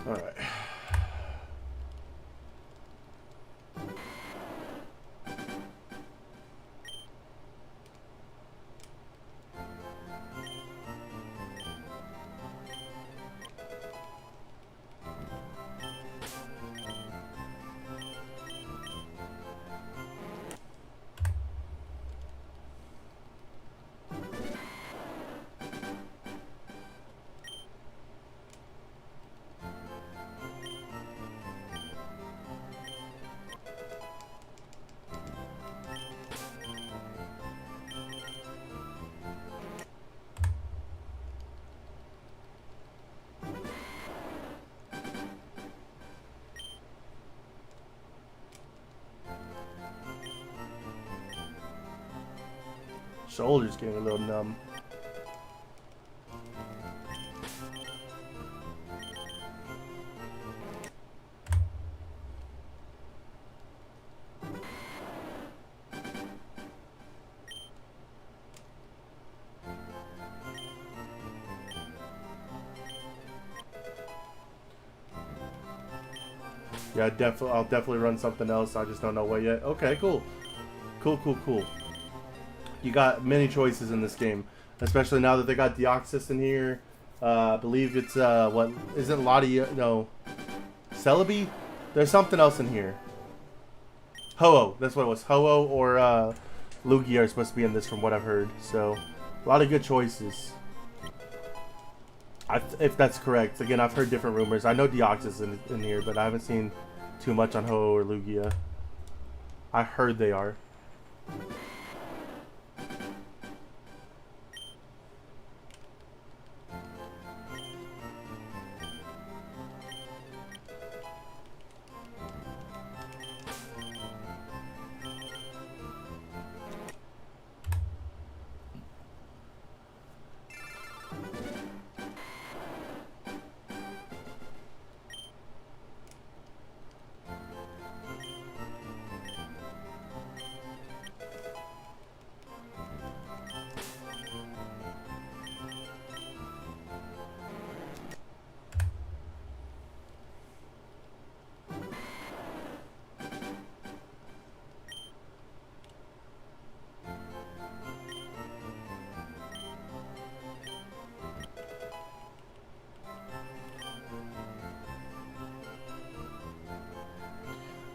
All right. shoulder's getting a little numb. Yeah, I'll definitely run something else. I just don't know what yet. Okay, cool. Cool. You got many choices in this game, especially now that they got Deoxys in here. I believe it's, what, isn't Lottie, no, Celebi? There's something else in here. Ho-Oh, that's what it was. Ho-Oh or, Lugia are supposed to be in this from what I've heard. So, a lot of good choices. If that's correct. Again, I've heard different rumors. I know Deoxys in here, but I haven't seen too much on Ho-Oh or Lugia. I heard they are.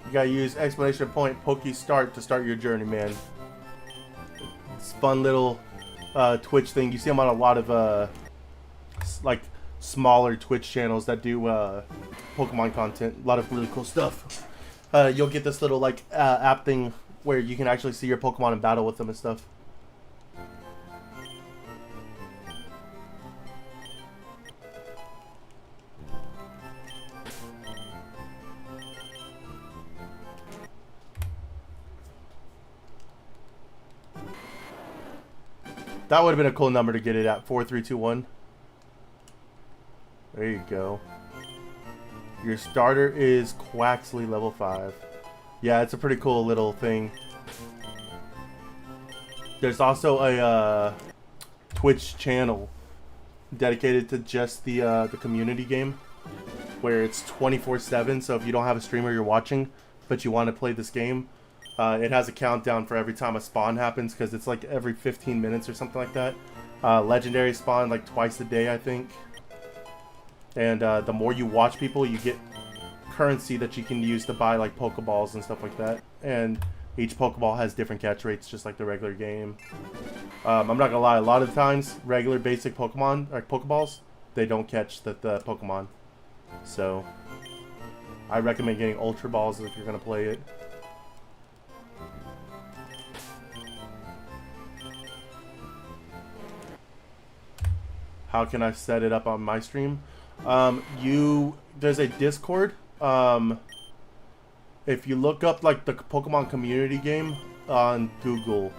You gotta use exclamation point Poke Start to start your journey, man. It's a fun little Twitch thing. You see them on a lot of like smaller Twitch channels that do Pokemon content. A lot of really cool stuff. You'll get this little like app thing where you can actually see your Pokemon in battle with them and stuff. That would have been a cool number to get it at. 4321. There you go. Your starter is Quaxley level 5. Yeah, it's a pretty cool little thing. There's also a Twitch channel dedicated to just the community game, where it's 24/7. So if you don't have a streamer you're watching, but you want to play this game, it has a countdown for every time a spawn happens, because it's like every 15 minutes or something like that. Legendary spawn like twice a day, I think. And the more you watch people, you get currency that you can use to buy like Pokeballs and stuff like that. And each Pokeball has different catch rates, just like the regular game. I'm not gonna lie, a lot of the times, regular basic Pokemon, or Pokeballs, they don't catch the Pokemon. So, I recommend getting Ultra Balls if you're gonna play it. How can I set it up on my stream? There's a Discord. If you look up like the Pokemon community game on Google,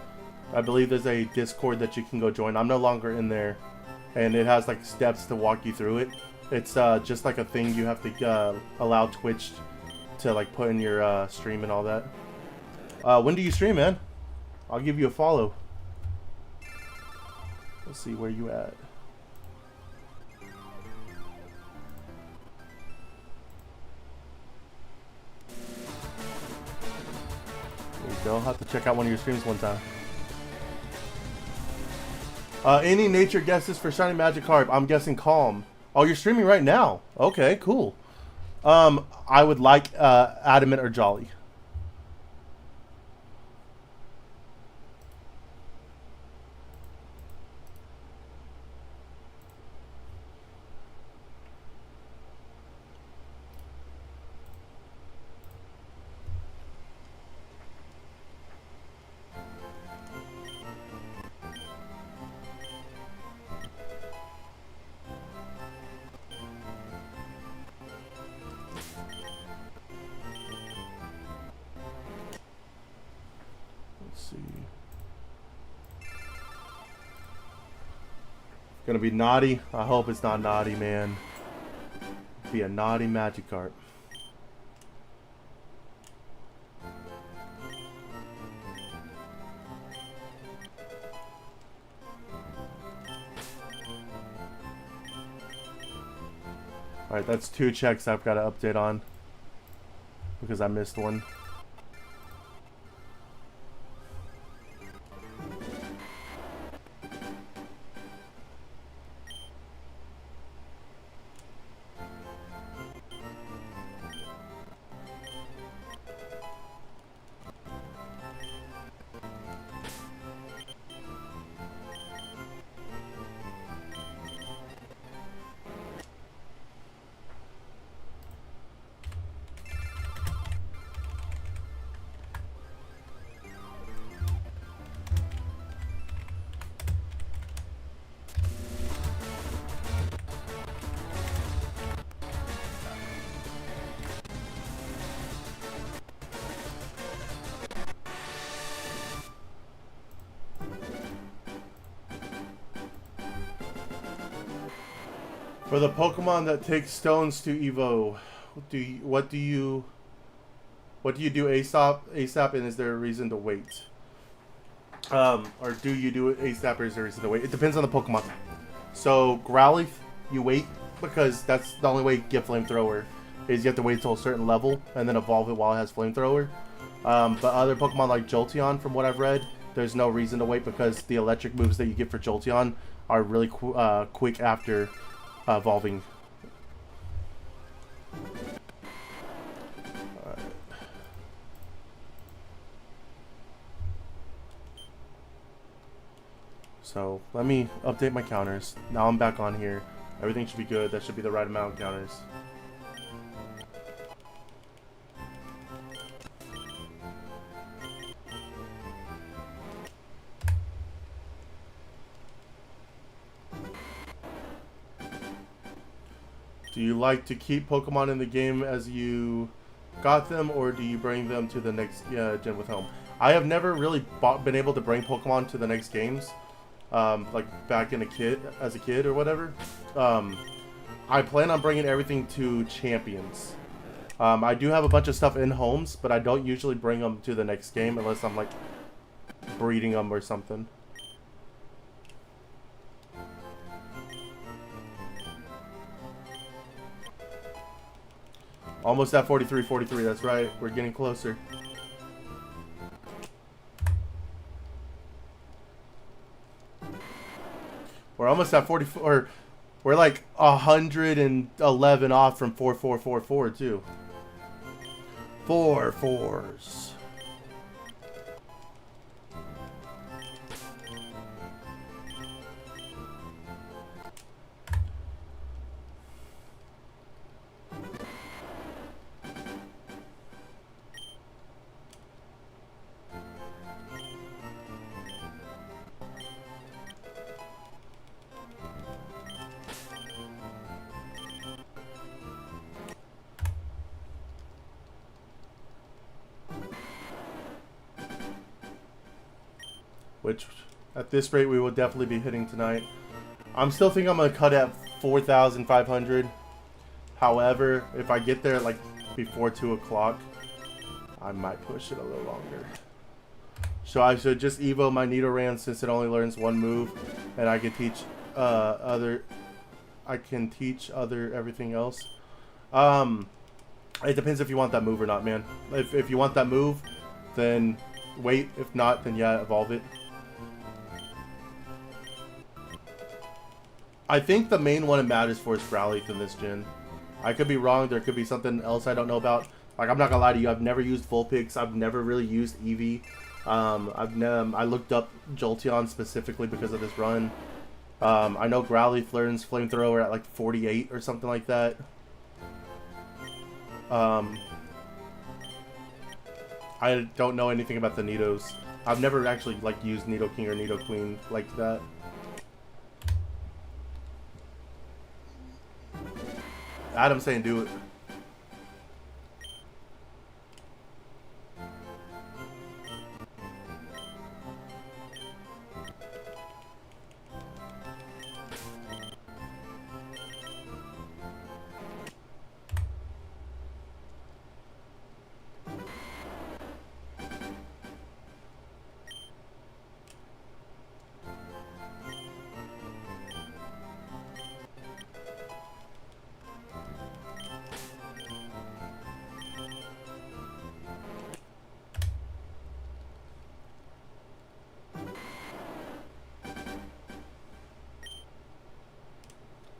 I believe there's a Discord that you can go join. I'm no longer in there, and it has like steps to walk you through it. It's just like a thing you have to allow Twitch to like put in your stream and all that. When do you stream, man? I'll give you a follow. Let's see where you at. I'll have to check out one of your streams one time. Any nature guesses for shiny Magikarp? I'm guessing calm. Oh, you're streaming right now. Okay, cool. I would like adamant or jolly. Gonna be naughty. I hope it's not naughty, man. Be a naughty Magikarp. Alright, that's 2 checks I've got to update on. Because I missed one. For the Pokemon that take stones to Evo, what do you do ASAP, and is there a reason to wait? Or do you do it ASAP, or is there a reason to wait? It depends on the Pokemon. So Growlithe, you wait because that's the only way you get Flamethrower. Is you have to wait until a certain level and then evolve it while it has Flamethrower. But other Pokemon like Jolteon, from what I've read, there's no reason to wait because the electric moves that you get for Jolteon are really quick after evolving. Alright. So let me update my counters. Now I'm back on here. Everything should be good. That should be the right amount of counters. Do you like to keep Pokemon in the game as you got them, or do you bring them to the next gen with home? I have never really been able to bring Pokemon to the next games, like back as a kid or whatever. I plan on bringing everything to Champions. I do have a bunch of stuff in homes, but I don't usually bring them to the next game unless I'm like breeding them or something. Almost at 43, that's right. We're getting closer. We're almost at 44. We're like 111 off from 4444 too. 4 4s. Which, at this rate, we will definitely be hitting tonight. I'm still thinking I'm going to cut at 4,500. However, if I get there like before 2 o'clock, I might push it a little longer. So I should just Evo my Nidoran since it only learns 1 move, and I can teach everything else. It depends if you want that move or not, man. If you want that move, then wait. If not, then yeah, evolve it. I think the main one it matters for is Growlithe in this gen. I could be wrong. There could be something else I don't know about. Like, I'm not gonna lie to you. I've never used Vulpix. I've never really used Eevee. I looked up Jolteon specifically because of this run. I know Growlithe learns Flamethrower at like 48 or something like that. I don't know anything about the Nidos. I've never actually like used Nidoking or Nidoqueen like that. Adam's saying do it.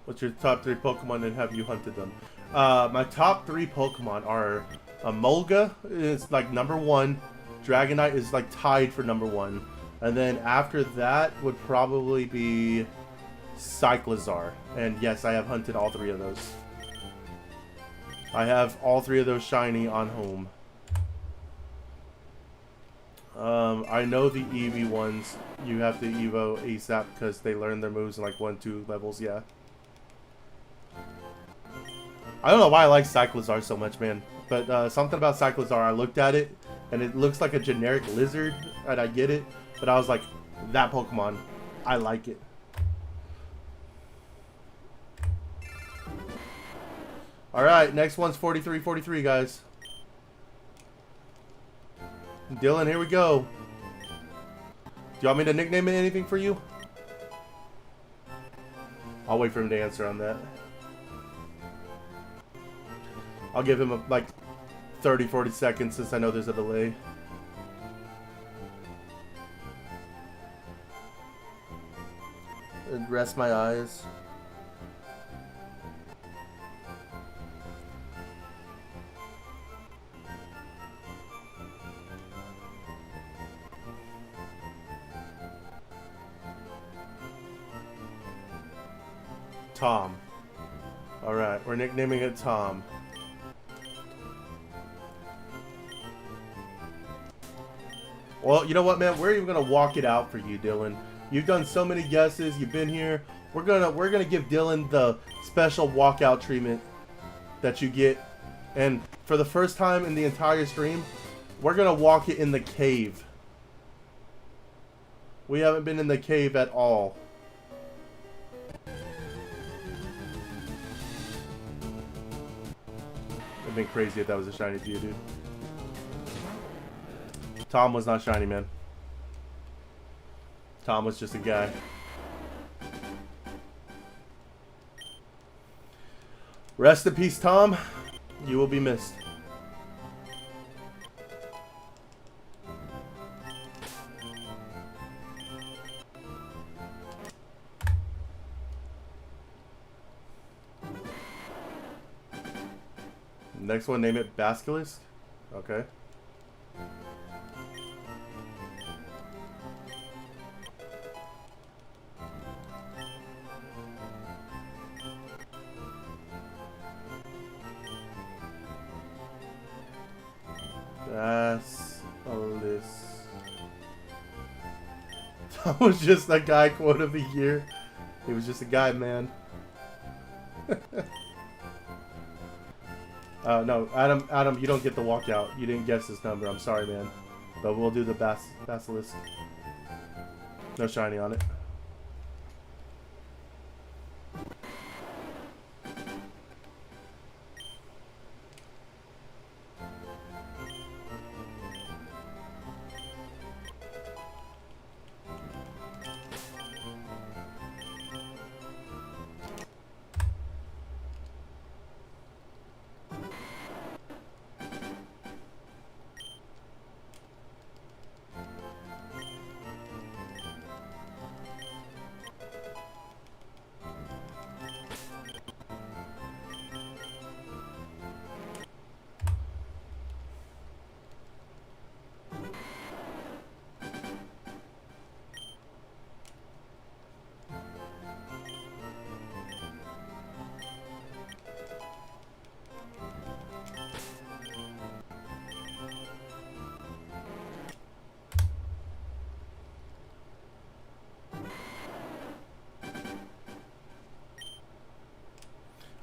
What's your top 3 Pokemon and have you hunted them? My top 3 Pokemon are Molga is like number 1. Dragonite is like tied for number 1. And then after that would probably be Cyclizar. And yes, I have hunted all 3 of those. I have all 3 of those shiny on home. I know the Eevee ones, you have to Evo ASAP because they learn their moves in like 1-2 levels, yeah. I don't know why I like Cyclizar so much, man. But something about Cyclizar, I looked at it, and it looks like a generic lizard, and I get it. But I was like, that Pokemon, I like it. Alright, next one's 43-43, guys. Dylan, here we go. Do you want me to nickname it anything for you? I'll wait for him to answer on that. I'll give him like 30-40 seconds since I know there's a delay. And rest my eyes. Tom. Alright, we're nicknaming it Tom. Well, you know what, man? We're even gonna walk it out for you, Dylan. You've done so many guesses. You've been here. We're gonna give Dylan the special walkout treatment that you get. And for the first time in the entire stream, we're gonna walk it in the cave. We haven't been in the cave at all. It'd been crazy if that was a shiny to you, dude. Tom was not shiny, man. Tom was just a guy. Rest in peace, Tom. You will be missed. Next one, name it Basilisk. Okay. Basilisk. That was just a guy quote of the year. He was just a guy, man. No, Adam, you don't get the walkout. You didn't guess this number. I'm sorry, man. But we'll do the Basilisk. No shiny on it.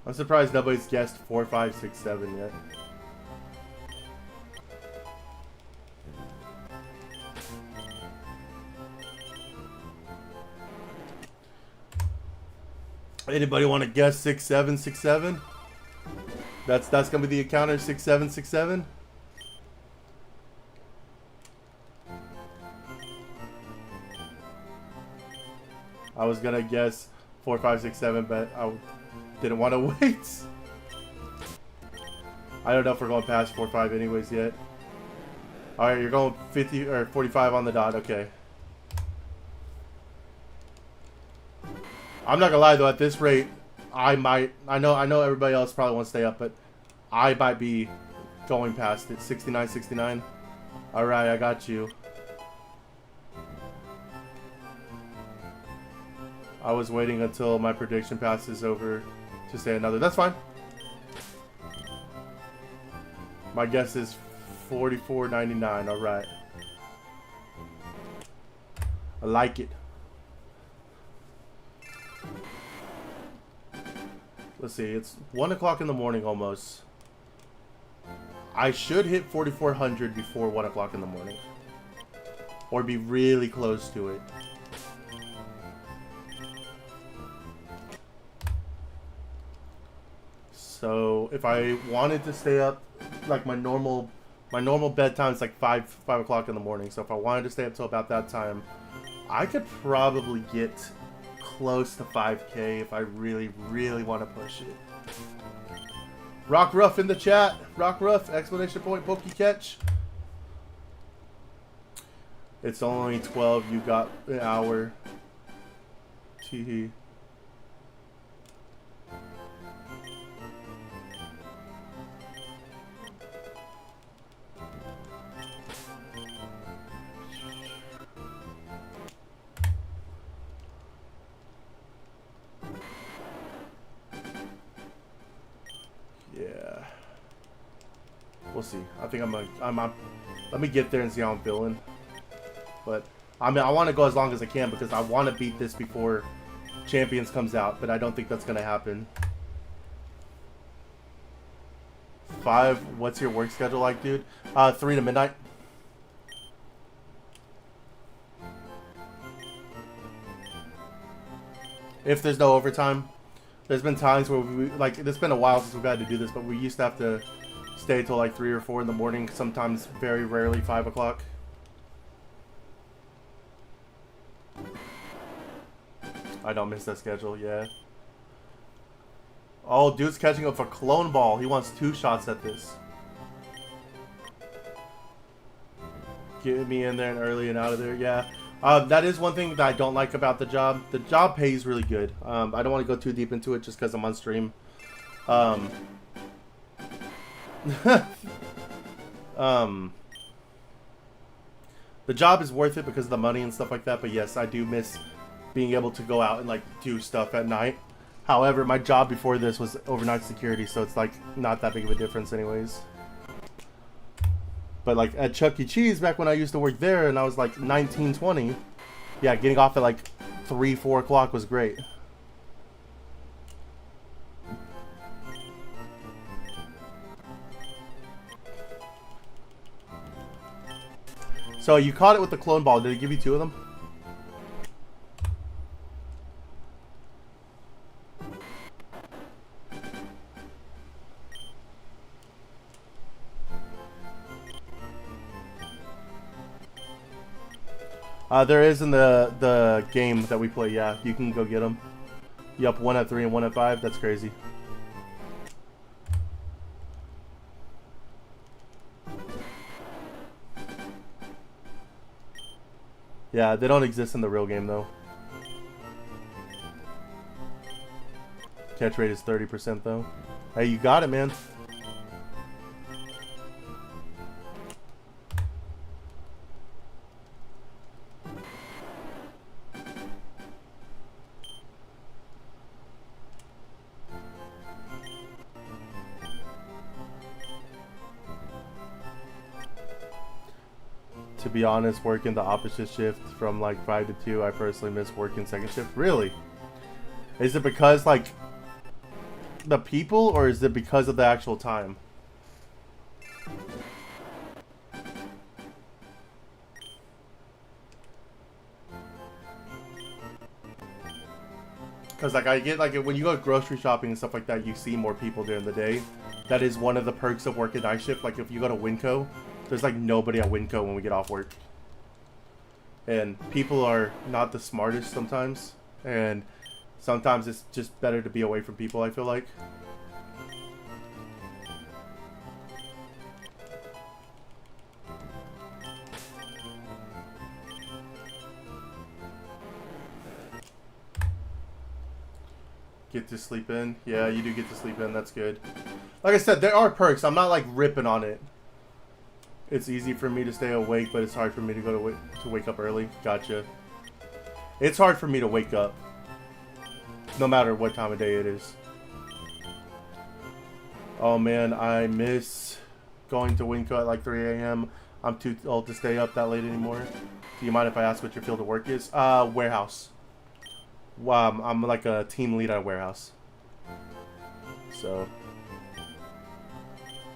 I'm surprised nobody's guessed 4, 5, 6, 7 yet. Anybody want to guess 6, 7, 6, 7? That's gonna be the encounter 6, 7, 6, 7. I was gonna guess 4, 5, 6, 7, but I didn't want to wait. I don't know if we're going past 4, 5 anyways yet. Alright, you're going 50 or 45 on the dot, okay. I'm not gonna lie though, at this rate, I know everybody else probably won't stay up, but I might be going past it. 69, 69. All right, I got you. I was waiting until my prediction passes over to say another. That's fine. My guess is 44.99. All right. I like it. Let's see. It's 1 o'clock in the morning almost. I should hit 4,400 before 1 o'clock in the morning. Or be really close to it. So if I wanted to stay up, like my normal bedtime is like 5 o'clock in the morning. So if I wanted to stay up till about that time, I could probably get close to 5K if I really, really want to push it. Rock Ruff in the chat. Rock Ruff, exclamation point, pokey catch. It's only 12. You got an hour. Teehee. Yeah. We'll see. I think let me get there and see how I'm feeling. But I mean, I want to go as long as I can because I want to beat this before Champions comes out, but I don't think that's gonna happen. 5. What's your work schedule like, dude? 3 to midnight. If there's no overtime. There's been times where it's been a while since we've had to do this, but we used to have to stay till like 3 or 4 in the morning, sometimes very rarely 5 o'clock. I don't miss that schedule, yeah. Oh, dude's catching up for Clone Ball. He wants 2 shots at this. Get me in there and early and out of there, yeah. That is one thing that I don't like about the job. The job pays really good. I don't want to go too deep into it just because I'm on stream. The job is worth it because of the money and stuff like that. But yes, I do miss being able to go out and like do stuff at night. However, my job before this was overnight security, so it's like not that big of a difference anyways. But like at Chuck E. Cheese back when I used to work there and I was like 19, 20, yeah, getting off at like 3, 4 o'clock was great. So you caught it with the clone ball. Did it give you 2 of them? There is in the game that we play, yeah. You can go get them. Yup, 1 at 3 and 1 at 5. That's crazy. Yeah, they don't exist in the real game, though. Catch rate is 30%, though. Hey, you got it, man. To be honest, working the opposite shift from like 5 to 2, I personally miss working second shift. Really? Is it because like the people, or is it because of the actual time? Because like I get like when you go grocery shopping and stuff like that, you see more people during the day. That is one of the perks of working night shift. Like if you go to Winco, there's like nobody at Winco when we get off work. And people are not the smartest sometimes. And sometimes it's just better to be away from people, I feel like. Get to sleep in. Yeah, you do get to sleep in. That's good. Like I said, there are perks. I'm not like ripping on it. It's easy for me to stay awake, but it's hard for me to go to wake up early. Gotcha. It's hard for me to wake up, no matter what time of day it is. Oh man, I miss going to Winco at like 3 a.m. I'm too old to stay up that late anymore. Do you mind if I ask what your field of work is? Warehouse. Wow, I'm like a team lead at a warehouse. So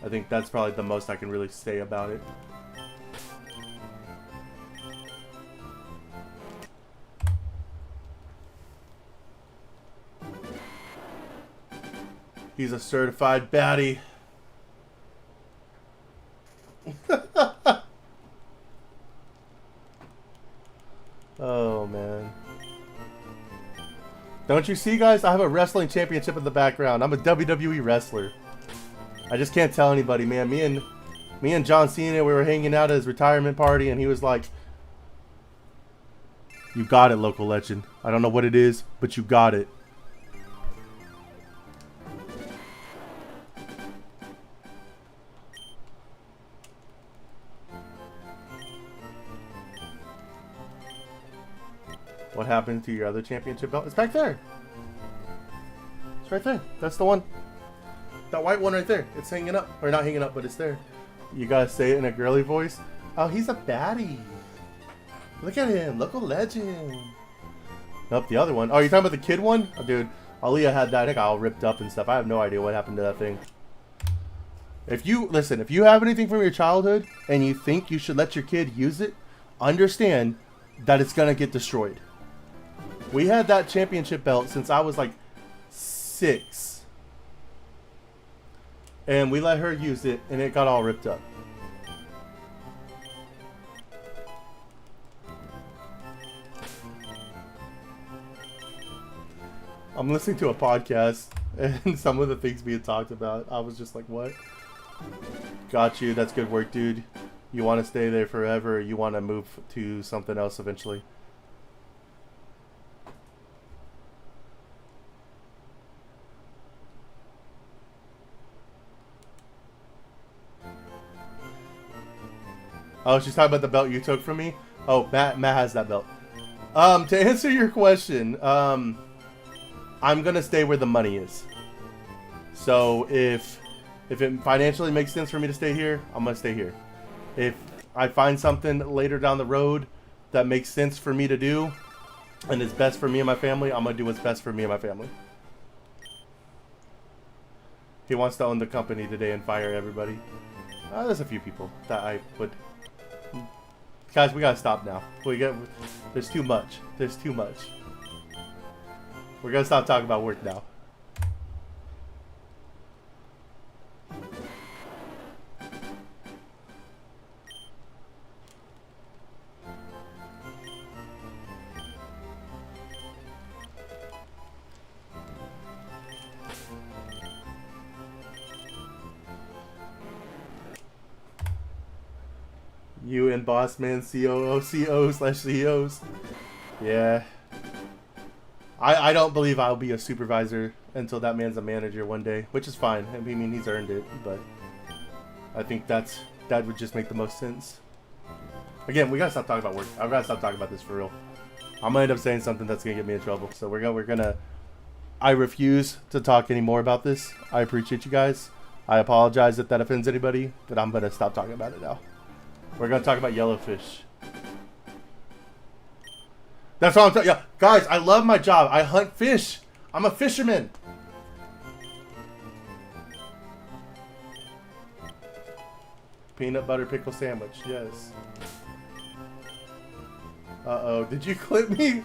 I think that's probably the most I can really say about it. He's a certified baddie. Oh, man. Don't you see, guys? I have a wrestling championship in the background. I'm a WWE wrestler. I just can't tell anybody, man. Me and John Cena, we were hanging out at his retirement party, and he was like, "You got it, local legend. I don't know what it is, but you got it." What happened to your other championship belt? It's back there. It's right there. That's the one. That white one right there. It's hanging up. Or not hanging up, but it's there. You gotta say it in a girly voice. Oh, he's a baddie. Look at him. Local legend. Nope, the other one. Oh, you're talking about the kid one? Oh, dude, Aaliyah had that. I got all ripped up and stuff. I have no idea what happened to that thing. If you, listen, if you have anything from your childhood and you think you should let your kid use it, understand that it's gonna get destroyed. We had that championship belt since I was like 6. And we let her use it and it got all ripped up. I'm listening to a podcast and some of the things being talked about, I was just like, what? Got you. That's good work, dude. You want to stay there forever or you want to move to something else eventually? Oh, she's talking about the belt you took from me? Oh, Matt has that belt. To answer your question, I'm gonna stay where the money is. So if it financially makes sense for me to stay here, I'm gonna stay here. If I find something later down the road that makes sense for me to do and is best for me and my family, I'm gonna do what's best for me and my family. He wants to own the company today and fire everybody. There's a few people that I would. Guys, we gotta stop now. There's too much. There's too much. We're gonna stop talking about work now. You and boss man, COO/CEOs. Yeah. I don't believe I'll be a supervisor until that man's a manager one day, which is fine. I mean, he's earned it, but I think that would just make the most sense. Again, we gotta stop talking about work. I've gotta stop talking about this for real. I'm gonna end up saying something that's gonna get me in trouble. So we're gonna. I refuse to talk anymore about this. I appreciate you guys. I apologize if that offends anybody, but I'm gonna stop talking about it now. We're gonna talk about yellowfish. That's all I'm talking. Yeah, guys, I love my job. I hunt fish. I'm a fisherman. Peanut butter pickle sandwich. Yes. Uh-oh. Did you clip me?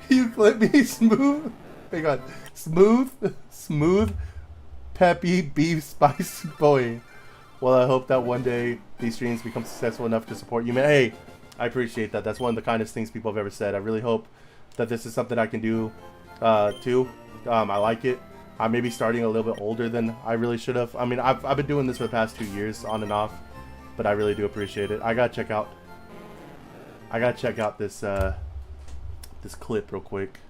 You clip me smooth? Hang on. Smooth, peppy beef spice boy. Well, I hope that one day these streams become successful enough to support you, man. Hey, I appreciate that. That's one of the kindest things people have ever said. I really hope that this is something I can do, too. I like it. I may be starting a little bit older than I really should have. I mean, I've been doing this for the past 2 years, on and off, but I really do appreciate it. I gotta check out this this clip real quick.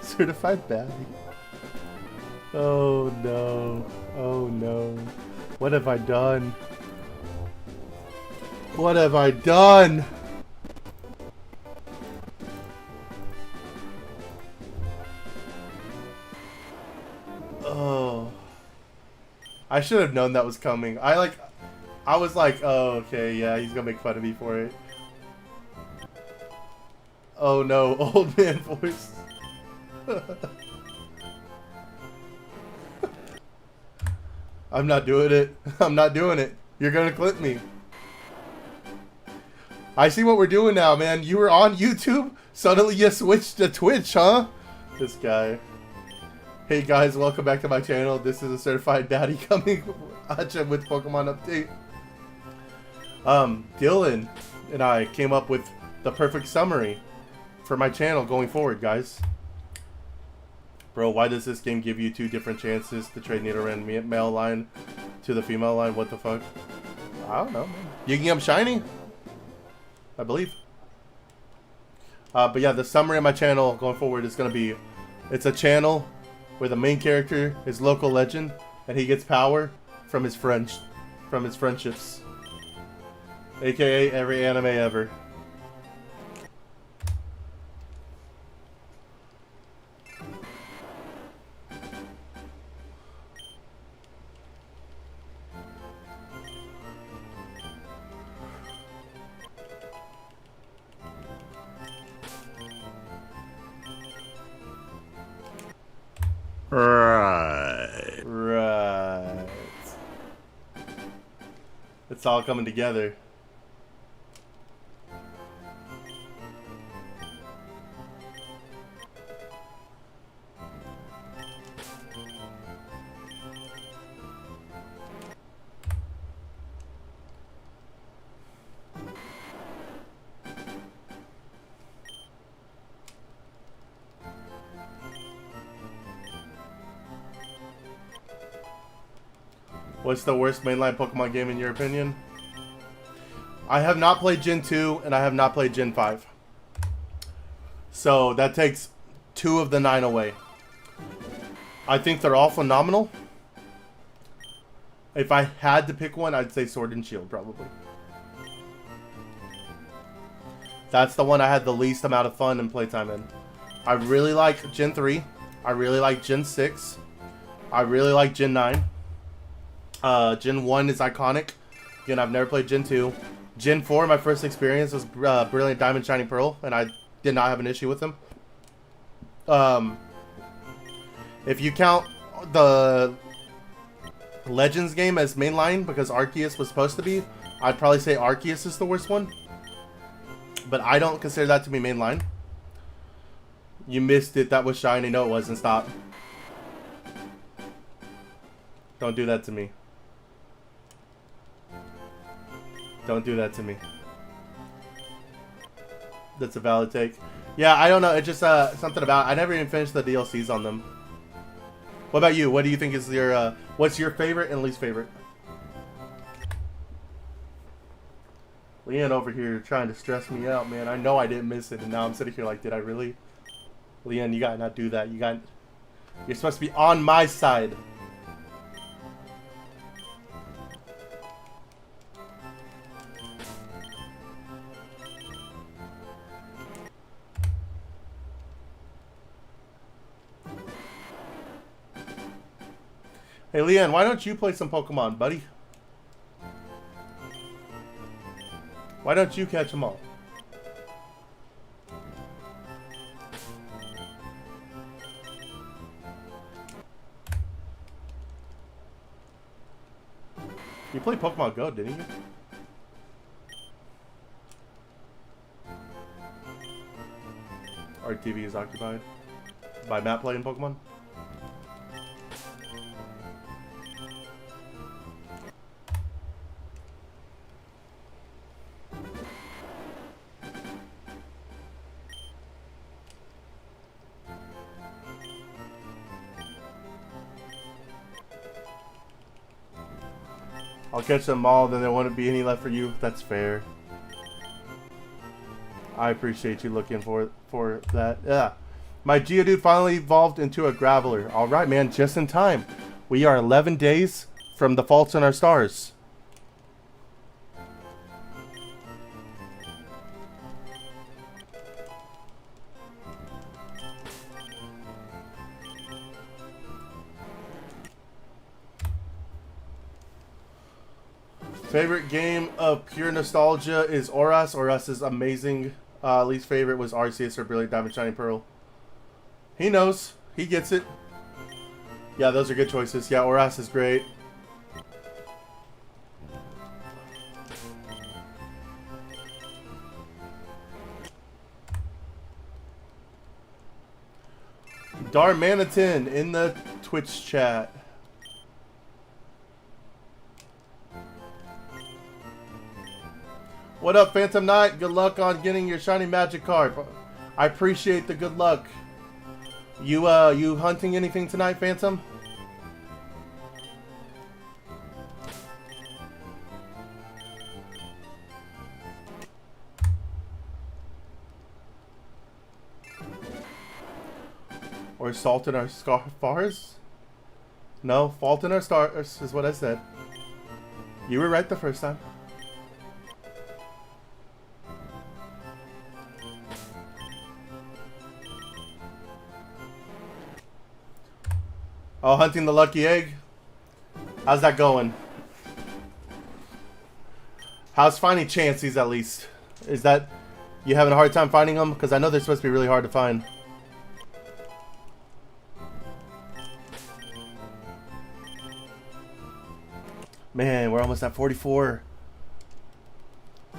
Certified baddie. Oh no. Oh no. What have I done? What have I done? Oh. I should have known that was coming. I was like, oh, okay, yeah, he's gonna make fun of me for it. Oh no, old man voice. I'm not doing it. I'm not doing it. You're gonna clip me. I see what we're doing now, man. You were on YouTube, suddenly you switched to Twitch, huh? This guy. Hey guys, welcome back to my channel. This is a certified daddy coming at you with Pokemon update. Dylan and I came up with the perfect summary for my channel going forward, guys. Bro, why does this game give you 2 different chances to trade Nidoran male line to the female line? What the fuck? I don't know, man. You can get them shiny? I believe. But yeah, the summary of my channel going forward is going to be, it's a channel where the main character is local legend and he gets power from his friendships. AKA every anime ever. Right. Right. It's all coming together. What's the worst mainline Pokemon game in your opinion? I have not played Gen 2 and I have not played Gen 5. So that takes 2 of the 9 away. I think they're all phenomenal. If I had to pick one, I'd say Sword and Shield probably. That's the one I had the least amount of fun and playtime in. I really like Gen 3. I really like Gen 6. I really like Gen 9. Gen 1 is iconic. Again, I've never played Gen 2. Gen 4, my first experience was Brilliant Diamond Shining Pearl, and I did not have an issue with them. If you count the Legends game as mainline, because Arceus was supposed to be, I'd probably say Arceus is the worst one. But I don't consider that to be mainline. You missed it. That was shiny. No, it wasn't. Stop. Don't do that to me. Don't do that to me. That's a valid take. Yeah, I don't know. It's just something about... I never even finished the DLCs on them. What about you? What do you think is your... what's your favorite and least favorite? Leanne over here trying to stress me out, man. I know I didn't miss it, and now I'm sitting here like, did I really? Leanne, you gotta not do that. You're supposed to be on my side. Hey, Leanne, why don't you play some Pokemon, buddy? Why don't you catch them all? You played Pokemon Go, didn't you? Our TV is occupied by Matt playing Pokemon. I'll catch them all, then there won't be any left for you. That's fair. I appreciate you looking for that. Yeah. My Geodude finally evolved into a Graveler. Alright, man, just in time. We are 11 days from the Faults in Our Stars. Favorite game of pure nostalgia is Oras. Oras is amazing. Least favorite was Arceus or Brilliant Diamond Shining Pearl. He knows. He gets it. Yeah, those are good choices. Yeah, Oras is great. Darmanitin in the Twitch chat. What up, Phantom Knight? Good luck on getting your shiny Magikarp. I appreciate the good luck. You hunting anything tonight, Phantom? Or salt in our stars? No, fault in our stars is what I said. You were right the first time. Oh, hunting the lucky egg. How's that going? How's finding Chanseys at least? Is that you having a hard time finding them? Because I know they're supposed to be really hard to find. Man, we're almost at 44.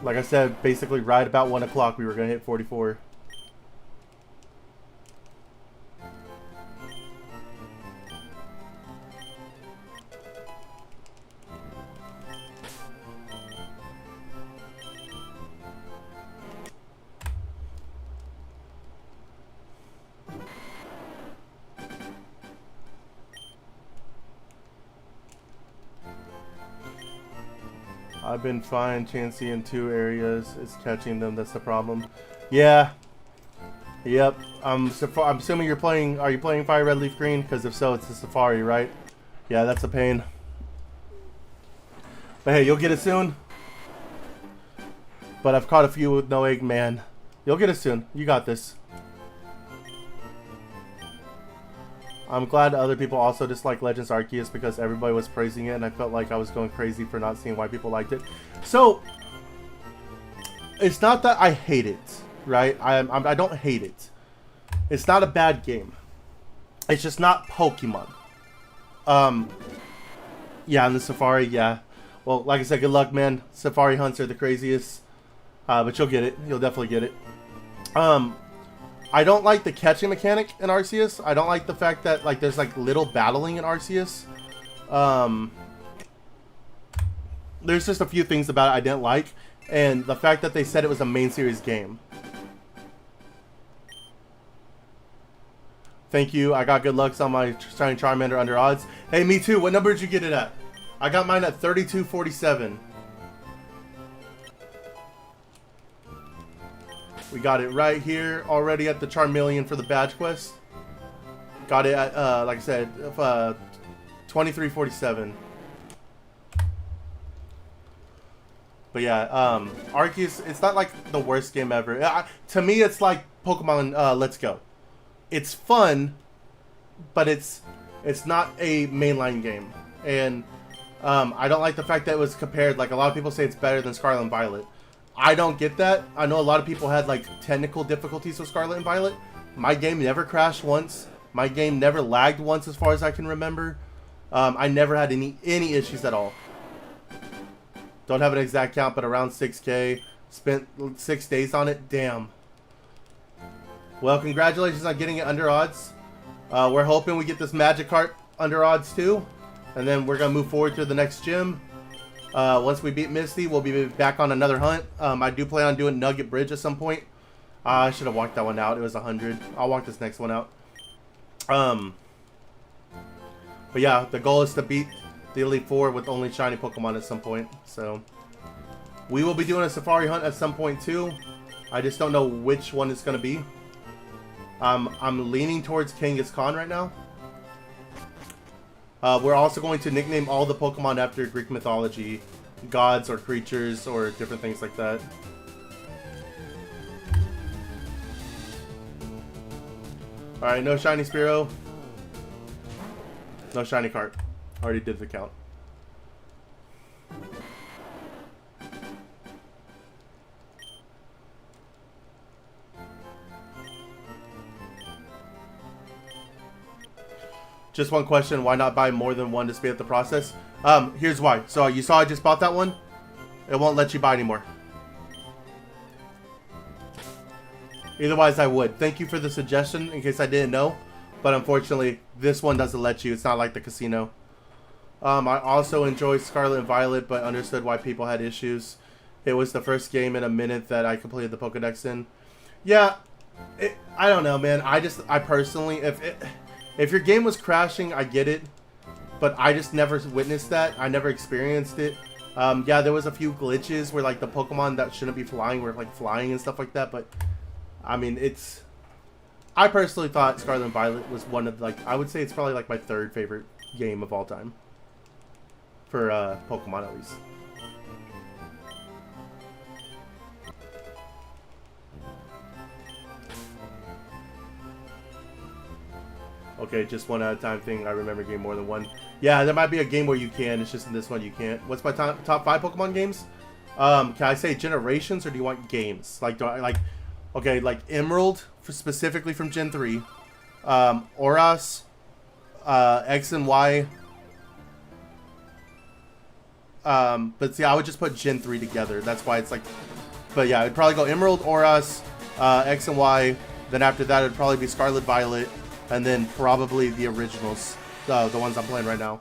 Like I said, basically right about 1 o'clock we were going to hit 44. I've been fine, Chansey, in 2 areas. It's catching them, that's the problem. Yeah. Yep. I'm assuming you're playing, are you playing Fire Red Leaf Green? Because if so, it's the Safari, right? Yeah, that's a pain. But hey, you'll get it soon. But I've caught a few with no egg, man. You'll get it soon. You got this. I'm glad other people also dislike Legends Arceus because everybody was praising it and I felt like I was going crazy for not seeing why people liked it. So, it's not that I hate it, right? I don't hate it. It's not a bad game. It's just not Pokemon. Yeah, in the Safari, yeah. Well, like I said, good luck, man. Safari hunts are the craziest. But you'll get it. You'll definitely get it. I don't like the catching mechanic in Arceus. I don't like the fact that like there's like little battling in Arceus. There's just a few things about it I didn't like, and the fact that they said it was a main series game. Thank you. I got good lucks on my Shining Charmander under odds. Hey, me too. What number did you get it at? I got mine at 3247. We got it right here already at the Charmeleon for the badge quest. Got it at, like I said, 2347. But yeah, Arceus, it's not like the worst game ever. To me, it's like Pokemon Let's Go. It's fun, but it's not a mainline game. And I don't like the fact that it was compared, like a lot of people say it's better than Scarlet and Violet. I don't get that. I know a lot of people had like technical difficulties with Scarlet and Violet. My game never crashed once. My game never lagged once as far as I can remember. I never had any issues at all. Don't have an exact count, but around 6K. Spent 6 days on it. Damn. Well, congratulations on getting it under odds. We're hoping we get this Magikarp under odds too. And then we're going to move forward to the next gym. Once we beat Misty, we'll be back on another hunt. I do plan on doing Nugget Bridge at some point. I should have walked that one out. It was 100. I'll walk this next one out. But yeah, the goal is to beat the Elite Four with only shiny Pokemon at some point. So we will be doing a Safari hunt at some point too. I just don't know which one it's going to be. I'm leaning towards Genghis Khan right now. We're also going to nickname all the Pokemon after Greek mythology, gods or creatures or different things like that. Alright, no shiny Spearow. No shiny cart. Already did the count. Just one question, why not buy more than one to speed up the process? Here's why. So you saw I just bought that one. It won't let you buy anymore. Otherwise I would. Thank you for the suggestion in case I didn't know. But unfortunately, this one doesn't let you. It's not like the casino. I also enjoyed Scarlet and Violet, but understood why people had issues. It was the first game in a minute that I completed the Pokedex in. Yeah, I don't know, man. I personally, if your game was crashing, I get it. But I just never witnessed that. I never experienced it. Yeah, there was a few glitches where like the Pokemon that shouldn't be flying were like flying and stuff like that. But I mean, I personally thought Scarlet and Violet was one of like, I would say it's probably like my third favorite game of all time. For Pokemon at least. Okay, just one at a time thing. I remember getting more than one. Yeah, there might be a game where you can. It's just in this one you can't. What's my top 5 Pokemon games? Can I say generations or do you want games? Like, okay, like Emerald, specifically from Gen 3. Oras, X and Y. But see, I would just put Gen 3 together. That's why it's like... But yeah, it'd probably go Emerald, Oras, X and Y. Then after that, it'd probably be Scarlet, Violet. And then probably the originals. The ones I'm playing right now.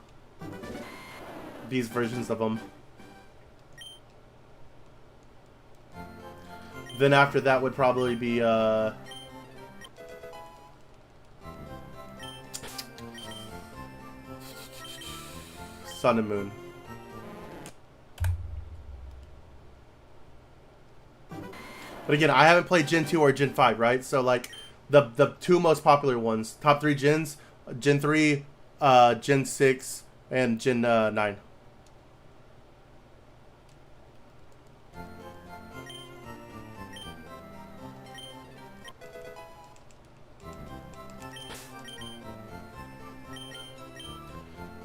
These versions of them. Then after that would probably be... Sun and Moon. But again, I haven't played Gen 2 or Gen 5, right? So like the two most popular ones, top 3 gens, Gen 3, Gen 6, and Gen 9.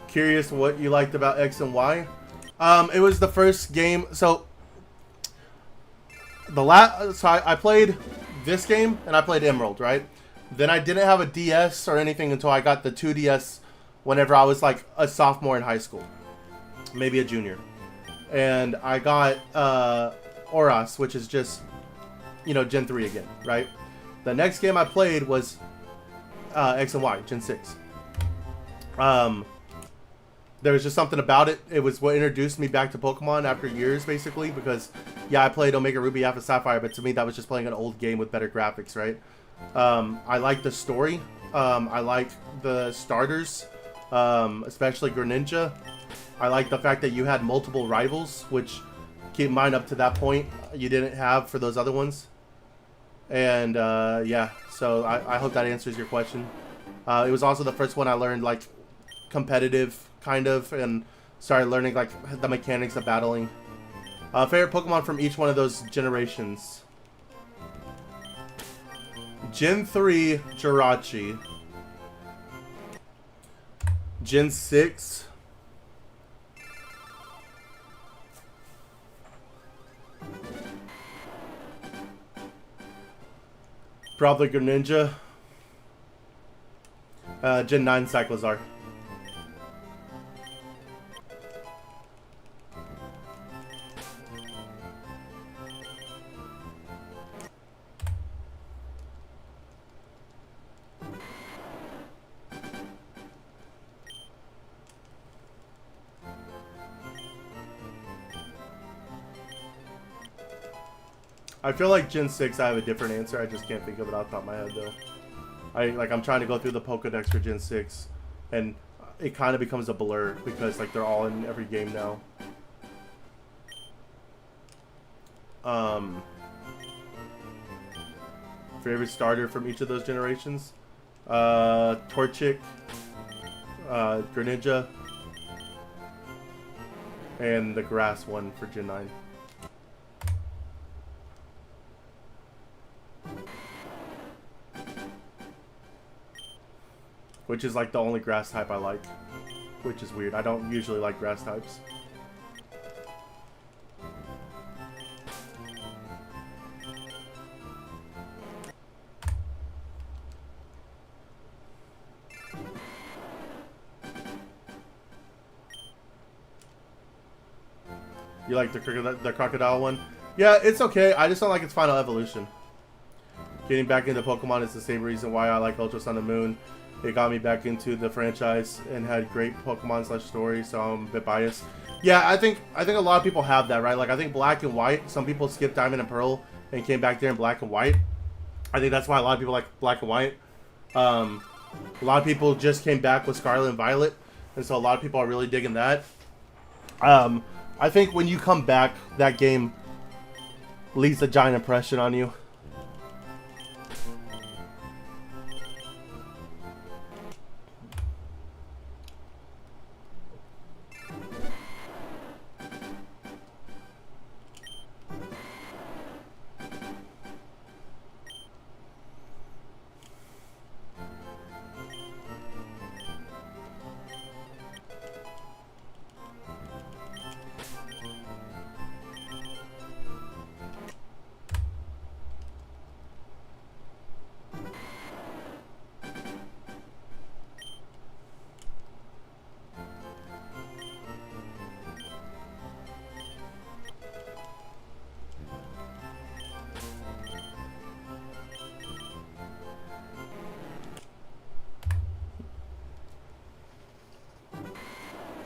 Curious what you liked about X and Y. It was the first game, so I played this game and I played Emerald, right? Then I didn't have a DS or anything until I got the 2DS whenever I was like a sophomore in high school, maybe a junior, and I got Oras, which is just, you know, Gen 3 again, right? The next game I played was X and Y, Gen 6. There was just something about it. It was what introduced me back to Pokemon after years, basically, because, yeah, I played Omega Ruby, Alpha Sapphire, but to me, that was just playing an old game with better graphics, right? I like the story. I like the starters, especially Greninja. I like the fact that you had multiple rivals, which, keep in mind, up to that point, you didn't have for those other ones. And, yeah, so I hope that answers your question. It was also the first one I learned, like, competitive, kind of, and started learning like the mechanics of battling. Favorite Pokemon from each one of those generations. Gen 3, Jirachi. Gen 6. Probably Greninja. Gen 9, Cyclizar. I feel like Gen 6 I have a different answer. I just can't think of it off the top of my head though. I'm trying to go through the Pokedex for Gen 6 and it kind of becomes a blur because like they're all in every game now. favorite starter from each of those generations. Torchic, Greninja, and the grass one for Gen 9. Which is like the only grass type I like. Which is weird. I don't usually like grass types. You like the crocodile one? Yeah, it's okay. I just don't like its final evolution. Getting back into Pokemon is the same reason why I like Ultra Sun and Moon. It got me back into the franchise and had great Pokemon / story, so I'm a bit biased. Yeah, I think a lot of people have that, right? Like, I think Black and White, some people skipped Diamond and Pearl and came back there in Black and White. I think that's why a lot of people like Black and White. A lot of people just came back with Scarlet and Violet, and so a lot of people are really digging that. I think when you come back, that game leaves a giant impression on you.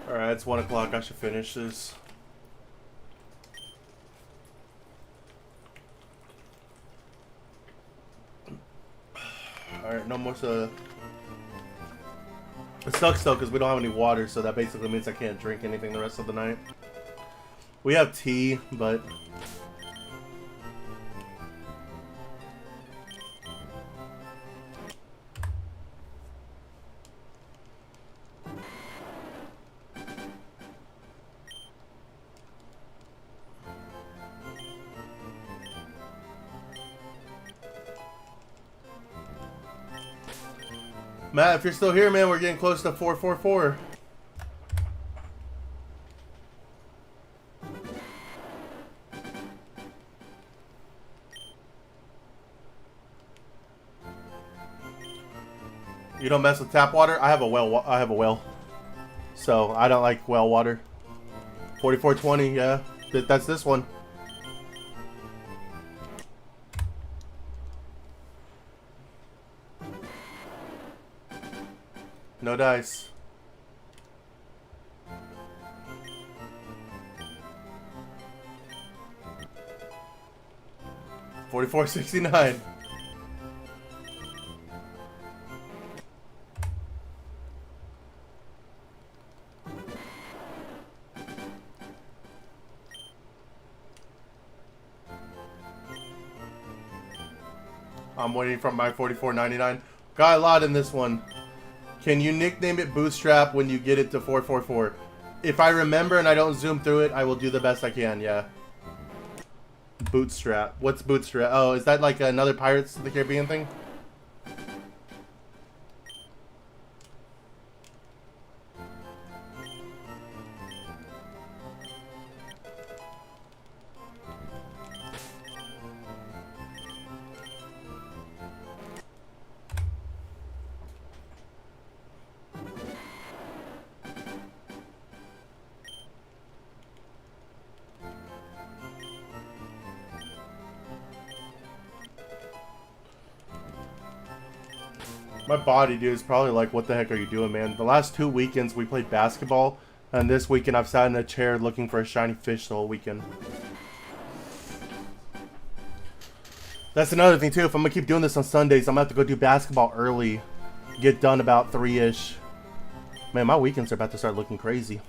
Alright, it's 1 o'clock. I should finish this. Alright, no more soda. It sucks though because we don't have any water, so that basically means I can't drink anything the rest of the night. We have tea, but... Matt, if you're still here, man, we're getting close to 444. You don't mess with tap water? I have a well. I have a well, so I don't like well water. 4420, yeah, that's this one. No dice. $44.69. I'm waiting for my $44.99. Got a lot in this one. Can you nickname it Bootstrap when you get it to 444? If I remember and I don't zoom through it, I will do the best I can, yeah. Bootstrap. What's Bootstrap? Oh, is that like another Pirates of the Caribbean thing? My body, dude, is probably like, what the heck are you doing, man? The last 2 weekends we played basketball, and this weekend I've sat in a chair looking for a shiny fish the whole weekend. That's another thing, too. If I'm going to keep doing this on Sundays, I'm going to have to go do basketball early. Get done about 3-ish. Man, my weekends are about to start looking crazy.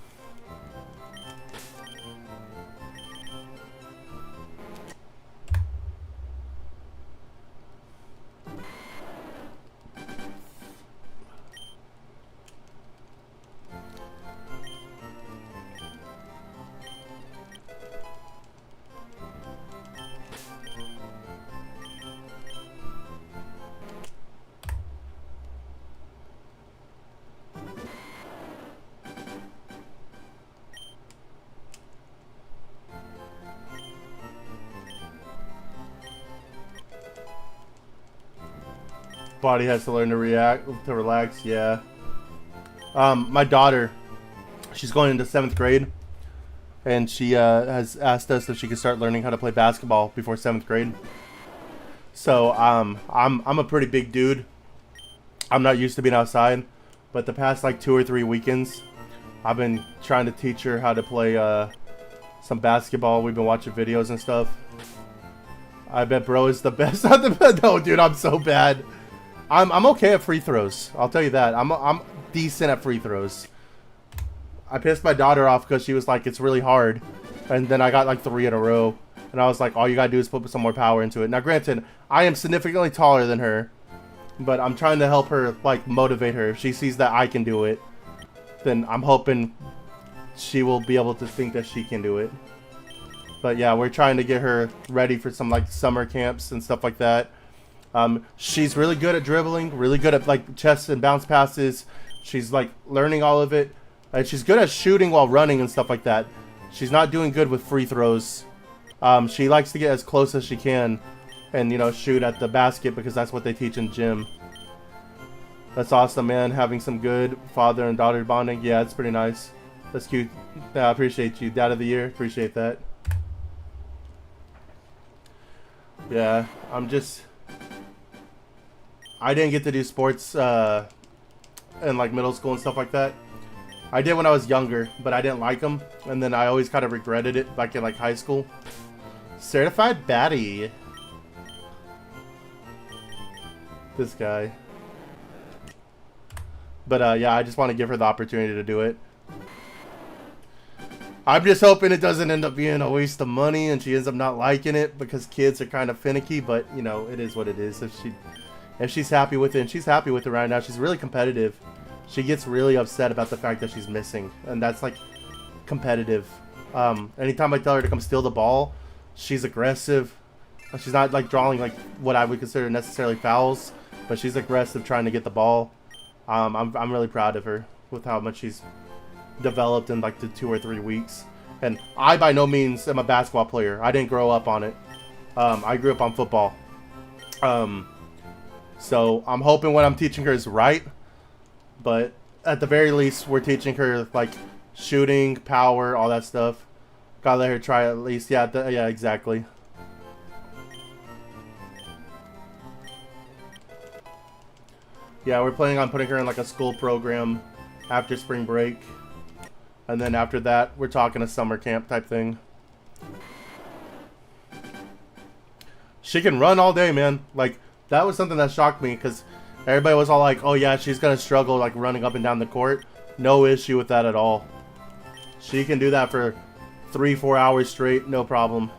Body has to learn to relax. Yeah. My daughter, she's going into 7th grade, and she has asked us if she could start learning how to play basketball before 7th grade. So I'm a pretty big dude. I'm not used to being outside, but the past like 2 or 3 weekends, I've been trying to teach her how to play some basketball. We've been watching videos and stuff. I bet bro is the best at the no, dude, I'm so bad. I'm okay at free throws. I'll tell you that. I'm decent at free throws. I pissed my daughter off because she was like, it's really hard. And then I got like 3 in a row. And I was like, all you gotta do is put some more power into it. Now granted, I am significantly taller than her, but I'm trying to help her, like, motivate her. If she sees that I can do it, then I'm hoping she will be able to think that she can do it. But yeah, we're trying to get her ready for some like summer camps and stuff like that. She's really good at dribbling, really good at like chest and bounce passes. She's like learning all of it. And she's good at shooting while running and stuff like that. She's not doing good with free throws. She likes to get as close as she can and, you know, shoot at the basket because that's what they teach in gym. That's awesome, man. Having some good father and daughter bonding. Yeah, it's pretty nice. That's cute. Yeah, I appreciate you. Dad of the year. Appreciate that. Yeah, I didn't get to do sports in like middle school and stuff like that. I did when I was younger, but I didn't like them. And then I always kind of regretted it back in like high school. Certified baddie. This guy. But yeah, I just want to give her the opportunity to do it. I'm just hoping it doesn't end up being a waste of money and she ends up not liking it because kids are kind of finicky, but you know, it is what it is. If she's happy with it, and she's happy with it right now, she's really competitive. She gets really upset about the fact that she's missing, and that's like competitive. Anytime I tell her to come steal the ball, she's aggressive. She's not like drawing like what I would consider necessarily fouls, but she's aggressive trying to get the ball. I'm really proud of her with how much she's developed in like the 2 or 3 weeks. And I by no means am a basketball player. I didn't grow up on it. I grew up on football. So I'm hoping what I'm teaching her is right. But at the very least, we're teaching her like shooting, power, all that stuff. Gotta let her try at least. Yeah, yeah, exactly. Yeah, we're planning on putting her in like a school program after spring break. And then after that, we're talking a summer camp type thing. She can run all day, man. Like, that was something that shocked me because everybody was all like, oh yeah, she's going to struggle like running up and down the court. No issue with that at all. She can do that for 3-4 hours straight, no problem.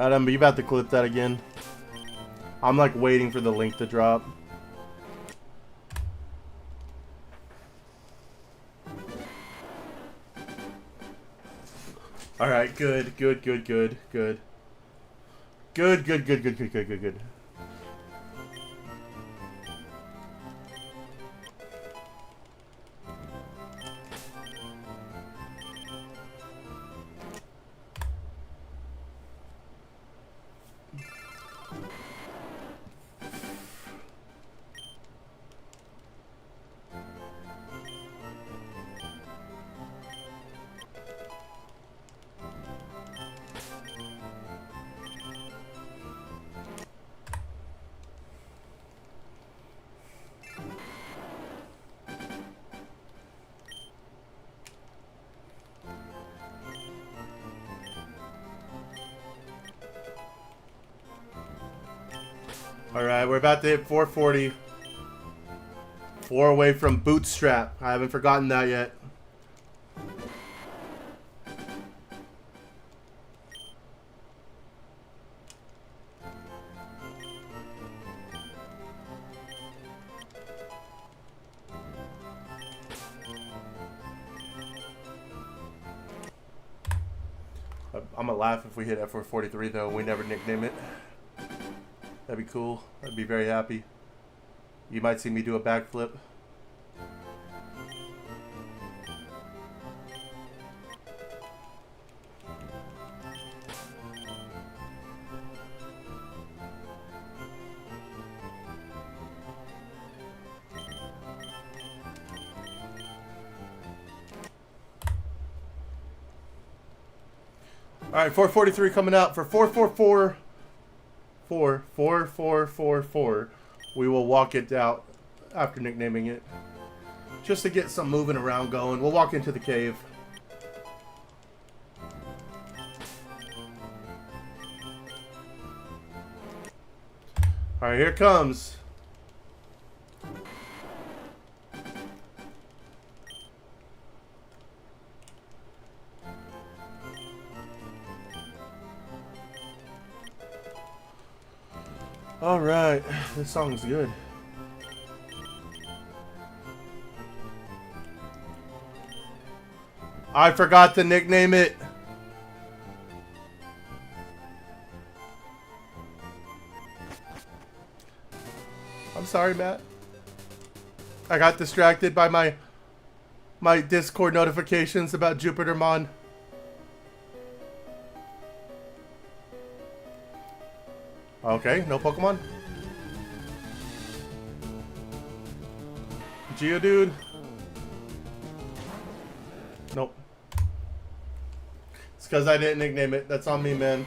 Adam, but you about to clip that again? I'm like waiting for the link to drop. Alright, good. Good. Alright, we're about to hit 440. 4 away from Bootstrap. I haven't forgotten that yet. I'm gonna laugh if we hit F443 though and we never nickname it. That'd be cool. I'd be very happy. You might see me do a backflip. All right, 443 coming out for 444. We will walk it out after nicknaming it, just to get some moving around going. We'll walk into the cave. All right, here it comes. All right, this song's good. I forgot to nickname it. I'm sorry, Matt. I got distracted by my Discord notifications about Jupitermon. Okay, no Pokemon. Geodude. Nope. It's because I didn't nickname it. That's on me, man.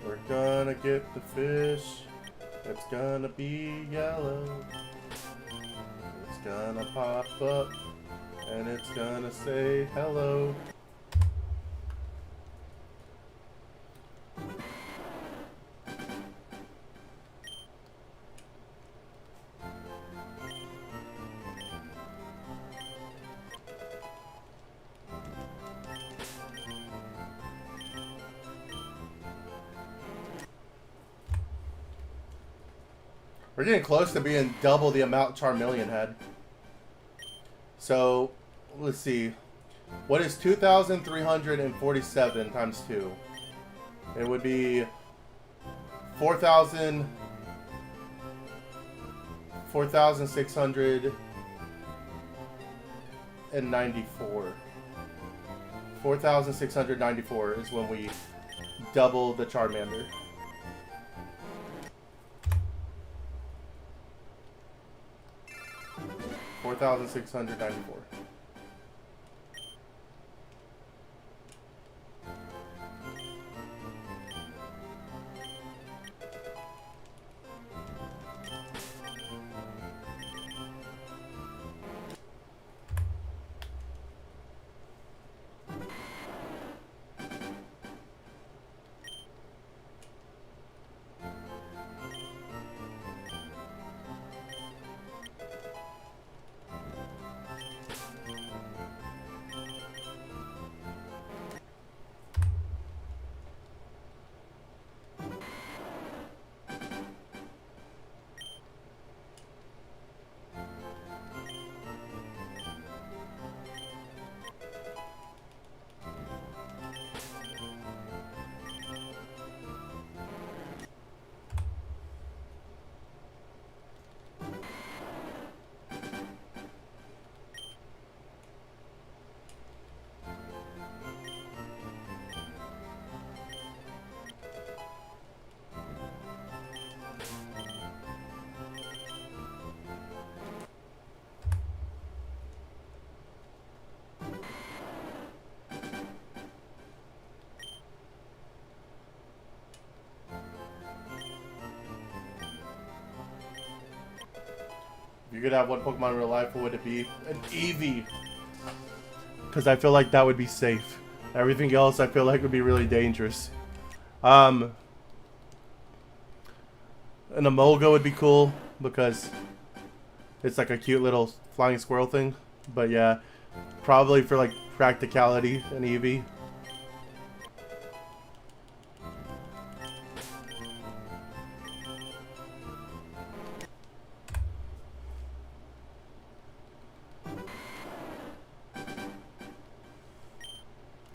We're gonna get the fish. It's gonna be yellow. It's gonna pop up. And it's gonna say hello. We're getting close to being double the amount Charmeleon had. So, let's see. What is 2,347 times 2? It would be 4,694. 4,694 is when we double the Charmander. $4,694. If you could have one Pokemon in real life, what would it be? An Eevee. Because I feel like that would be safe. Everything else I feel like would be really dangerous. An Emolga would be cool because it's like a cute little flying squirrel thing. But yeah, probably for like practicality, an Eevee.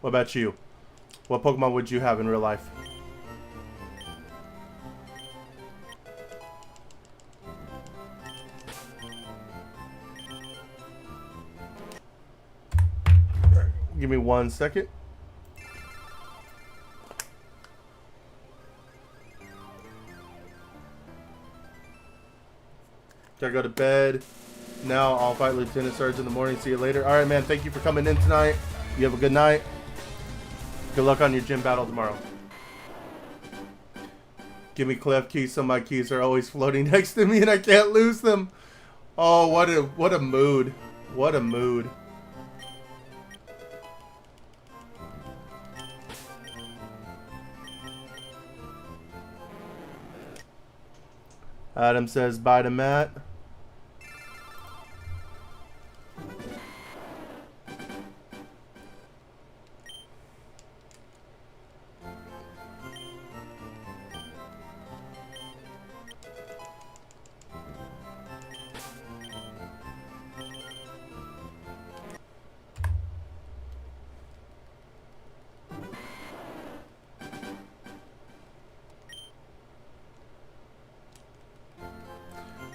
What about you? What Pokemon would you have in real life? Give me 1 second. Gotta go to bed. Now I'll fight Lieutenant Sarge in the morning. See you later. Alright, man. Thank you for coming in tonight. You have a good night. Good luck on your gym battle tomorrow. Give me Clef keys. Some of my keys are always floating next to me and I can't lose them. Oh, what a mood. What a mood. Adam says bye to Matt.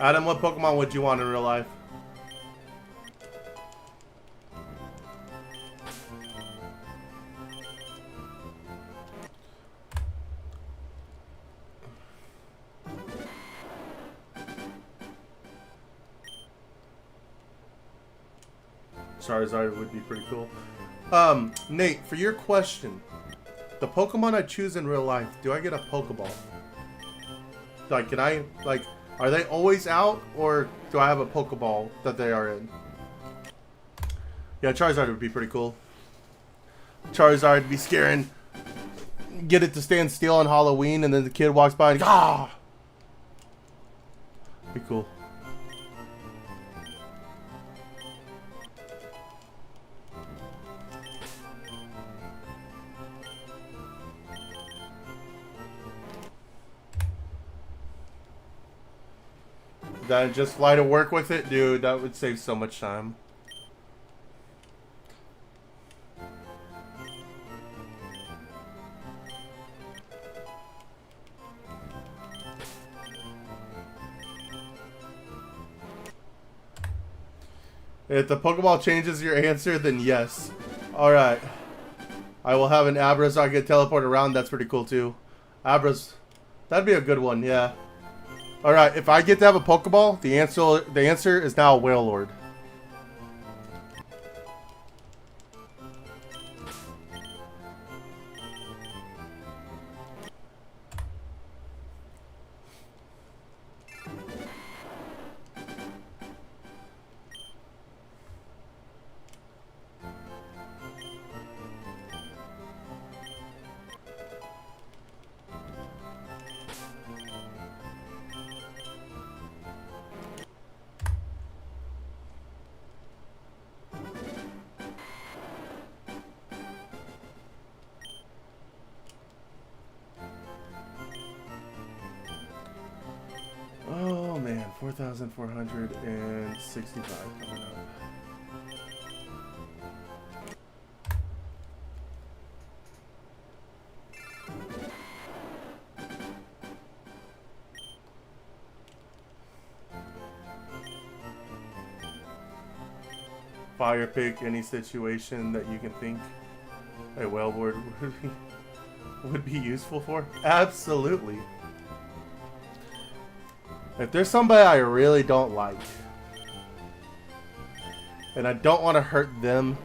Adam, what Pokemon would you want in real life? Charizard would be pretty cool. Nate, for your question, the Pokemon I choose in real life, do I get a Pokeball? Like, can I, like, are they always out, or do I have a Pokeball that they are in? Yeah, Charizard would be pretty cool. Charizard would be scaring. Get it to stand still on Halloween, and then the kid walks by and ah! Be cool. Then just fly to work with it? Dude, that would save so much time. If the Pokeball changes your answer, then yes. Alright. I will have an Abra so I can teleport around. That's pretty cool too. Abras. That'd be a good one, yeah. Alright, if I get to have a Pokeball, the answer is now a Wailord. Oh man, 4,465 coming up. Fire pick any situation that you can think a Wailord would be useful for. Absolutely. If there's somebody I really don't like, and I don't want to hurt them,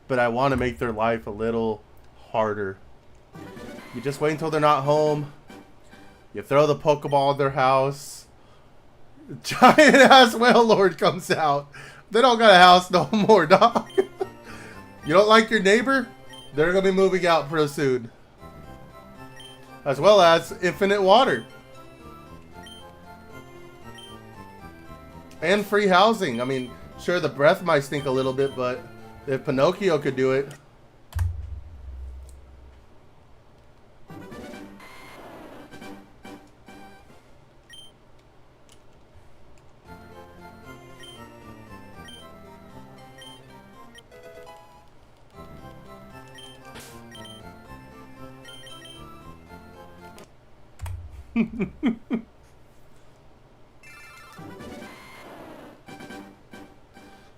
but I want to make their life a little harder, you just wait until they're not home, you throw the Pokeball at their house, Giant ass whale lord comes out. They don't got a house no more, dog. You don't like your neighbor? They're gonna be moving out pretty soon. As well as infinite water. And free housing. I mean, sure, the breath might stink a little bit, but if Pinocchio could do it.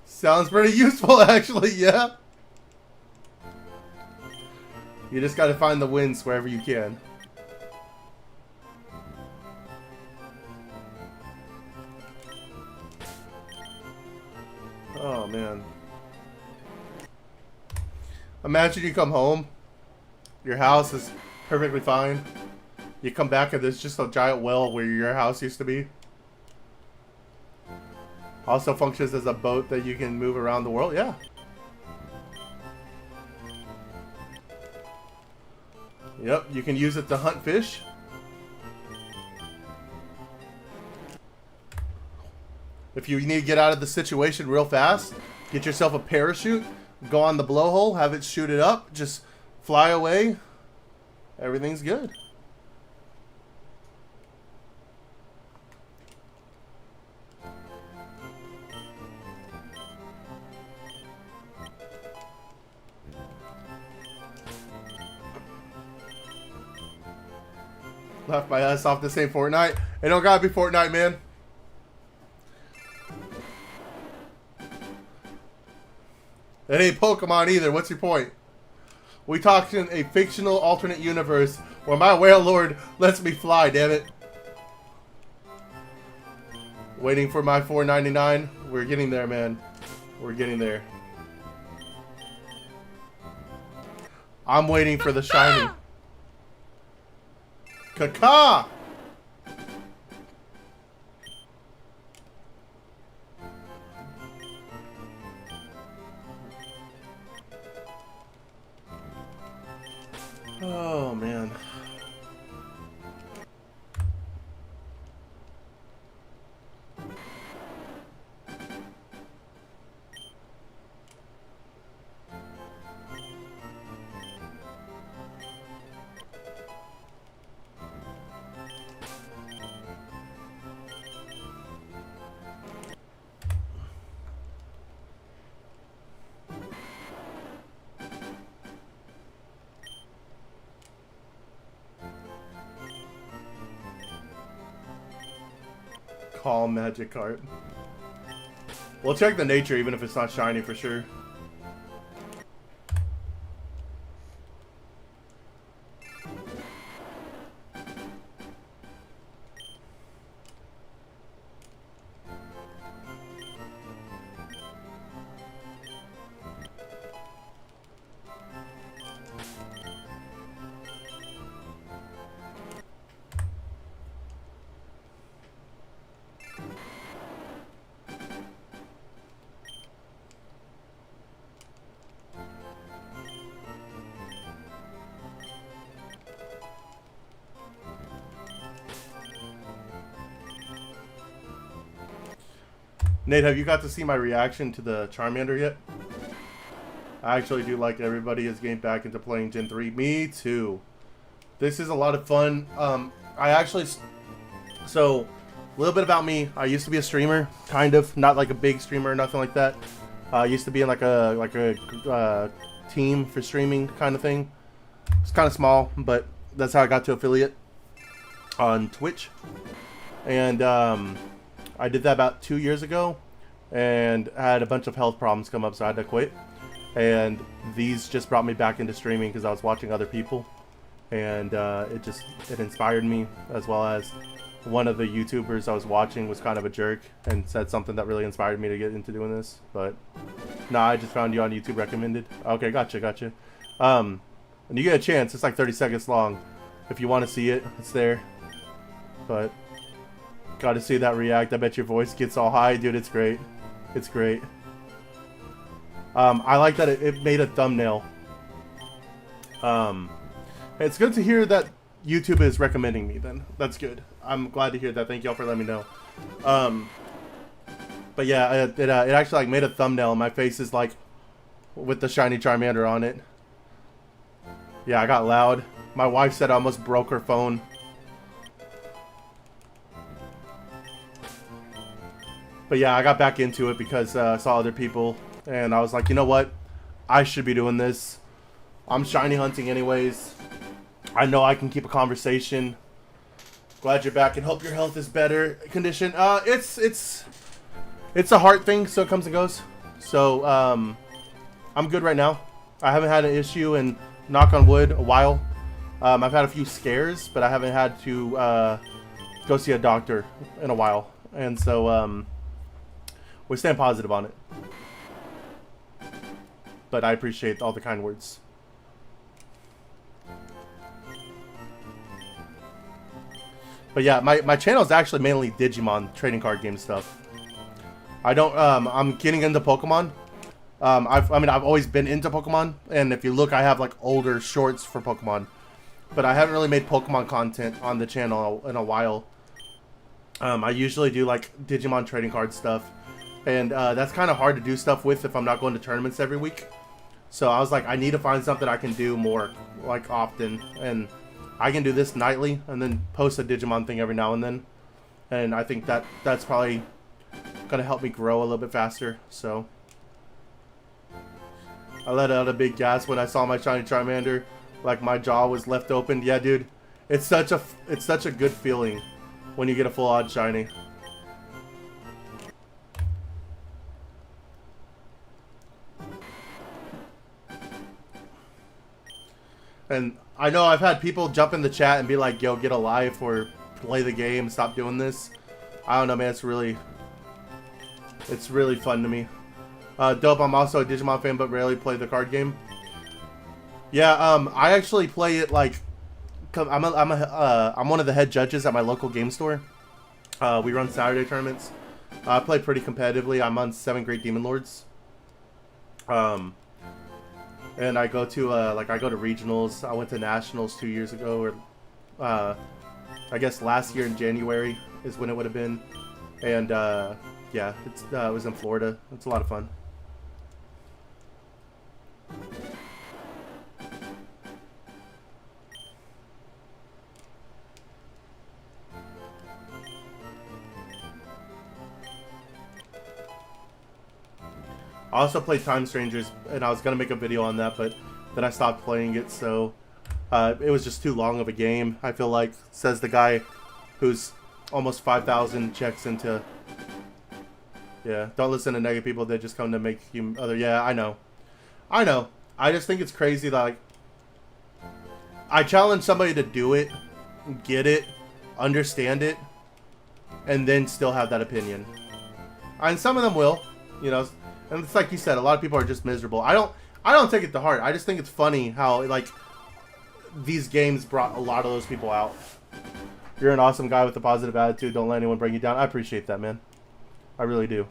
Sounds pretty useful, actually, yeah. You just gotta find the wins wherever you can. Oh, man. Imagine you come home, your house is perfectly fine. You come back and there's just a giant well where your house used to be. Also functions as a boat that you can move around the world. Yeah. Yep, you can use it to hunt fish. If you need to get out of the situation real fast, get yourself a parachute, go on the blowhole, have it shoot it up, just fly away. Everything's good. Left my ass off to say Fortnite. It don't gotta be Fortnite, man. It ain't Pokemon either. What's your point? We talking a fictional alternate universe where my whale lord lets me fly, damn it. Waiting for my $4.99. We're getting there, man. We're getting there. I'm waiting for the shiny. Kaka! Oh, man. Call Magikarp. We'll check the nature even if it's not shiny for sure. Nate, have you got to see my reaction to the Charmander yet? I actually do like everybody is getting back into playing Gen 3. Me too. This is a lot of fun. So, a little bit about me. I used to be a streamer, kind of. Not like a big streamer or nothing like that. I used to be in like a team for streaming kind of thing. It's kind of small, but that's how I got to affiliate on Twitch. And I did that about 2 years ago, and I had a bunch of health problems come up, so I had to quit. And these just brought me back into streaming because I was watching other people, and it inspired me, as well as one of the YouTubers I was watching was kind of a jerk and said something that really inspired me to get into doing this. But nah, I just found you on YouTube recommended. Okay, gotcha. And you get a chance. It's like 30 seconds long. If you want to see it, it's there. But Got to see that react. I bet your voice gets all high, dude. It's great. It's great. I like that it made a thumbnail. It's good to hear that YouTube is recommending me. Then that's good. I'm glad to hear that. Thank y'all for letting me know. But yeah, it actually like made a thumbnail. And my face is like with the shiny Charmander on it. Yeah, I got loud. My wife said I almost broke her phone. But yeah, I got back into it because I saw other people. And I was like, you know what? I should be doing this. I'm shiny hunting anyways. I know I can keep a conversation. Glad you're back and hope your health is better condition. It's a heart thing, so it comes and goes. So, I'm good right now. I haven't had an issue in, knock on wood, a while. I've had a few scares, but I haven't had to go see a doctor in a while. And so, we're staying positive on it. But I appreciate all the kind words. But yeah, my channel is actually mainly Digimon trading card game stuff. I don't, I'm getting into Pokemon. I've always been into Pokemon. And if you look, I have like older shorts for Pokemon. But I haven't really made Pokemon content on the channel in a while. I usually do like Digimon trading card stuff. And that's kind of hard to do stuff with if I'm not going to tournaments every week. So I was like, I need to find something I can do more like often. And I can do this nightly and then post a Digimon thing every now and then. And I think that's probably going to help me grow a little bit faster. So I let out a big gasp when I saw my shiny Charmander. Like my jaw was left open. Yeah, dude. It's such a good feeling when you get a full odd shiny. And I know I've had people jump in the chat and be like, yo, get a life or play the game, stop doing this. I don't know, man, it's really fun to me. Dope, I'm also a Digimon fan, but rarely play the card game. Yeah, I actually play it like, I'm one of the head judges at my local game store. We run Saturday tournaments. I play pretty competitively. I'm on 7 Great Demon Lords. And I go to regionals. I went to nationals 2 years ago, or I guess last year in January is when it would have been. And yeah, it was in Florida. It's a lot of fun. I also played Time Strangers, and I was going to make a video on that, but then I stopped playing it, so it was just too long of a game, I feel like, says the guy who's almost 5,000 checks into... Yeah, don't listen to negative people, they just come to make you other... Yeah, I know. I know. I just think it's crazy that, like, I challenge somebody to do it, get it, understand it, and then still have that opinion. And some of them will, you know... And it's like you said, a lot of people are just miserable. I don't take it to heart. I just think it's funny how, like, these games brought a lot of those people out. You're an awesome guy with a positive attitude. Don't let anyone bring you down. I appreciate that, man. I really do.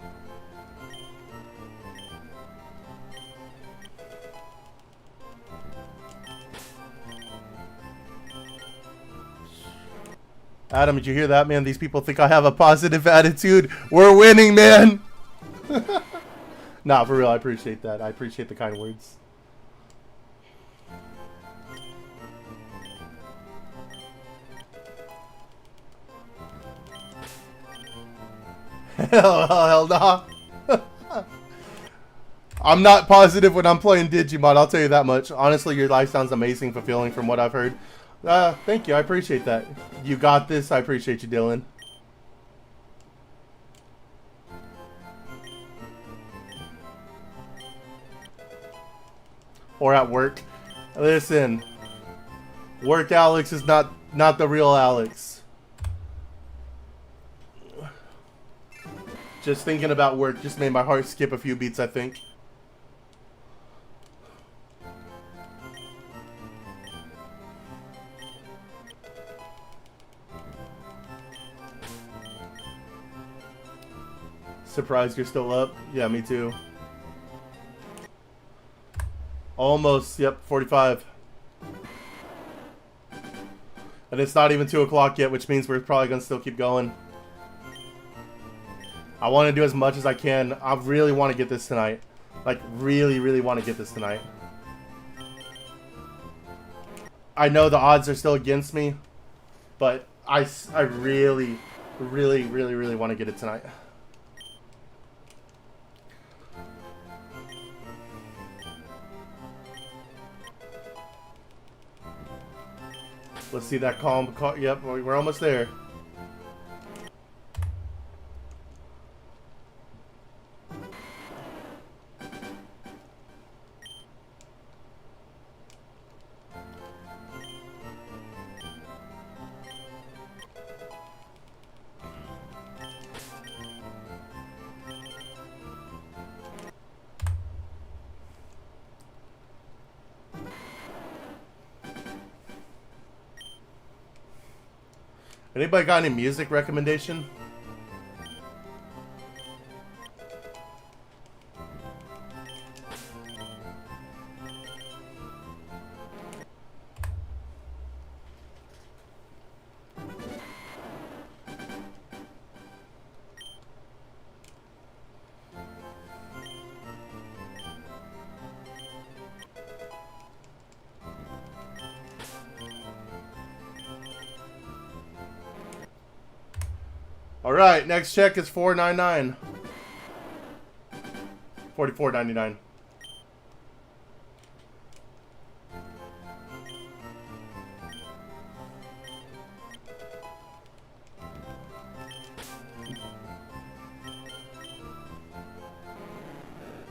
Adam, did you hear that, man? These people think I have a positive attitude. We're winning, man. Nah, for real, I appreciate that. I appreciate the kind words. Hell nah. I'm not positive when I'm playing Digimon, I'll tell you that much. Honestly, your life sounds amazing, fulfilling from what I've heard. Thank you, I appreciate that. You got this, I appreciate you, Dylan. Or at work. Listen, work Alex is not the real Alex. Just thinking about work just made my heart skip a few beats, I think. Surprised you're still up. Yeah, me too. Almost. Yep, 45. And it's not even 2 o'clock yet, which means we're probably going to still keep going. I want to do as much as I can. I really want to get this tonight. Like, really, really want to get this tonight. I know the odds are still against me, but I really, really, really, really want to get it tonight. Let's see that calm. Yep, we're almost there. Anybody got any music recommendation? Alright, next check is $4.99. $44.99.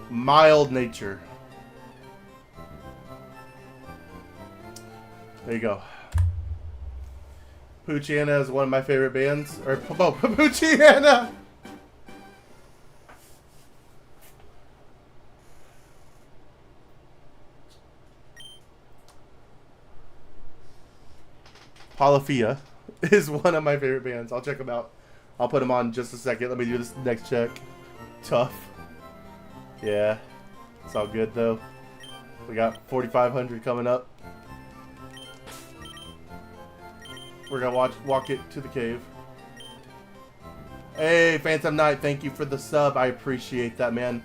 Mild nature. There you go. Poochiana is one of my favorite bands. Or, oh, Poochiana! Polyphia is one of my favorite bands. I'll check them out. I'll put them on in just a second. Let me do this next check. Tough. Yeah. It's all good, though. We got 4,500 coming up. We're gonna walk it to the cave. Hey, Phantom Knight, thank you for the sub. I appreciate that, man.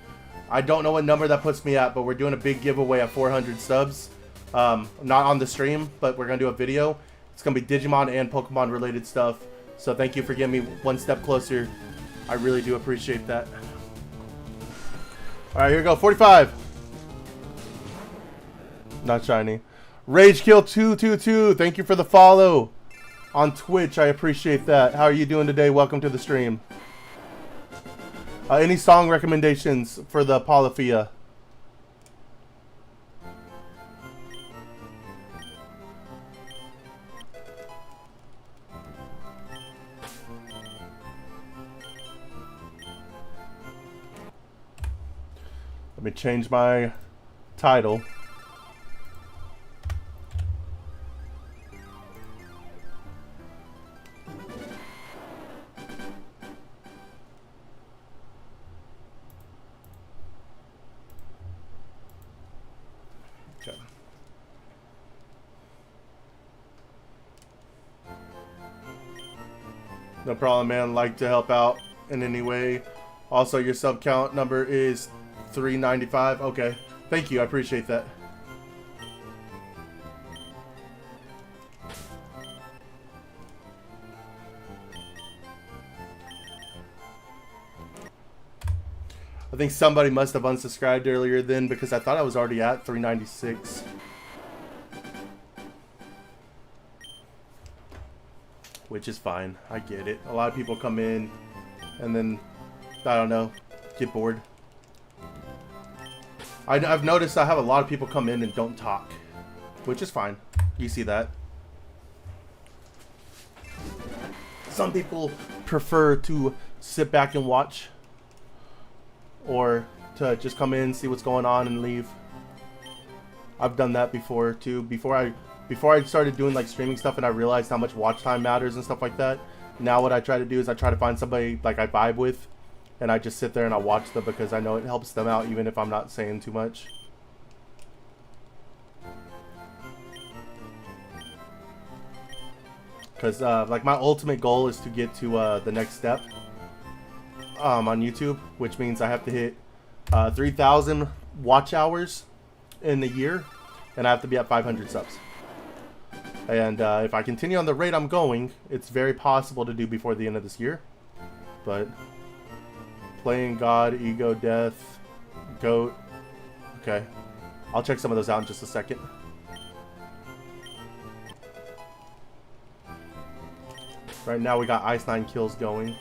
I don't know what number that puts me at, but we're doing a big giveaway at 400 subs. Not on the stream, but we're gonna do a video. It's gonna be Digimon and Pokemon related stuff. So thank you for getting me one step closer. I really do appreciate that. All right, here we go. 45. Not shiny. Rage Kill 222. Thank you for the follow. On Twitch, I appreciate that. How are you doing today? Welcome to the stream. Any song recommendations for the Polyphia? Let me change my title. No problem, man. Like to help out in any way. Also, your sub count number is 395. Okay. Thank you. I appreciate that. I think somebody must have unsubscribed earlier then because I thought I was already at 396. Which is fine. I get it. A lot of people come in and then, I don't know, get bored. I've noticed I have a lot of people come in and don't talk. Which is fine. You see that. Some people prefer to sit back and watch. Or to just come in, see what's going on and leave. I've done that before too. Before I started doing like streaming stuff and I realized how much watch time matters and stuff like that. Now what I try to do is I try to find somebody like I vibe with and I just sit there and I watch them because I know it helps them out even if I'm not saying too much. Because like my ultimate goal is to get to the next step on YouTube, which means I have to hit 3,000 watch hours in a year, and I have to be at 500 subs. And if I continue on the rate I'm going, it's very possible to do before the end of this year. But playing God, Ego, Death, Goat. Okay, I'll check some of those out in just a second. Right now we got Ice 9 kills going.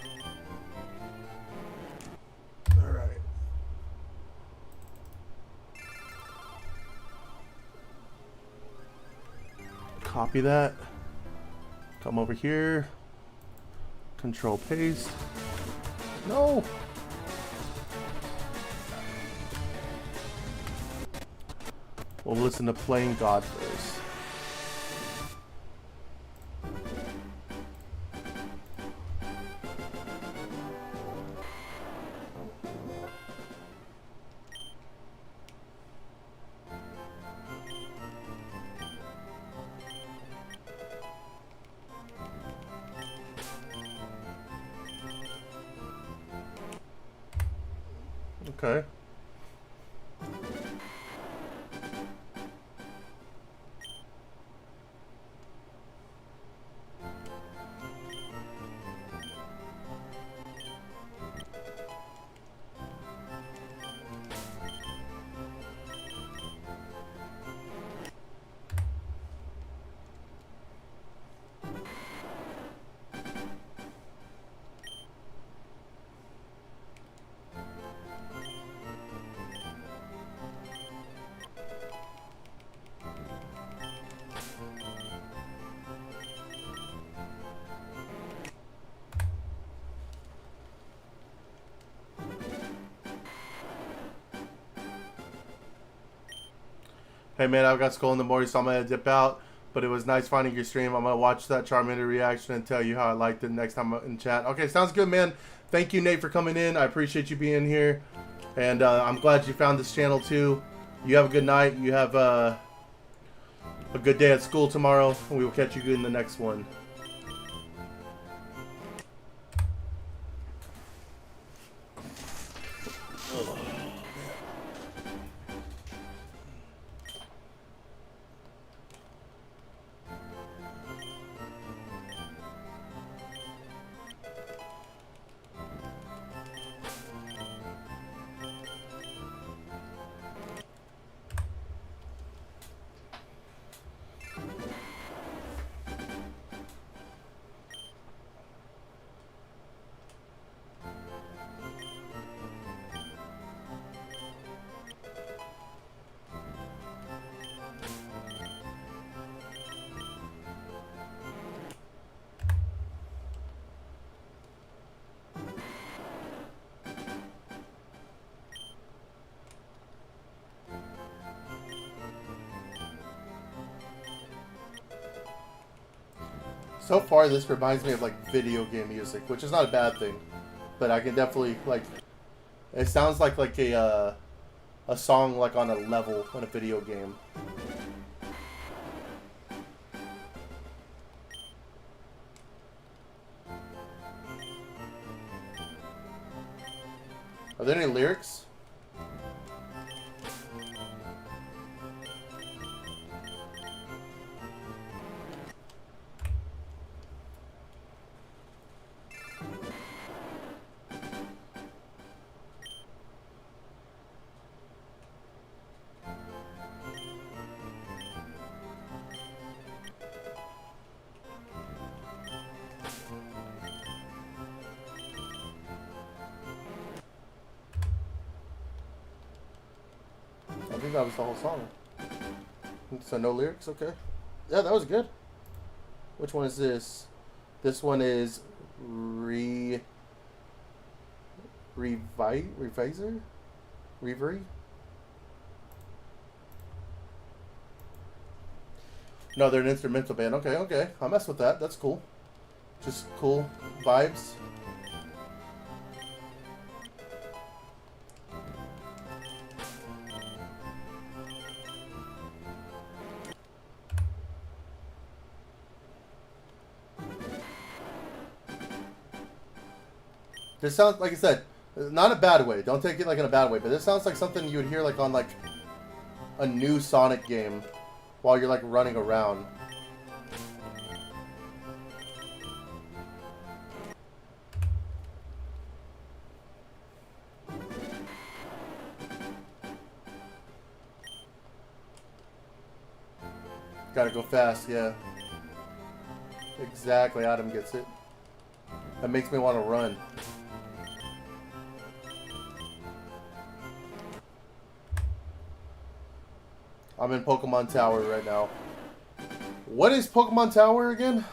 Alright. Copy that. Come over here. Control paste. No! We'll listen to Playing God first. Okay. Hey man, I've got school in the morning, so I'm gonna dip out. But it was nice finding your stream. I'm gonna watch that Charmander reaction and tell you how I liked it next time in chat. Okay, sounds good, man. Thank you, Nate, for coming in. I appreciate you being here, and I'm glad you found this channel too. You have a good night. You have a good day at school tomorrow, and we will catch you in the next one. So far, this reminds me of like video game music, which is not a bad thing, but I can definitely like. It sounds like a song like on a level in a video game. Are there any lyrics? I think that was the whole song. So no lyrics? Okay. Yeah, that was good. Which one is this? This one is Reviser? Reverie? No, they're an instrumental band. Okay, okay. I'll mess with that. That's cool. Just cool vibes. This sounds, like I said, not a bad way. Don't take it like in a bad way, but this sounds like something you would hear like on like a new Sonic game while you're like running around. Gotta go fast, yeah. Exactly, Adam gets it. That makes me want to run. I'm in Pokemon Tower right now. What is Pokemon Tower again?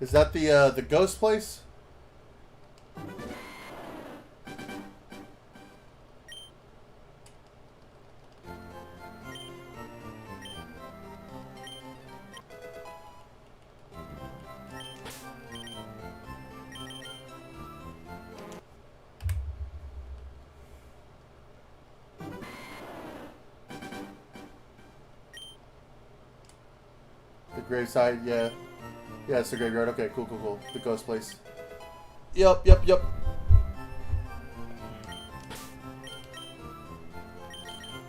Is that the ghost place? The graveside, yeah. Yeah, it's the graveyard. Okay, cool, cool, cool. The ghost place. Yep.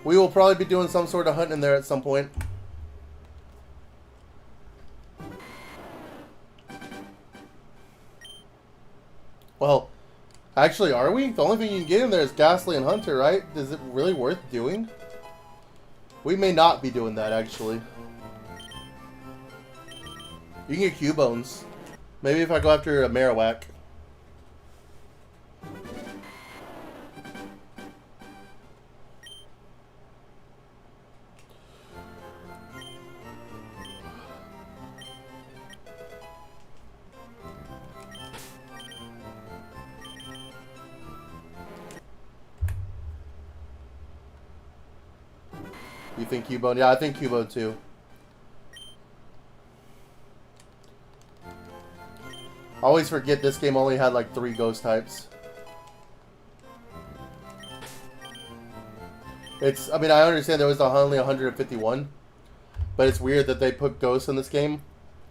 We will probably be doing some sort of hunt in there at some point. Well, actually, are we? The only thing you can get in there is Ghastly and Hunter, right? Is it really worth doing? We may not be doing that, actually. You can get Cubones. Maybe if I go after a Marowak. You think Cubone? Yeah, I think Cubone too. I always forget this game only had like 3 ghost types. I mean, I understand there was only 151, but it's weird that they put ghosts in this game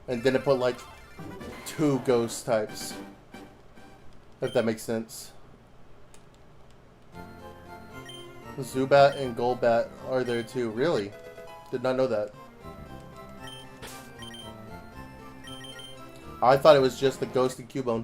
and didn't put like 2 ghost types. If that makes sense. Zubat and Golbat are there too. Really? Did not know that. I thought it was just the Ghost and Cubone.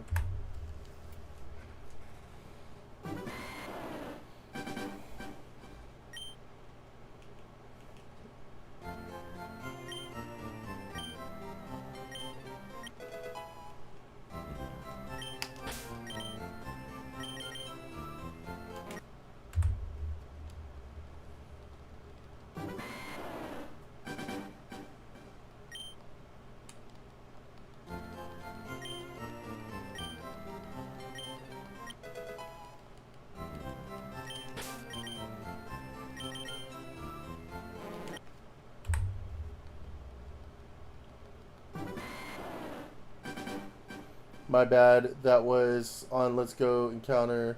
My bad. That was on Let's Go Encounter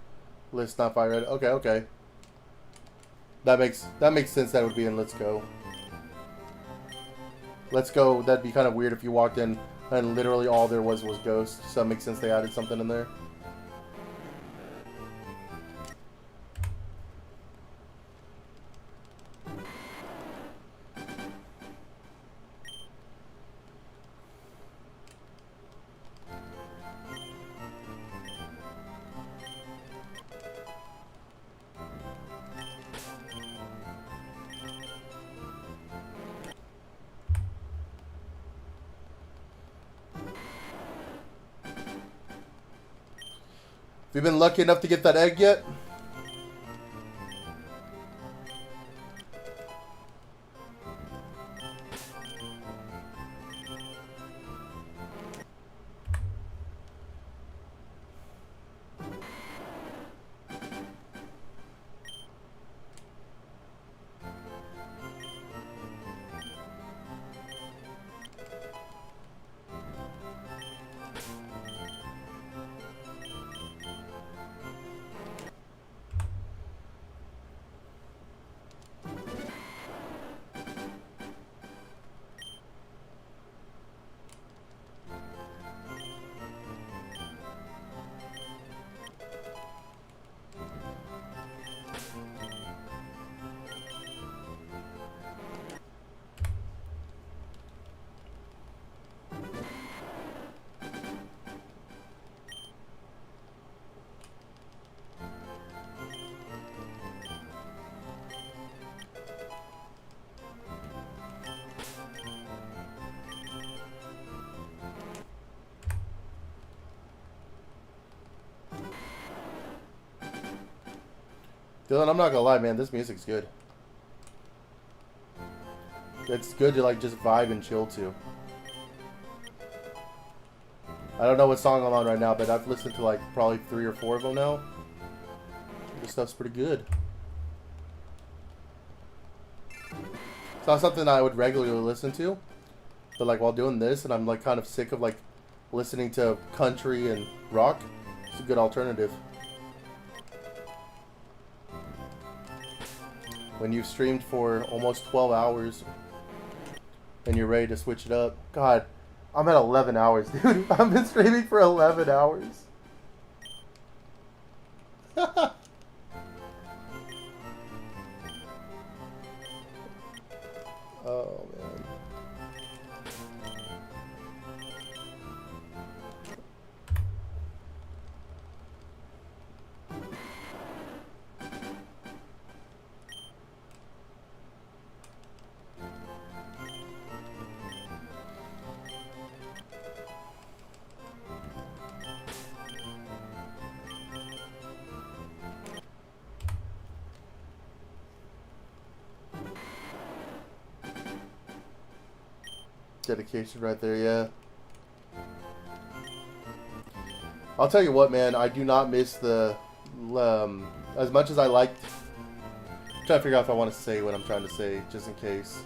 list, not fire red. Okay, okay. That makes sense. That would be in Let's Go. Let's Go. That'd be kind of weird if you walked in and literally all there was Ghost. So it makes sense they added something in there. Have you been lucky enough to get that egg yet? Dylan, I'm not gonna lie, man. This music's good. It's good to like just vibe and chill to. I don't know what song I'm on right now, but I've listened to like probably 3 or 4 of them now. This stuff's pretty good. It's not something I would regularly listen to, but like while doing this, and I'm like kind of sick of like listening to country and rock, it's a good alternative. When you've streamed for almost 12 hours and you're ready to switch it up. God, I'm at 11 hours, dude. I've been streaming for 11 hours. Oh, man. Dedication right there, yeah. I'll tell you what, man, I do not miss the, as much as I liked, I'm trying to figure out if I want to say what I'm trying to say, just in case.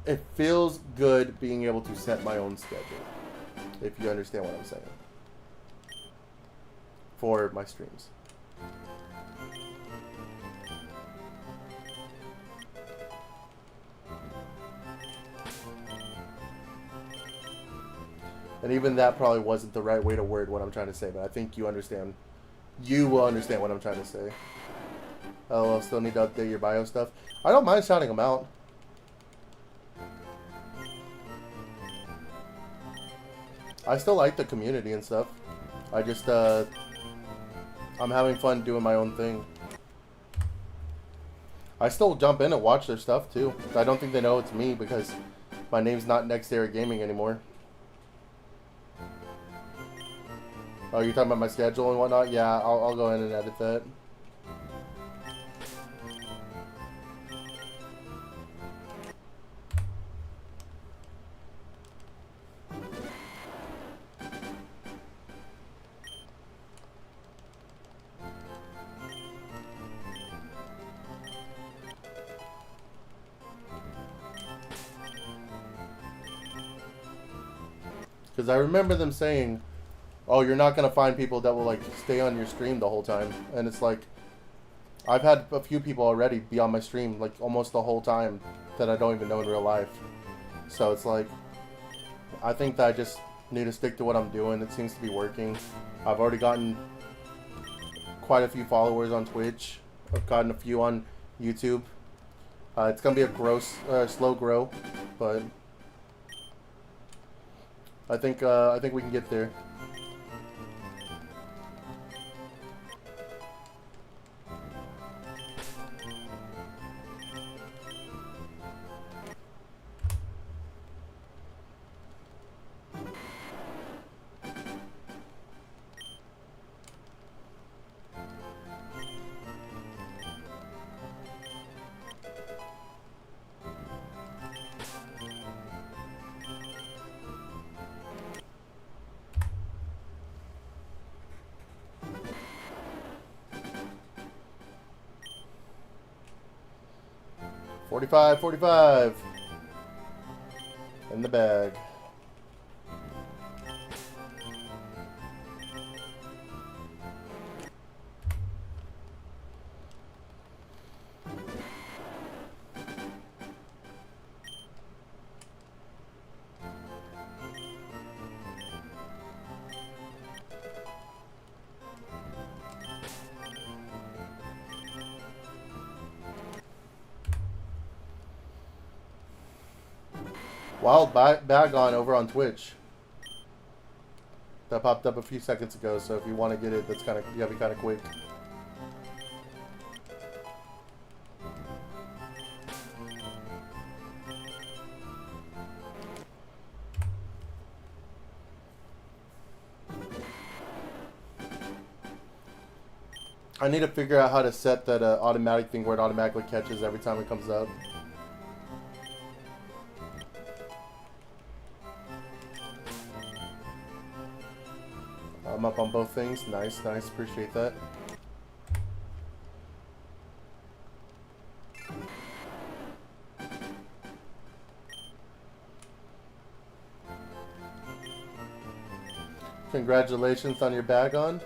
It feels good being able to set my own schedule, if you understand what I'm saying, for my streams. And even that probably wasn't the right way to word what I'm trying to say, but I think you understand. You will understand what I'm trying to say. Oh, I'll still need to update your bio stuff. I don't mind shouting them out. I still like the community and stuff. I just, I'm having fun doing my own thing. I still jump in and watch their stuff too. I don't think they know it's me because my name's not Next Era Gaming anymore. Oh, you're talking about my schedule and whatnot? Yeah, I'll go in and edit that. Because I remember them saying, oh, you're not going to find people that will, like, stay on your stream the whole time. And it's like, I've had a few people already be on my stream, like, almost the whole time that I don't even know in real life. So it's like, I think that I just need to stick to what I'm doing. It seems to be working. I've already gotten quite a few followers on Twitch. I've gotten a few on YouTube. It's going to be a slow grow, but I think we can get there. $45 in the bag. Wild bag on over on Twitch. That popped up a few seconds ago, so if you want to get it, that's kind of, you gotta be kind of quick. I need to figure out how to set that automatic thing where it automatically catches every time it comes up. I'm up on both things. Nice, nice. Appreciate that. Congratulations on your bag on.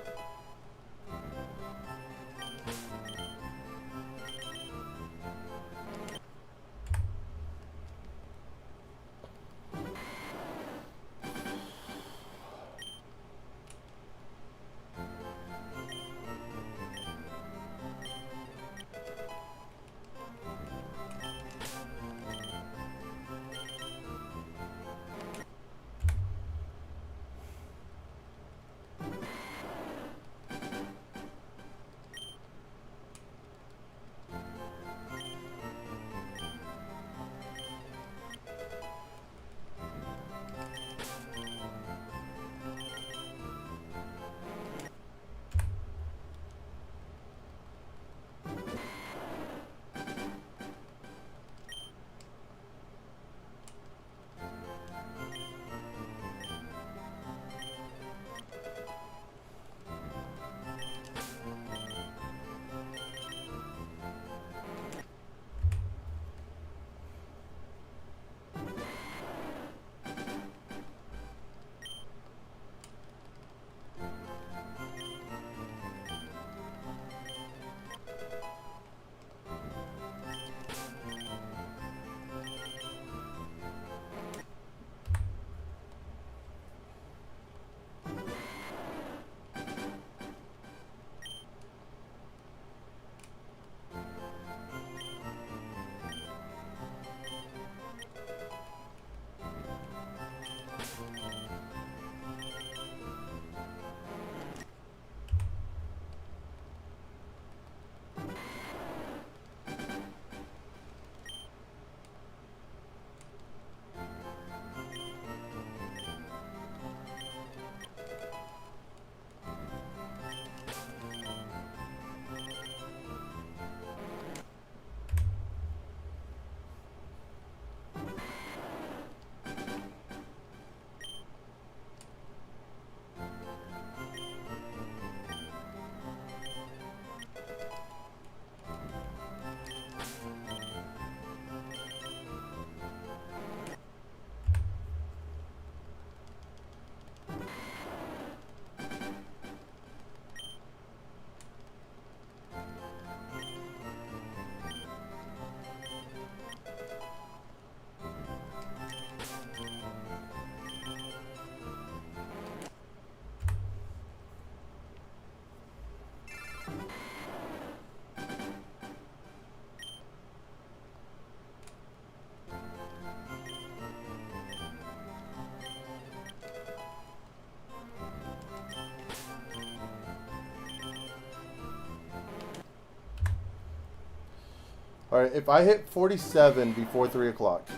Alright, if I hit 47 before 3 o'clock,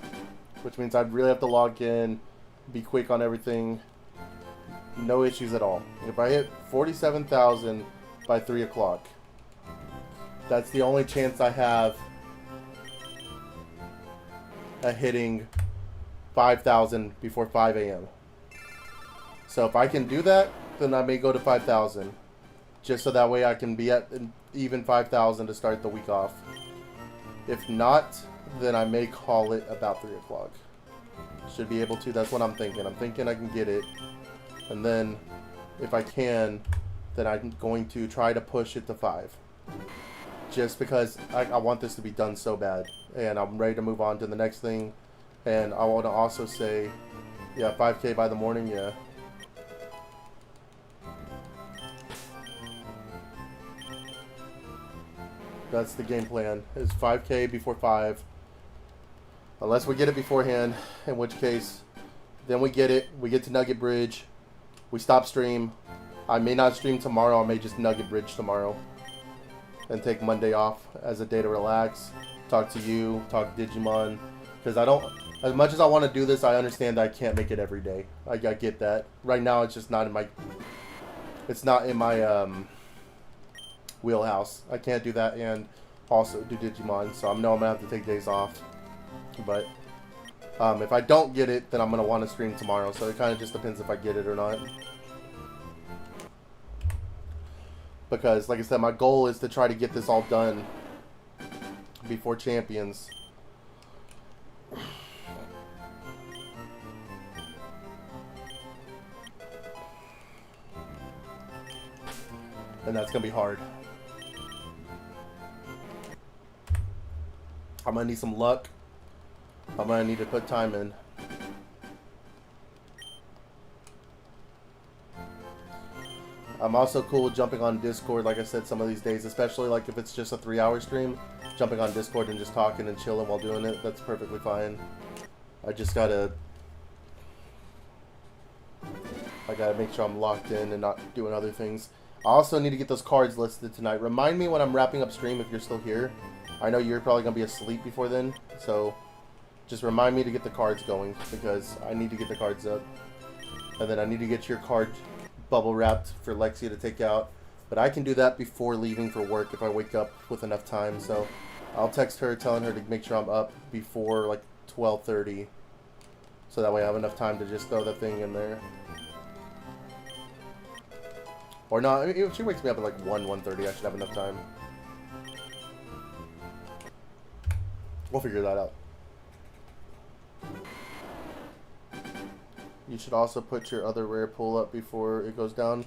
which means I'd really have to log in, be quick on everything, no issues at all. If I hit 47,000 by 3 o'clock, that's the only chance I have at hitting 5,000 before 5 a.m. So if I can do that, then I may go to 5,000. Just so that way I can be at even 5,000 to start the week off. If not, then I may call it about 3 o'clock. Should be able to. That's what I'm thinking. I'm thinking I can get it. And then, if I can, then I'm going to try to push it to 5. Just because I want this to be done so bad. And I'm ready to move on to the next thing. And I want to also say, yeah, 5K by the morning, yeah. That's the game plan, is 5K before 5. Unless we get it beforehand, in which case, then we get it, we get to Nugget Bridge, we stop stream. I may not stream tomorrow, I may just Nugget Bridge tomorrow. And take Monday off as a day to relax, talk to you, talk Digimon. Because I don't, as much as I want to do this, I understand that I can't make it every day. I get that. Right now, it's just not in my, it's not in my, wheelhouse. I can't do that and also do Digimon, so I know I'm gonna have to take days off. But if I don't get it, then I'm gonna want to stream tomorrow. So it kind of just depends if I get it or not. Because, like I said, my goal is to try to get this all done before Champions. And that's gonna be hard. I'm gonna need some luck. I'm gonna need to put time in. I'm also cool with jumping on Discord, like I said, some of these days, especially like if it's just a 3-hour stream, jumping on Discord and just talking and chilling while doing it, that's perfectly fine. I gotta make sure I'm locked in and not doing other things. I also need to get those cards listed tonight. Remind me when I'm wrapping up stream if you're still here. I know you're probably gonna be asleep before then, so just remind me to get the cards going, because I need to get the cards up. And then I need to get your card bubble wrapped for Lexia to take out. But I can do that before leaving for work if I wake up with enough time. So I'll text her telling her to make sure I'm up before like 12:30. So that way I have enough time to just throw that thing in there. Or not, I mean, if she wakes me up at like 1:30, I should have enough time. We'll figure that out. You should also put your other rare pull up before it goes down.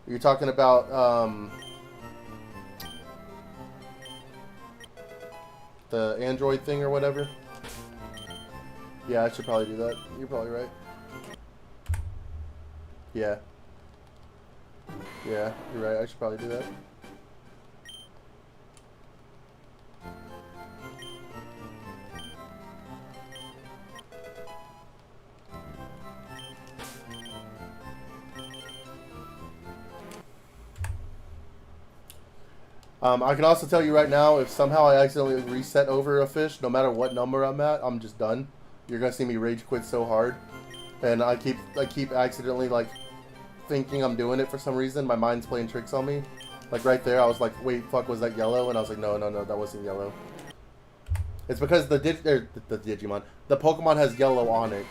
You're talking about the Android thing or whatever? Yeah, I should probably do that. You're probably right. Yeah. Yeah, you're right. I should probably do that. I can also tell you right now, if somehow I accidentally reset over a fish, no matter what number I'm at, I'm just done. You're gonna see me rage quit so hard, and I keep accidentally like thinking I'm doing it for some reason. My mind's playing tricks on me. Like right there, I was like, "Wait, fuck, was that yellow?" And I was like, "No, that wasn't yellow." It's because the Digimon, the Pokemon has yellow on it.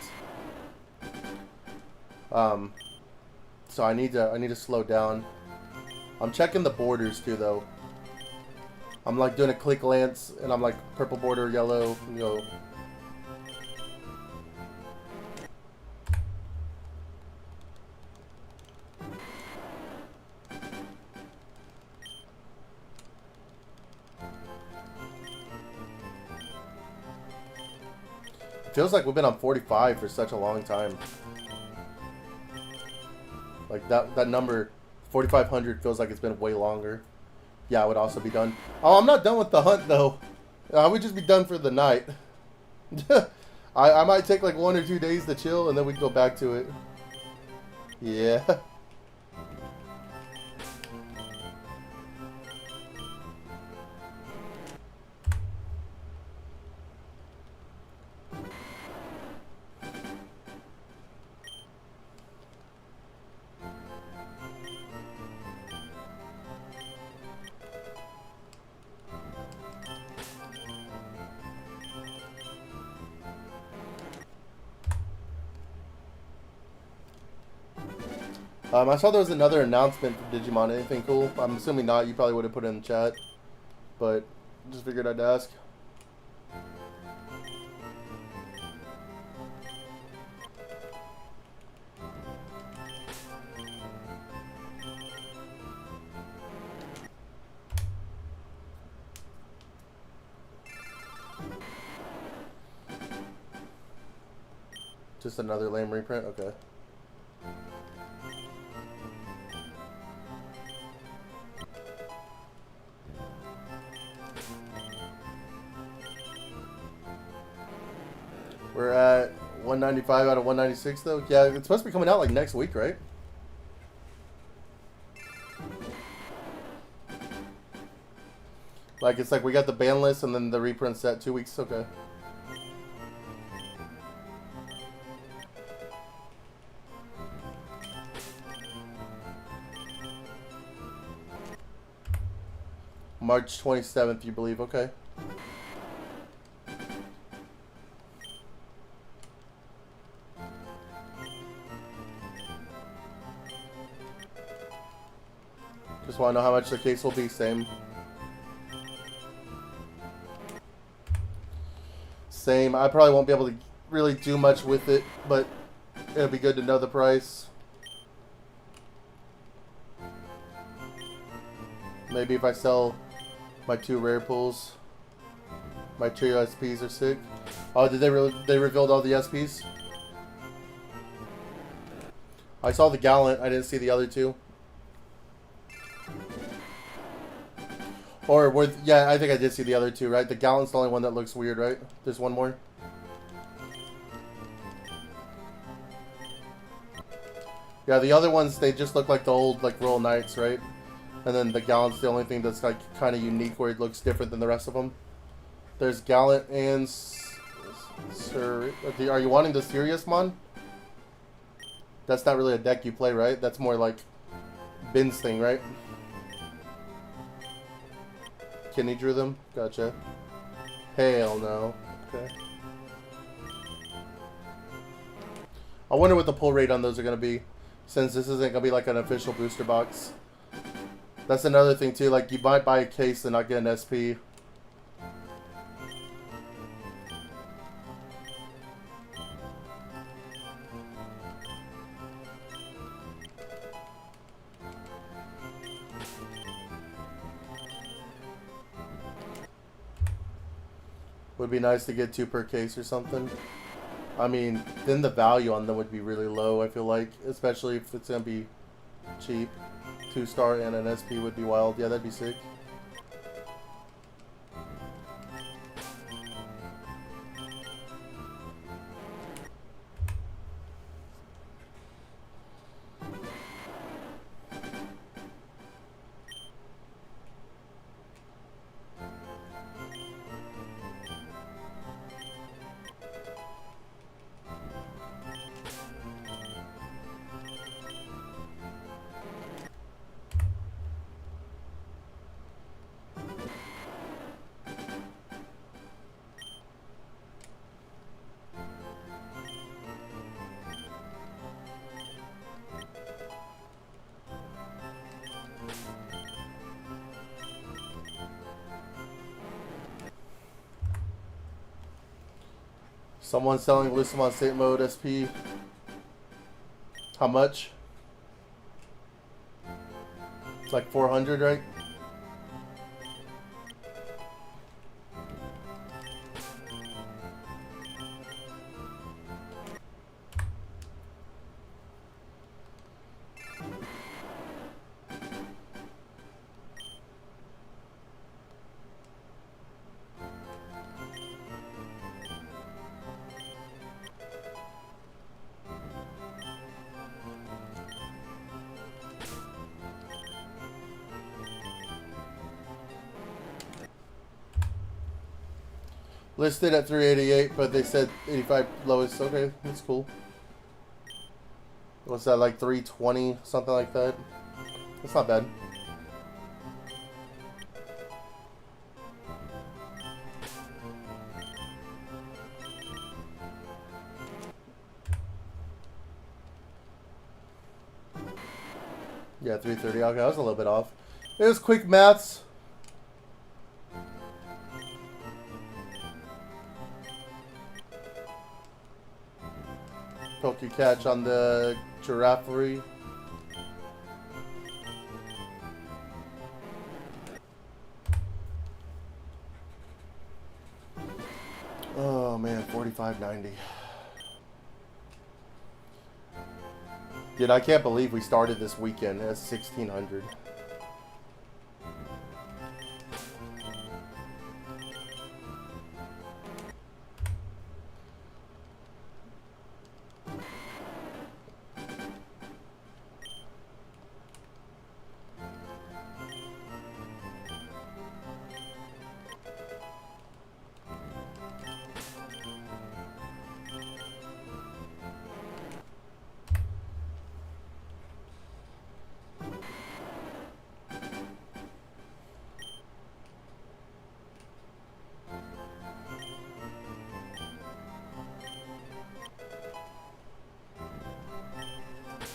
So I need to slow down. I'm checking the borders too, though. I'm like doing a click lance, and I'm like purple border, yellow, you know. Feels like we've been on 45 for such a long time. Like that number, 4,500, feels like it's been way longer. Yeah, I would also be done. Oh, I'm not done with the hunt though. I would just be done for the night. I might take like 1 or 2 days to chill, and then we'd go back to it. Yeah. I saw there was another announcement for Digimon. Anything cool? I'm assuming not. You probably would have put it in the chat. But just figured I'd ask. Just another lame reprint? Okay. We're at 195 out of 196 though. Yeah, it's supposed to be coming out like next week, right? Like it's like we got the ban list and then the reprint set 2 weeks. Okay. March 27th, you believe? Okay. Just want to know how much the case will be. Same. Same. I probably won't be able to really do much with it, but it'll be good to know the price. Maybe if I sell my 2 rare pulls, my trio SPs are sick. Oh, did they revealed all the SPs? I saw the Gallant. I didn't see the other 2. Or were yeah, I think I did see the other 2, right? The Gallant's the only one that looks weird, right? There's one more. Yeah, the other ones, they just look like the old like Royal Knights, right? And then the Gallant's the only thing that's like kind of unique where it looks different than the rest of them. There's Gallant and Sir. Are you wanting the Sirius Mon? That's not really a deck you play, right? That's more like Bin's thing, right? Kenny drew them? Gotcha. Hell no. Okay. I wonder what the pull rate on those are going to be, since this isn't going to be like an official booster box. That's another thing too, like you might buy a case and not get an SP. Would be nice to get 2 per case or something. I mean, then the value on them would be really low, I feel like. Especially if it's going to be cheap. 2-star and an SP would be wild. Yeah, that'd be sick. Someone selling Lucimon State Mode SP. How much? It's like 400, right? Listed at 388, but they said 85 lowest. Okay, that's cool. What's that, like 320, something like that? That's not bad. Yeah, 330. Okay, I was a little bit off. It was quick maths. Poke catch on the Giraffery. Oh man, 45.90. Dude, I can't believe we started this weekend at 1600.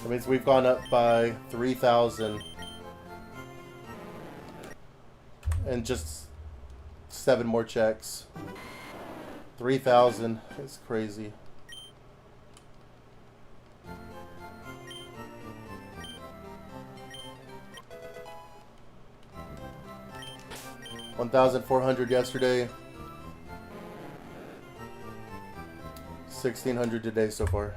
That means we've gone up by 3,000. And just 7 more checks. 3,000. It's crazy. $1,400 yesterday. 1,600 today so far.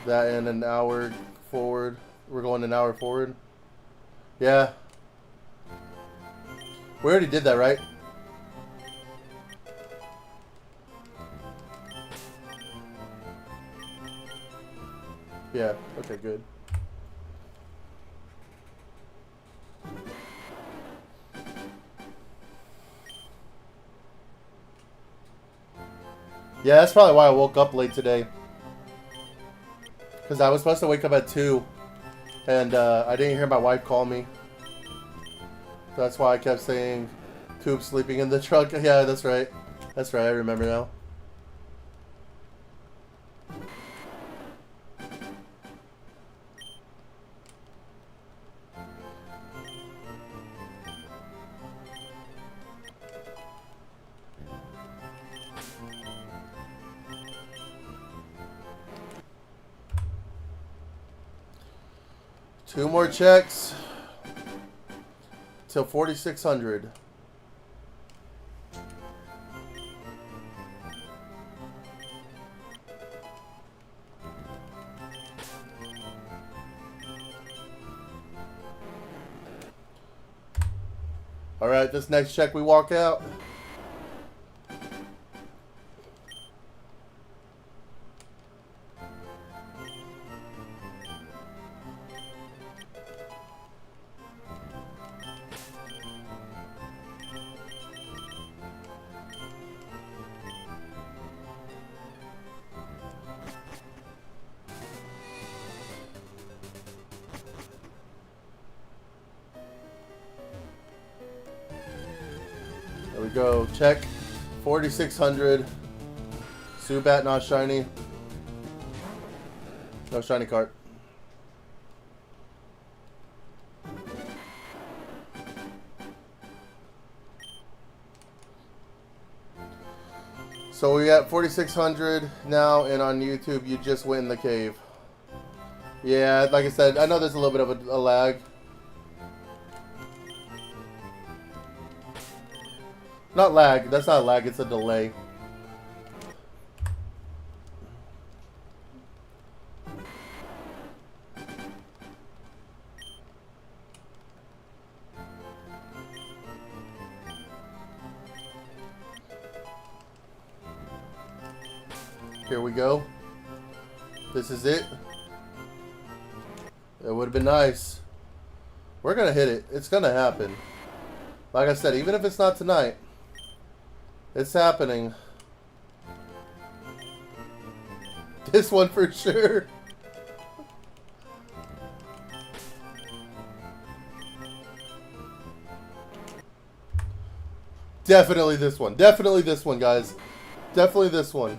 That in an hour forward. We're going an hour forward. Yeah. We already did that, right? Yeah. Okay, good. Yeah, that's probably why I woke up late today. Because I was supposed to wake up at 2. And I didn't hear my wife call me. That's why I kept saying, Coop sleeping in the truck. Yeah, that's right. That's right, I remember now. Two more checks till 4,600. All right, this next check we walk out. There we go. Check 4,600. Zubat not shiny. No shiny card. So we at 4,600 now, and on YouTube you just went in the cave. Yeah, like I said, I know there's a little bit of a lag. Not lag, that's not lag, it's a delay. Here we go. This is it. It would have been nice. We're gonna hit it. It's gonna happen. Like I said, even if it's not tonight, it's happening. This one for sure. Definitely this one. Definitely this one, guys. Definitely this one.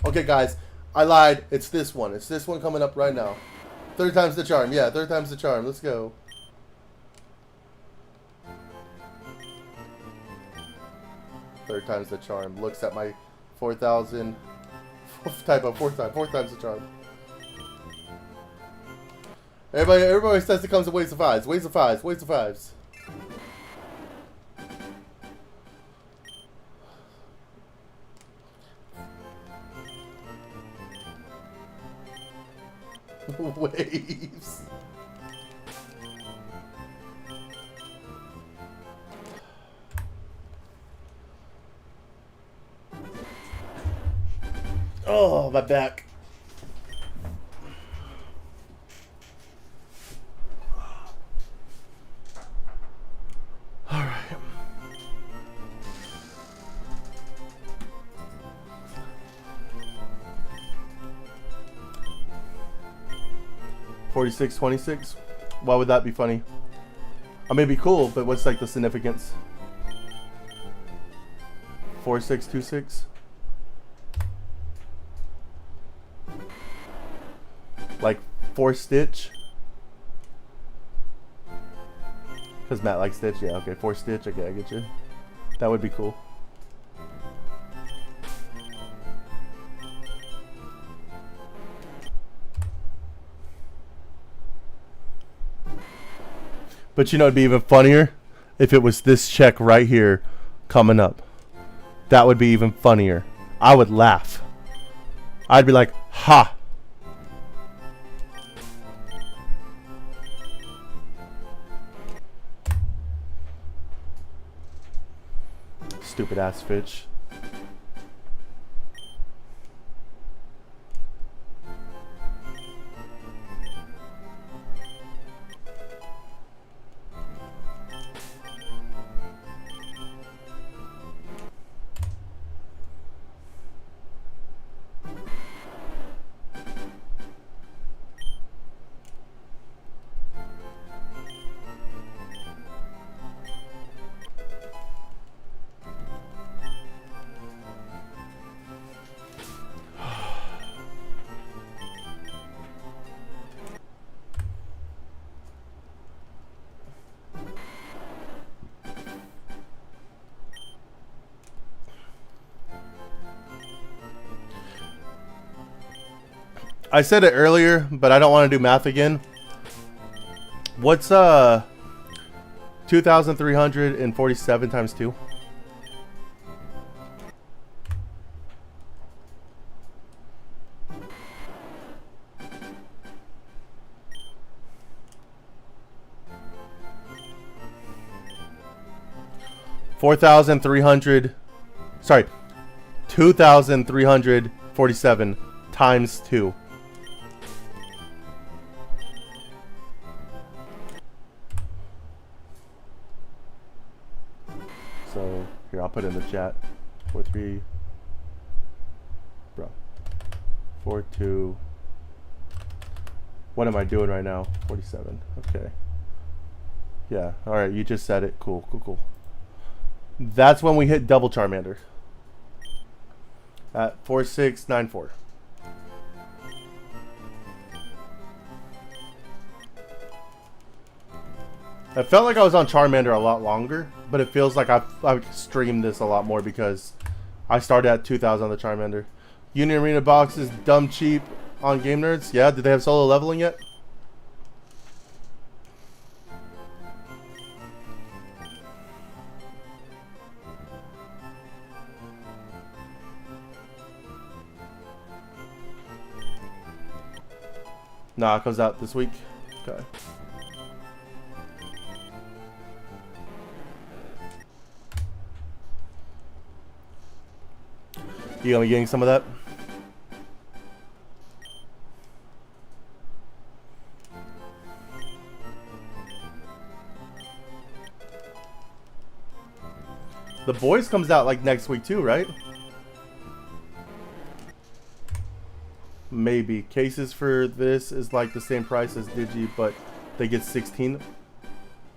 Okay, guys, I lied. It's this one. It's this one coming up right now. Third time's the charm. Yeah, third time's the charm. Let's go. Third time's the charm. Looks at my 4,000. Type of fourth time's the charm. Everybody says it comes in waves of fives. Waves of fives. Waves of fives. Waves. Oh, my back. All right. $46.26. Why would that be funny? I mean, it'd be cool, but what's like the significance? 4626. Like 4-stitch. Because Matt likes Stitch. Yeah, okay, 4-stitch. Okay, I get you. That would be cool. But you know, it'd be even funnier if it was this check right here coming up. That would be even funnier. I would laugh. I'd be like, ha. Stupid ass Fitch. I said it earlier, but I don't want to do math again. What's 2,347 times 2? Sorry, 2,347 times 2. So here, I'll put it in the chat. 43, bro. 42. What am I doing right now? 47. Okay. Yeah. All right. You just said it. Cool. Cool. Cool. That's when we hit double Charmander. At 4694. I felt like I was on Charmander a lot longer, but it feels like I've streamed this a lot more because I started at 2,000 on the Charmander. Union Arena box is dumb cheap on Game Nerds. Yeah, did they have solo leveling yet? Nah, it comes out this week. Okay. You gonna be getting some of that? The Boys comes out like next week too, right? Maybe. Cases for this is like the same price as Digi, but they get 16.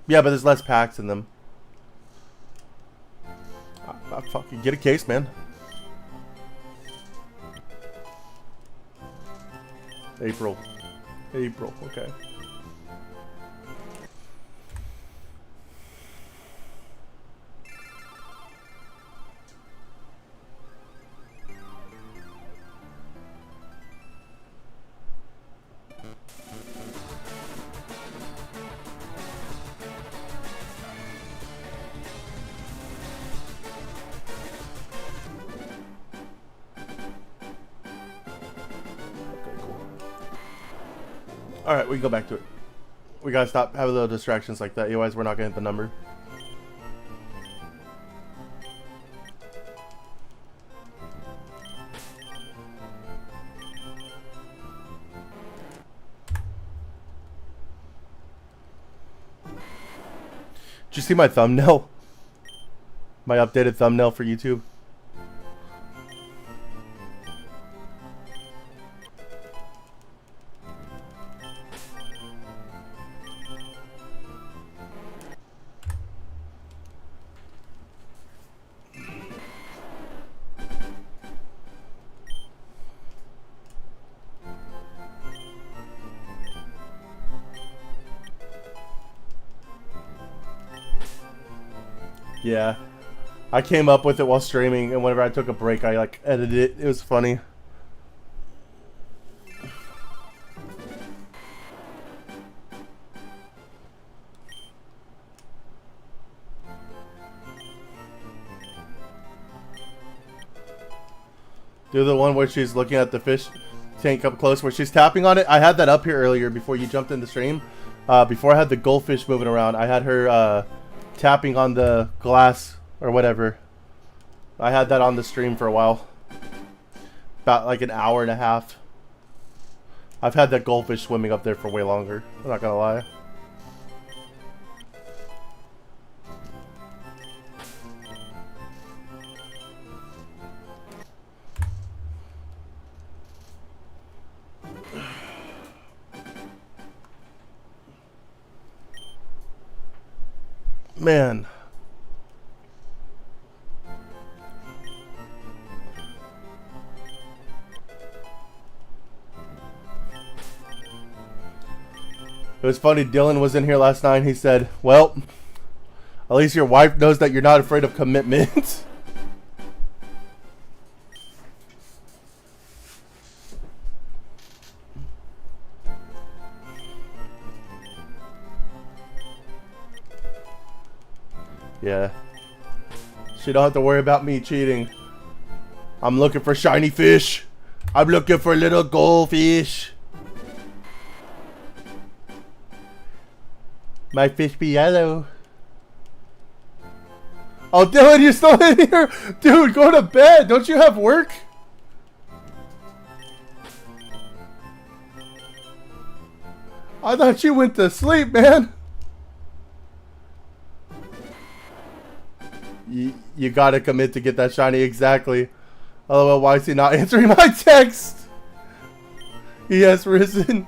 Yeah, but there's less packs in them. I fucking get a case, man. April, okay. Alright, we can go back to it. We gotta stop having little distractions like that, otherwise we're not gonna hit the number. Did you see my thumbnail? My updated thumbnail for YouTube? Yeah, I came up with it while streaming, and whenever I took a break, I like edited it. It was funny. Do the one where she's looking at the fish tank up close, where she's tapping on it. I had that up here earlier before you jumped in the stream. Before I had the goldfish moving around, I had her tapping on the glass or whatever. I had that on the stream for a while. About like an hour and a half. I've had that goldfish swimming up there for way longer. I'm not gonna lie. Man. It was funny, Dylan was in here last night and he said, well, at least your wife knows that you're not afraid of commitment. Yeah. She don't have to worry about me cheating. I'm looking for shiny fish. I'm looking for little goldfish. My fish be yellow. Oh, Dylan, you're still in here? Dude, go to bed. Don't you have work? I thought you went to sleep, man. You gotta commit to get that shiny, exactly. LOL, why is he not answering my text? He has risen.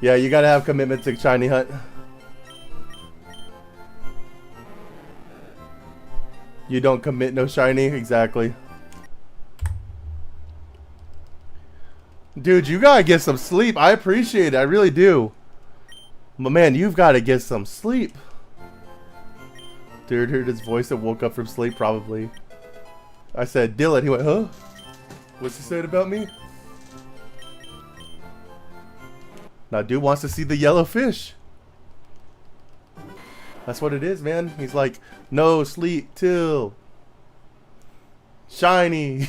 Yeah, you gotta have commitment to shiny hunt. You don't commit, no shiny, exactly. Dude, you gotta get some sleep. I appreciate it, I really do. But man, you've gotta get some sleep. Dude heard his voice and woke up from sleep, probably. I said, Dylan. He went, huh? What's he saying about me? Now, dude wants to see the yellow fish. That's what it is, man. He's like, no sleep till shiny.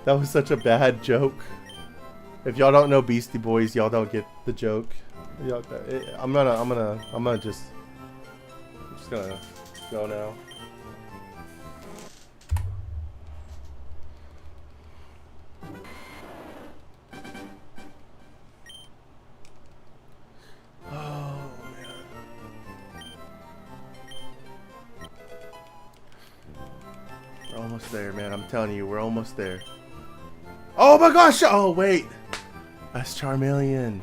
That was such a bad joke. If y'all don't know Beastie Boys, y'all don't get the joke. I'm just gonna go now. Oh man. We're almost there, man. I'm telling you, we're almost there. Oh my gosh! Oh wait. That's Charmeleon.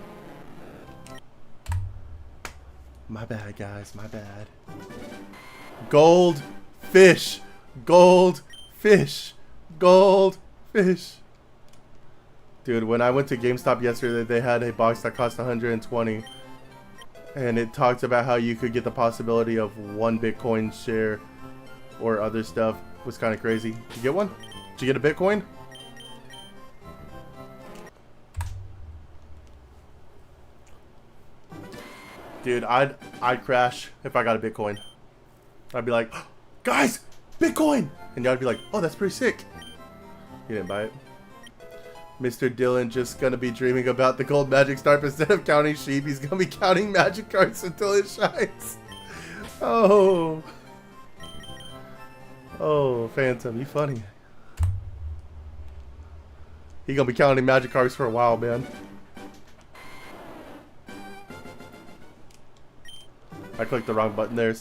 My bad, guys. My bad. Gold fish. Gold fish. Gold fish. Dude, when I went to GameStop yesterday, they had a box that cost 120. And it talked about how you could get the possibility of 1 Bitcoin share or other stuff. It was kind of crazy. Did you get one? Did you get a Bitcoin? Dude, I'd crash if I got a Bitcoin. I'd be like, guys, Bitcoin! And y'all would be like, oh, that's pretty sick. You didn't buy it. Mr. Dylan just gonna be dreaming about the gold Magikarp instead of counting sheep. He's gonna be counting Magikarps until it shines. Oh. Oh, Phantom, you funny. He gonna be counting Magikarps for a while, man. I clicked the wrong button there.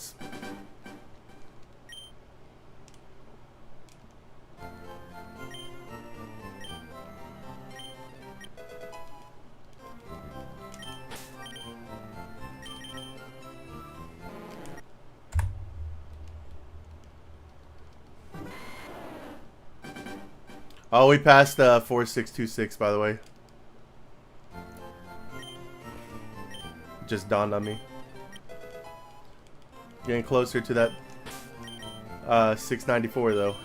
Oh, we passed 4626, by the way. Just dawned on me. Getting closer to that 694, though.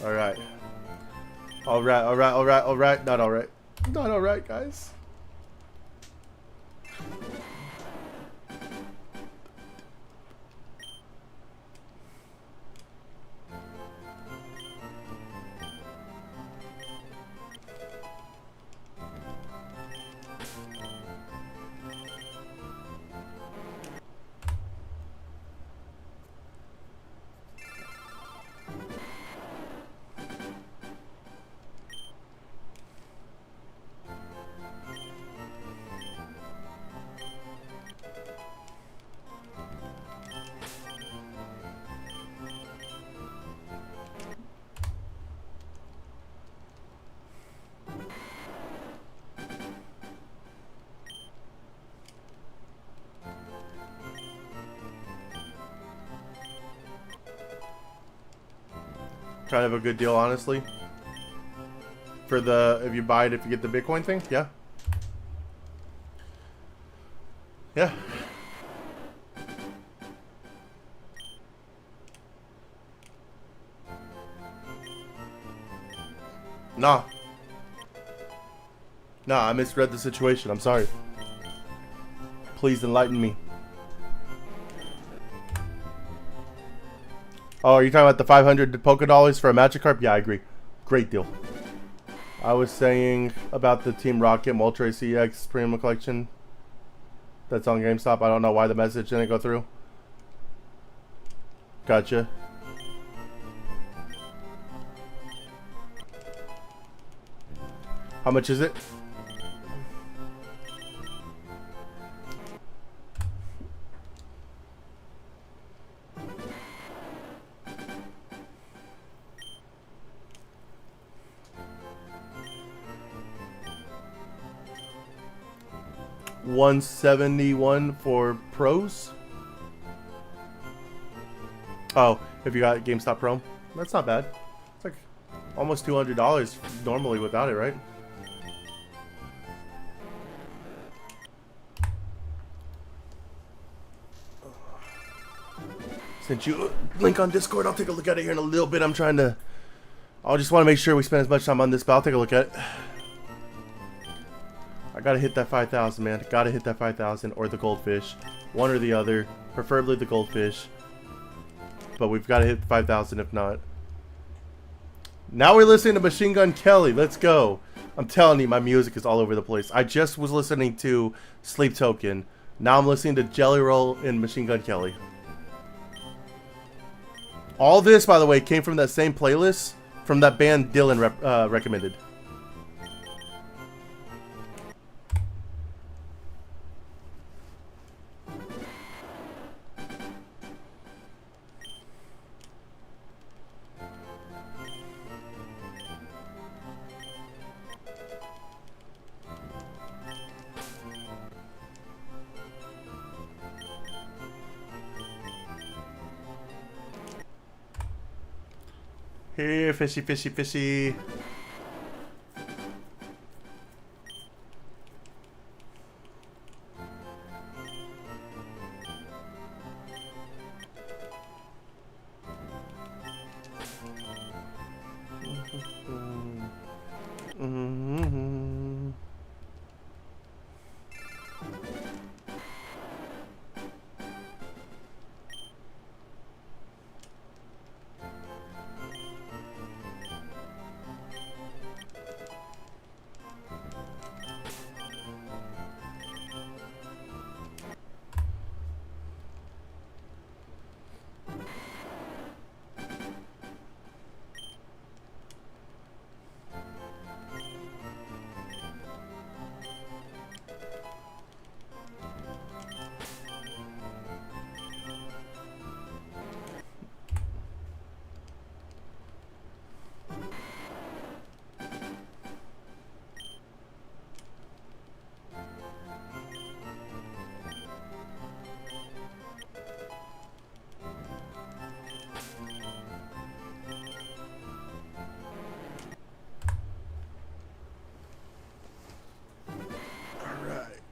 Alright. Alright. Not alright. Not alright, guys. Kind of a good deal, honestly. For the, if you buy it, if you get the Bitcoin thing, yeah. Yeah. Nah. Nah, I misread the situation. I'm sorry. Please enlighten me. Oh, are you talking about the 500 Polka dollars for a Magikarp? Yeah, I agree. Great deal. I was saying about the Team Rocket Moltres CX Premium Collection that's on GameStop. I don't know why the message didn't go through. Gotcha. How much is it? $171 for pros. Oh, if you got GameStop Pro, that's not bad. It's like almost $200 normally without it, right? Sent you a link on Discord. I'll take a look at it here in a little bit. I just want to make sure we spend as much time on this, but I'll take a look at it. I gotta hit that 5,000, man. Gotta hit that 5,000 or the goldfish. One or the other. Preferably the goldfish. But we've gotta hit 5,000 if not. Now we're listening to Machine Gun Kelly. Let's go. I'm telling you, my music is all over the place. I just was listening to Sleep Token. Now I'm listening to Jelly Roll and Machine Gun Kelly. All this, by the way, came from that same playlist from that band Dylan recommended. Here, fishy, fishy, fishy.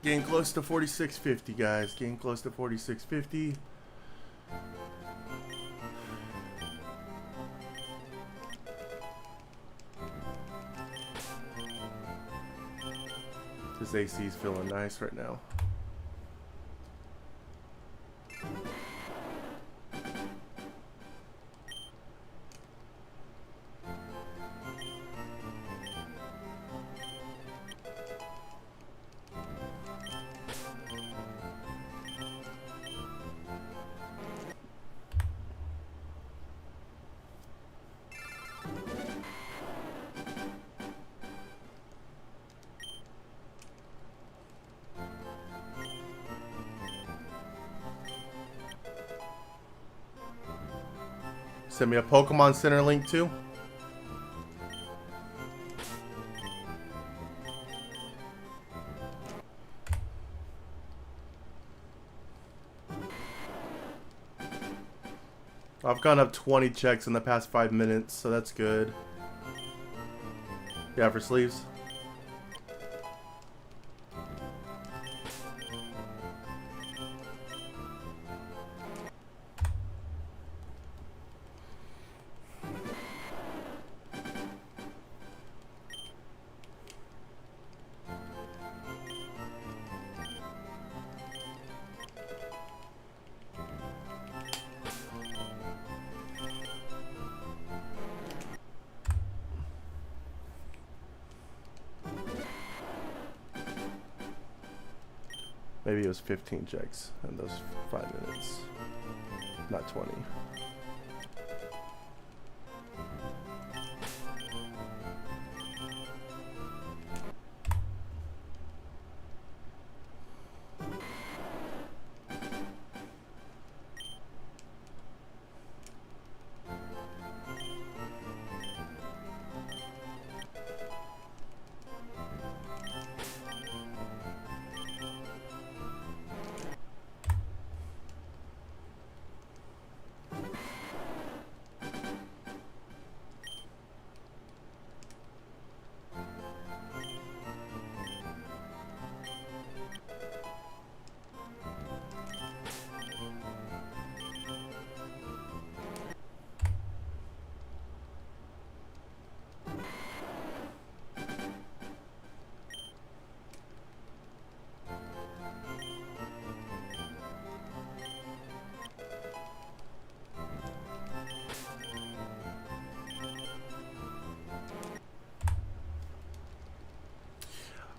Getting close to 4650, guys. Getting close to 4650. This AC is feeling nice right now. Send me a Pokemon Center link too. I've gone up 20 checks in the past 5 minutes, so that's good. Yeah, for sleeves. Maybe it was 15 checks in those 5 minutes, not 20.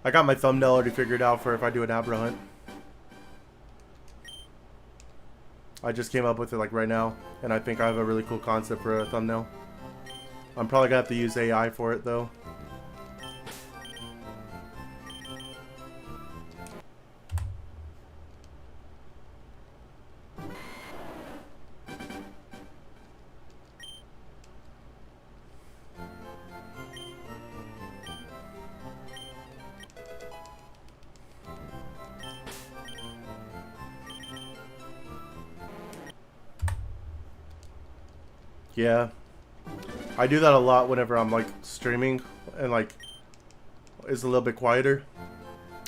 I got my thumbnail already figured out for if I do an Abra hunt. I just came up with it like right now, and I think I have a really cool concept for a thumbnail. I'm probably gonna have to use AI for it though. Yeah, I do that a lot whenever I'm like streaming and like it's a little bit quieter.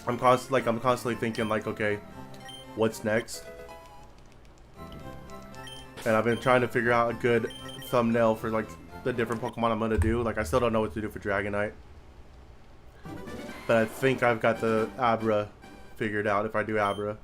I'm constantly thinking like, okay, what's next? And I've been trying to figure out a good thumbnail for like the different Pokemon I'm gonna do. Like I still don't know what to do for Dragonite, but I think I've got the Abra figured out if I do Abra.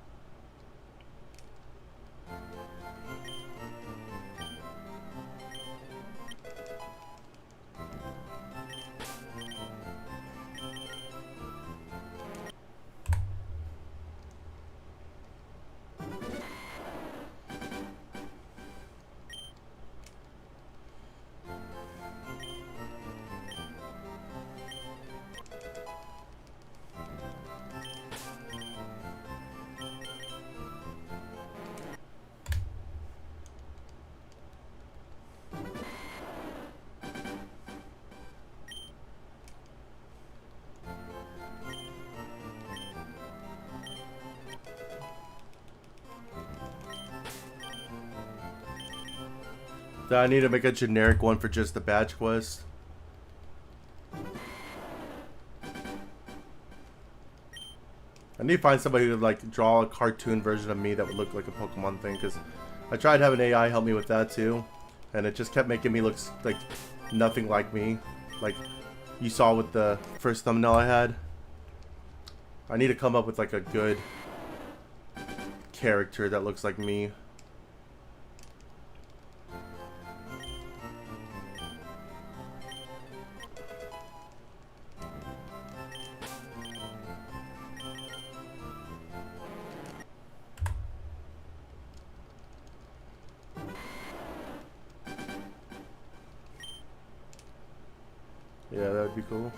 I need to make a generic one for just the badge quest. I need to find somebody who would like draw a cartoon version of me that would look like a Pokemon thing, because I tried having AI help me with that too, and it just kept making me look like nothing like me, like you saw with the first thumbnail I had. I need to come up with like a good character that looks like me. Yeah, that would be cool.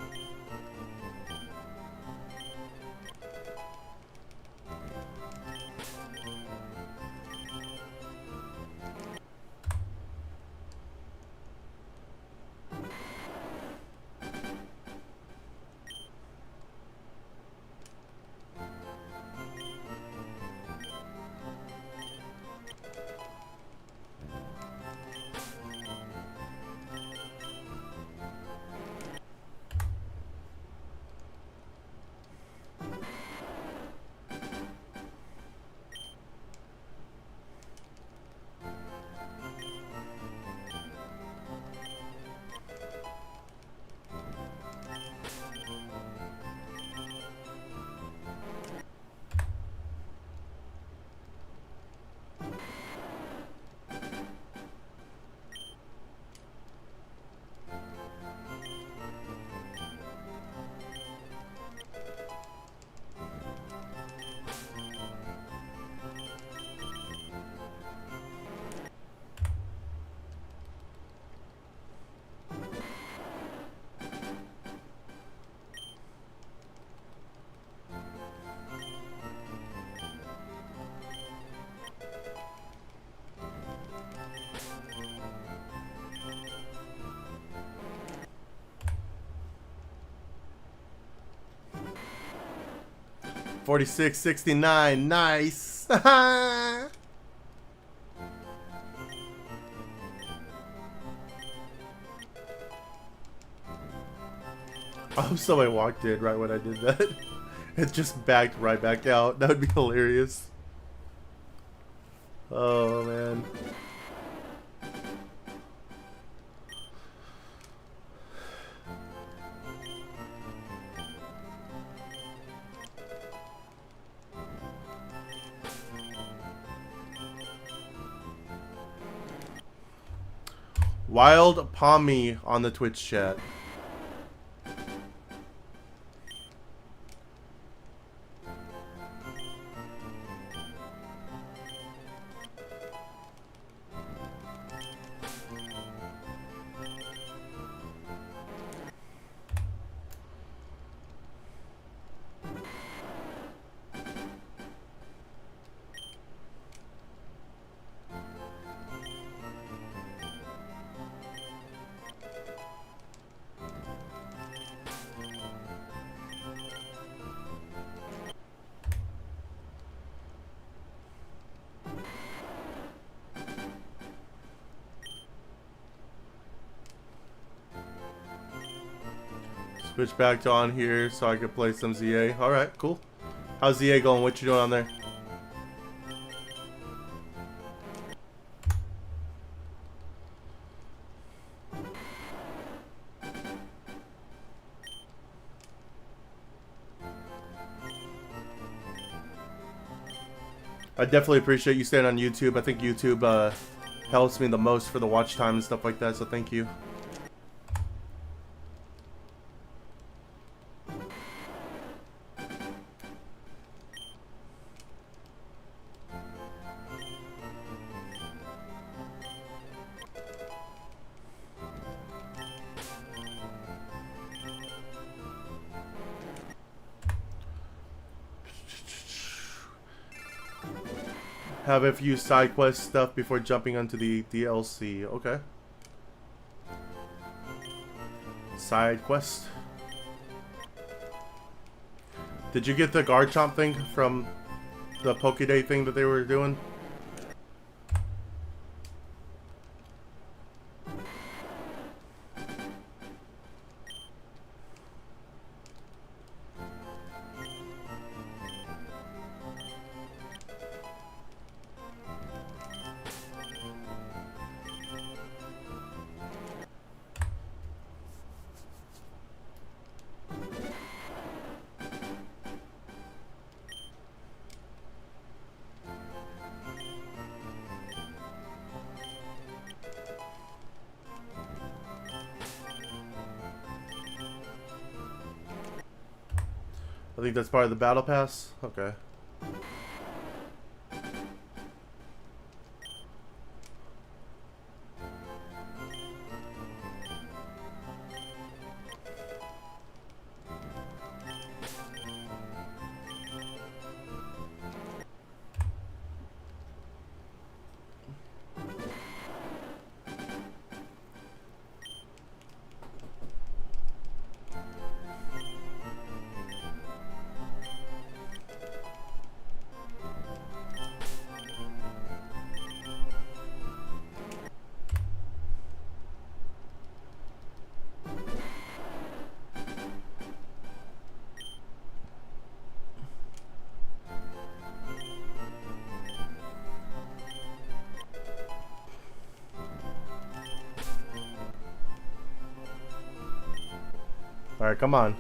$46.69, nice. I hope somebody walked in right when I did that. It just backed right back out. That would be hilarious. Oh man. Wild Pommy on the Twitch chat. Switch back to on here so I can play some ZA. Alright, cool. How's ZA going? What you doing on there? I definitely appreciate you staying on YouTube. I think YouTube helps me the most for the watch time and stuff like that, so thank you. Have a few side quest stuff before jumping onto the DLC. Okay. Side quest. Did you get the Garchomp thing from the Pokéday thing that they were doing? I think that's part of the battle pass. Okay. All right, come on.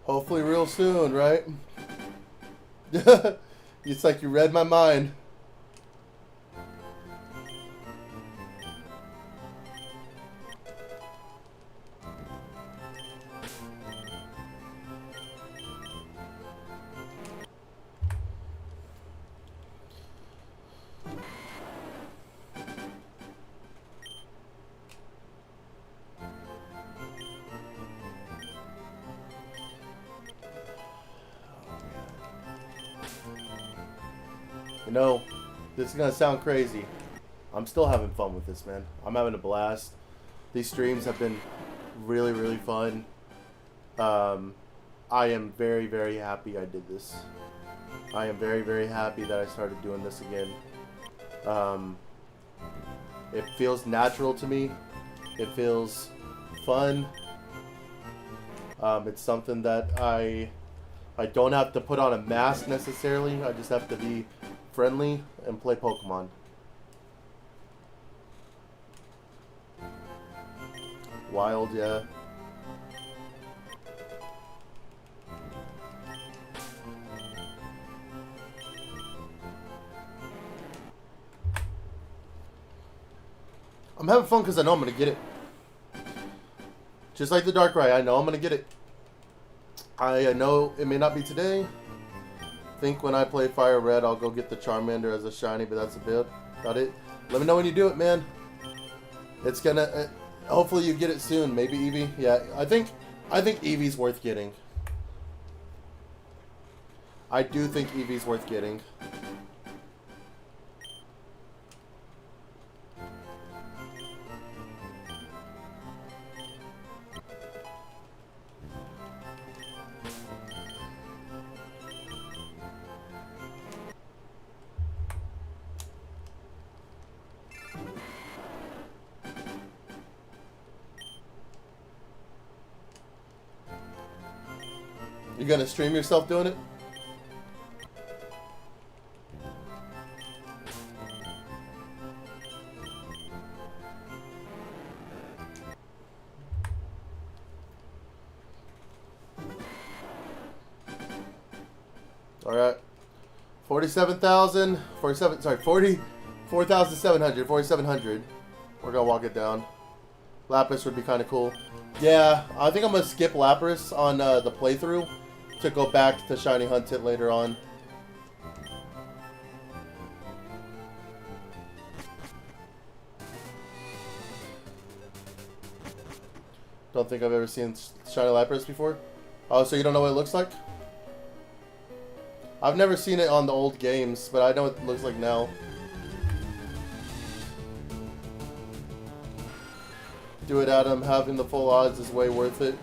Hopefully real soon, right? It's like you read my mind. You know, this is gonna sound crazy. I'm still having fun with this, man. I'm having a blast. These streams have been really, really fun. I am very, very happy I did this. I am very, very happy that I started doing this again. It feels natural to me. It feels fun. It's something that I don't have to put on a mask necessarily. I just have to be friendly and play Pokemon. Wild, yeah. I'm having fun because I know I'm going to get it. Just like the Darkrai, I know I'm going to get it. I know it may not be today. I think when I play Fire Red, I'll go get the Charmander as a shiny, but that's about it. Let me know when you do it, man. It's going to... hopefully you get it soon. Maybe Eevee. Yeah, I think Eevee's worth getting. I do think Eevee's worth getting. You gonna stream yourself doing it? Alright. 44,700. 4,700. We're gonna walk it down. Lapras would be kind of cool. Yeah, I think I'm gonna skip Lapras on the playthrough to go back to Shiny Hunt it later on. Don't think I've ever seen Shiny Lapras before. Oh, so you don't know what it looks like? I've never seen it on the old games, but I know what it looks like now. Do it, Adam. Having the full odds is way worth it.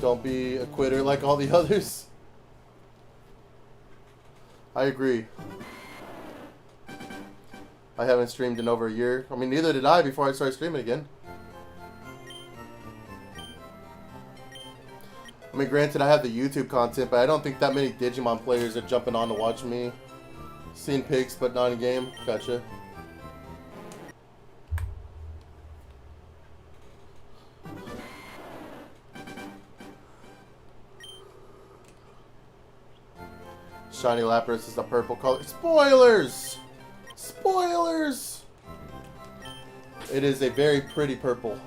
Don't be a quitter like all the others. I agree. I haven't streamed in over a year. I mean, neither did I before I started streaming again. I mean, granted, I have the YouTube content, but I don't think that many Digimon players are jumping on to watch me. Seen pics, but not in game. Gotcha. Shiny Lapras is the purple color. Spoilers! Spoilers! It is a very pretty purple.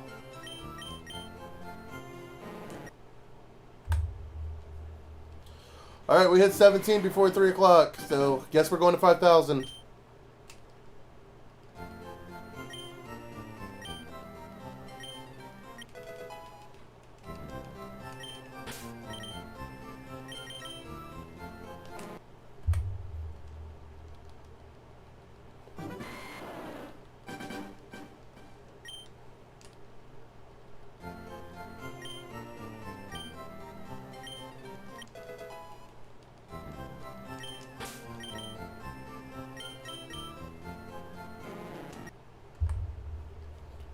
Alright, we hit 17 before 3 o'clock, so guess we're going to 5,000.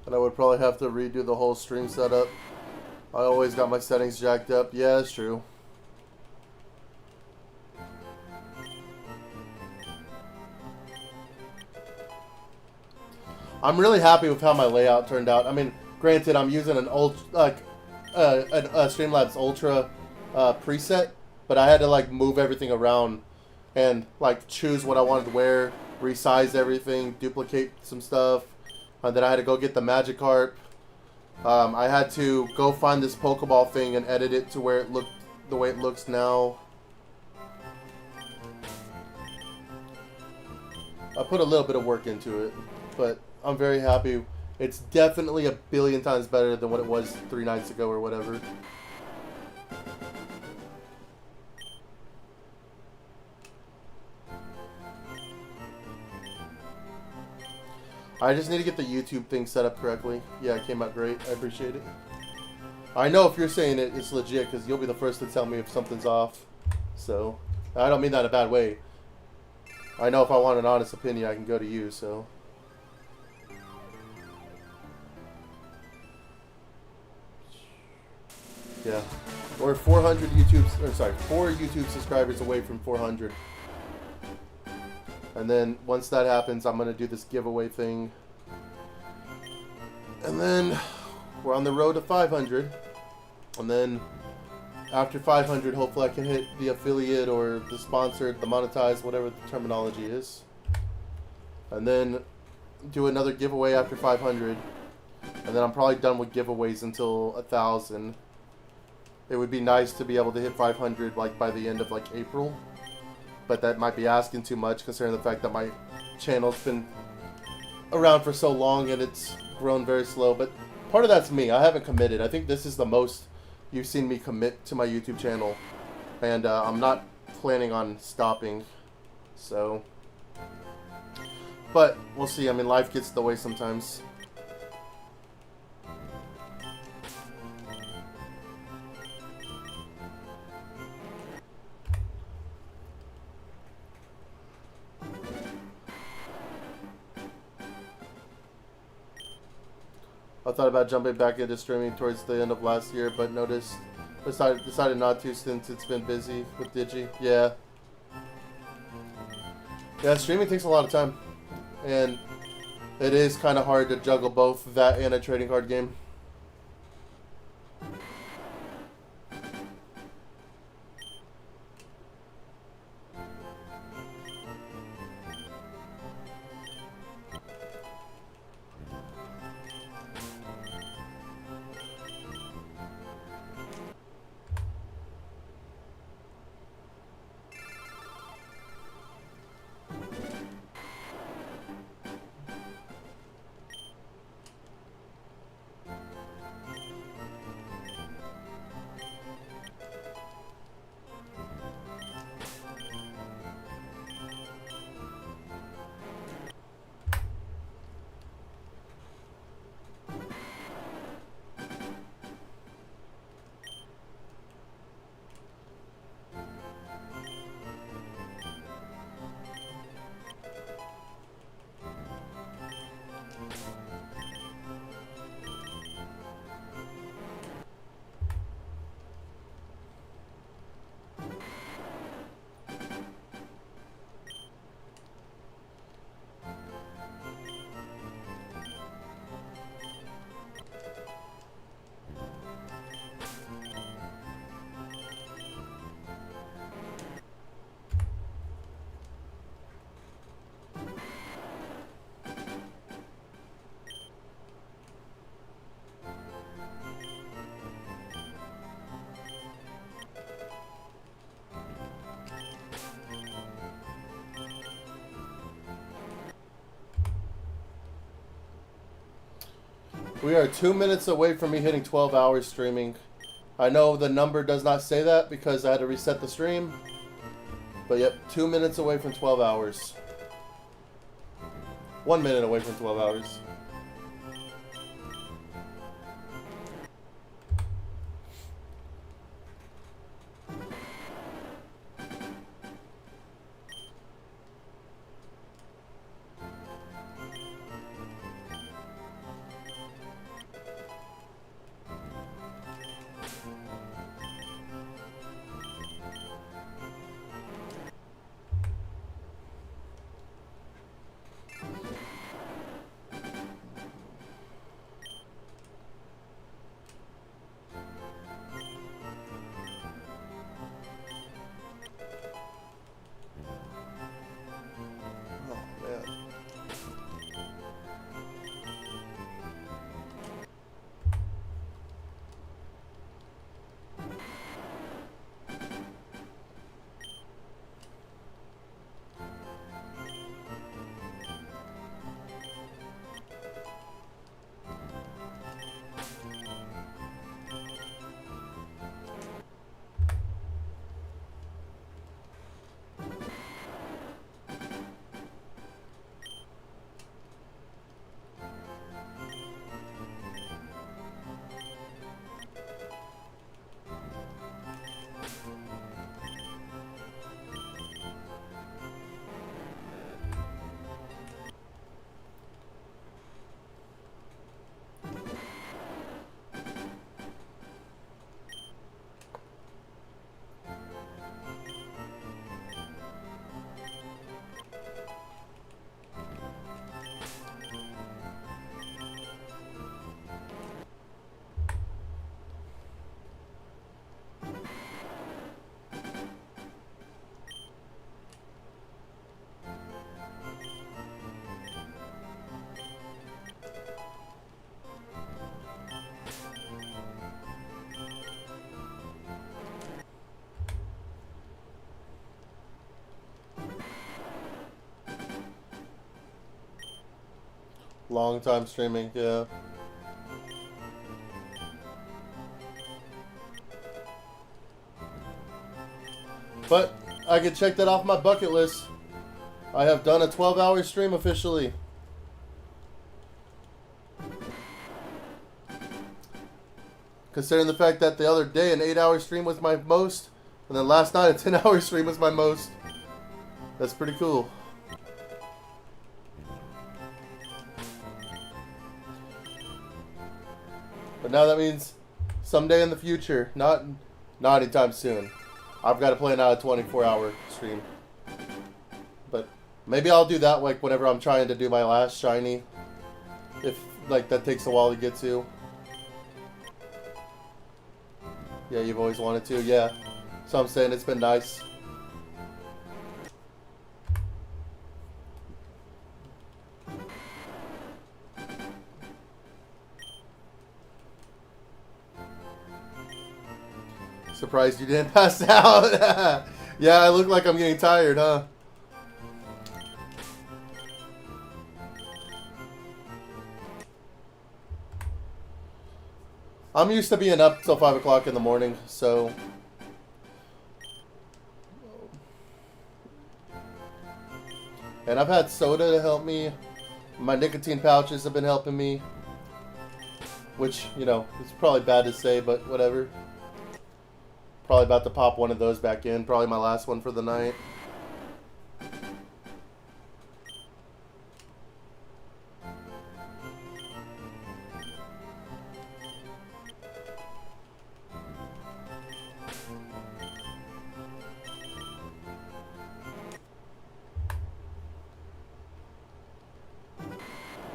And I would probably have to redo the whole stream setup. I always got my settings jacked up. Yeah, that's true. I'm really happy with how my layout turned out. I mean, granted, I'm using an Streamlabs Ultra preset, but I had to like move everything around and like choose what I wanted to wear, resize everything, duplicate some stuff. And then I had to go get the Magikarp. I had to go find this Pokeball thing and edit it to where it looked the way it looks now. I put a little bit of work into it, but I'm very happy. It's definitely a billion times better than what it was 3 nights ago or whatever. I just need to get the YouTube thing set up correctly. Yeah, it came out great. I appreciate it. I know if you're saying it, it's legit because you'll be the first to tell me if something's off. So, I don't mean that in a bad way. I know if I want an honest opinion, I can go to you, so. Yeah. We're 400 4 YouTube subscribers away from 400. And then once that happens, I'm going to do this giveaway thing. And then we're on the road to 500. And then after 500, hopefully I can hit the affiliate or the sponsored, the monetized, whatever the terminology is. And then do another giveaway after 500. And then I'm probably done with giveaways until 1,000. It would be nice to be able to hit 500 like by the end of like April. But that might be asking too much considering the fact that my channel's been around for so long and it's grown very slow. But part of that's me. I haven't committed. I think this is the most you've seen me commit to my YouTube channel. And I'm not planning on stopping. So. But we'll see. I mean, life gets in the way sometimes. I thought about jumping back into streaming towards the end of last year, but decided not to since it's been busy with Digi. Yeah. Yeah, streaming takes a lot of time. And it is kind of hard to juggle both that and a trading card game. We are 2 minutes away from me hitting 12 hours streaming. I know the number does not say that because I had to reset the stream. But yep, 2 minutes away from 12 hours. 1 minute away from 12 hours. Long time streaming, yeah. But I can check that off my bucket list. I have done a 12-hour stream officially. Considering the fact that the other day an 8-hour stream was my most, and then last night a 10-hour stream was my most. That's pretty cool. But now that means someday in the future, not anytime soon, I've got to plan out a 24-hour stream. But maybe I'll do that like whenever I'm trying to do my last shiny. If like that takes a while to get to. Yeah, you've always wanted to, yeah. So I'm saying it's been nice. Surprised you didn't pass out. Yeah, I look like I'm getting tired, huh? I'm used to being up till 5 o'clock in the morning, so... And I've had soda to help me. My nicotine pouches have been helping me. Which, you know, it's probably bad to say, but whatever. Probably about to pop one of those back in. Probably my last one for the night.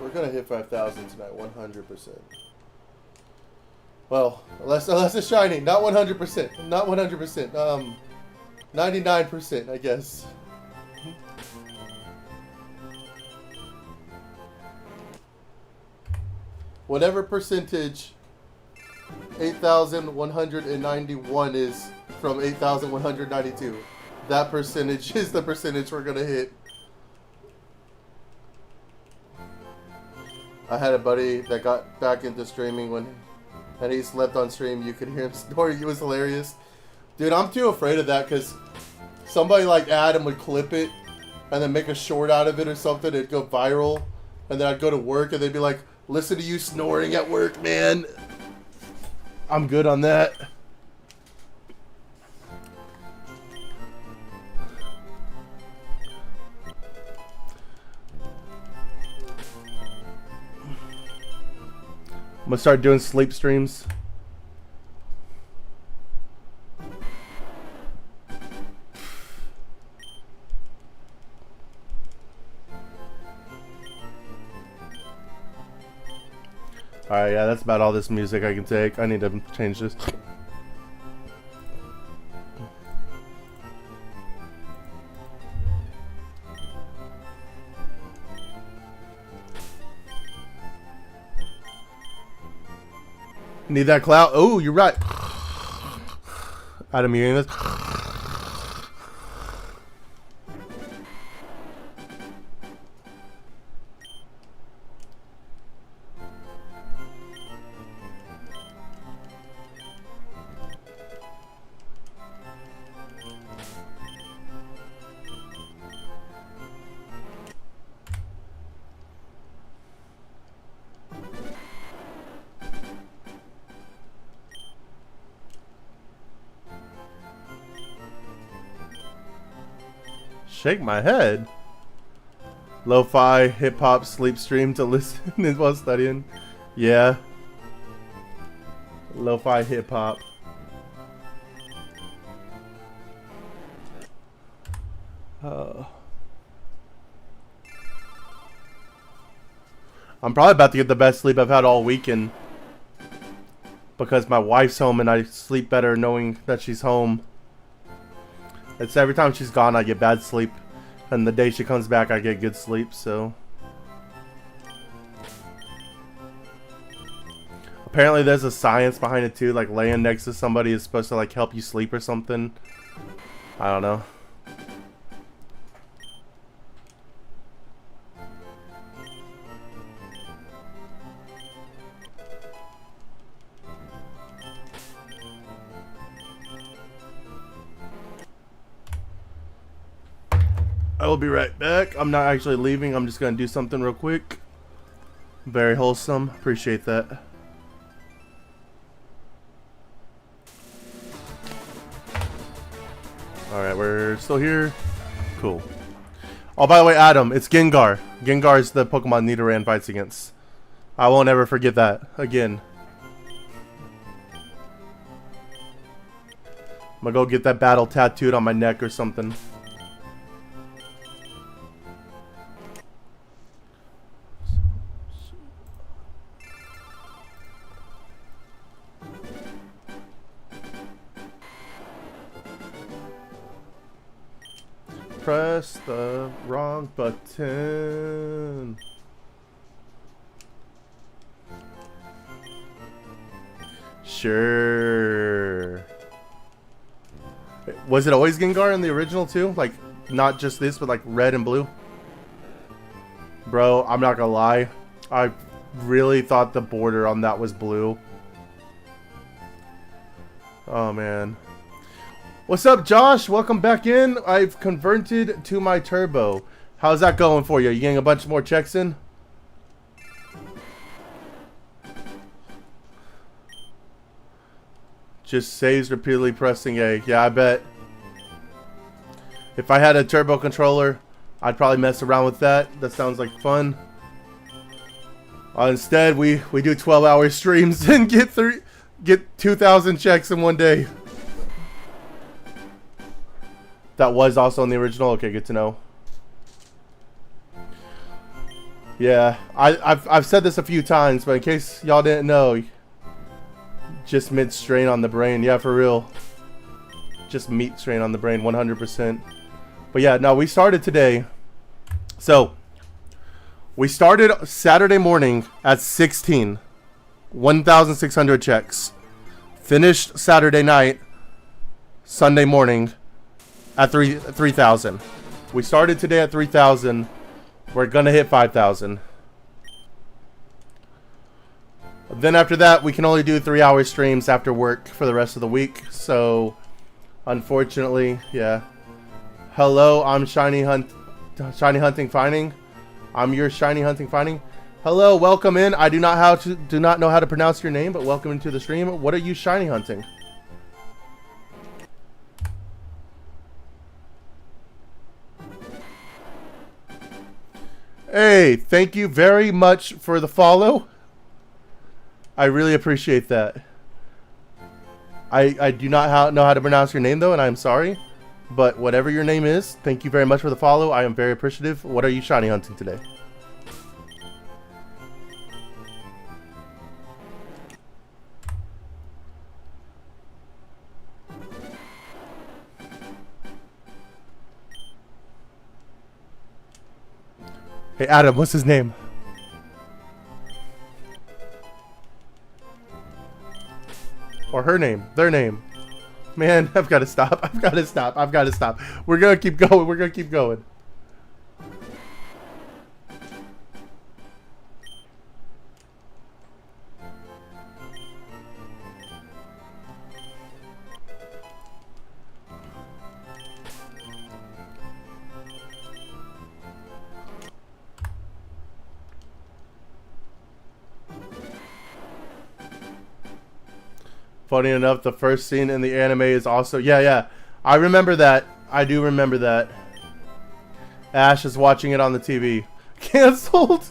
We're gonna hit 5,000 tonight, 100%. Well, unless it's shiny, not 100%, not 100%. 99%, I guess. Whatever percentage 8,191 is from 8,192, that percentage is the percentage we're gonna hit. I had a buddy that got back into streaming and he slept on stream. You could hear him snoring. He was hilarious. Dude, I'm too afraid of that because somebody like Adam would clip it and then make a short out of it or something. It'd go viral. And then I'd go to work and they'd be like, listen to you snoring at work, man. I'm good on that. I'm gonna start doing sleep streams. Alright, yeah, that's about all this music I can take. I need to change this. Need that clout? Oh, you're right. Adam, you hearing this? Shake my head. Lo-fi hip-hop sleep stream to listen while studying. Yeah. Lo-fi hip-hop. I'm probably about to get the best sleep I've had all weekend. Because my wife's home and I sleep better knowing that she's home. It's every time she's gone I get bad sleep. And the day she comes back I get good sleep, so. Apparently there's a science behind it too, like laying next to somebody is supposed to like help you sleep or something. I don't know. I will be right back. I'm not actually leaving. I'm just going to do something real quick. Very wholesome. Appreciate that. Alright, we're still here. Cool. Oh, by the way, Adam, it's Gengar. Gengar is the Pokemon Nidoran fights against. I won't ever forget that again. I'm gonna go get that battle tattooed on my neck or something. Press the wrong button. Sure. Was it always Gengar in the original too? Like, not just this, but like red and blue? Bro, I'm not gonna lie. I really thought the border on that was blue. Oh, man. What's up, Josh? Welcome back in. I've converted to my turbo. How's that going for you? You getting a bunch more checks in? Just saves repeatedly pressing A. Yeah, I bet. If I had a turbo controller, I'd probably mess around with that. That sounds like fun. Instead, we do 12-hour streams and get 2,000 checks in one day. That was also in the original. Okay, good to know. Yeah, I've said this a few times, but in case y'all didn't know, just mid strain on the brain. Yeah, for real. Just meat strain on the brain, 100%. But yeah, no, we started today. So we started Saturday morning at 1,600 checks. Finished Saturday night, Sunday morning at 3,000. We started today at 3,000. We're gonna hit 5,000. Then after that, we can only do 3-hour streams after work for the rest of the week. So, unfortunately, yeah. Hello, I'm Shiny Hunting Finding. I'm your Shiny Hunting Finding. Hello, welcome in. I do not know how to pronounce your name, but welcome into the stream. What are you shiny hunting? Hey, thank you very much for the follow. I really appreciate that. I do not know how to pronounce your name though, and I'm sorry. But whatever your name is, thank you very much for the follow. I am very appreciative. What are you shiny hunting today? Hey Adam, what's his name? Or her name, their name. Man, I've got to stop. I've got to stop. I've got to stop. We're going to keep going. We're going to keep going. Funny enough, the first scene in the anime is also... Yeah. I remember that. I do remember that. Ash is watching it on the TV. Cancelled?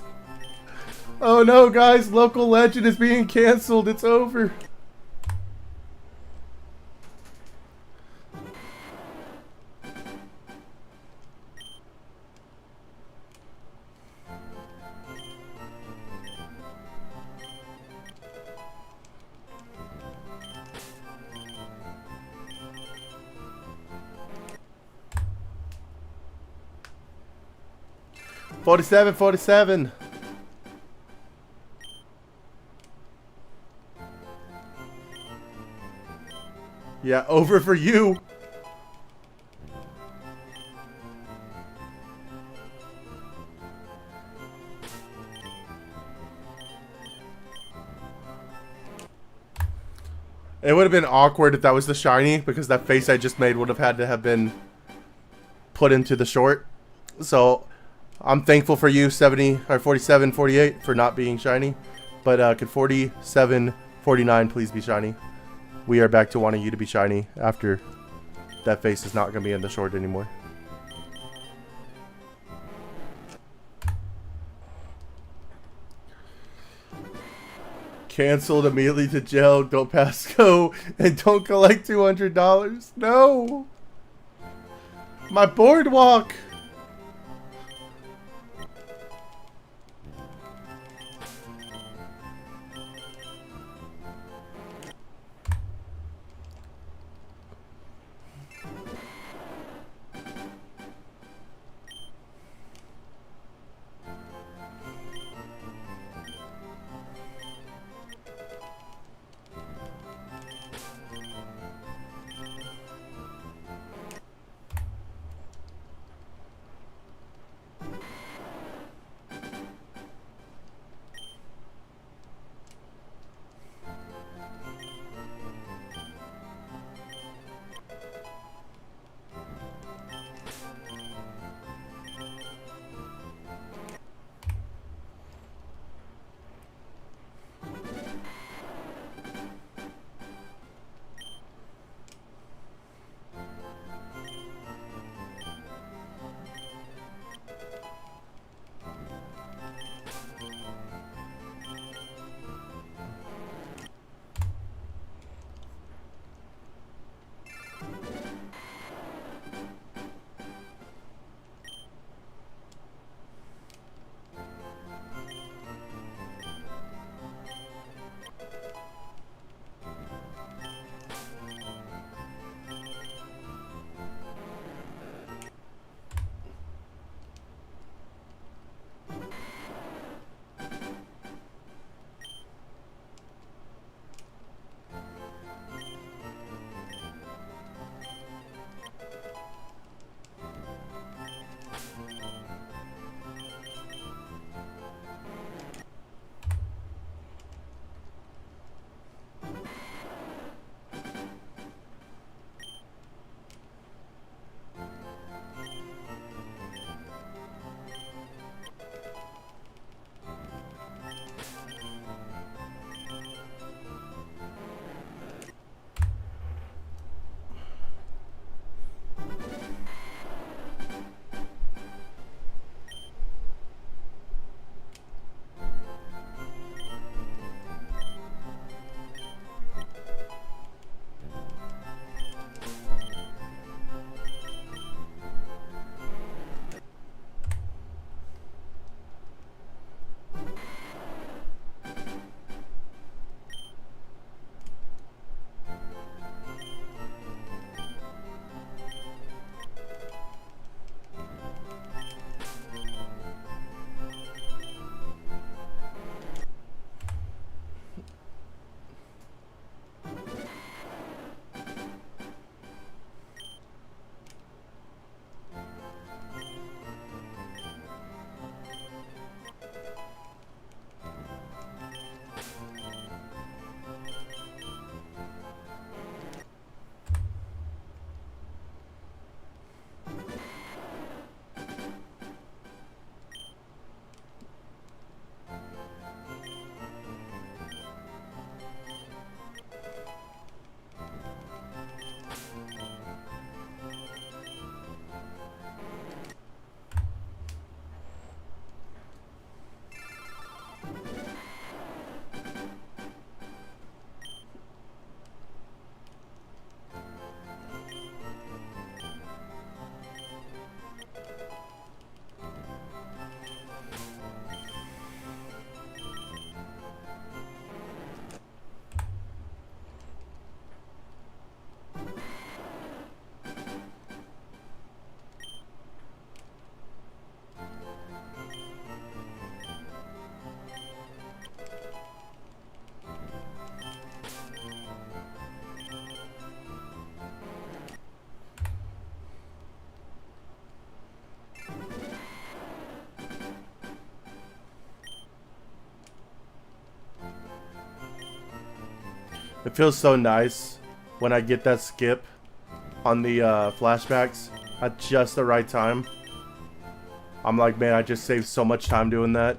Oh no, guys. Local Legend is being cancelled. It's over. $47. Yeah, over for you. It would have been awkward if that was the shiny, because that face I just made would have had to have been put into the short. So I'm thankful for you, 70 or 47, 48, for not being shiny. But could 47, 49 please be shiny? We are back to wanting you to be shiny after that face is not going to be in the short anymore. Canceled immediately to jail. Don't pass go and don't collect $200. No, my boardwalk. It feels so nice when I get that skip on the flashbacks at just the right time. I'm like, man, I just saved so much time doing that.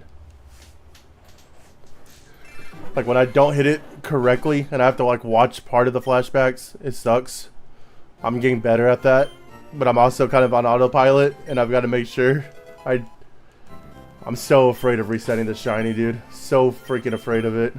Like when I don't hit it correctly and I have to like watch part of the flashbacks, it sucks. I'm getting better at that, but I'm also kind of on autopilot and I've got to make sure I'm so afraid of resetting the shiny, dude. So freaking afraid of it.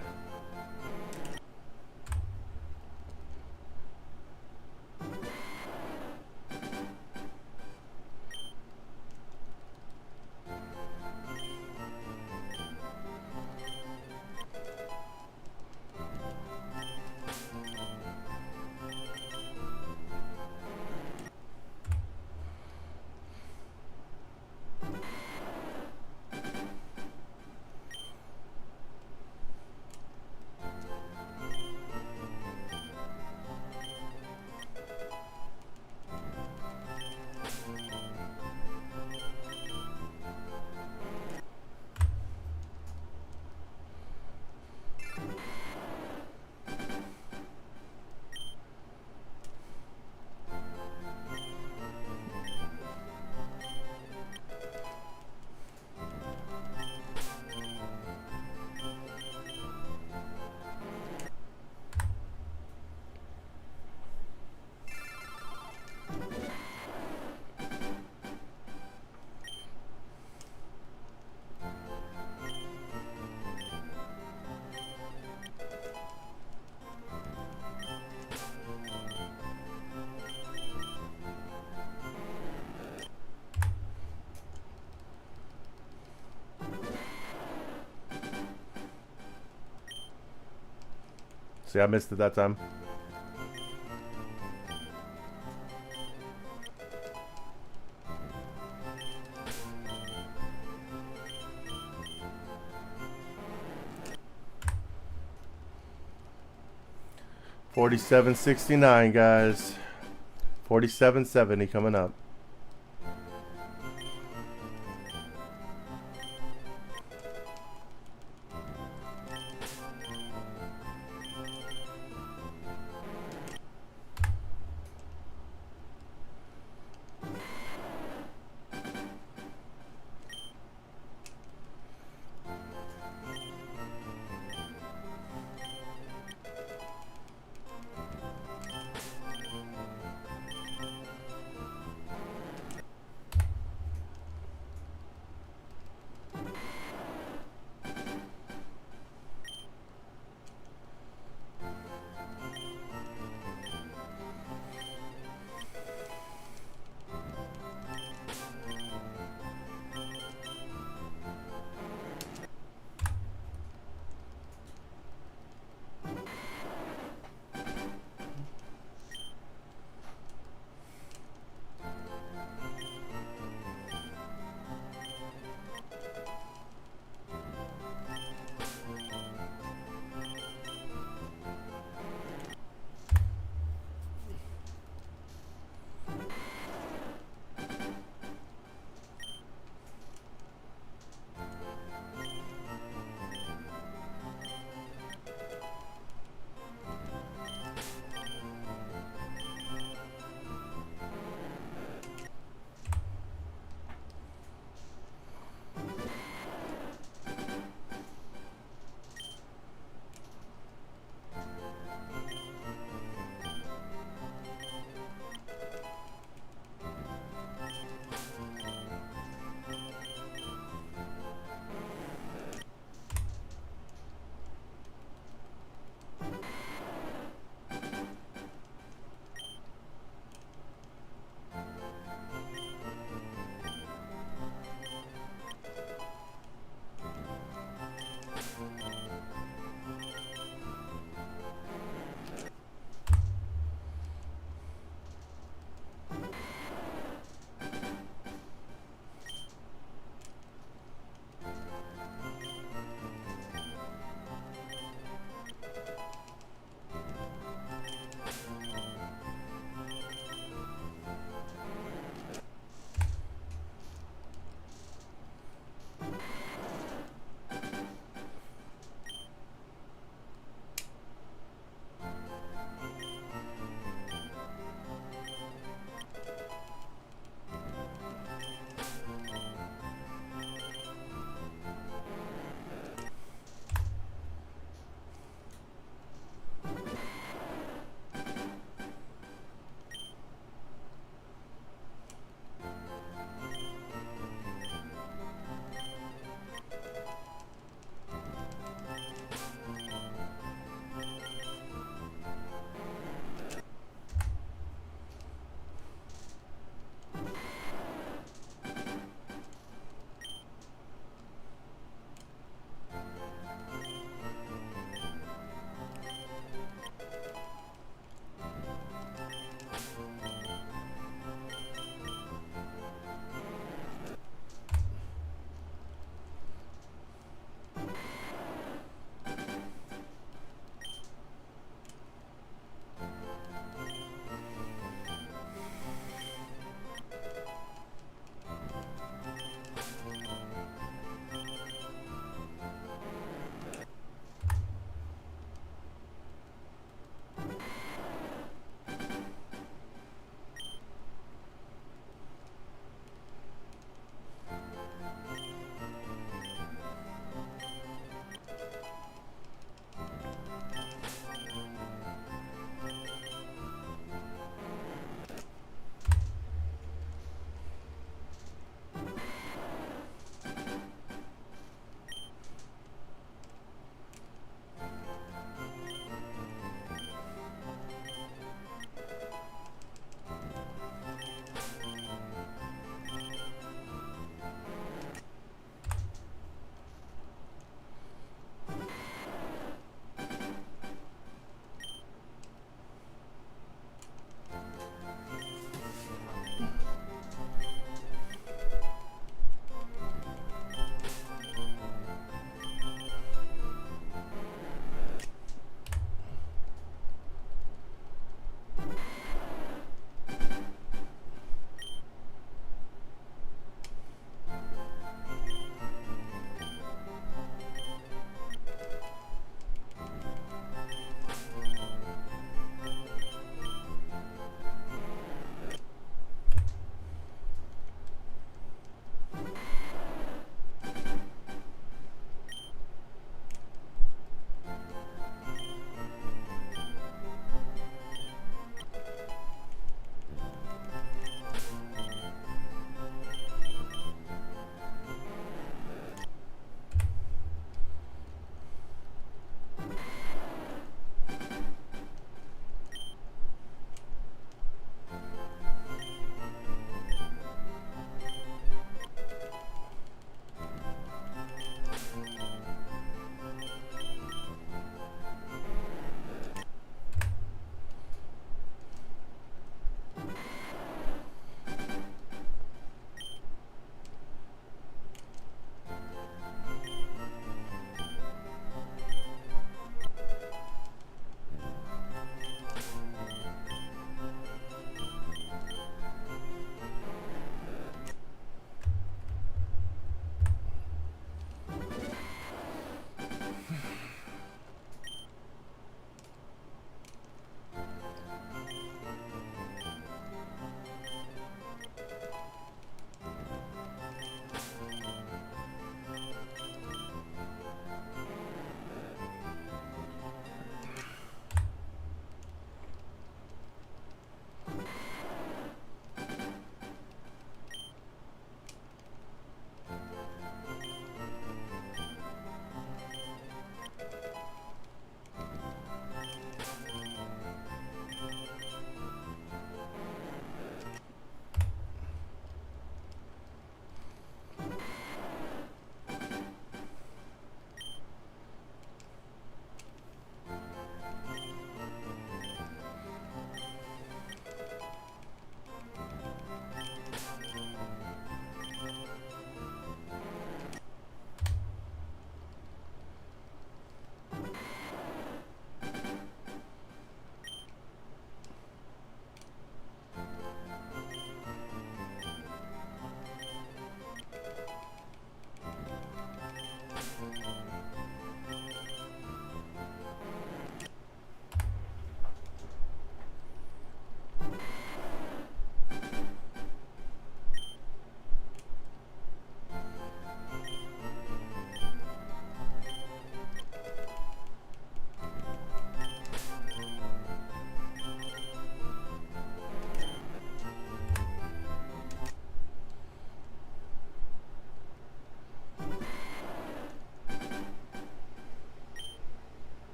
See, I missed it that time. $47.69, guys. $47.70 coming up.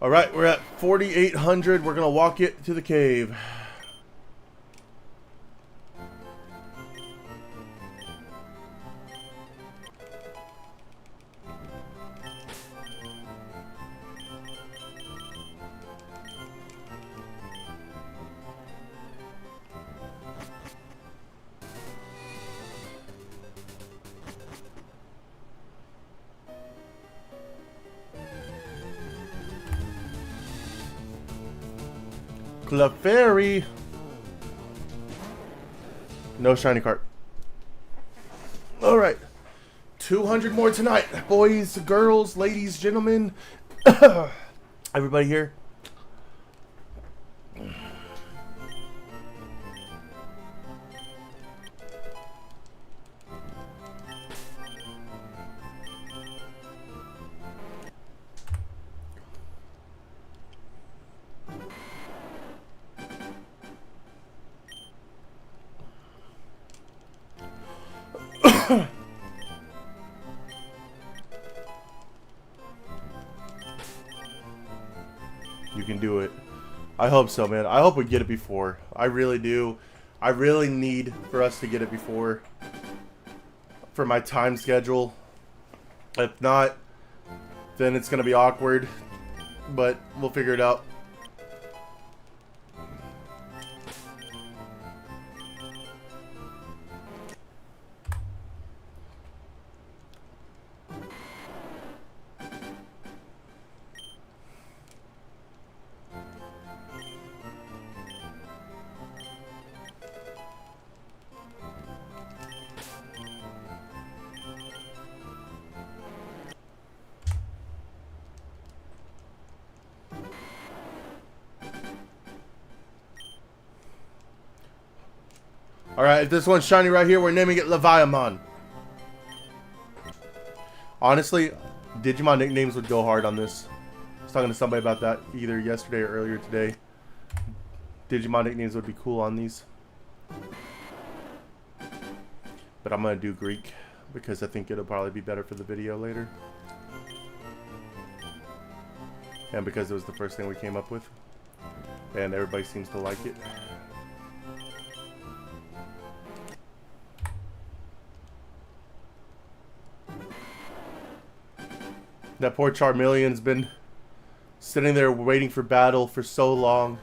All right, we're at 4,800. We're gonna walk it to the cave. Clefairy. No shiny card. All right. 200 more tonight. Boys, girls, ladies, gentlemen. Everybody here. You can do it. I hope so, man. I hope we get it before. I really do. I really need for us to get it before. For my time schedule. If not, then it's going to be awkward. But we'll figure it out. Alright, if this one's shiny right here, we're naming it Leviamon. Honestly, Digimon nicknames would go hard on this. I was talking to somebody about that either yesterday or earlier today. Digimon nicknames would be cool on these. But I'm going to do Greek because I think it'll probably be better for the video later. And because it was the first thing we came up with. And everybody seems to like it. That poor Charmeleon's been sitting there waiting for battle for so long.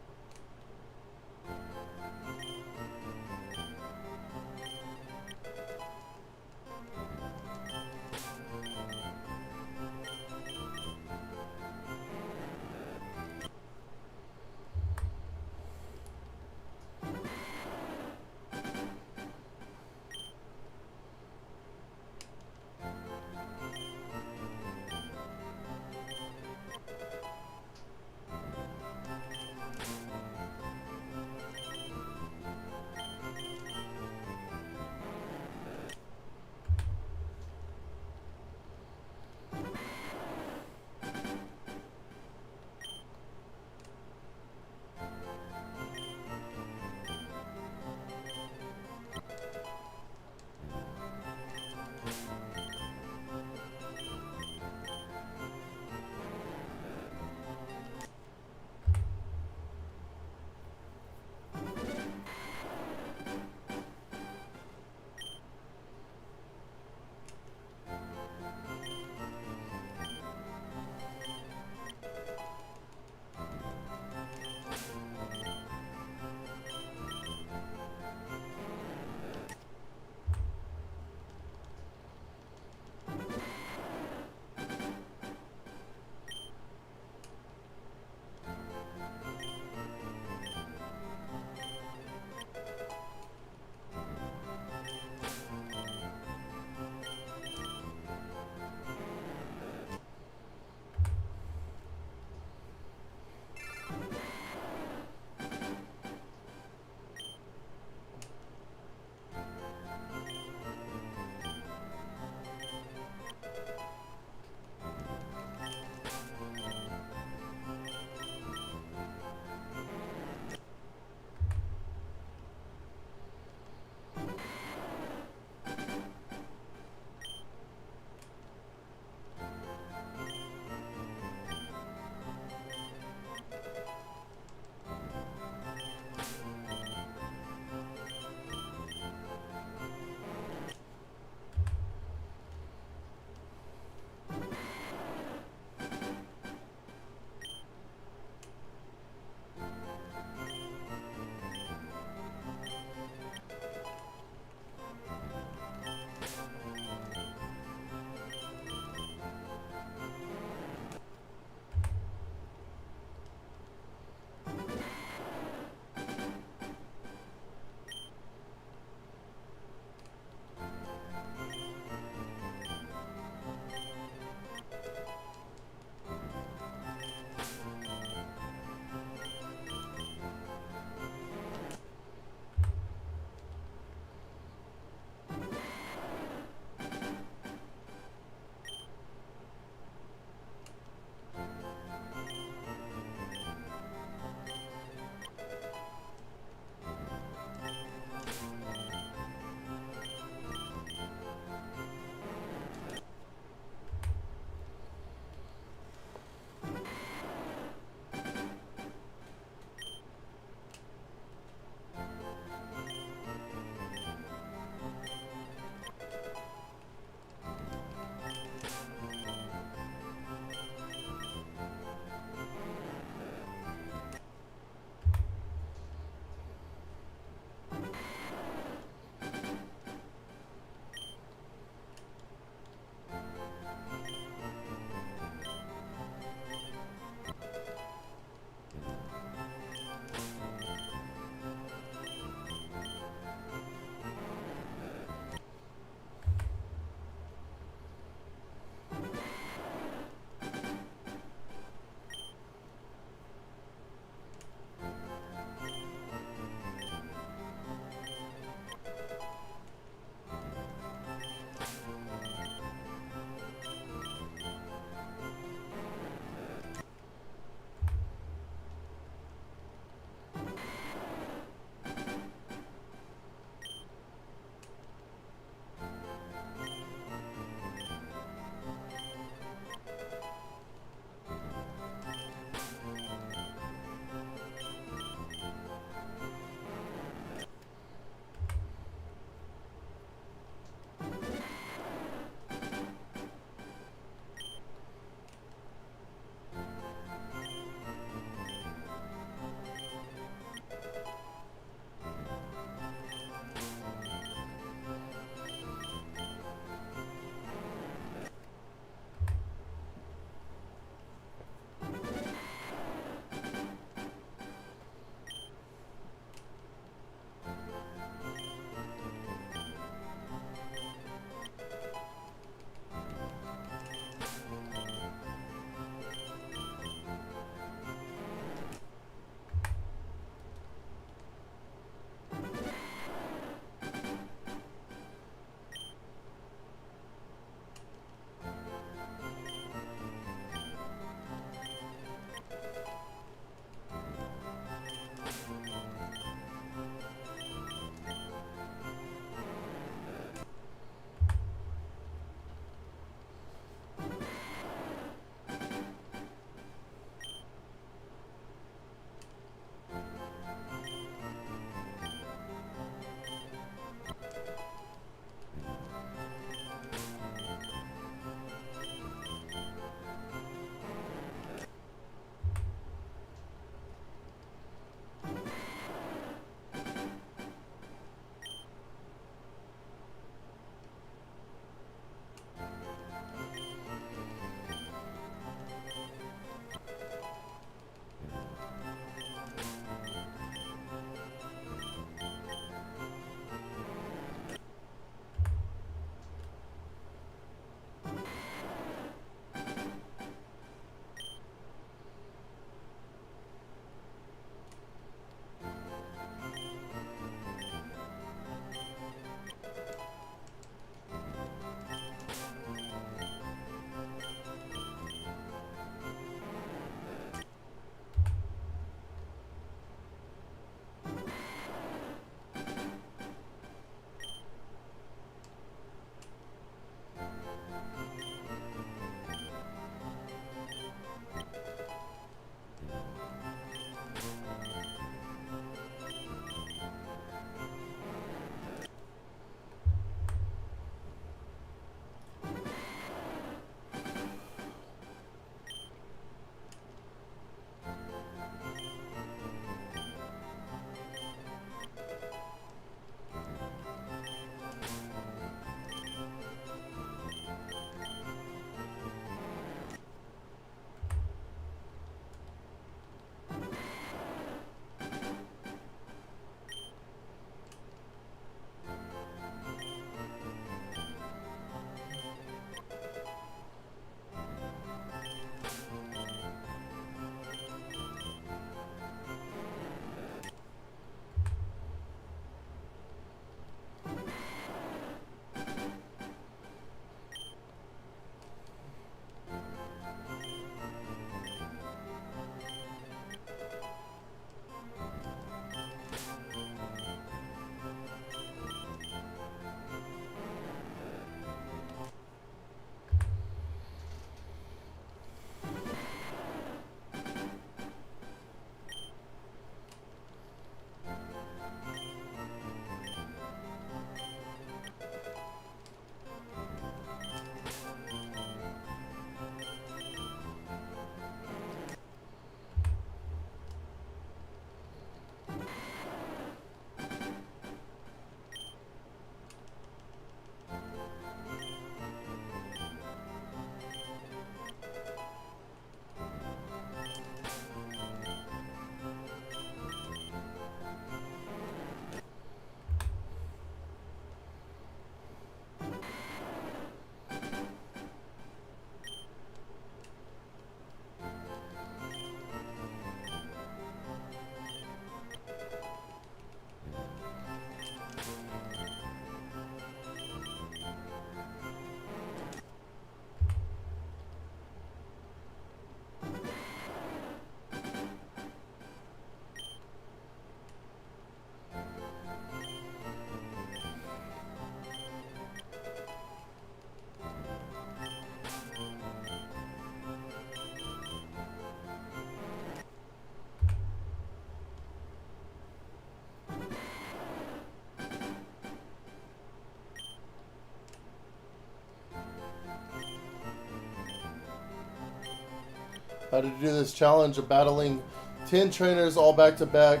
I had to do this challenge of battling 10 trainers all back to back,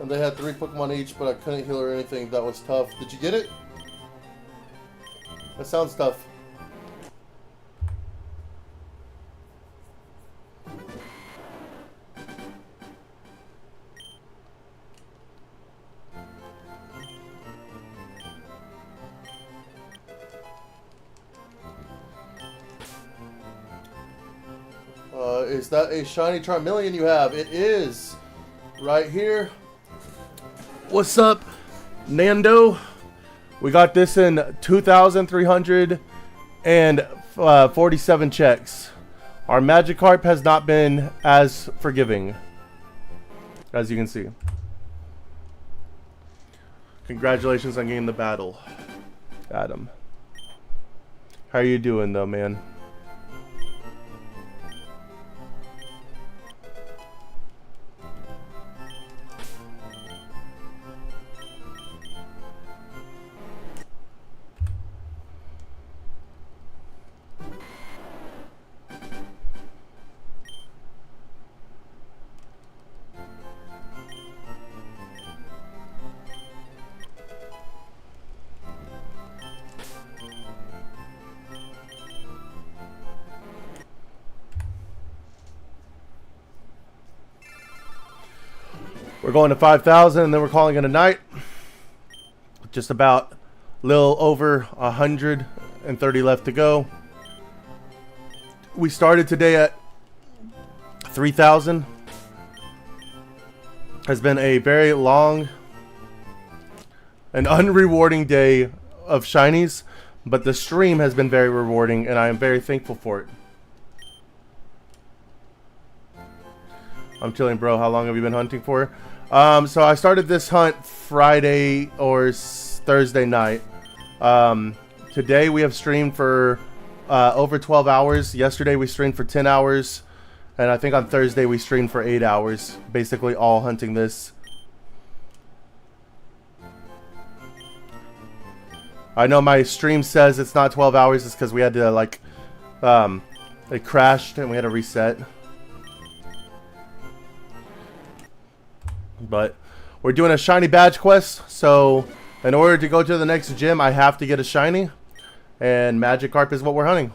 and they had 3 Pokemon each, but I couldn't heal or anything. That was tough. Did you get it? That sounds tough. Is that a shiny Charmeleon you have? It is. Right here. What's up, Nando? We got this in 2,347 checks. Our Magikarp has not been as forgiving, as you can see. Congratulations on getting the battle, Adam. How are you doing, though, man? We're going to 5,000 and then we're calling it a night. Just about a little over 130 left to go. We started today at 3,000. Has been a very long and unrewarding day of shinies, but the stream has been very rewarding and I am very thankful for it. I'm chilling, bro. How long have you been hunting for? So I started this hunt Friday or Thursday night. Today we have streamed for over 12 hours. Yesterday we streamed for 10 hours. And I think on Thursday we streamed for 8 hours. Basically all hunting this. I know my stream says it's not 12 hours. It's because we had to like... it crashed and we had to reset. But we're doing a shiny badge quest, so in order to go to the next gym, I have to get a shiny, and Magikarp is what we're hunting.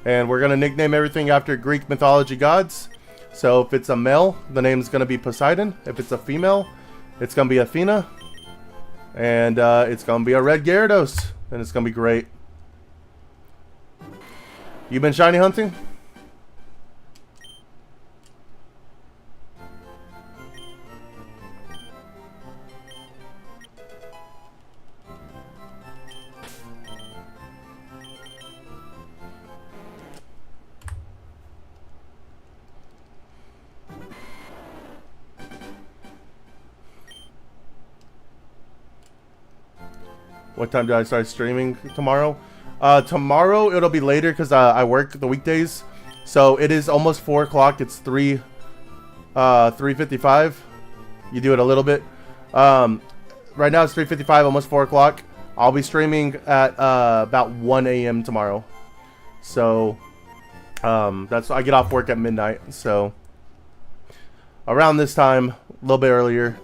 And we're gonna nickname everything after Greek mythology gods. So if it's a male, the name's gonna be Poseidon. If it's a female, it's gonna be Athena, and it's gonna be a red Gyarados, and it's gonna be great. You been shiny hunting? What time do I start streaming tomorrow? Tomorrow it'll be later because I work the weekdays. So it is almost 4 o'clock. It's 3:55. You do it a little bit. Right now it's 3:55, almost 4 o'clock. I'll be streaming at about 1 a.m. tomorrow. So that's I get off work at midnight. So around this time, a little bit earlier.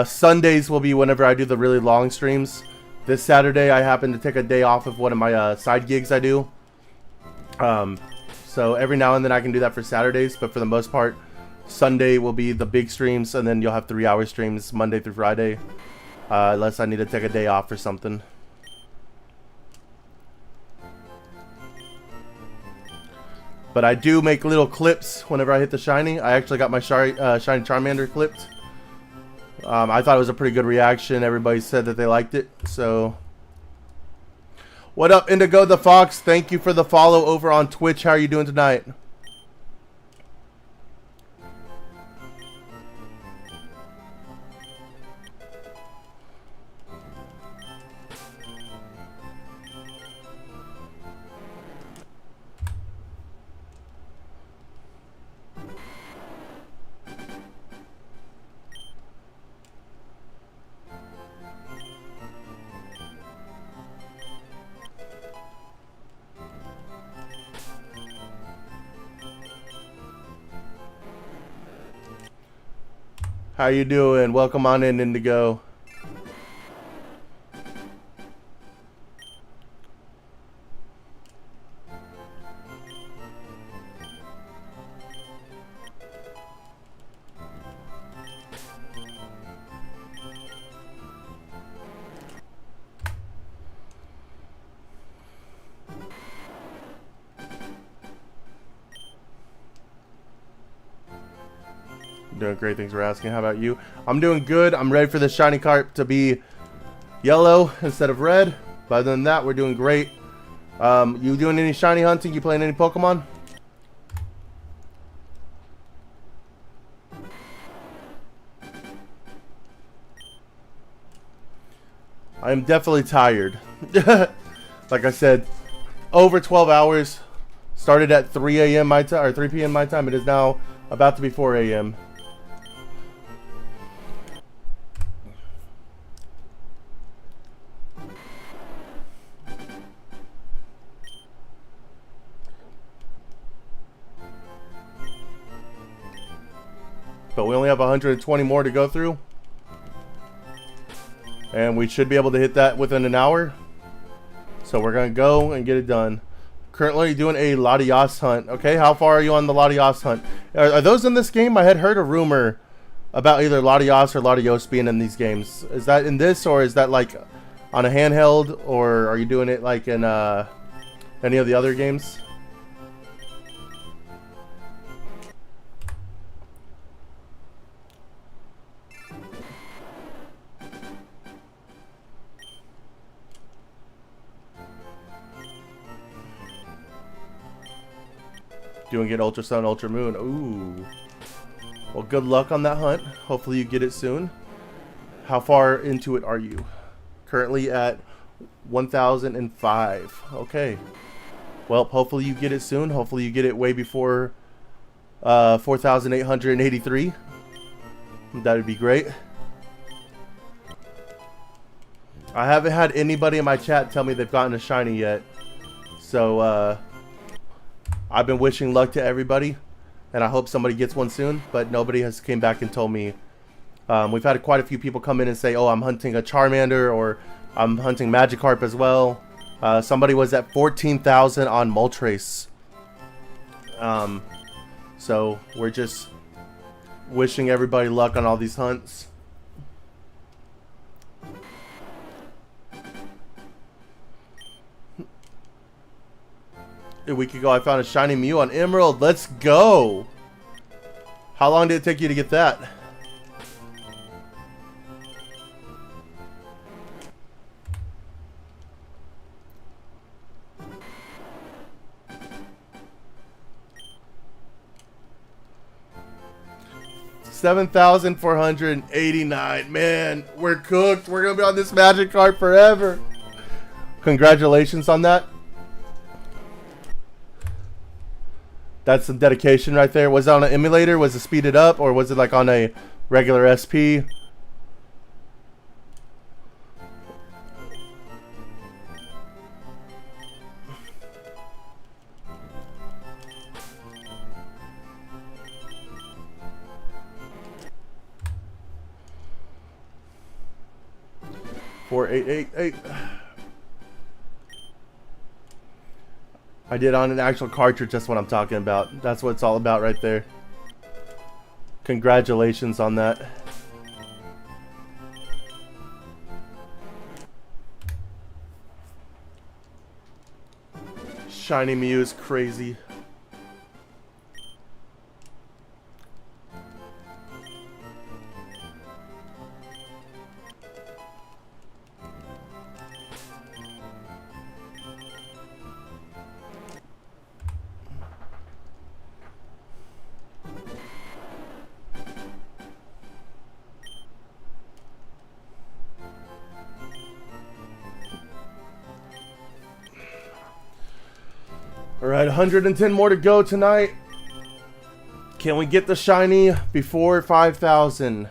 Sundays will be whenever I do the really long streams. This Saturday I happen to take a day off of one of my side gigs I do. So every now and then I can do that for Saturdays, but for the most part Sunday will be the big streams, and then you'll have 3-hour streams Monday through Friday, unless I need to take a day off or something. But I do make little clips whenever I hit the shiny. I actually got my shiny Charmander clipped. I thought it was a pretty good reaction. Everybody said that they liked it. So, what up, Indigo the Fox? Thank you for the follow over on Twitch. How are you doing tonight? How you doing? Welcome on in, Indigo. Doing great. Thanks for asking. How about you? I'm doing good. I'm ready for the shiny carp to be yellow instead of red. But other than that, we're doing great. You doing any shiny hunting? You playing any Pokemon? I am definitely tired. Like I said, over 12 hours. Started at 3 a.m. my time, or 3 p.m. my time. It is now about to be 4 a.m. But we only have 120 more to go through. And we should be able to hit that within an hour. So we're going to go and get it done. Currently doing a Latias hunt. Okay, how far are you on the Latias hunt? Are those in this game? I had heard a rumor about either Latias or Latios being in these games. Is that in this, or is that like on a handheld? Or are you doing it like in any of the other games? Doing it Ultra Sun, Ultra Moon. Ooh. Well, good luck on that hunt. Hopefully you get it soon. How far into it are you? Currently at 1005. Okay. Well, hopefully you get it soon. Hopefully you get it way before 4,883. That would be great. I haven't had anybody in my chat tell me they've gotten a shiny yet. So, I've been wishing luck to everybody, and I hope somebody gets one soon, but nobody has came back and told me. We've had quite a few people come in and say, oh, I'm hunting a Charmander, or I'm hunting Magikarp as well. Somebody was at 14,000 on Moltres. So we're just wishing everybody luck on all these hunts. A week ago, I found a shiny Mew on Emerald. Let's go! How long did it take you to get that? $7,489. Man, we're cooked. We're gonna be on this Magikarp forever. Congratulations on that. That's some dedication right there. Was it on an emulator? Was it speeded up? Or was it like on a regular SP? $4,888. I did on an actual cartridge. That's what I'm talking about. That's what it's all about right there. Congratulations on that. Shiny Mew is crazy. Alright, 110 more to go tonight. Can we get the shiny before 5,000?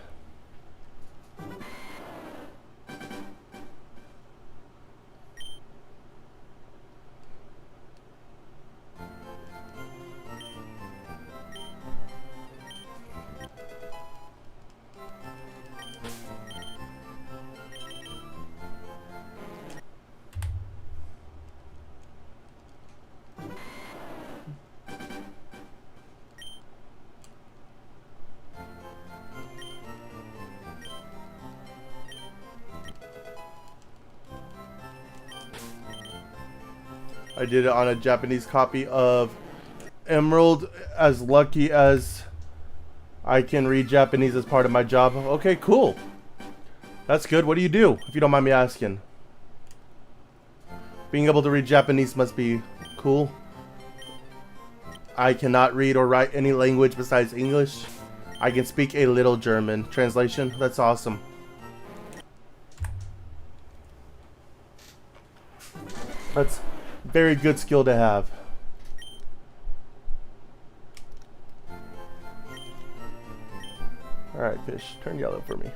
I did it on a Japanese copy of Emerald, as lucky as I can read Japanese as part of my job. Okay, cool. That's good. What do you do, if you don't mind me asking? Being able to read Japanese must be cool. I cannot read or write any language besides English. I can speak a little German. Translation? That's awesome. That's very good skill to have. Alright, fish. Turn yellow for me.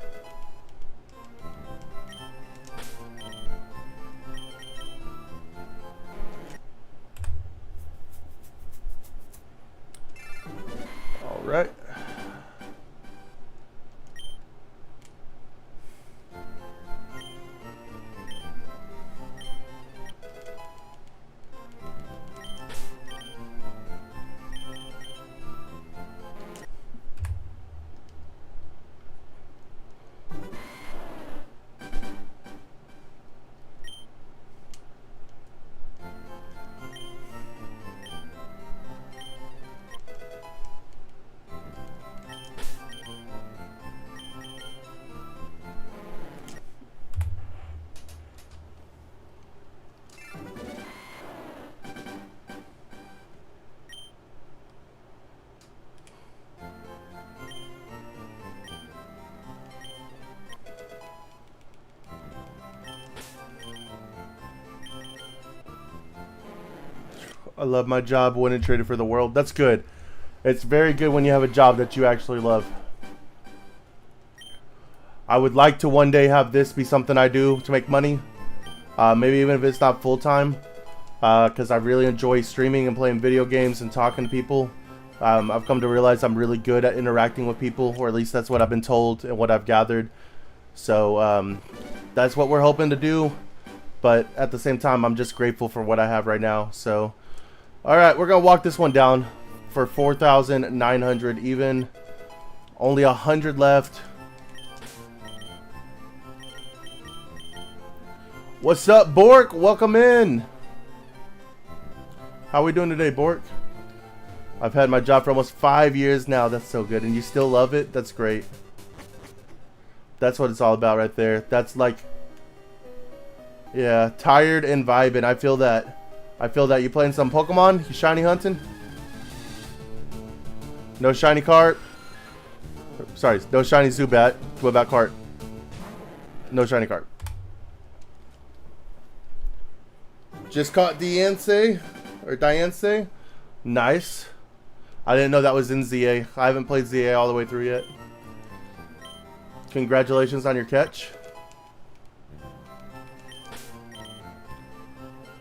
Alright. I love my job, wouldn't trade it for the world. That's good. It's very good when you have a job that you actually love. I would like to one day have this be something I do to make money. Maybe even if it's not full-time. Because I really enjoy streaming and playing video games and talking to people. I've come to realize I'm really good at interacting with people. Or at least that's what I've been told and what I've gathered. So that's what we're hoping to do. But at the same time, I'm just grateful for what I have right now. So... Alright, we're going to walk this one down for 4,900 even. Only 100 left. What's up, Bork? Welcome in. How are we doing today, Bork? I've had my job for almost 5 years now. That's so good. And you still love it? That's great. That's what it's all about right there. That's like... Yeah, tired and vibing. I feel that. I feel that. You playing some Pokemon? You shiny hunting? No shiny Carp? Sorry, no shiny Zubat. What about Carp? No shiny Carp. Just caught Diancie. Or Diancie. Nice. I didn't know that was in ZA. I haven't played ZA all the way through yet. Congratulations on your catch.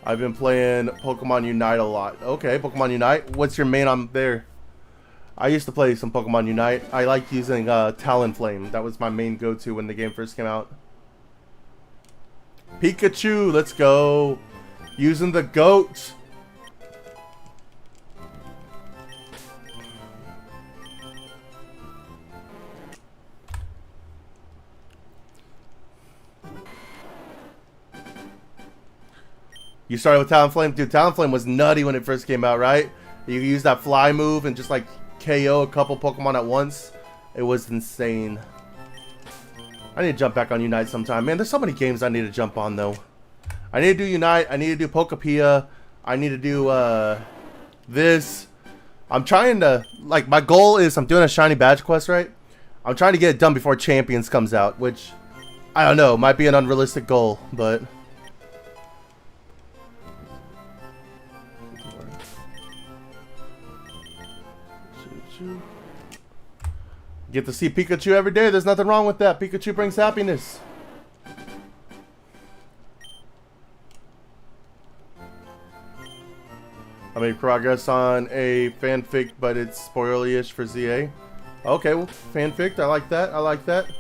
I've been playing Pokemon Unite a lot. Okay, Pokemon Unite. What's your main on there? I used to play some Pokemon Unite. I liked using Talonflame. That was my main go-to when the game first came out. Pikachu, let's go. Using the goat. You started with Talonflame? Dude, Talonflame was nutty when it first came out, right? You use that fly move and just like KO a couple Pokemon at once. It was insane. I need to jump back on Unite sometime. Man, there's so many games I need to jump on though. I need to do Unite. I need to do Pokepia. I need to do this. I'm trying to, like, my goal is I'm doing a shiny badge quest, right? I'm trying to get it done before Champions comes out, which, I don't know, might be an unrealistic goal, but... Get to see Pikachu every day. There's nothing wrong with that. Pikachu brings happiness. I made progress on a fanfic, but it's spoiler-ish for ZA. Okay, well, fanfic. I like that. I like that.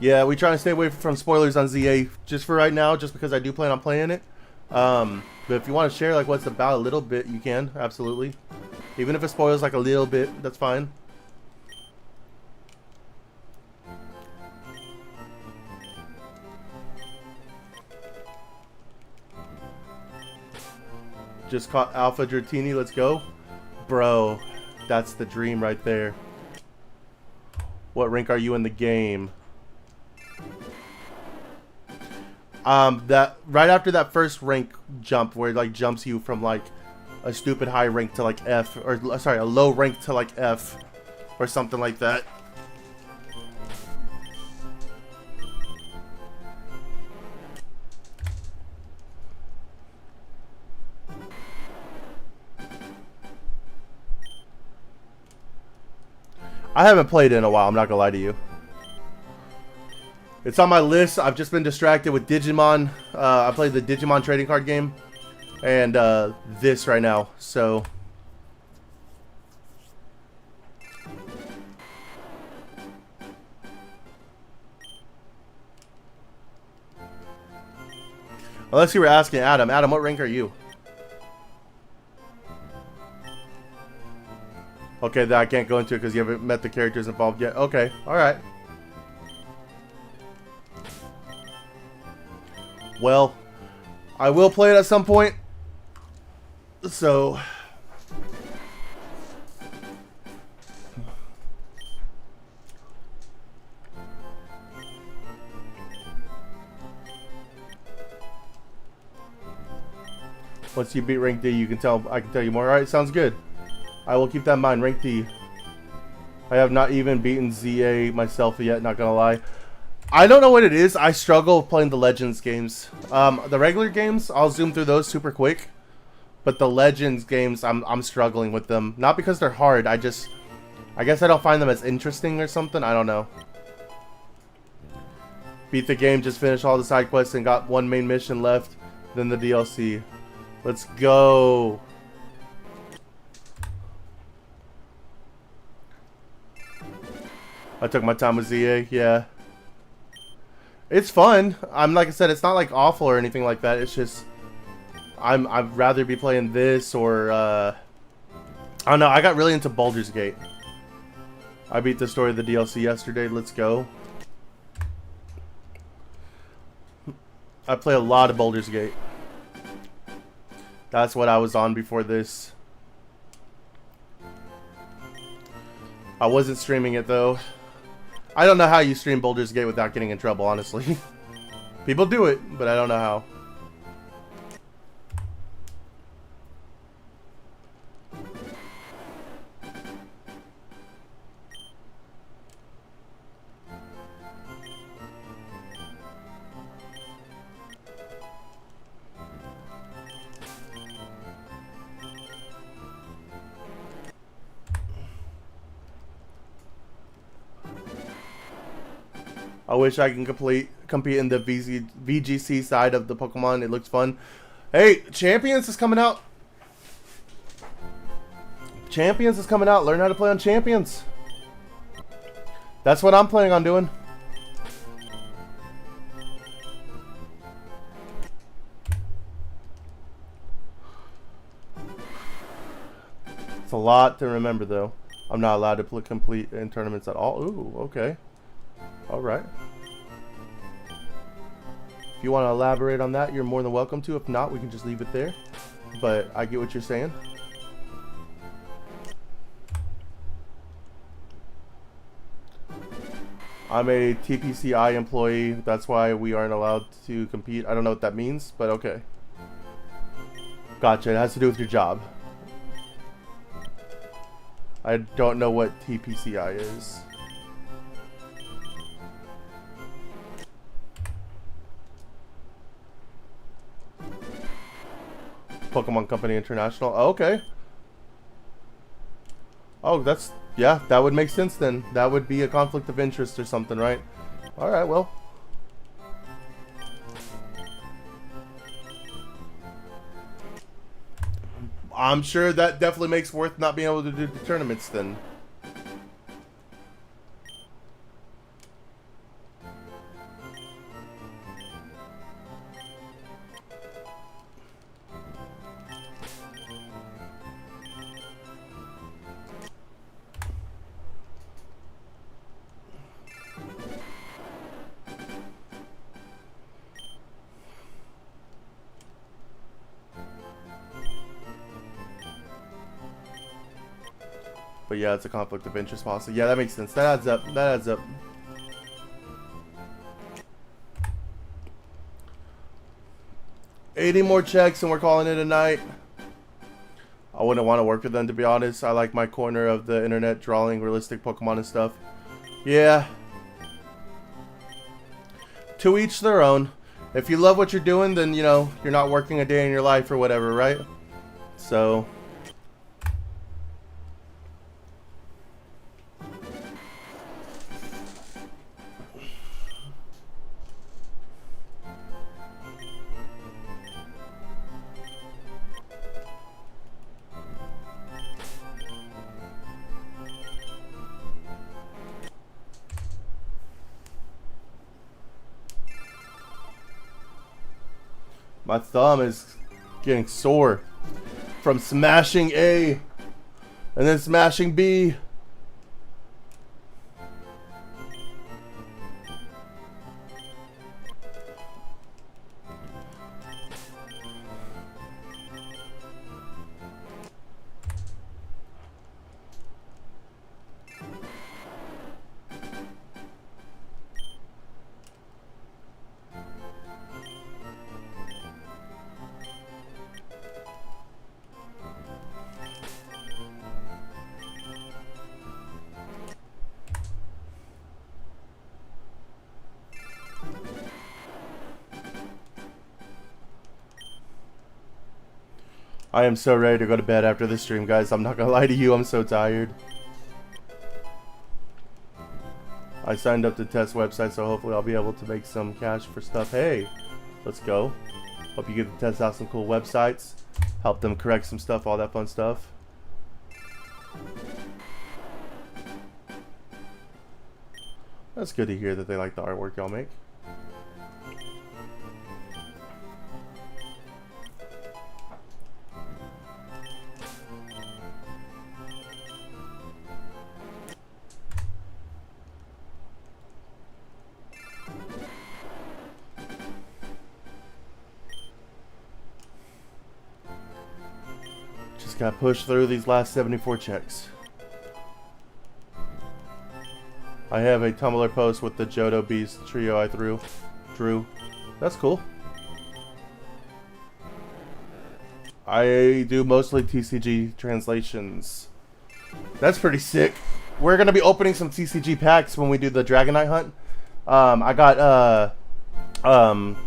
Yeah, we try to stay away from spoilers on ZA just for right now, just because I do plan on playing it. But if you want to share like what's about a little bit, you can. Absolutely. Even if it spoils like a little bit, that's fine. Just caught Alpha Dratini. Let's go. Bro, that's the dream right there. What rank are you in the game? That right after that first rank jump where it like jumps you from like a stupid high rank to like F, or sorry, a low rank to like F or something like that. I haven't played in a while, I'm not gonna lie to you. It's on my list. I've just been distracted with Digimon. I played the Digimon trading card game. And this right now, so... Unless you were asking Adam. Adam, what rank are you? Okay, that I can't go into it because you haven't met the characters involved yet. Okay, alright. Well, I will play it at some point. So... Once you beat rank D, you can tell. I can tell you more. Alright, sounds good. I will keep that in mind. Rank D. I have not even beaten ZA myself yet, not gonna lie. I don't know what it is. I struggle playing the Legends games. The regular games, I'll zoom through those super quick. But the Legends games, I'm struggling with them. Not because they're hard, I guess I don't find them as interesting or something. I don't know. Beat the game, just finished all the side quests and got one main mission left. Then the DLC. Let's go. I took my time with ZA, yeah. It's fun. Like I said, it's not like awful or anything like that. It's just I'd rather be playing this or I don't know, I got really into Baldur's Gate. I beat the story of the DLC yesterday. Let's go. I play a lot of Baldur's Gate. That's what I was on before this. I wasn't streaming it though. I don't know how you stream Baldur's Gate without getting in trouble, honestly. People do it, but I don't know how. I wish I can compete in the VGC side of the Pokemon. It looks fun. Hey, Champions is coming out. Champions is coming out. Learn how to play on Champions. That's what I'm planning on doing. It's a lot to remember, though. I'm not allowed to complete in tournaments at all. Ooh, okay. Alright. If you want to elaborate on that, you're more than welcome to. If not, we can just leave it there. But I get what you're saying. I'm a TPCI employee. That's why we aren't allowed to compete. I don't know what that means, but okay. Gotcha. It has to do with your job. I don't know what TPCI is. Pokemon Company International. Oh, okay. Oh, that's... yeah, that would make sense then. That would be a conflict of interest or something, right? Alright, well. I'm sure that definitely makes worth not being able to do the tournaments then. But yeah, it's a conflict of interest policy. Yeah, that makes sense. That adds up. That adds up. $80 more checks and we're calling it a night. I wouldn't want to work with them, to be honest. I like my corner of the internet drawing realistic Pokemon and stuff. Yeah. To each their own. If you love what you're doing, then, you know, you're not working a day in your life or whatever, right? So... my thumb is getting sore from smashing A and then smashing B. I am so ready to go to bed after this stream, guys. I'm not gonna lie to you, I'm so tired. I signed up to test website, so hopefully I'll be able to make some cash for stuff. Hey, let's go. Hope you get to test out some cool websites. Help them correct some stuff, all that fun stuff. That's good to hear that they like the artwork y'all make. Just gotta push through these last 74 checks. I have a Tumblr post with the Johto Beast trio I drew. That's cool. I do mostly TCG translations. That's pretty sick. We're gonna be opening some TCG packs when we do the Dragonite hunt. I got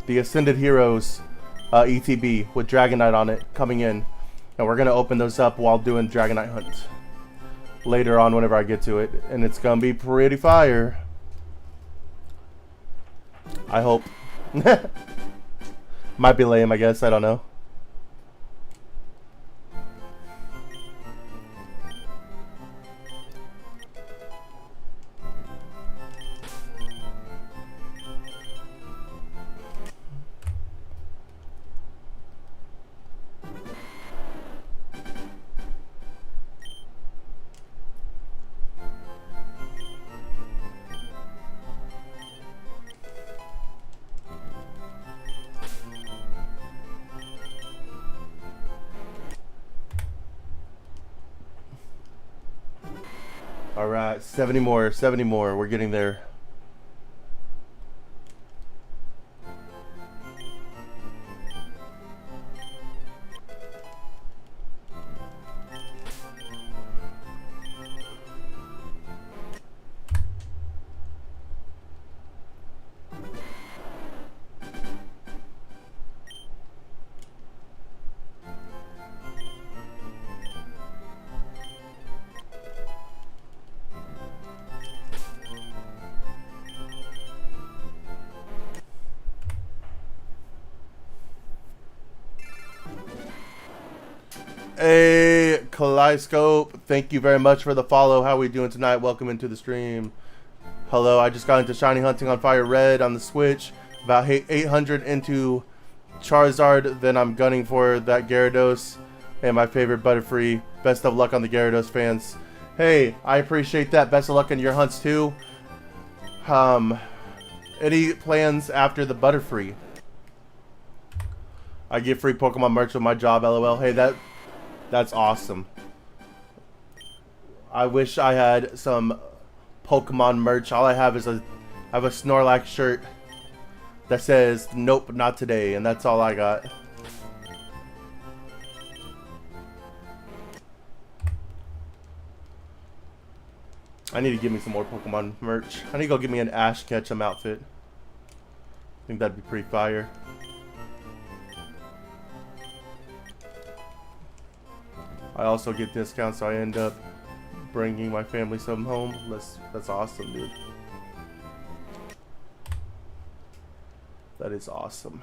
the Ascended Heroes ETB with Dragonite on it coming in, and we're gonna open those up while doing Dragonite hunt later on whenever I get to it, and it's gonna be pretty fire. I hope. Might be lame, I guess. I don't know. Alright, 70 more, 70 more. We're getting there. Hey, Kaleidoscope, thank you very much for the follow. How are we doing tonight? Welcome into the stream. Hello, I just got into Shiny Hunting on Fire Red on the Switch. About 800 into Charizard, then I'm gunning for that Gyarados and my favorite Butterfree. Best of luck on the Gyarados, fans. Hey, I appreciate that. Best of luck in your hunts too. Any plans after the Butterfree? I get free Pokemon merch with my job, LOL. Hey, that's awesome. I wish I had some Pokemon merch. All I have is I have a Snorlax shirt that says "Nope, not today," and that's all I got. I need to give me some more Pokemon merch. I need to go get me an Ash Ketchum outfit. I think that'd be pretty fire. I also get discounts, so I end up bringing my family some home. That's awesome, dude. That is awesome.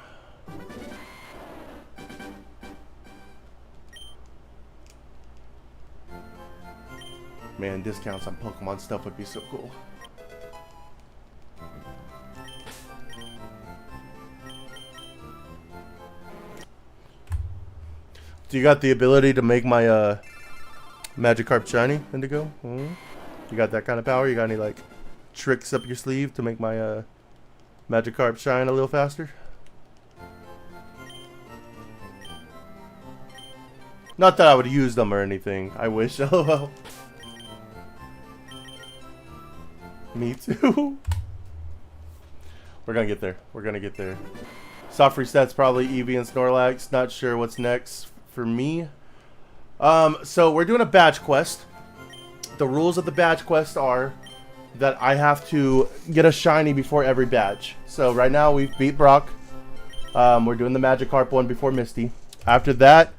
Man, discounts on Pokemon stuff would be so cool. Do you got the ability to make my Magikarp shiny, Indigo? You got that kind of power? You got any like tricks up your sleeve to make my Magikarp shine a little faster? Not that I would use them or anything. I wish. LOL. Me too. We're gonna get there. We're gonna get there. Soft resets probably Eevee and Snorlax. Not sure what's next for me. So we're doing a badge quest. The rules of the badge quest are that I have to get a shiny before every badge. So right now we've beat Brock. We're doing the Magikarp one before Misty. After that,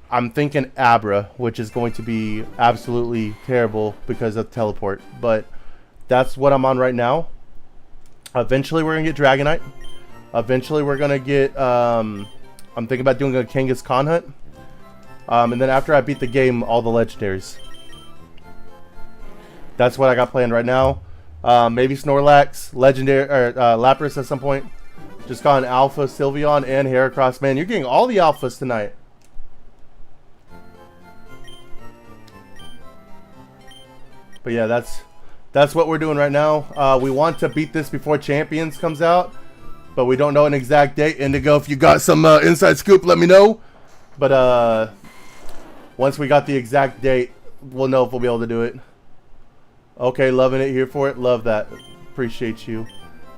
I'm thinking Abra, which is going to be absolutely terrible because of teleport. But that's what I'm on right now. Eventually we're gonna get Dragonite. Eventually we're gonna get I'm thinking about doing a Kangaskhan hunt. And then after I beat the game, all the legendaries. That's what I got planned right now. Maybe Snorlax, legendary, or Lapras at some point. Just got an Alpha, Sylveon, and Heracross. Man, you're getting all the Alphas tonight. But yeah, that's what we're doing right now. We want to beat this before Champions comes out, but we don't know an exact date. Indigo, if you got some inside scoop, let me know. But once we got the exact date, we'll know if we'll be able to do it. Okay, loving it, here for it. Love that. Appreciate you.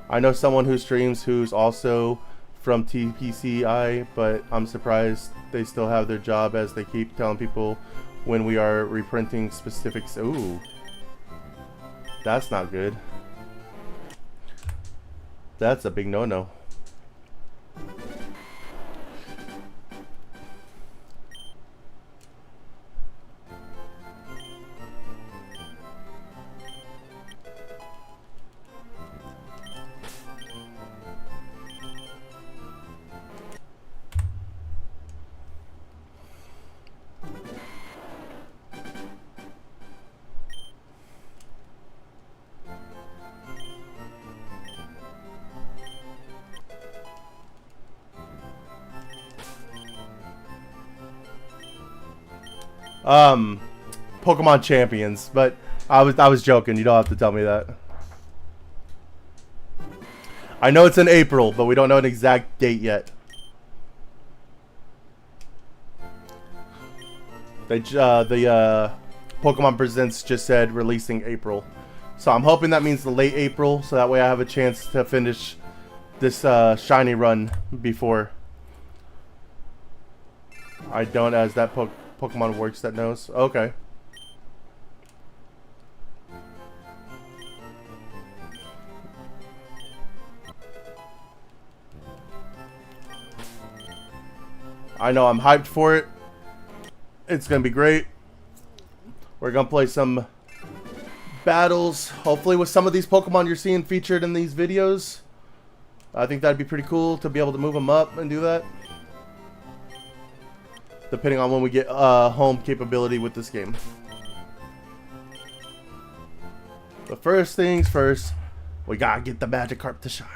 I know someone who streams who's also from TPCI, but I'm surprised they still have their job as they keep telling people when we are reprinting specifics. Ooh. That's not good. That's a big no-no. Pokemon Champions, but I was joking. You don't have to tell me that. I know it's in April, but we don't know an exact date yet. The Pokemon Presents just said releasing April, so I'm hoping that means the late April, so that way I have a chance to finish this shiny run before. I don't, as that Pokemon works that knows. Okay. I know, I'm hyped for it. It's gonna be great. We're gonna play some battles, hopefully with some of these Pokemon you're seeing featured in these videos. I think that'd be pretty cool to be able to move them up and do that. Depending on when we get home capability with this game. But first things first, we gotta get the Magikarp to shine.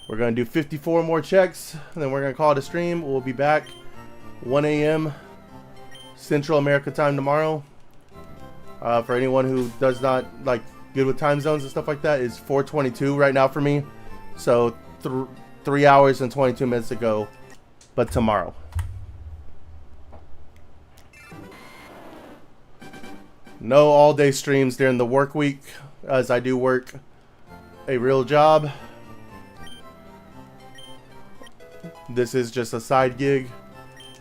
We're gonna do 54 more checks, and then we're gonna call it a stream. We'll be back 1 a.m. Central America time tomorrow. For anyone who does not like good with time zones and stuff like that, it's 4:22 right now for me. So 3 hours and 22 minutes ago, but tomorrow. No all-day streams during the work week, as I do work a real job. This is just a side gig,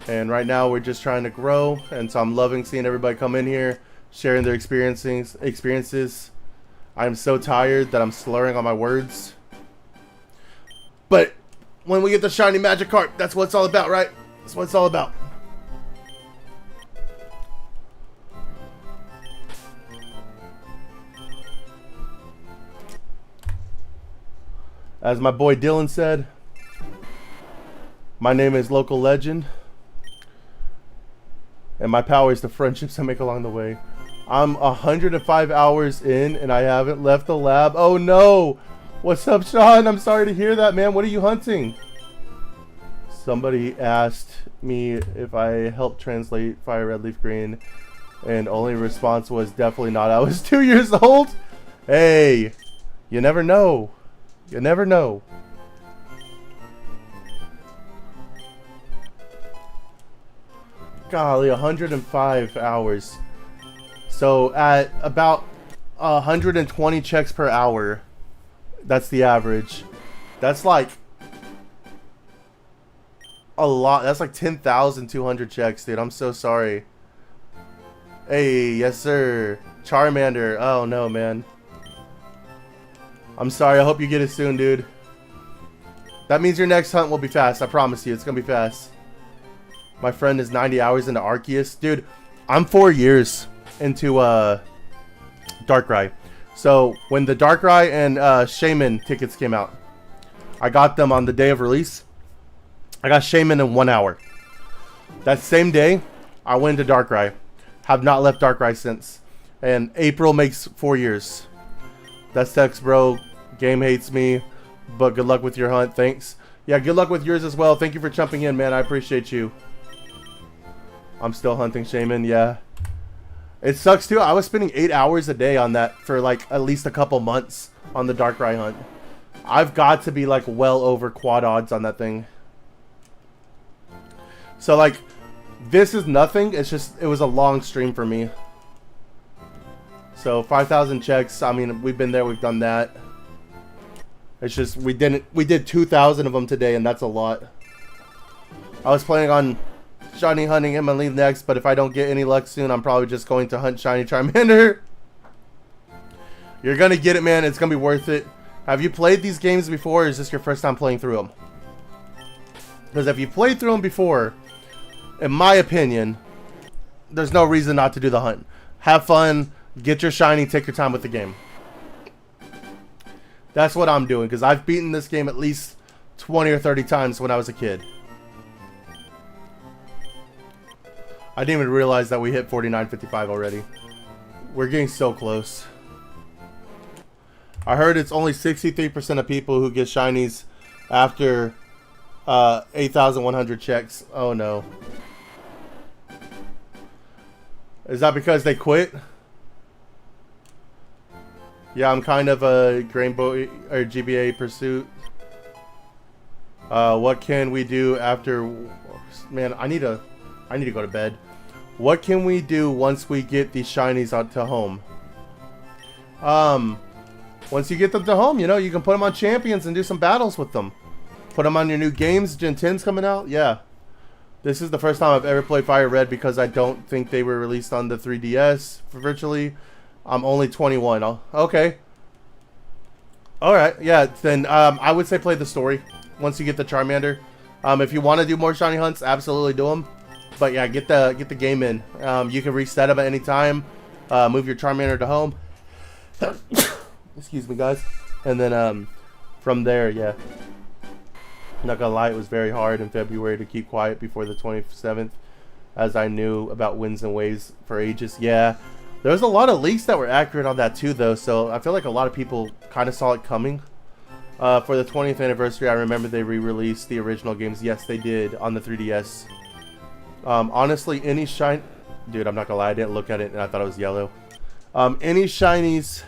and right now we're just trying to grow, and so I'm loving seeing everybody come in here, sharing their experiences. I'm so tired that I'm slurring on my words. But when we get the shiny Magikarp, that's what it's all about, right? That's what it's all about. As my boy Dylan said, my name is Local Legend, and my power is the friendships I make along the way. I'm 105 hours in, and I haven't left the lab. Oh no! What's up, Sean? I'm sorry to hear that, man. What are you hunting? Somebody asked me if I helped translate Fire Red Leaf Green, and only response was definitely not. I was 2 years old. Hey, you never know. You never know. Golly, 105 hours. So at about 120 checks per hour, that's the average. That's like a lot. That's like 10,200 checks, dude. I'm so sorry. Hey, yes sir. Charmander. Oh no, man. I'm sorry. I hope you get it soon, dude. That means your next hunt will be fast. I promise you. It's gonna be fast. My friend is 90 hours into Arceus. Dude, I'm 4 years into Darkrai. So when the Darkrai and Shaman tickets came out, I got them on the day of release. I got Shaman in 1 hour. That same day, I went to Darkrai. Have not left Darkrai since. And April makes 4 years. That sucks, bro. Game hates me. But good luck with your hunt. Thanks. Yeah, good luck with yours as well. Thank you for jumping in, man. I appreciate you. I'm still hunting Shaman, yeah. It sucks too. I was spending 8 hours a day on that for like at least a couple months on the Darkrai hunt. I've got to be like well over quad odds on that thing. So like, this is nothing. It's just, it was a long stream for me. So 5,000 checks. I mean, we've been there, we've done that. It's just, we did 2,000 of them today, and that's a lot. I was planning on shiny hunting him and leave next, but if I don't get any luck soon, I'm probably just going to hunt shiny Charmander. You're gonna get it, man. It's gonna be worth it. Have you played these games before, or is this your first time playing through them? Because if you played through them before, in my opinion, there's no reason not to do the hunt. Have fun, get your shiny, take your time with the game. That's what I'm doing, because I've beaten this game at least 20 or 30 times when I was a kid. I didn't even realize that we hit 49.55 already. We're getting so close. I heard it's only 63% of people who get shinies after 8,100 checks. Oh no. Is that because they quit? Yeah, I'm kind of a Rainbow or GBA pursuit. What can we do after? Man, I need to go to bed. What can we do once we get these shinies out to home? Once you get them to home, you know, you can put them on champions and do some battles with them. Put them on your new games. Gen 10's coming out. Yeah. This is the first time I've ever played Fire Red because I don't think they were released on the 3DS virtually. I'm only 21. Okay. Alright. Yeah, then I would say play the story once you get the Charmander. If you want to do more shiny hunts, absolutely do them. But yeah, get the game in. You can reset them at any time. Move your Charmander to home. Excuse me, guys. And then from there, yeah. Not gonna lie, it was very hard in February to keep quiet before the 27th, as I knew about winds and waves for ages. Yeah, there was a lot of leaks that were accurate on that too, though. So I feel like a lot of people kind of saw it coming. For the 20th anniversary, I remember they re-released the original games. Yes, they did on the 3DS. Honestly, any shine... Dude, I'm not gonna lie, I didn't look at it and I thought it was yellow. Any shinies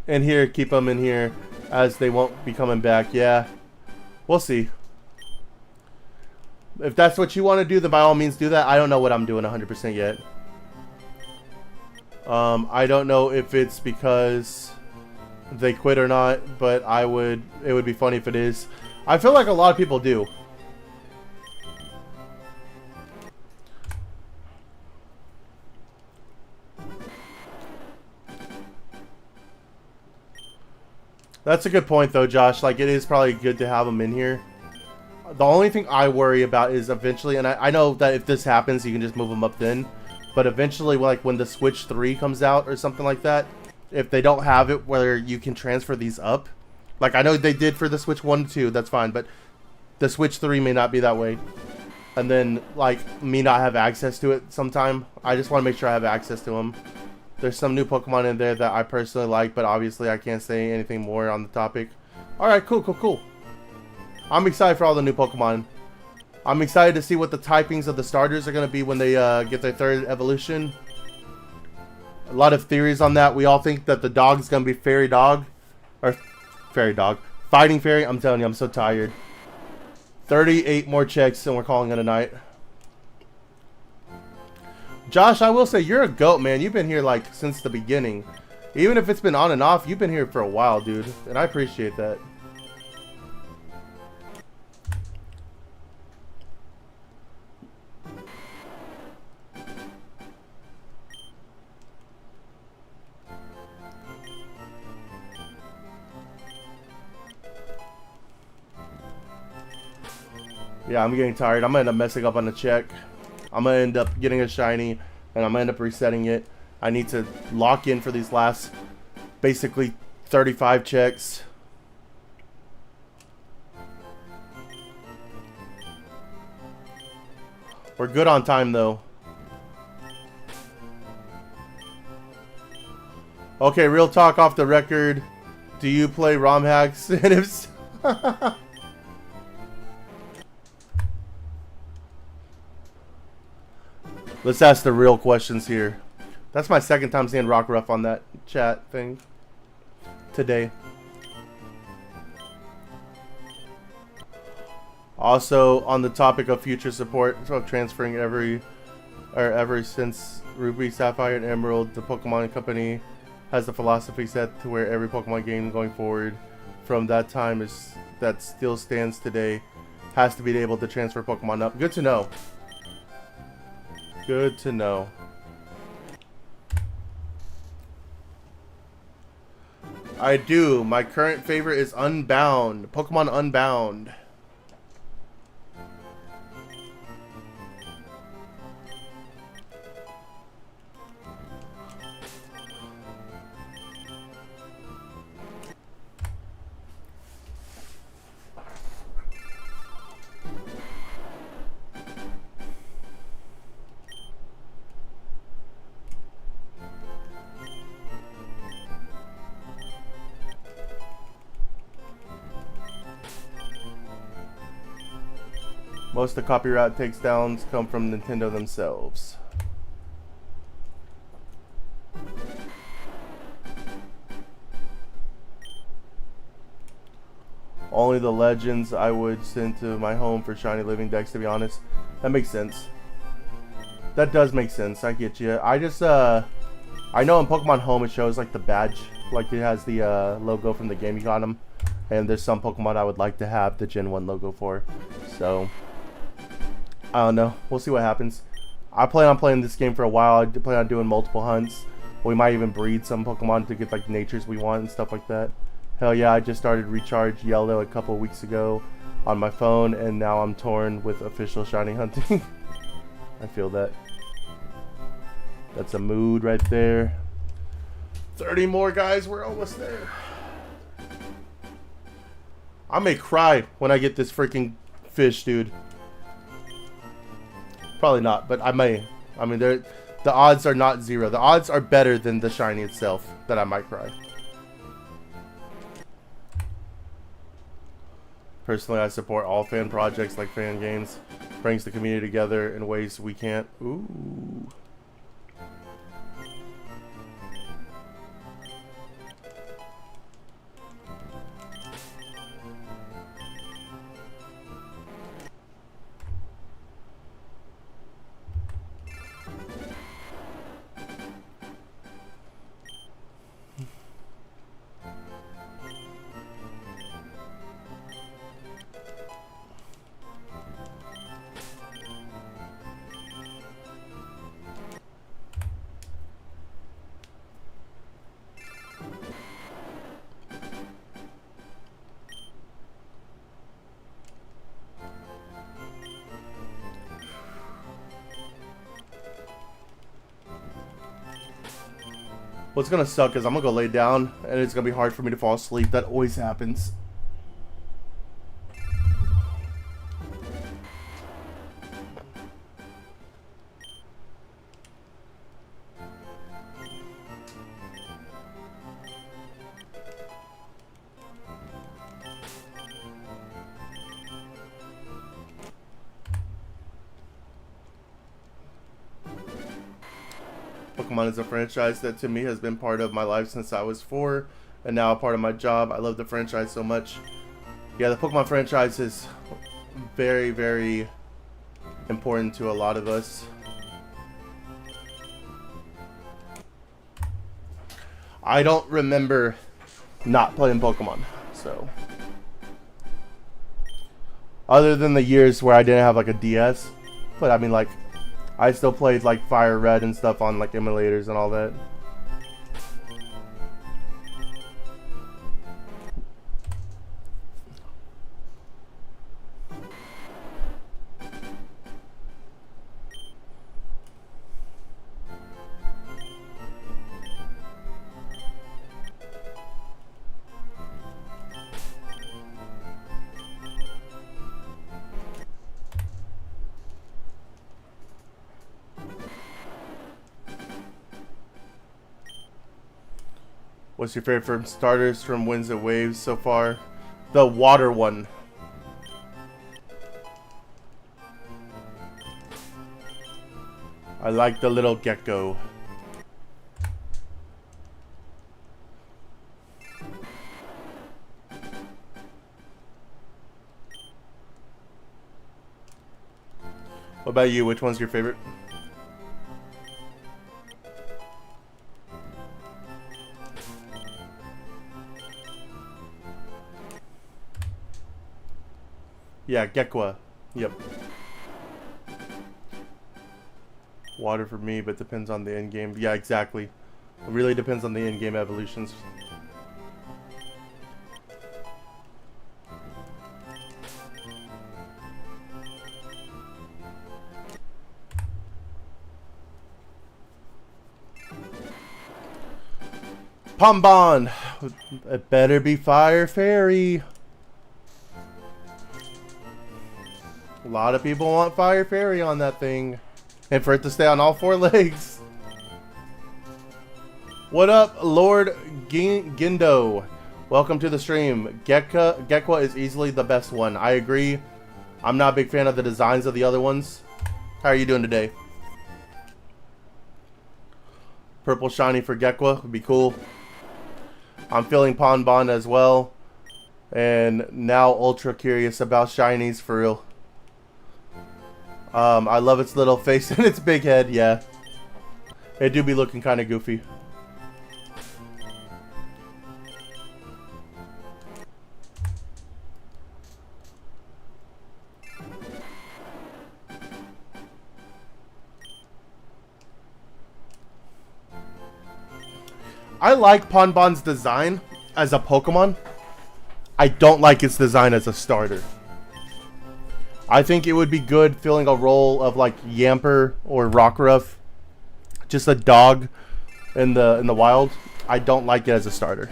in here, keep them in here, as they won't be coming back. Yeah, we'll see. If that's what you want to do, then by all means do that. I don't know what I'm doing 100% yet. I don't know if it's because they quit or not, but it would be funny if it is. I feel like a lot of people do. That's a good point though, Josh. Like, it is probably good to have them in here. The only thing I worry about is eventually, and I know that if this happens, you can just move them up then. But eventually, like when the Switch 3 comes out or something like that, if they don't have it where you can transfer these up, like I know they did for the Switch 1 and 2, that's fine, but the Switch 3 may not be that way. And then, like, me not have access to it sometime. I just want to make sure I have access to them. There's some new Pokemon in there that I personally like, but obviously I can't say anything more on the topic. Alright, cool. I'm excited for all the new Pokemon. I'm excited to see what the typings of the starters are going to be when they get their third evolution. A lot of theories on that. We all think that the dog's going to be Fairy Dog. Or Fairy Dog. Fighting Fairy. I'm telling you, I'm so tired. 38 more checks and we're calling it a night. Josh, I will say, you're a goat, man. You've been here, like, since the beginning. Even if it's been on and off, you've been here for a while, dude. And I appreciate that. Yeah, I'm getting tired. I'm going to end up messing up on the check. I'm going to end up getting a shiny, and I'm going to end up resetting it. I need to lock in for these last, basically, 35 checks. We're good on time, though. Okay, real talk off the record. Do you play ROM hacks? And if so... Let's ask the real questions here. That's my second time seeing Rock Ruff on that chat thing today. Also, on the topic of future support, so transferring ever since Ruby, Sapphire, and Emerald, the Pokemon Company has the philosophy set to where every Pokemon game going forward from that time that still stands today has to be able to transfer Pokemon up. Good to know. Good to know. I do. My current favorite is Unbound. Pokemon Unbound. Most of the copyright takedowns come from Nintendo themselves. Only the legends I would send to my home for shiny living decks, to be honest. That makes sense. That does make sense. I get you. I just, I know in Pokemon Home it shows like the badge. Like it has the logo from the game you got them. And there's some Pokemon I would like to have the Gen 1 logo for. So... I don't know. We'll see what happens. I plan on playing this game for a while. I plan on doing multiple hunts. We might even breed some Pokemon to get like natures we want and stuff like that. Hell yeah, I just started Recharge Yellow a couple weeks ago on my phone, and now I'm torn with official shiny hunting. I feel that. That's a mood right there. 30 more, guys. We're almost there. I may cry when I get this freaking fish, dude. Probably not, but I may. I mean, the odds are not zero. The odds are better than the shiny itself that I might cry. Personally, I support all fan projects like fan games. Brings the community together in ways we can't. Ooh. What's gonna suck is I'm gonna go lay down and it's gonna be hard for me to fall asleep. That always happens. Pokemon is a franchise that to me has been part of my life since I was 4 and now a part of my job. I love the franchise so much. Yeah, the Pokemon franchise is very, very important to a lot of us. I don't remember not playing Pokemon, so other than the years where I didn't have like a DS, but I mean like I still played like Fire Red and stuff on like emulators and all that. What's your favorite from starters from Winds and Waves so far? The water one. I like the little gecko. What about you? Which one's your favorite? Yeah, Gekwa. Yep. Water for me, but depends on the end game. Yeah, exactly. It really depends on the end game evolutions. Pombon! It better be Fire Fairy. A lot of people want Fire Fairy on that thing. And for it to stay on all 4 legs. What up, Lord Gindo? Welcome to the stream. Gekwa is easily the best one. I agree. I'm not a big fan of the designs of the other ones. How are you doing today? Purple shiny for Gekwa would be cool. I'm feeling Pombon as well. And now ultra curious about shinies for real. I love its little face and its big head, yeah. It do be looking kind of goofy. I like Pombon's design as a Pokemon. I don't like its design as a starter. I think it would be good filling a role of like Yamper or Rockruff, just a dog in the wild. I don't like it as a starter.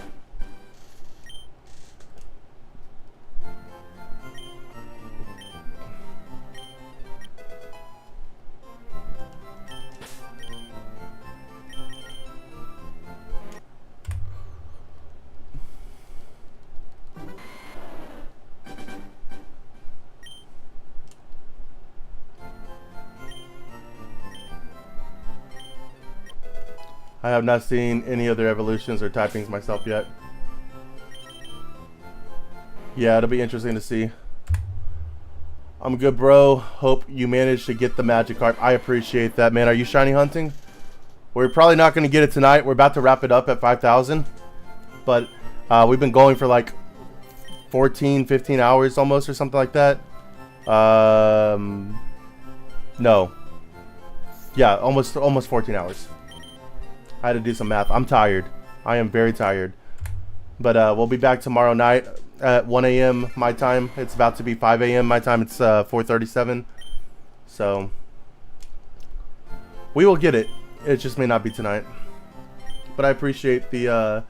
I have not seen any other evolutions or typings myself yet. Yeah, it'll be interesting to see. I'm good, bro. Hope you managed to get the Magikarp. I appreciate that, man. Are you shiny hunting? We're probably not going to get it tonight. We're about to wrap it up at 5,000. But we've been going for like 14, 15 hours almost or something like that. No. Yeah, almost 14 hours. I had to do some math. I'm tired. I am very tired. But we'll be back tomorrow night at 1 a.m. my time. It's about to be 5 a.m. my time. It's 4:37. So we will get it. It just may not be tonight. but I appreciate the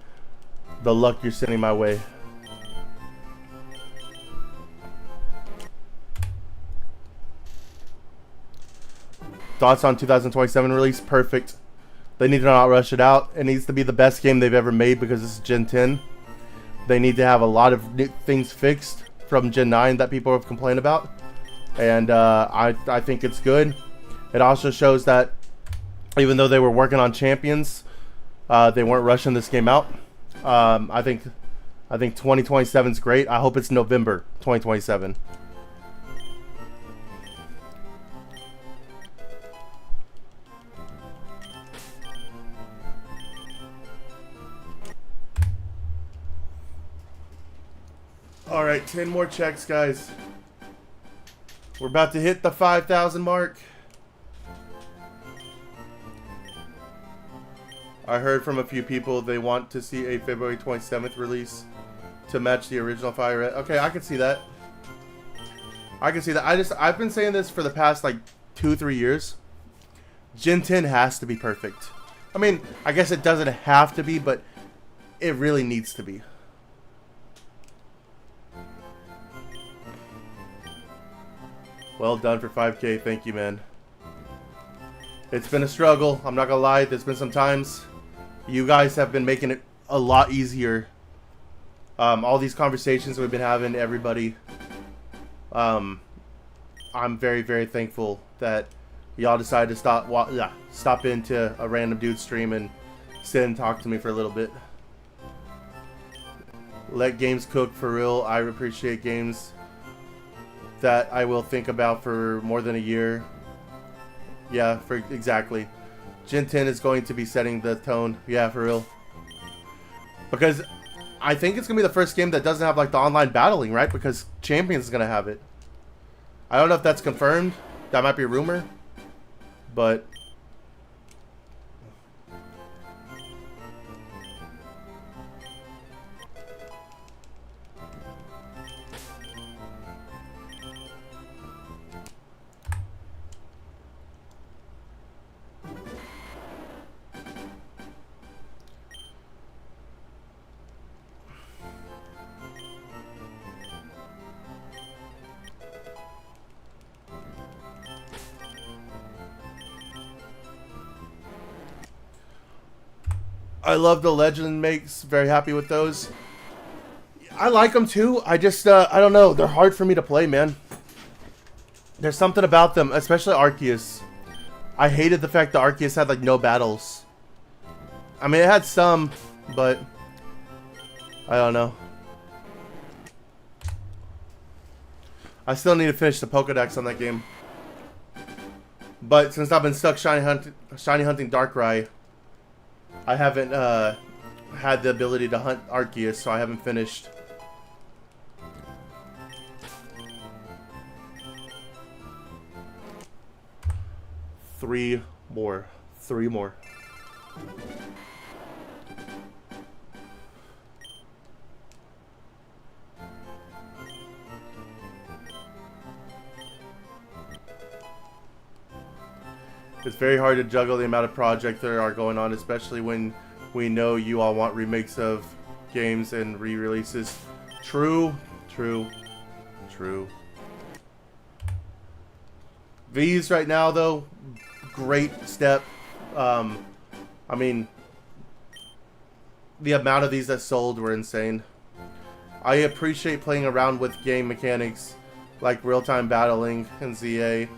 luck you're sending my way. Thoughts on 2027 release? Perfect. They need to not rush it out. It needs to be the best game they've ever made because this is Gen 10. They need to have a lot of new things fixed from Gen 9 that people have complained about. And I think it's good. It also shows that even though they were working on Champions, they weren't rushing this game out. I think 2027 is great. I hope it's November 2027. All right, 10 more checks, guys. We're about to hit the 5,000 mark. I heard from a few people they want to see a February 27th release to match the original Fire Red. Okay, I can see that. I can see that. I've been saying this for the past like 2-3 years. Gen 10 has to be perfect. I mean, I guess it doesn't have to be, but it really needs to be. Well done for 5K. Thank you, man. It's been a struggle. I'm not gonna lie. There's been some times. You guys have been making it a lot easier. All these conversations we've been having, everybody. I'm very, very thankful that y'all decided to stop into a random dude stream and sit and talk to me for a little bit. Let games cook for real. I appreciate games that I will think about for more than a year. Yeah, exactly. Gen 10 is going to be setting the tone. Yeah, for real. Because I think it's going to be the first game that doesn't have like the online battling, right? Because Champions is going to have it. I don't know if that's confirmed. That might be a rumor. But I love the Legend makes. Very happy with those. I like them too. I just, I don't know. They're hard for me to play, man. There's something about them, especially Arceus. I hated the fact that Arceus had like no battles. I mean, it had some, but I don't know. I still need to finish the Pokedex on that game. But since I've been stuck shiny hunting Darkrai, I haven't had the ability to hunt Arceus, so I haven't finished. Three more. It's very hard to juggle the amount of projects that are going on, especially when we know you all want remakes of games and re-releases. True. V's right now, though, great step. I mean, the amount of these that sold were insane. I appreciate playing around with game mechanics like real-time battling and ZA.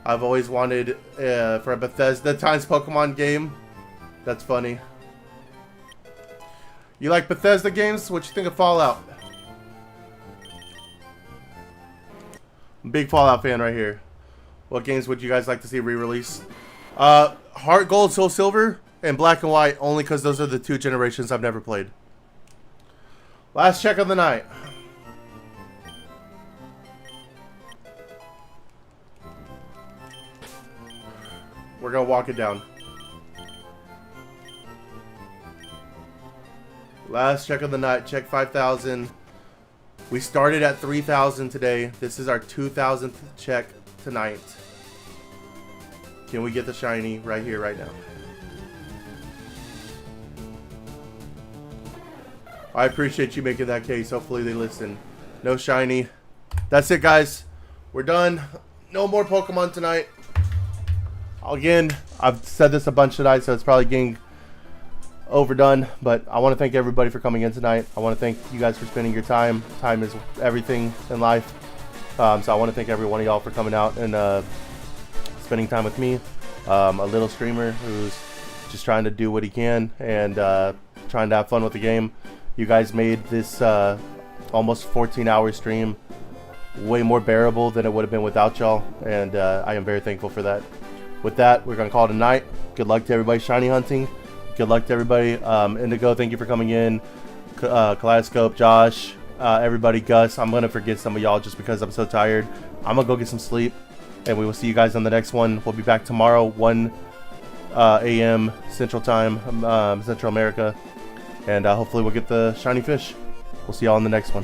I've always wanted for a Bethesda times Pokemon game. That's funny. You like Bethesda games? What you think of Fallout? Big Fallout fan right here. What games would you guys like to see re-released? Heart Gold, Soul Silver, and Black and White, only because those are the two generations I've never played. Last check of the night. We're gonna walk it down. Last check of the night. Check 5,000. We started at 3,000 today. This is our 2,000th check tonight. Can we get the shiny right here, right now? I appreciate you making that case. Hopefully they listen. No shiny. That's it, guys. We're done. No more Pokemon tonight. Again, I've said this a bunch tonight, so it's probably getting overdone. But I want to thank everybody for coming in tonight. I want to thank you guys for spending your time. Time is everything in life. So I want to thank every one of y'all for coming out and spending time with me. A little streamer who's just trying to do what he can and trying to have fun with the game. You guys made this almost 14-hour stream way more bearable than it would have been without y'all, and I am very thankful for that. With that, we're going to call it a night. Good luck to everybody shiny hunting. Good luck to everybody. Indigo, thank you for coming in. Kaleidoscope, Josh, everybody, Gus. I'm going to forget some of y'all just because I'm so tired. I'm going to go get some sleep, and we will see you guys on the next one. We'll be back tomorrow, 1 a.m. Central Time, Central America, and hopefully we'll get the shiny fish. We'll see y'all in the next one.